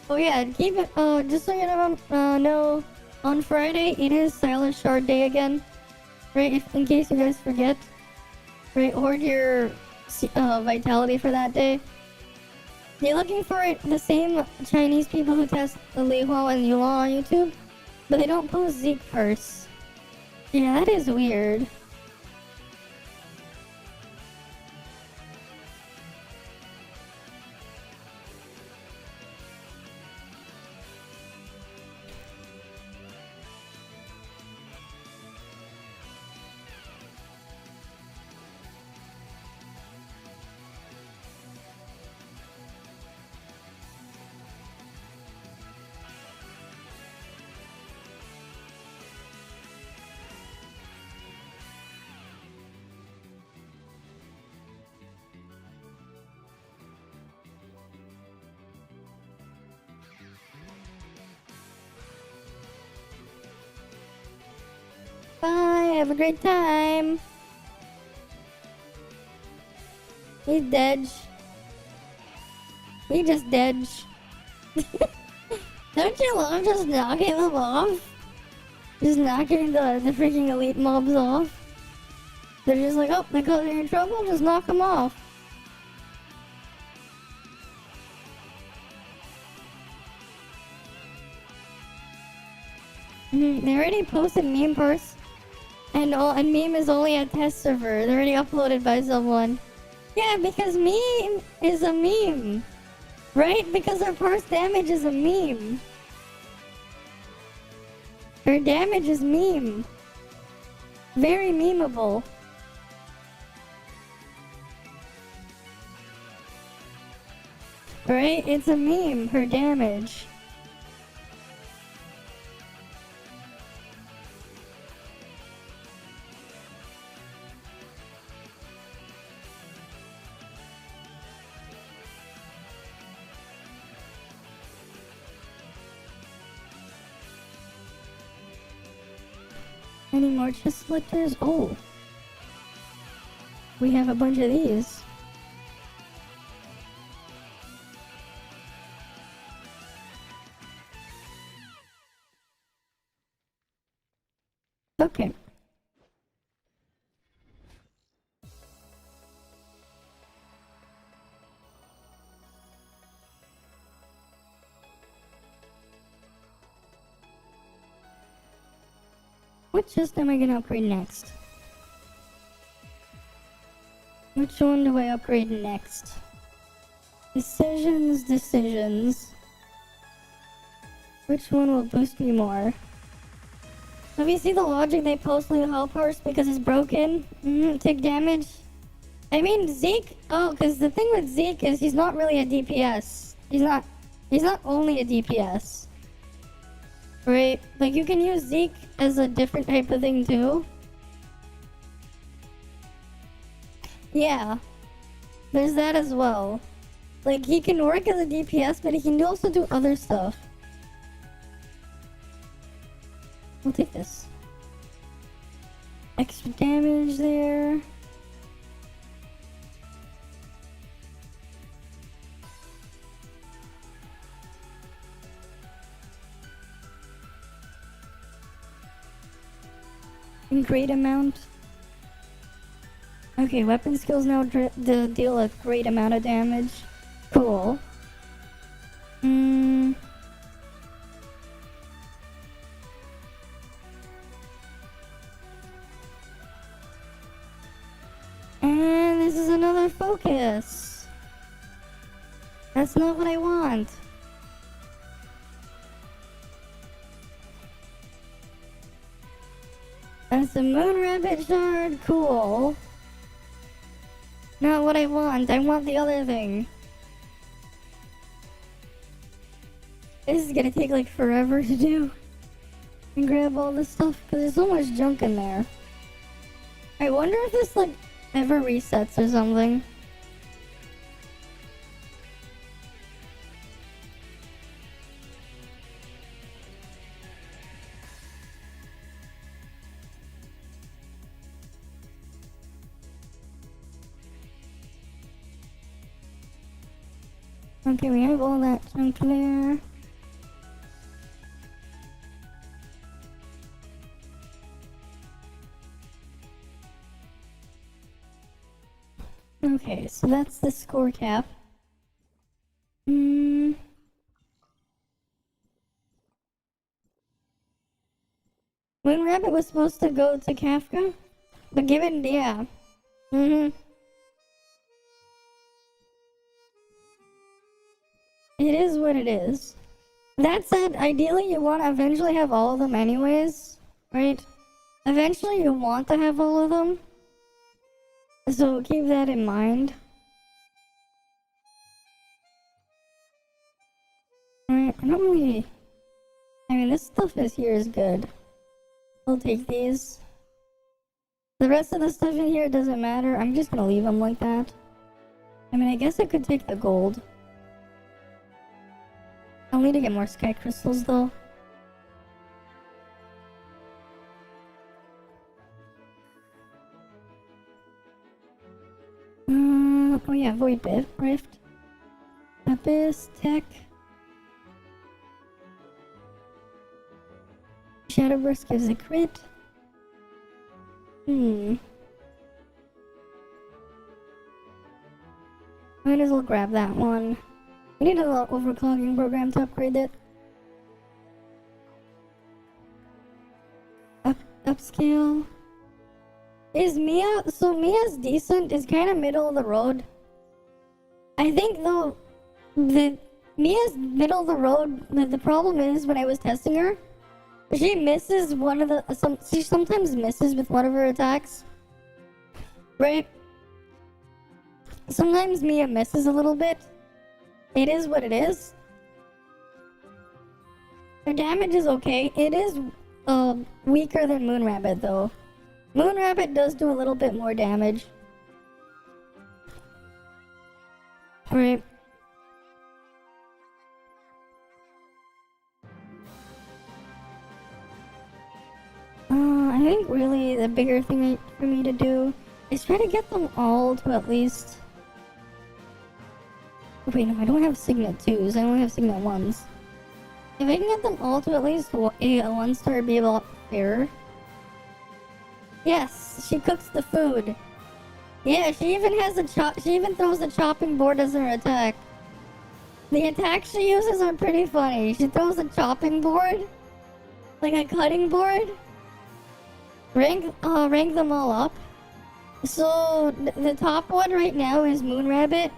Oh yeah, keep it, just so you know, on Friday, it is Silent Shard Day again. Right, if, in case you guys forget. Right, hoard your vitality for that day. You're looking for it, the same Chinese people who test the Li Huo and Yulong on YouTube, but they don't post Zeke first. Yeah, that is weird. Bye, have a great time. He's dead. He just dead. Don't you love just knocking them off? Just knocking the freaking elite mobs off? They're just like, oh, because you're in trouble, just knock them off. They already posted meme parts. And meme is only a test server. They're already uploaded by someone. Yeah, because meme is a meme. Right? Because her parse damage is a meme. Her damage is meme. Very memeable. Right? It's a meme, her damage. Any more chest selectors? Oh. We have a bunch of these. Okay. What chest am I gonna upgrade next? Which one do I upgrade next? Decisions, decisions. Which one will boost me more? Have you seen the logic they post Leo health burst because it's broken? Take damage. I mean Zeke. Oh, because the thing with Zeke is he's not really a DPS. He's not only a DPS. Right? Like you can use Zeke as a different type of thing too. Yeah. There's that as well. Like he can work as a DPS, but he can also do other stuff. We'll take this. Extra damage there. In great amount. Okay, weapon skills now deal a great amount of damage. Cool. And this is another focus. That's not what I want. That's a moon rabbit shard. Cool. Not what I want. I want the other thing. This is gonna take like forever to do. And grab all this stuff because there's so much junk in there. I wonder if this like ever resets or something. Okay, we have all that junk there. Okay, so that's the score cap. Moon Rabbit was supposed to go to Kafka, but given, yeah. It is what it is. That said, ideally you want to eventually have all of them anyways, right? Eventually you want to have all of them. So keep that in mind. Alright, I don't really... I mean, this stuff here is good. I'll take these. The rest of the stuff in here doesn't matter. I'm just gonna leave them like that. I mean, I guess I could take the gold. I'll need to get more sky crystals though. Oh yeah, Void Rift. Abyss, Tech. Shadow Burst gives a crit. Might as well grab that one. We need a little overclocking program to upgrade it. Upscale. Is Mia... So Mia's decent, is kind of middle of the road. I think though, Mia's middle of the road, the problem is when I was testing her, She misses one of the she sometimes misses with one of her attacks. Right? Sometimes Mia misses a little bit. It is what it is. Her damage is okay. It is weaker than Moon Rabbit though. Moon Rabbit does do a little bit more damage. Right. I think really the bigger thing for me to do is try to get them all to at least... Wait, no, I don't have Signet 2s, I only have Signet 1s. If I can get them all to at least a 1-star, it'd be a lot fairer. Yes, she cooks the food. Yeah, she even has she even throws the chopping board as her attack. The attacks she uses are pretty funny. She throws a chopping board, like a cutting board. Rank them all up. So the top one right now is Moon Rabbit.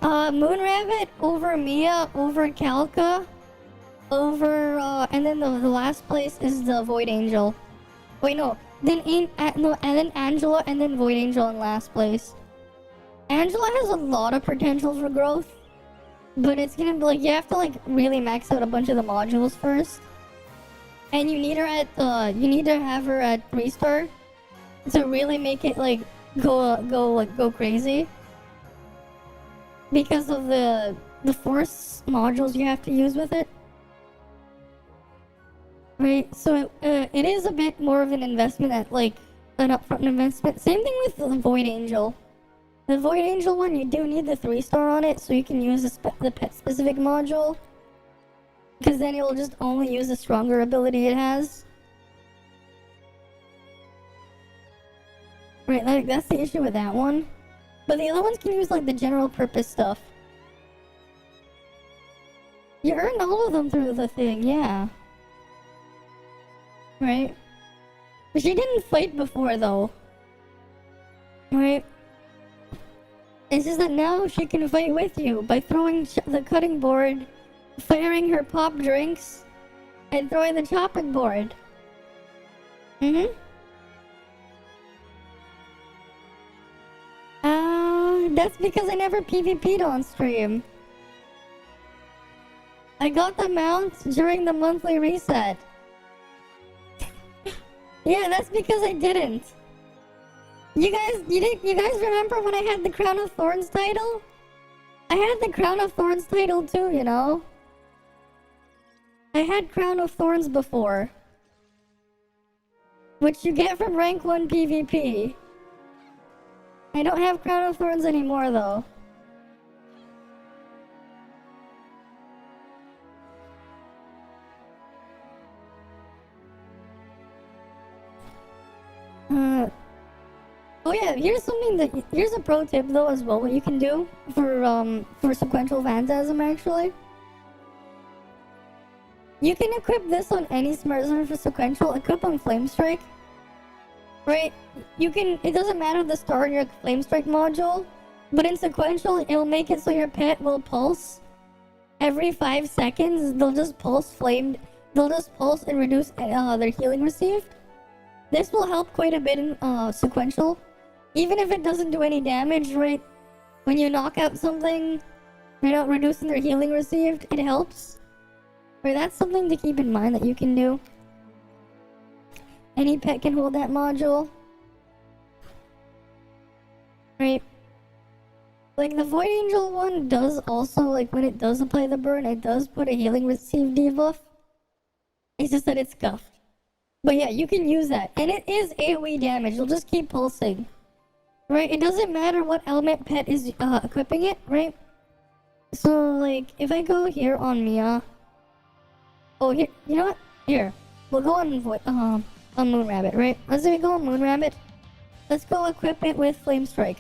Moon Rabbit over Mia, over Kalka, over and then the last place is the Void Angel. Wait, no. And then Angela, and then Void Angel in last place. Angela has a lot of potential for growth, but it's gonna be like you have to like really max out a bunch of the modules first, and you need her at you need to have her at 3-star to really make it like go crazy because of the force modules you have to use with it. Right, so it is a bit more of an investment at like an upfront investment. Same thing with the Void Angel. The Void Angel one, you do need the 3-star on it so you can use the pet specific module. Because then it will just only use the stronger ability it has. Right, like that's the issue with that one. But the other ones can use like the general purpose stuff. You earned all of them through the thing, yeah. Right? But she didn't fight before though. Right? It's just that now she can fight with you by throwing the cutting board, firing her pop drinks, and throwing the chopping board. That's because I never PvP'd on stream. I got the mounts during the monthly reset. Yeah, that's because I didn't. You guys remember when I had the Crown of Thorns title? I had the Crown of Thorns title too, you know? I had Crown of Thorns before. Which you get from rank 1 PvP. I don't have Crown of Thorns anymore though. Oh yeah, here's a pro tip though as well what you can do for sequential Phantasm actually. You can equip this on any Smart Zone for sequential, equip on Flame Strike. Right? It doesn't matter the star in your Flame Strike module, but in sequential it'll make it so your pet will pulse. Every 5 seconds they'll just pulse and reduce their healing received. This will help quite a bit in sequential. Even if it doesn't do any damage, right? When you knock out something, you're not reducing their healing received, it helps. Right, that's something to keep in mind that you can do. Any pet can hold that module. Right? Like the Void Angel one does also, like when it does apply the burn, it does put a healing received debuff. It's just that it's scuffed. But yeah, you can use that. And it is AoE damage, it'll just keep pulsing. Right? It doesn't matter what element pet is equipping it, right? So like, if I go here on Mia... Oh, here, you know what? Here. We'll go on Moon Rabbit, right? Let's say we go on Moon Rabbit. Let's go equip it with Flame Strike.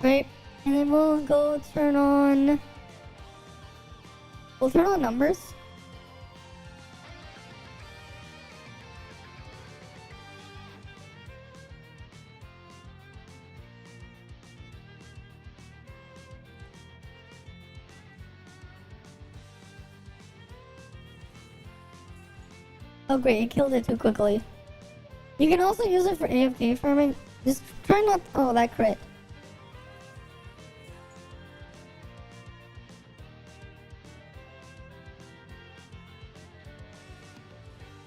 Right? And then we'll go turn on... We'll turn on numbers. Oh great, it killed it too quickly. You can also use it for AFK farming. Just try not... Oh, that crit.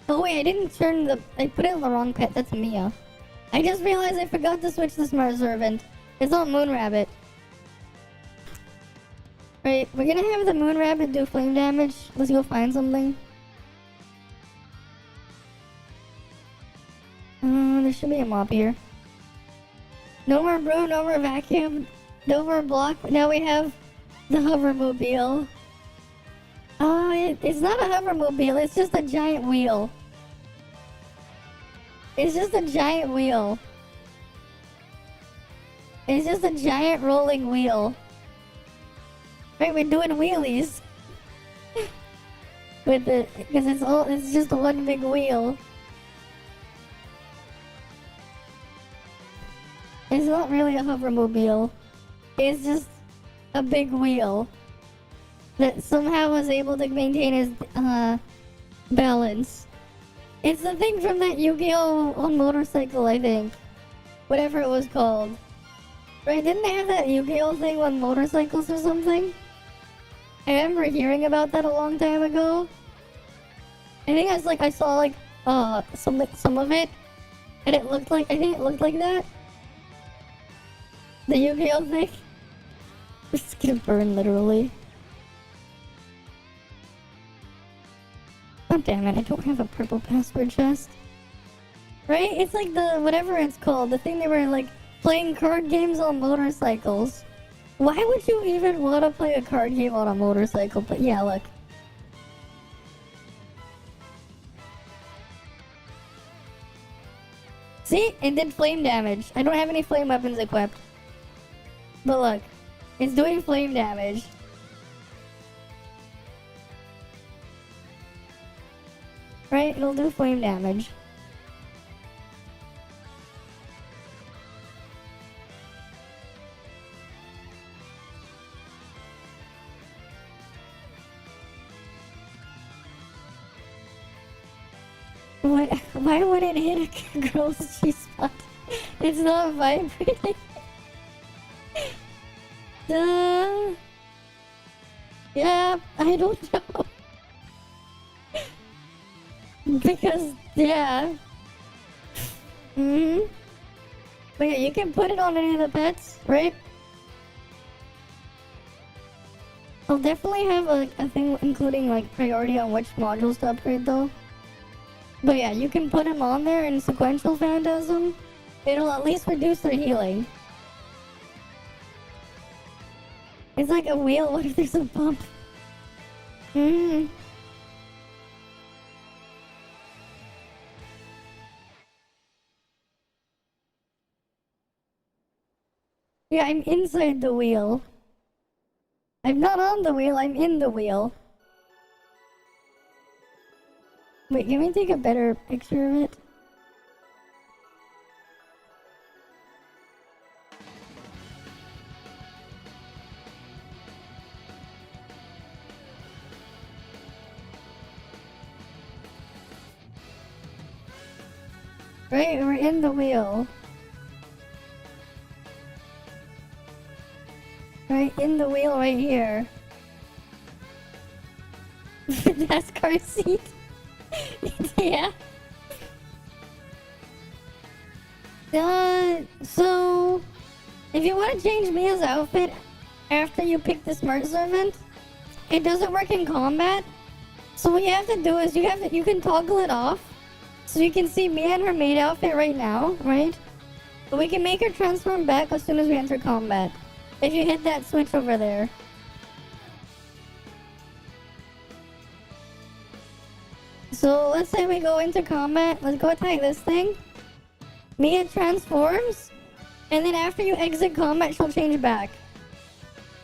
Oh wait, I didn't turn the... I put it in the wrong pet. That's Mia. I just realized I forgot to switch the Smart Servant. It's not Moon Rabbit. Right, we're gonna have the Moon Rabbit do flame damage. Let's go find something. There should be a mob here. No more brew, no more vacuum, no more block. Now we have the hovermobile. It's not a hovermobile, it's just a giant wheel. It's just a giant wheel. It's just a giant rolling wheel. Right, we're doing wheelies. With it, because it's just one big wheel. It's not really a hovermobile. It's just a big wheel that somehow was able to maintain his balance. It's the thing from that Yu-Gi-Oh! On motorcycle, I think. Whatever it was called. Right, didn't they have that Yu-Gi-Oh! Thing on motorcycles or something? I remember hearing about that a long time ago. I think I saw like some of it, and it looked like I think it looked like that. The Yu-Gi-Oh! Thing. It's gonna burn literally. Oh damn it! I don't have a purple password chest. Right? It's like the whatever it's called. The thing they were like playing card games on motorcycles. Why would you even want to play a card game on a motorcycle? But yeah, look. See? It did flame damage. I don't have any flame weapons equipped. But look. It's doing flame damage. Right? It'll do flame damage. Why would it hit a girl's G-spot? It's not vibrating. Yeah, I don't know. Because, yeah. But yeah, you can put it on any of the pets, right? I'll definitely have a thing including like priority on which modules to upgrade though. But yeah, you can put them on there in sequential phantasm. It'll at least reduce their healing. It's like a wheel, what if there's a bump? Yeah, I'm inside the wheel. I'm not on the wheel, I'm in the wheel. Wait, can we take a better picture of it? Right, we're in the wheel. Right, in the wheel right here. NASCAR seat. Yeah. So if you want to change Mia's outfit after you pick the Smart Servant, it doesn't work in combat. So what you have to do is you can toggle it off, so you can see Mia in her maid outfit right now, right? But we can make her transform back as soon as we enter combat. If you hit that switch over there. So let's say we go into combat. Let's go attack this thing. Mia transforms. And then after you exit combat, she'll change back.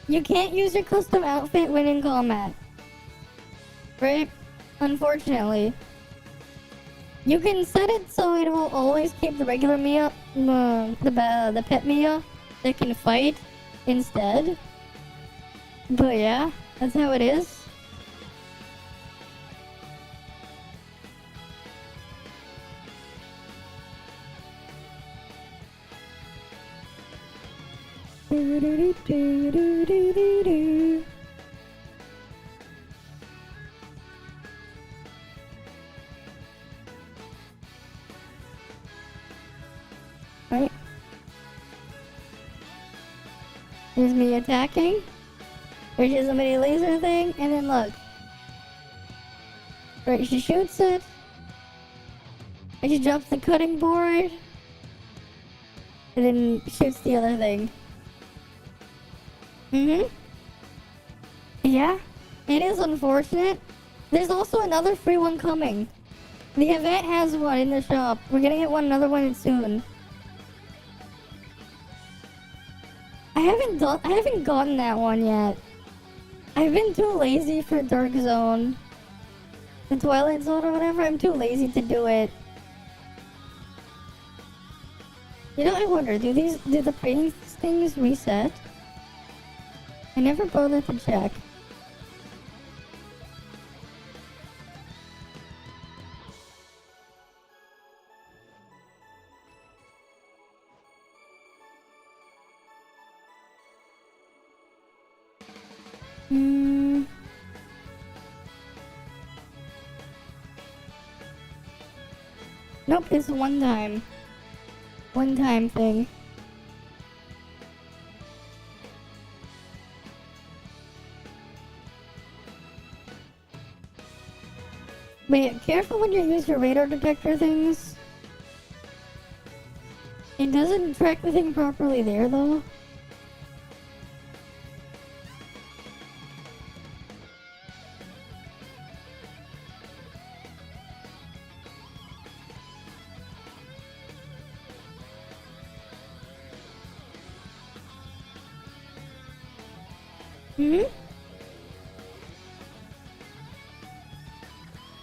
You can't use your custom outfit when in combat. Right? Unfortunately. You can set it so it will always keep the regular Mia, the pet Mia that can fight instead. But yeah, that's how it is. Right? Here's me attacking. There's a mini laser thing, and then look. Right, she shoots it. And she drops the cutting board. And then shoots the other thing. Yeah, it is unfortunate. There's also another free one coming. The event has one in the shop. We're gonna get another one soon. I haven't gotten that one yet. I've been too lazy for Dark Zone. The Twilight Zone or whatever, I'm too lazy to do it. You know, I wonder, do the painting things reset? I never bothered to check. Nope, it's one time. One time thing. But yeah, careful when you use your radar detector things. It doesn't track the thing properly there though.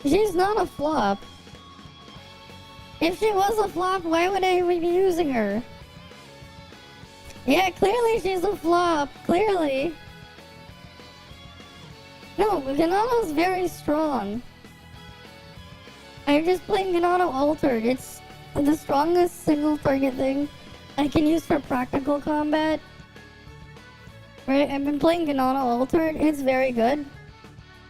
She's not a flop. If she was a flop, why would I be using her? Yeah, clearly she's a flop. Clearly. No, Ganano's very strong. I'm just playing Ganano Altered. It's the strongest single target thing I can use for practical combat. Right, I've been playing Ganano Altered. It's very good.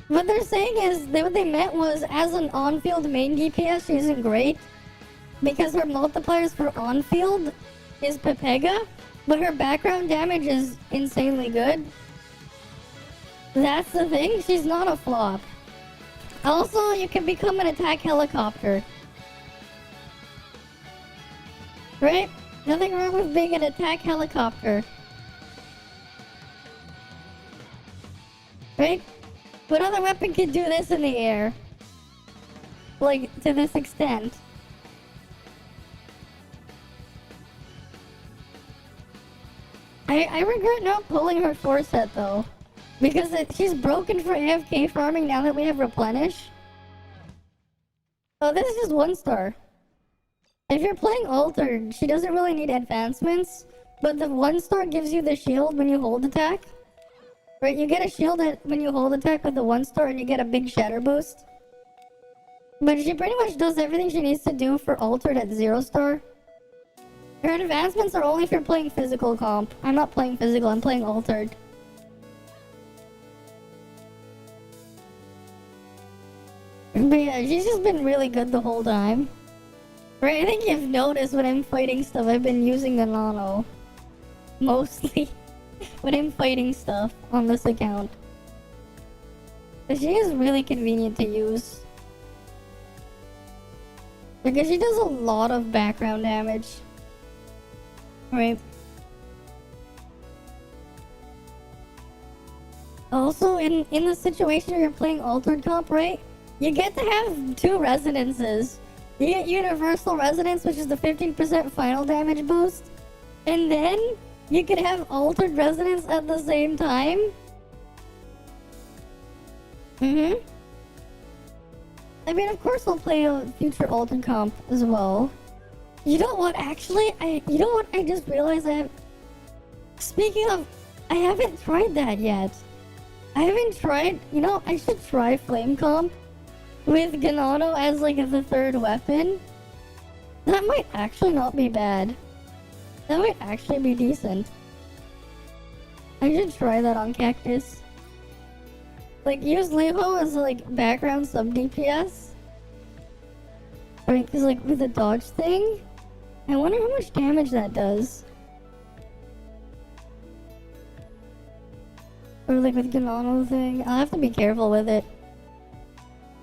What they're saying is, what they meant was, as an on-field main DPS, she isn't great. Because her multipliers for on-field is Pepega, but her background damage is insanely good. That's the thing, she's not a flop. Also, you can become an attack helicopter. Right? Nothing wrong with being an attack helicopter. Right? What other weapon can do this in the air? Like, to this extent. I regret not pulling her 4-set though. Because she's broken for AFK farming now that we have Replenish. Oh, this is just 1 star. If you're playing Altered, she doesn't really need advancements. But the 1 star gives you the shield when you hold attack. Right, you get a shield when you hold attack with the 1 star and you get a big shatter boost. But she pretty much does everything she needs to do for Altered at 0 star. Her advancements are only if you're playing physical comp. I'm not playing physical, I'm playing Altered. But yeah, she's just been really good the whole time. Right, I think you've noticed when I'm fighting stuff, I've been using the Nano. Mostly. When I'm fighting stuff on this account. But she is really convenient to use. Because she does a lot of background damage. Right. Also, in the situation where you're playing Altered Comp, right? You get to have 2 resonances. You get Universal Resonance, which is the 15% final damage boost. And then, you can have Altered Resonance at the same time. I mean, of course I'll play a future Altered Comp as well. You know what, actually, you know what, I just realized speaking of, I haven't tried that yet. I haven't tried, you know, I should try Flame Comp with Ganano as like the 3rd weapon. That might actually not be bad. That might actually be decent. I should try that on Cactus. Like, use Levo as, like, background sub DPS. Right, because, like, with the dodge thing, I wonder how much damage that does. Or, like, with Ganano thing. I'll have to be careful with it.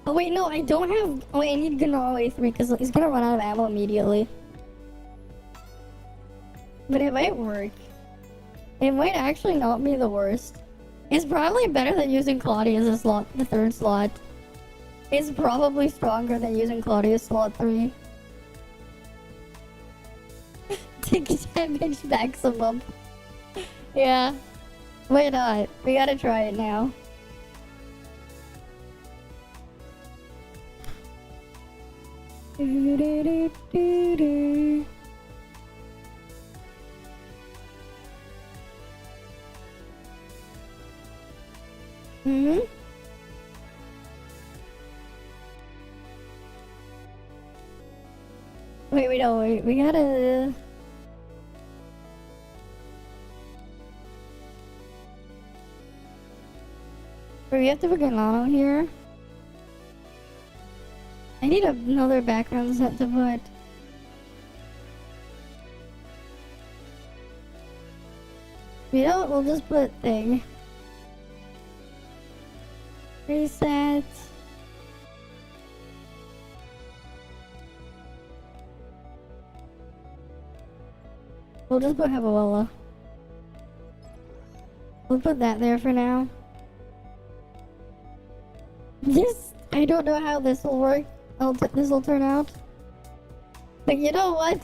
Oh, wait, no, I don't have... Oh, wait, I need Ganano A3 because he's gonna run out of ammo immediately. But it might work. It might actually not be the worst. It's probably better than using Claudia as a slot, the third slot. It's probably stronger than using Claudia's slot 3. Take damage maximum. Yeah. Why not? We gotta try it now. Hmm? Wait, no, wait, we gotta... Wait, we have to put Ganano here? I need another background set to put. You know what, we'll just put thing. Reset. We'll just put Habuella. We'll put that there for now. I don't know how this will work. This will turn out. But you know what?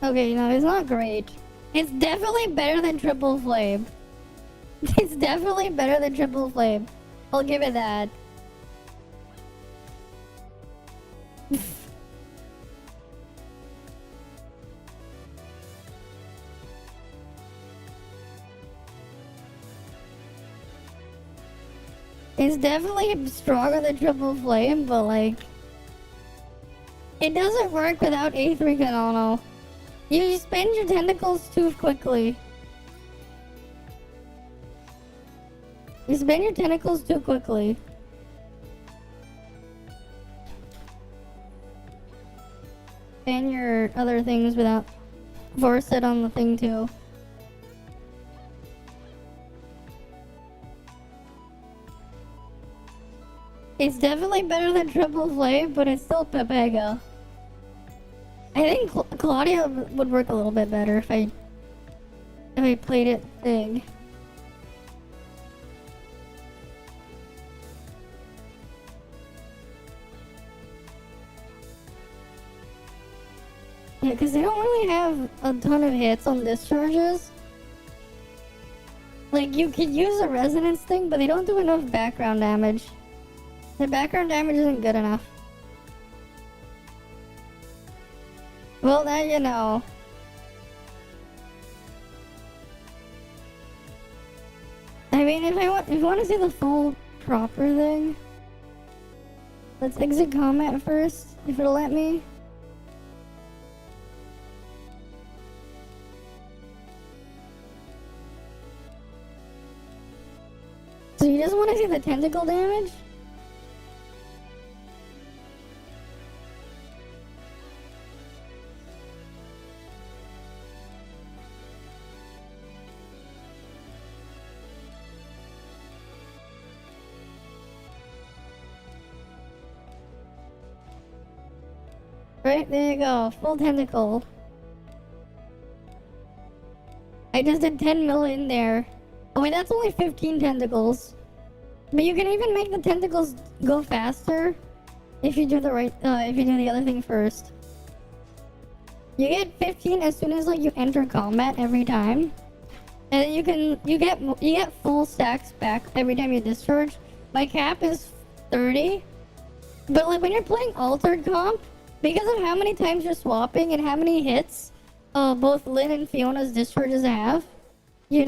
Okay, no, it's not great. It's definitely better than Triple Flame. It's definitely better than Triple Flame. I'll give it that. It's definitely stronger than Triple Flame, but like... It doesn't work without A3 Ganano. You spend your tentacles too quickly. You spend your tentacles too quickly. And your other things without force it on the thing too. It's definitely better than Triple Flame, but it's still Pepega. I think Claudia would work a little bit better if I played it thing. Yeah, because they don't really have a ton of hits on discharges. Like, you could use a resonance thing, but they don't do enough background damage. The background damage isn't good enough. Well, now you know. I mean, if you want to see the full proper thing, let's exit combat first, if it'll let me. So you just want to see the tentacle damage? Right, there you go. Full tentacle. I just did 10 million there. Oh wait, that's only 15 tentacles. But you can even make the tentacles go faster if you do if you do the other thing first. You get 15 as soon as like you enter combat every time. And then you get full stacks back every time you discharge. My cap is 30. But like when you're playing altered comp, because of how many times you're swapping and how many hits both Lynn and Fiona's discharges have, you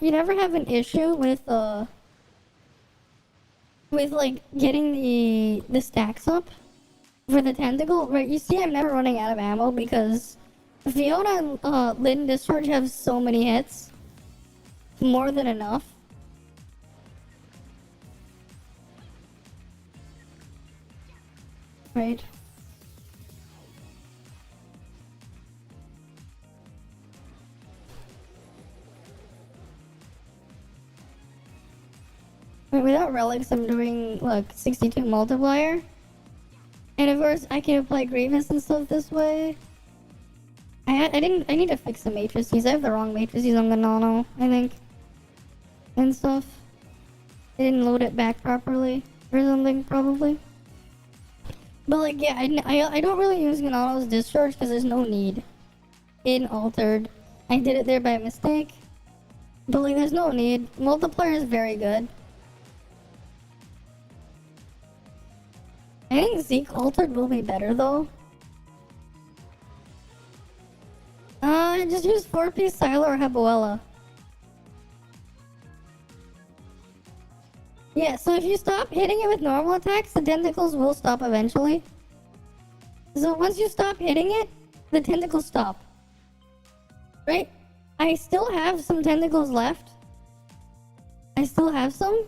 never have an issue with like getting the stacks up for the tentacle. Right, you see I'm never running out of ammo because Fiona and Lynn discharge have so many hits. More than enough. Right. Without relics, I'm doing like 62 multiplier. And of course, I can apply Grievous and stuff this way. I need to fix the matrices. I have the wrong matrices on the Nano, I think. And stuff. I didn't load it back properly or something, probably. But like, yeah, I don't really use Ganano's discharge because there's no need. In Altered. I did it there by mistake. But like, there's no need. Multiplier is very good. I think Zeke Altered will be better though. Just use 4-piece Silo or Habuela. Yeah, so if you stop hitting it with normal attacks, the tentacles will stop eventually. So once you stop hitting it, the tentacles stop. Right? I still have some tentacles left. I still have some.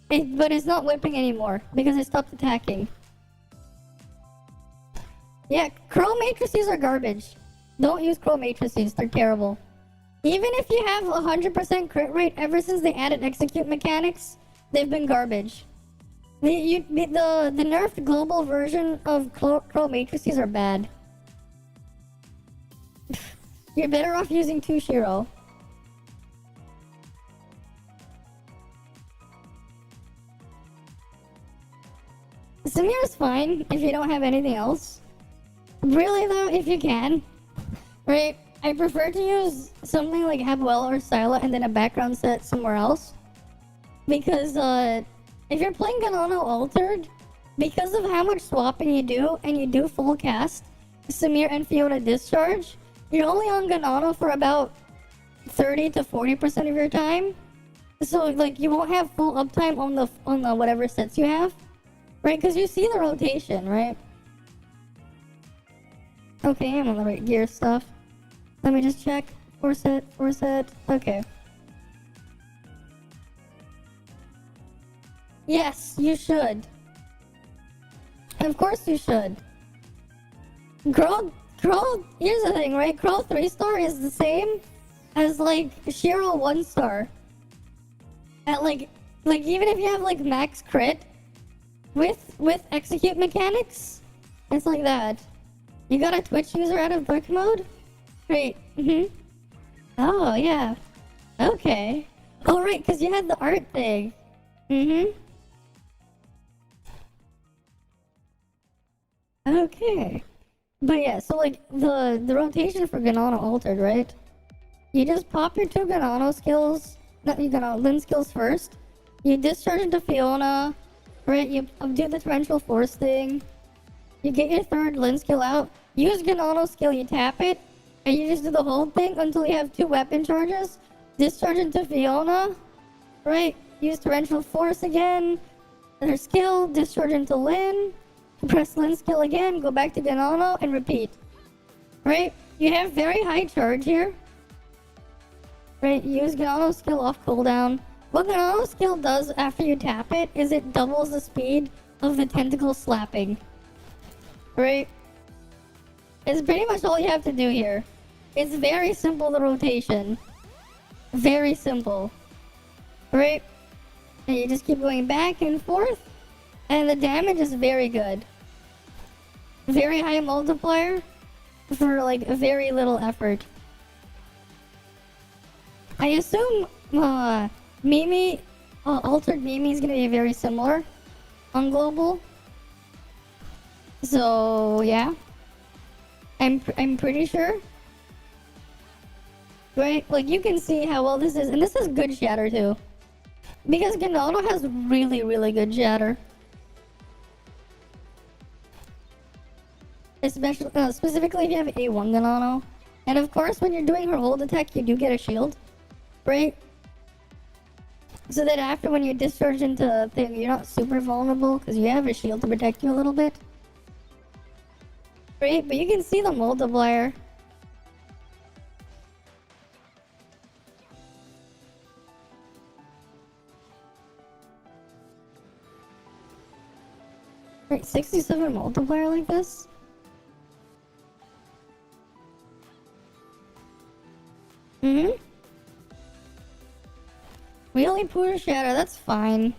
But it's not whipping anymore because I stopped attacking. Yeah, Crow Matrices are garbage. Don't use Crow Matrices, they're terrible. Even if you have 100% crit rate, ever since they added execute mechanics, they've been garbage. The nerfed global version of Crow Matrices are bad. You're better off using Tushiro. Samir is fine if you don't have anything else. Really though, if you can. Right? I prefer to use something like Habuel or Scylla and then a background set somewhere else. Because if you're playing Ganano Altered, because of how much swapping you do and you do full cast Samir and Fiona discharge, you're only on Ganano for about 30 to 40% of your time. So like you won't have full uptime on the whatever sets you have. Right, because you see the rotation, right? Okay, I'm on the right gear stuff. Let me just check. 4 set. Okay. Yes, you should. Of course you should. Crow, here's the thing, right? Crow 3-star is the same as like Shiro 1-star. At like even if you have like max crit, with execute mechanics, it's like that. You got a Twitch user out of brick mode? Great. Oh, yeah. Okay. Oh, right, because you had the art thing. Okay. But yeah, so like the rotation for Ganano Altered, right? You just pop your 2 Ganano skills, not you Ganano, Lin skills first. You discharge into Fiona. Right, you do the torrential force thing. You get your 3rd Lin skill out. Use Ganano skill, you tap it, and you just do the whole thing until you have 2 weapon charges. Discharge into Fiona. Right, use torrential force again. Another skill, discharge into Lin. Press Lin skill again, go back to Ganano, and repeat. Right, you have very high charge here. Right, use Ganano skill off cooldown. What Ganano skill does after you tap it is it doubles the speed of the tentacle slapping. Right? It's pretty much all you have to do here. It's very simple, the rotation. Very simple. Right? And you just keep going back and forth. And the damage is very good. Very high multiplier for like very little effort. I assume Mimi, altered Mimi is gonna be very similar on global. So yeah, I'm pretty sure. Right, like you can see how well this is, and this is good shatter too, because Ganado has really good shatter. Especially, specifically if you have A1 Ganano. And of course, when you're doing her hold attack, you do get a shield, right? So that after when you discharge into a thing, you're not super vulnerable because you have a shield to protect you a little bit. Right, but you can see the multiplier. Right, 67 multiplier like this? Mm-hmm. We only put a shadow, that's fine.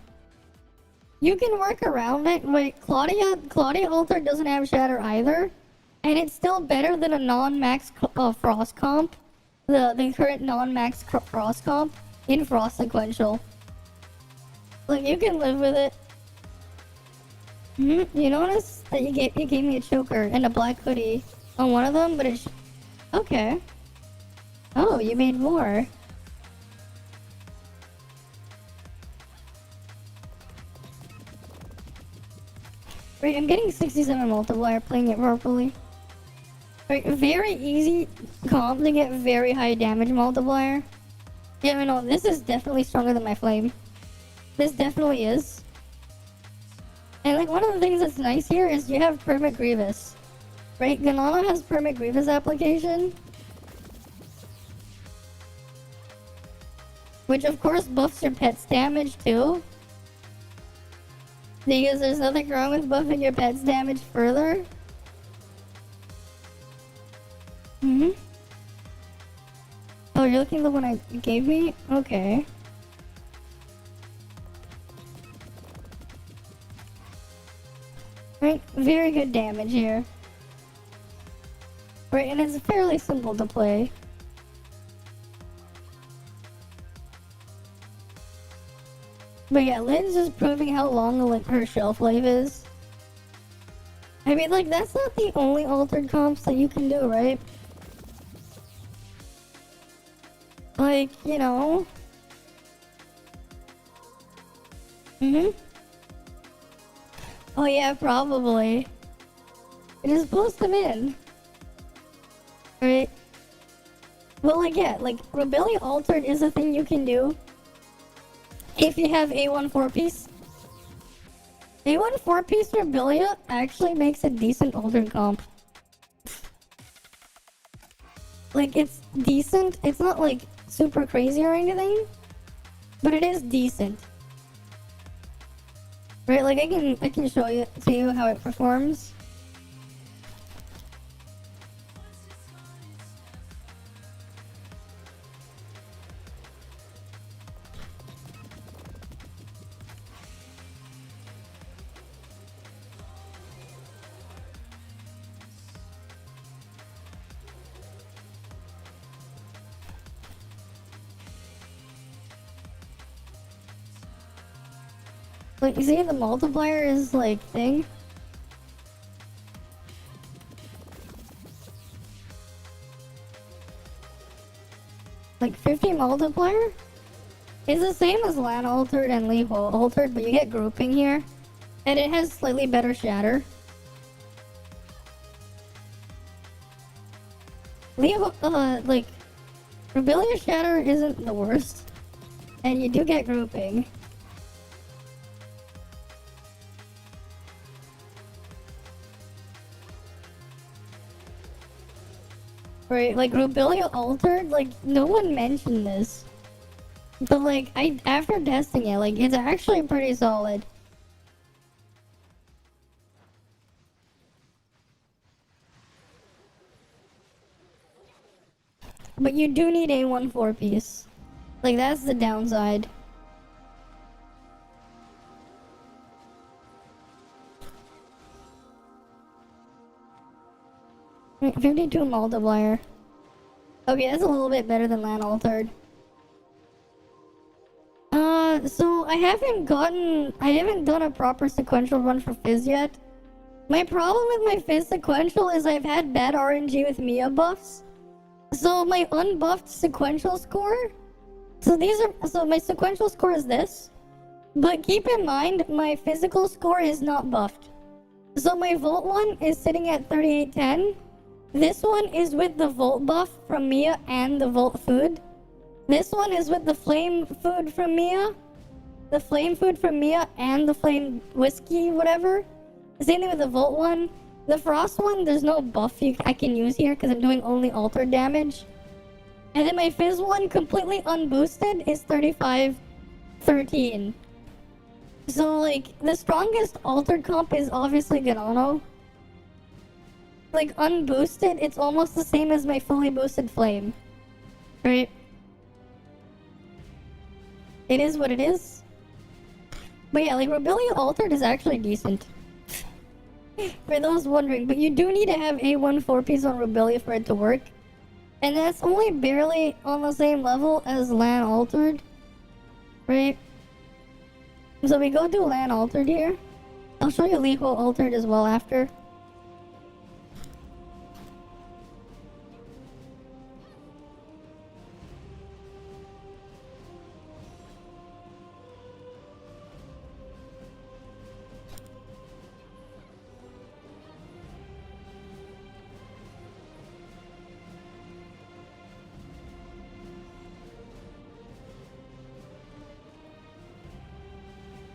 You can work around it. Wait, Claudia Alter doesn't have shatter either. And it's still better than a non-max frost comp. The current non-max frost comp in frost sequential. Like, you can live with it. You notice that you gave me a choker and a black hoodie on one of them, but it's... Okay. Oh, you made more. Right, I'm getting 67 multiplier playing it properly. Right, very easy comp to get very high damage multiplier. Yeah, I know, this is definitely stronger than my flame. This definitely is. And like one of the things that's nice here is you have Permit Grievous. Right, Ganana has Permit Grievous application. Which of course buffs your pet's damage too. Because there's nothing wrong with buffing your pet's damage further. Oh, you're looking at the one you gave me? Okay. Right, very good damage here. Right, and it's fairly simple to play. But yeah, Lynn's just proving how long her shelf life is. I mean, like, that's not the only altered comps that you can do, right? Like, you know. Oh yeah, probably. Just post them in. Right? Well, like, yeah, like, Rebellion Altered is a thing you can do if you have A1 4-piece. A1 4-piece Rebellia actually makes a decent altered comp. Like, it's decent. It's not, like, super crazy or anything, but it is decent. Right, like, I can show you to you how it performs. Like, you see the multiplier is, like, thing? Like, 50 multiplier? It's the same as Lan Altered and Lee Altered, but you get grouping here. And it has slightly better shatter. Leo, like, Rebellion shatter isn't the worst. And you do get grouping. Right, like Rebellion Altered, like no one mentioned this. But like after testing it, like it's actually pretty solid. But you do need A1 4-piece. Like that's the downside. Wait, 52 multiplier. Okay, that's a little bit better than Lan Altered. So I haven't done a proper sequential run for Fizz yet. My problem with my Fizz sequential is I've had bad RNG with Mia buffs. So my unbuffed sequential score, so my sequential score is this. But keep in mind, my physical score is not buffed. So my Volt one is sitting at 3810. This one is with the Volt buff from Mia and the Volt food. This one is with the Flame food from Mia. The Flame food from Mia and the Flame whiskey, whatever. Same thing with the Volt one. The Frost one, there's no buff I can use here because I'm doing only altered damage. And then my Fizz one, completely unboosted, is 3513. So, like, the strongest altered comp is obviously Ganano. Like, unboosted, it's almost the same as my fully boosted Flame. Right? It is what it is. But yeah, like, Robelia Altered is actually decent. For those wondering, but you do need to have A1 4-piece on Robelia for it to work. And that's only barely on the same level as Lan Altered. Right? So we go do Lan Altered here. I'll show you Liho Altered as well after.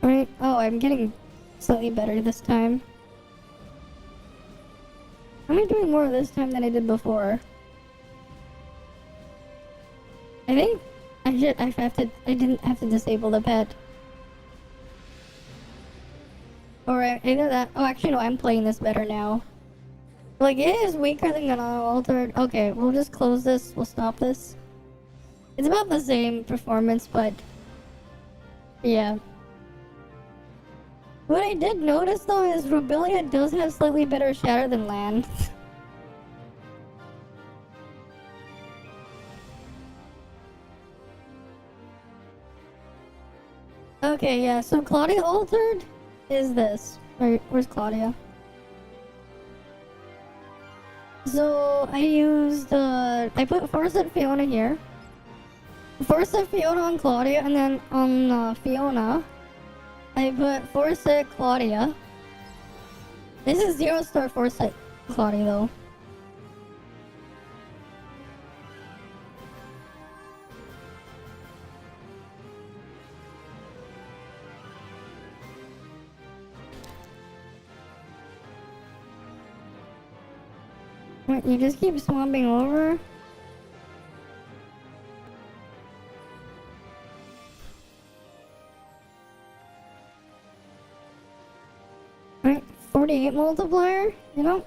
Alright, oh, I'm getting slightly better this time. I'm doing more this time than I did before. I think I didn't have to disable the pet. Or either that, oh actually no, I'm playing this better now. Like, it is weaker than Ganano Altered. Okay, we'll just close this, we'll stop this. It's about the same performance, but yeah. What I did notice though is Robelia does have slightly better shatter than Lan. Okay, yeah, so Claudia Altered is this. Where's Claudia? So I used, I put Forset Fiona here. Forset Fiona on Claudia, and then on Fiona, I put Forset Claudia. This is 0-star Forset Claudia though. What, you just keep swapping over? Right, 48 multiplier, you know?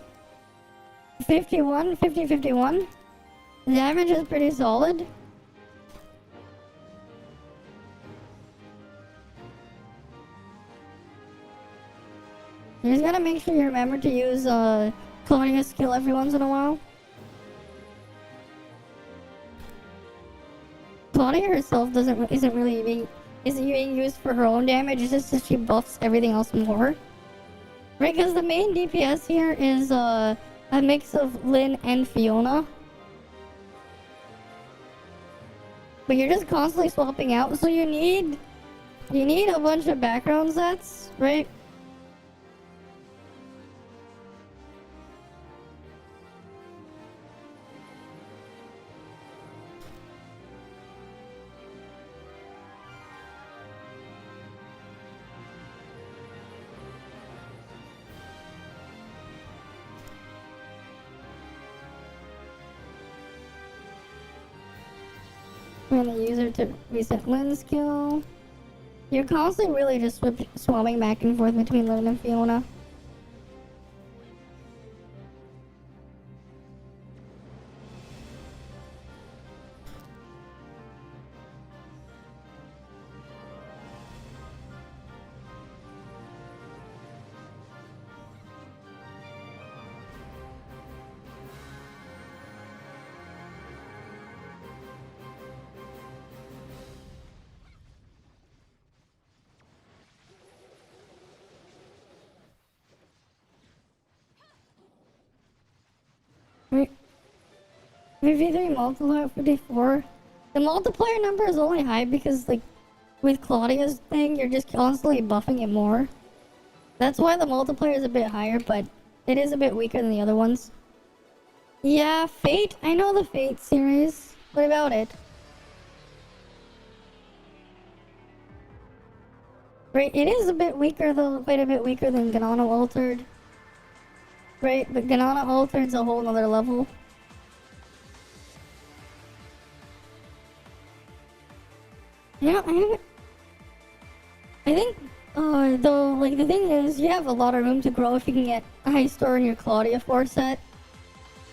51, 50, 51. The damage is pretty solid. You just gotta make sure you remember to use Claudia's skill every once in a while. Claudia herself isn't being used for her own damage. It's just that she buffs everything else more. Right, because the main DPS here is a mix of Lyn and Fiona. But you're just constantly swapping out, so you need a bunch of background sets, right? And the user to reset Lyn's skill. You're constantly really just swapping back and forth between Lyn and Fiona. 53 multiplier 54. The multiplier number is only high because, like, with Claudia's thing, you're just constantly buffing it more. That's why the multiplier is a bit higher, but it is a bit weaker than the other ones. Yeah, Fate. I know the Fate series. What about it? Right, it is a bit weaker though, quite a bit weaker than Ganano Altered. Right, but Ganano Altered's a whole nother level. Yeah, I think, though, like, the thing is, you have a lot of room to grow if you can get a high star in your Claudia 4 set.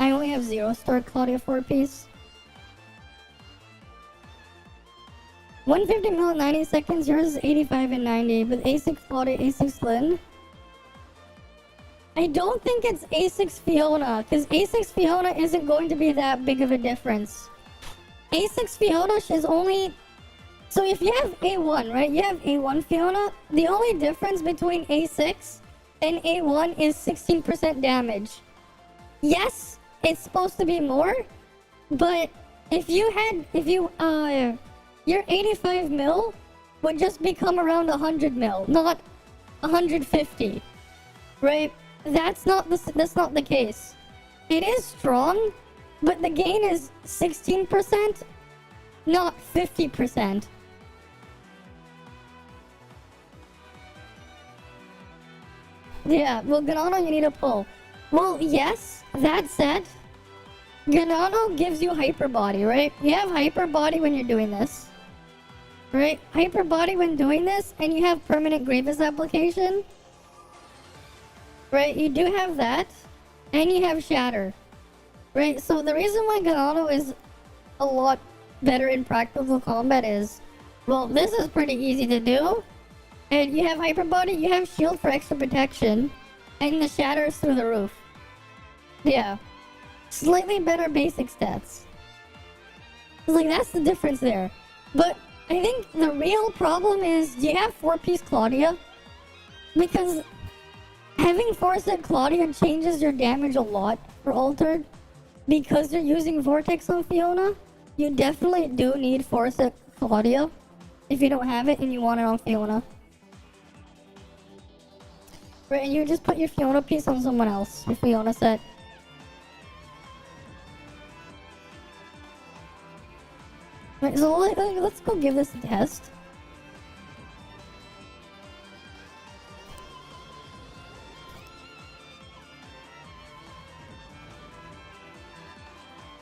I only have 0-star Claudia 4 piece. 150 mil in 90 seconds, yours is 85 and 90, with A6 Claudia, A6 Lynn. I don't think it's A6 Fiona, because A6 Fiona isn't going to be that big of a difference. A6 Fiona is only... So if you have A1, right, you have A1 Fiona, the only difference between A6 and A1 is 16% damage. Yes, it's supposed to be more, but your 85 mil would just become around 100 mil, not 150, right? That's not the case. It is strong, but the gain is 16%, not 50%. Yeah, well, Ganano, you need a pull. Well, yes, that said, Ganano gives you hyper body, right? You have hyper body when you're doing this. Right? Hyper body when doing this, and you have permanent Grievous application. Right? You do have that, and you have Shatter. Right? So the reason why Ganano is a lot better in practical combat is, well, this is pretty easy to do. And you have hyper body, you have shield for extra protection, and the Shatter is through the roof. Yeah. Slightly better basic stats. It's like, that's the difference there. But I think the real problem is, do you have 4-piece Claudia? Because having 4-set Claudia changes your damage a lot for Altered. Because you're using Vortex on Fiona, you definitely do need 4-set Claudia if you don't have it and you want it on Fiona. Right, and you just put your Fiona piece on someone else, your Fiona set. Right, so let's go give this a test.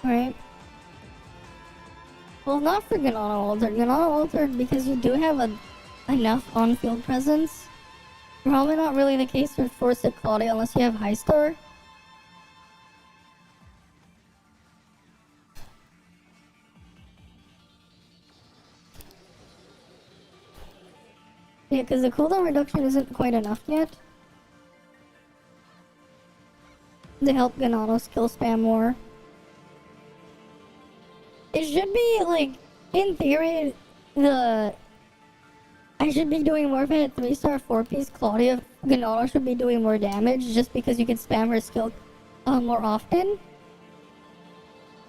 Right. Well, not for Ganano Altered. Ganano Altered, because you do have enough on-field presence. Probably not really the case with 4-set Claudia unless you have high star. Yeah, because the cooldown reduction isn't quite enough yet to help Ganano skill spam more. It should be, like, in theory, I should be doing more if I had 3-star 4-piece Claudia. Ganano should be doing more damage just because you can spam her skill more often.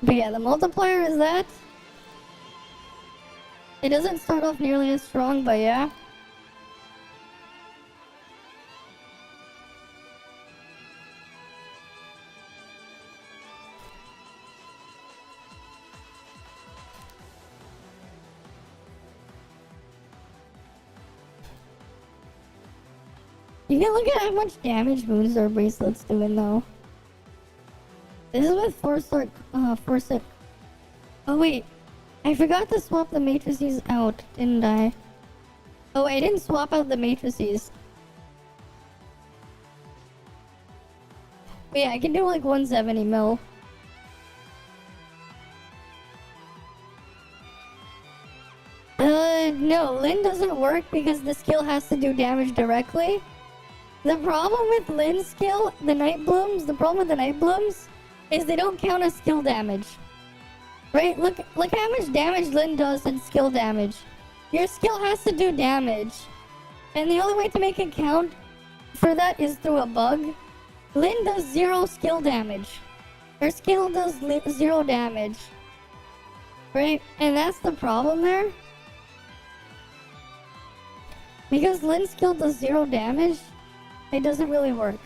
But yeah, the multiplier is that. It doesn't start off nearly as strong, but yeah. You can look at how much damage Moonstar Bracelet's doing though. This is with 4-star, 4-set. Oh wait, I forgot to swap the matrices out, didn't I? Oh, I didn't swap out the matrices. But yeah, I can do like 170 mil. No, Lynn doesn't work because the skill has to do damage directly. The problem with Lynn's skill, the Night Blooms, is they don't count as skill damage. Right? Look how much damage Lynn does in skill damage. Your skill has to do damage. And the only way to make it count for that is through a bug. Lynn does 0 skill damage. Her skill does 0 damage. Right? And that's the problem there. Because Lynn's skill does 0 damage, it doesn't really work.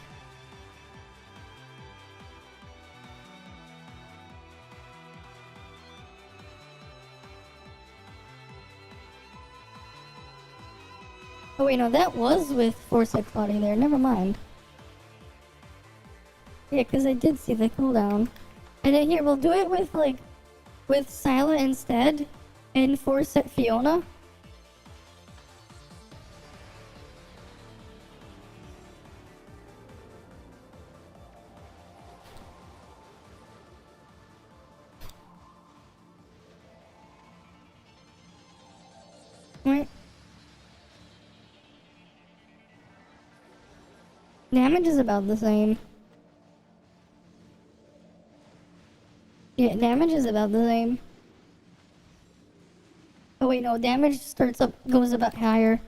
Oh wait, no, that was with Foresight Cloudy there, never mind. Yeah, because I did see the cooldown. And then here, we'll do it with, like, with Syla instead, and Foresight Fiona. Right. Damage is about the same. Yeah, damage is about the same. Oh wait, no, damage goes about higher.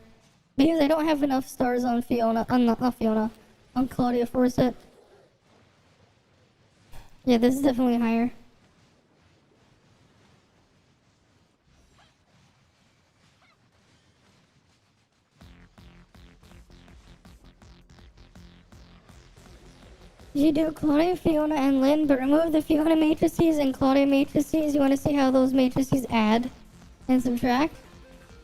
Because I don't have enough stars on Fiona, not Fiona, on Claudia Forsyth. Yeah, this is definitely higher. You do Claudia, Fiona, and Lynn, but remove the Fiona matrices and Claudia matrices. You want to see how those matrices add and subtract?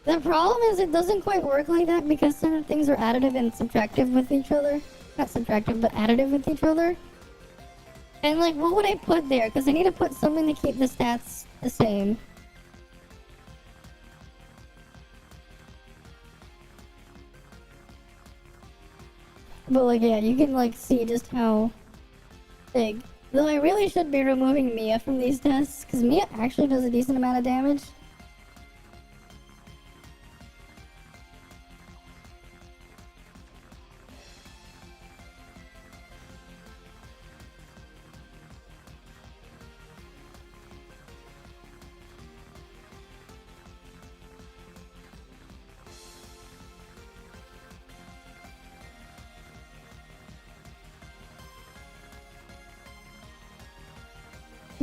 The problem is it doesn't quite work like that because certain things are additive and subtractive with each other. Not subtractive, but additive with each other. And like, what would I put there? Because I need to put something to keep the stats the same. But like, yeah, you can like see just how big. Though I really should be removing Mia from these tests, because Mia actually does a decent amount of damage.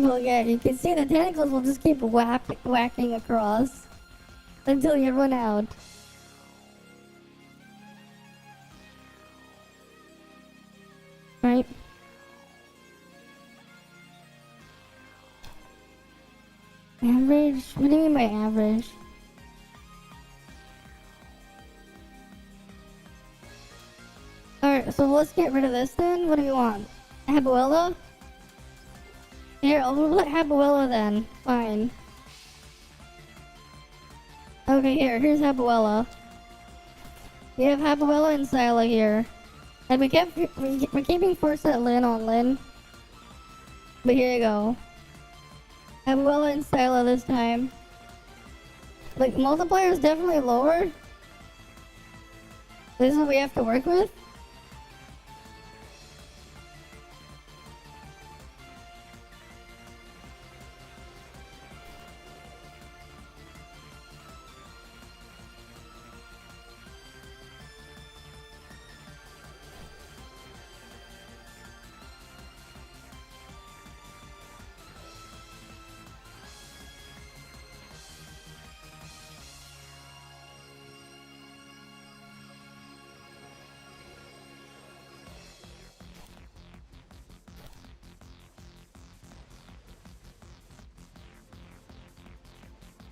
Well, yeah, you can see the tentacles will just keep whacking across until you run out. Right? Average? What do you mean by average? Alright, so let's get rid of this then. What do you want? Habuella? Here, I'll let Habuella then. Fine. Okay, here's Habuella. We have Habuella and Syla here. And we're keeping Foresight Lynn on Lynn. But here you go. Habuella and Syla this time. Like, multiplier is definitely lower. This is what we have to work with.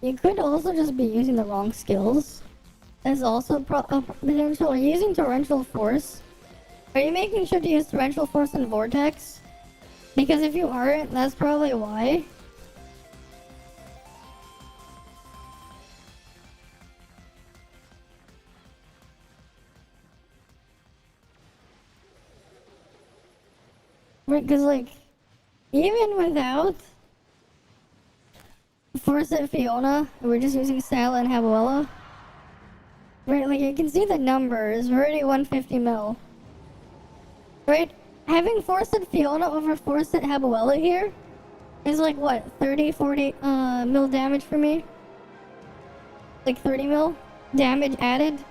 You could also just be using the wrong skills. There's also potential. Are you using Torrential Force? Are you making sure to use Torrential Force and Vortex? Because if you aren't, that's probably why. Because, like, even without Foresight Fiona, we're just using Syla and Habuella. Right, like, you can see the numbers. We're already 150 mil. Right? Having Foresight Fiona over Foresight Habuella here is like, what, 30, 40 mil damage for me? Like 30 mil damage added?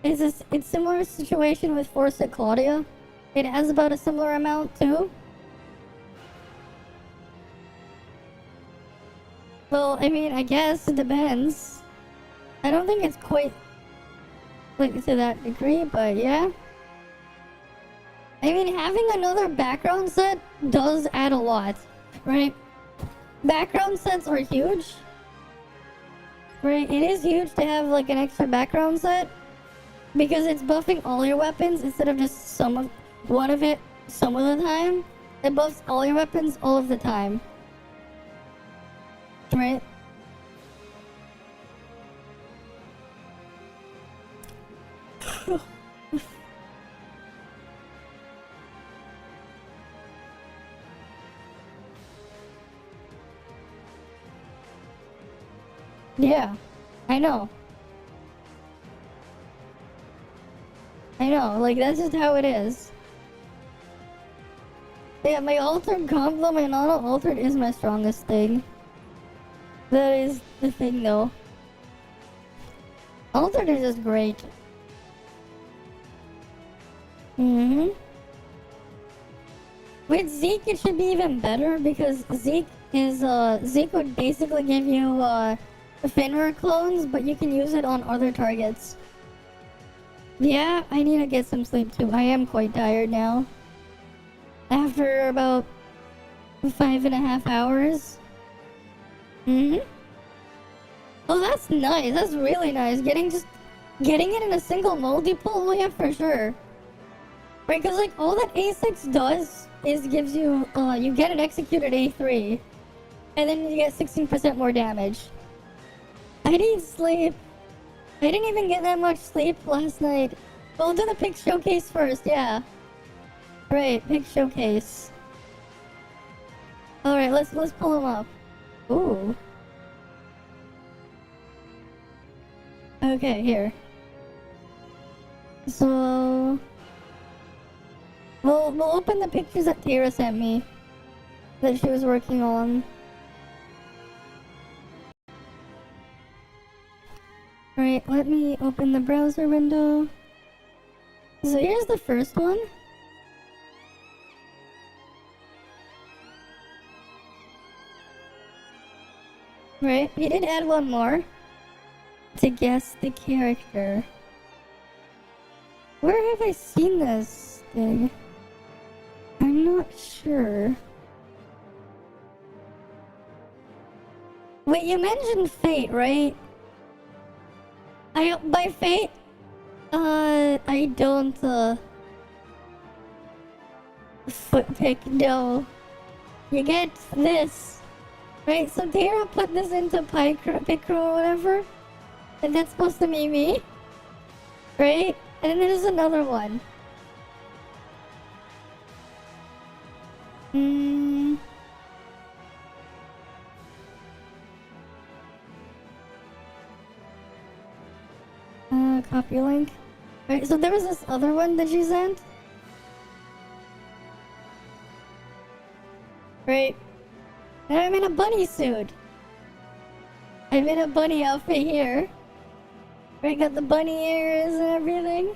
it's similar situation with Force at Claudia. It has about a similar amount too. Well, I mean, I guess it depends. I don't think it's quite like to that degree, but yeah. I mean, having another background set does add a lot, right? Background sets are huge. Right, it is huge to have like an extra background set because it's buffing all your weapons instead of just one of it some of the time. It buffs all your weapons all of the time. Right? Yeah, I know. I know, like that's just how it is. Yeah, my altered comp though, my non-altered is my strongest thing. That is the thing though. Altered is just great. Mm-hmm. With Zeke it should be even better because Zeke would basically give you Finra clones, but you can use it on other targets. Yeah, I need to get some sleep too. I am quite tired now. After about 5.5 hours. Oh, that's nice. That's really nice. Getting it in a single multiple? Oh yeah, for sure. Right, because like all that A6 does is gives you, you get an executed A3. And then you get 16% more damage. I need sleep. I didn't even get that much sleep last night. We'll do the pick showcase first, yeah. Right, pick showcase. Alright, let's pull him up. Ooh. Okay, here. So we'll open the pictures that Tara sent me that she was working on. Right, let me open the browser window. So here's the first one. Right, we did add one more to guess the character. Where have I seen this thing? I'm not sure. Wait, you mentioned Fate, right? By Fate, I don't, foot pick, no. You get this. Right, so Tara put this into pick crew or whatever. And that's supposed to be me. Right? And then there's another one. Copy link. Right, so there was this other one that she sent. Right. And I'm in a bunny suit. I'm in a bunny outfit here. Right, got the bunny ears and everything.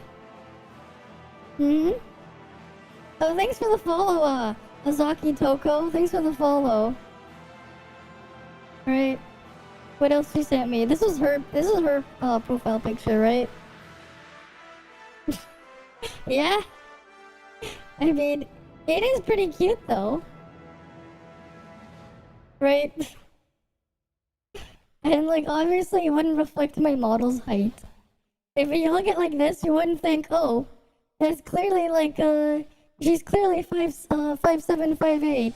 Oh, thanks for the follow, Azaki Toko. Thanks for the follow. Right. What else she sent me? This is her profile picture, right? Yeah. I mean, it is pretty cute though. Right? And like obviously it wouldn't reflect my model's height. If you look at like this, you wouldn't think, oh, that's clearly like she's clearly 5'7", 5'8",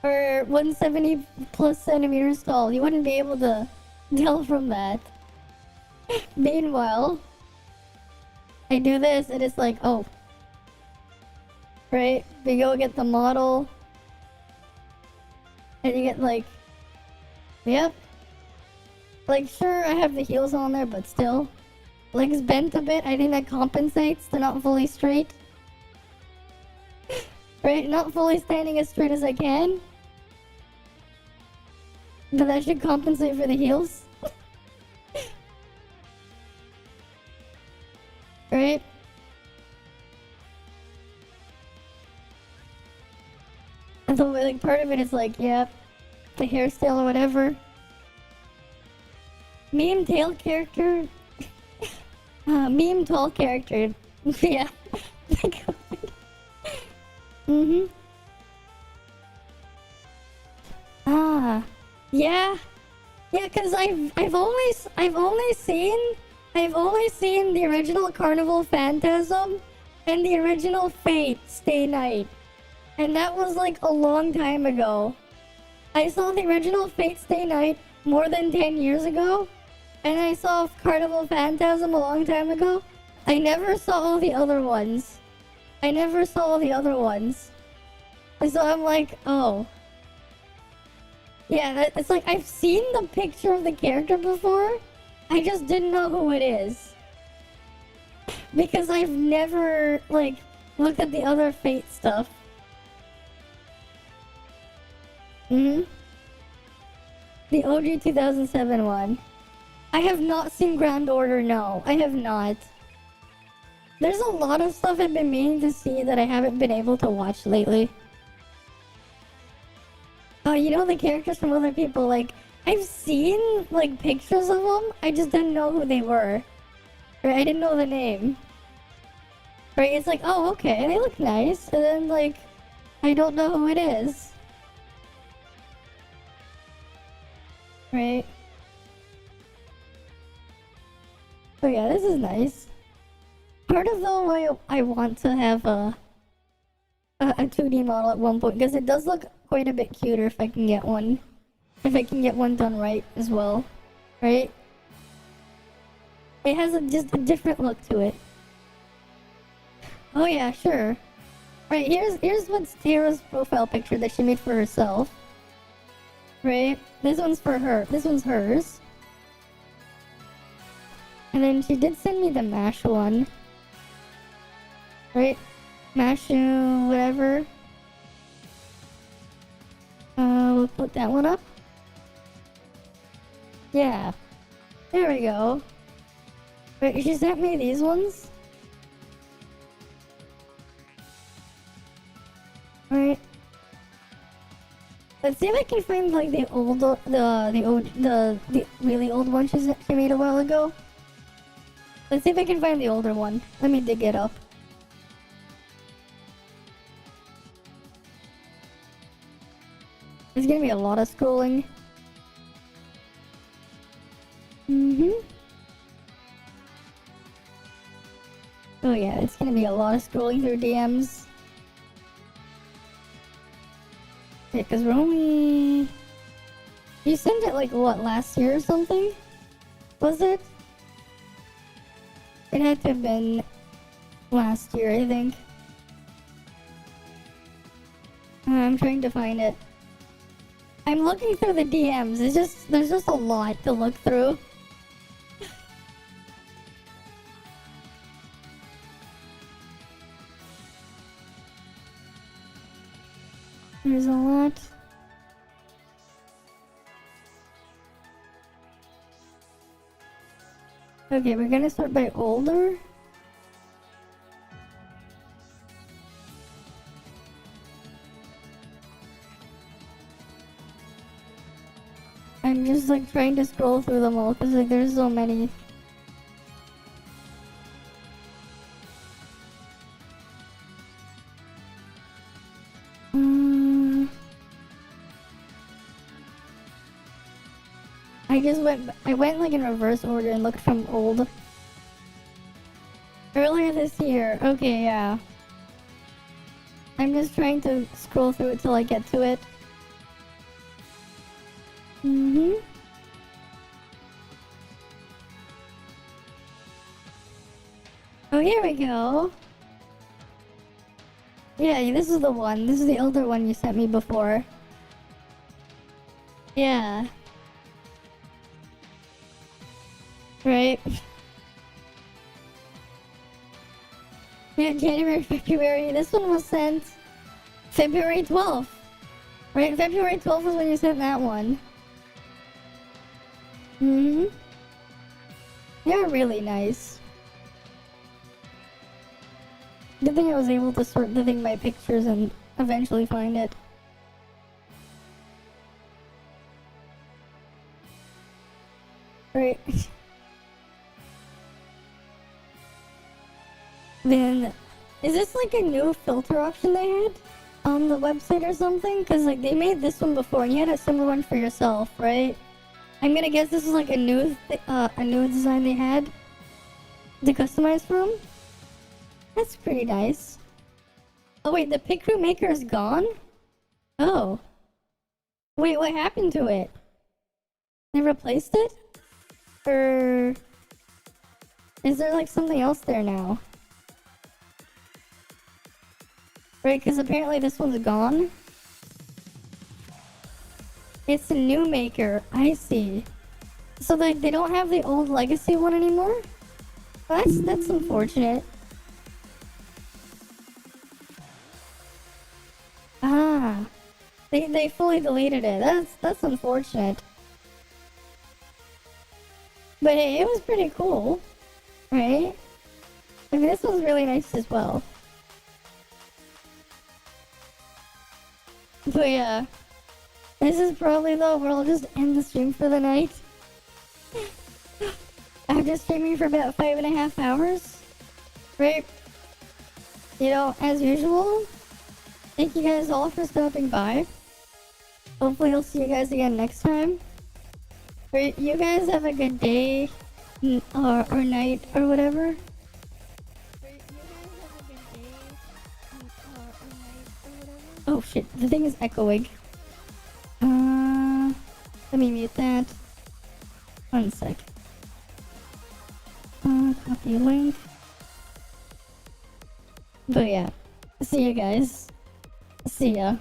or 170 plus centimeters tall. You wouldn't be able to tell from that. Meanwhile, I do this and it's like, oh. Right? We go get the model. And you get like, yep. Like sure, I have the heels on there, but still. Legs bent a bit, I think that compensates to not fully straight. Right? Not fully standing as straight as I can. But that should compensate for the heels. Although, like, part of it is like, yeah, the hairstyle or whatever. Meme tail character. Meme tall character. Yeah. Mm-hmm. Ah. Yeah. Yeah, cause I've only seen the original Carnival Phantasm and the original Fate Stay Night. And that was like a long time ago. I saw the original Fate Stay Night more than 10 years ago. And I saw Carnival Phantasm a long time ago. I never saw all the other ones. And so I'm like, oh. Yeah, it's like I've seen the picture of the character before. I just didn't know who it is. Because I've never, like, looked at the other Fate stuff. The OG 2007 one. I have not seen Grand Order, no. I have not. There's a lot of stuff I've been meaning to see that I haven't been able to watch lately. Oh, you know the characters from other people, like, I've seen, like, pictures of them, I just didn't know who they were. Right, I didn't know the name. Right, it's like, oh, okay, they look nice, and then, like, I don't know who it is. Right. Oh yeah, this is nice. Part of though I want to have a 2D model at one point, because it does look quite a bit cuter if I can get one. If I can get one done right as well. Right? It has just a different look to it. Oh yeah, sure. Right, here's what's Tara's profile picture that she made for herself. Right? This one's for her. This one's hers. And then she did send me the MASH one. Right? MASH, whatever. We'll put that one up. Yeah. There we go. Right, she sent me these ones. Alright. Let's see if I can find like the really old one she made a while ago. Let's see if I can find the older one. Let me dig it up. There's gonna be a lot of scrolling. Oh yeah, it's gonna be a lot of scrolling through DMs. Yeah, because we're only... You sent it like, what, last year or something? Was it? It had to have been last year, I think. I'm trying to find it. I'm looking through the DMs. There's just a lot to look through. There's a lot. Okay, we're gonna start by older. I'm just like trying to scroll through them all because like there's so many. I went like in reverse order and looked from old. Earlier this year, okay, yeah. I'm just trying to scroll through it till I get to it. Oh, here we go. Yeah, this is the one. This is the older one you sent me before. Yeah. Right? Yeah, January, February. This one was sent February 12th. Right? February 12th was when you sent that one. You're really nice. Good thing I was able to sort the thing by pictures and eventually find it. Right. Then, is this like a new filter option they had on the website or something? Because like they made this one before and you had a similar one for yourself, right? I'm gonna guess this is like a new design they had to customize from. That's pretty nice. Oh wait, the Pit Crew Maker is gone? Oh. Wait, what happened to it? They replaced it? Or is there like something else there now? Right, because apparently this one's gone. It's a new maker. I see. So they don't have the old legacy one anymore? Well, that's unfortunate. Ah. They fully deleted it. That's unfortunate. But hey, it was pretty cool. Right? I mean, this was really nice as well. But yeah, this is probably though where I'll just end the stream for the night. After streaming for about 5.5 hours, right? You know, as usual, thank you guys all for stopping by. Hopefully I'll see you guys again next time. Right, you guys have a good day, or night, or whatever. Oh shit, the thing is echoing. Let me mute that. One sec. Copy link. But yeah, see you guys. See ya.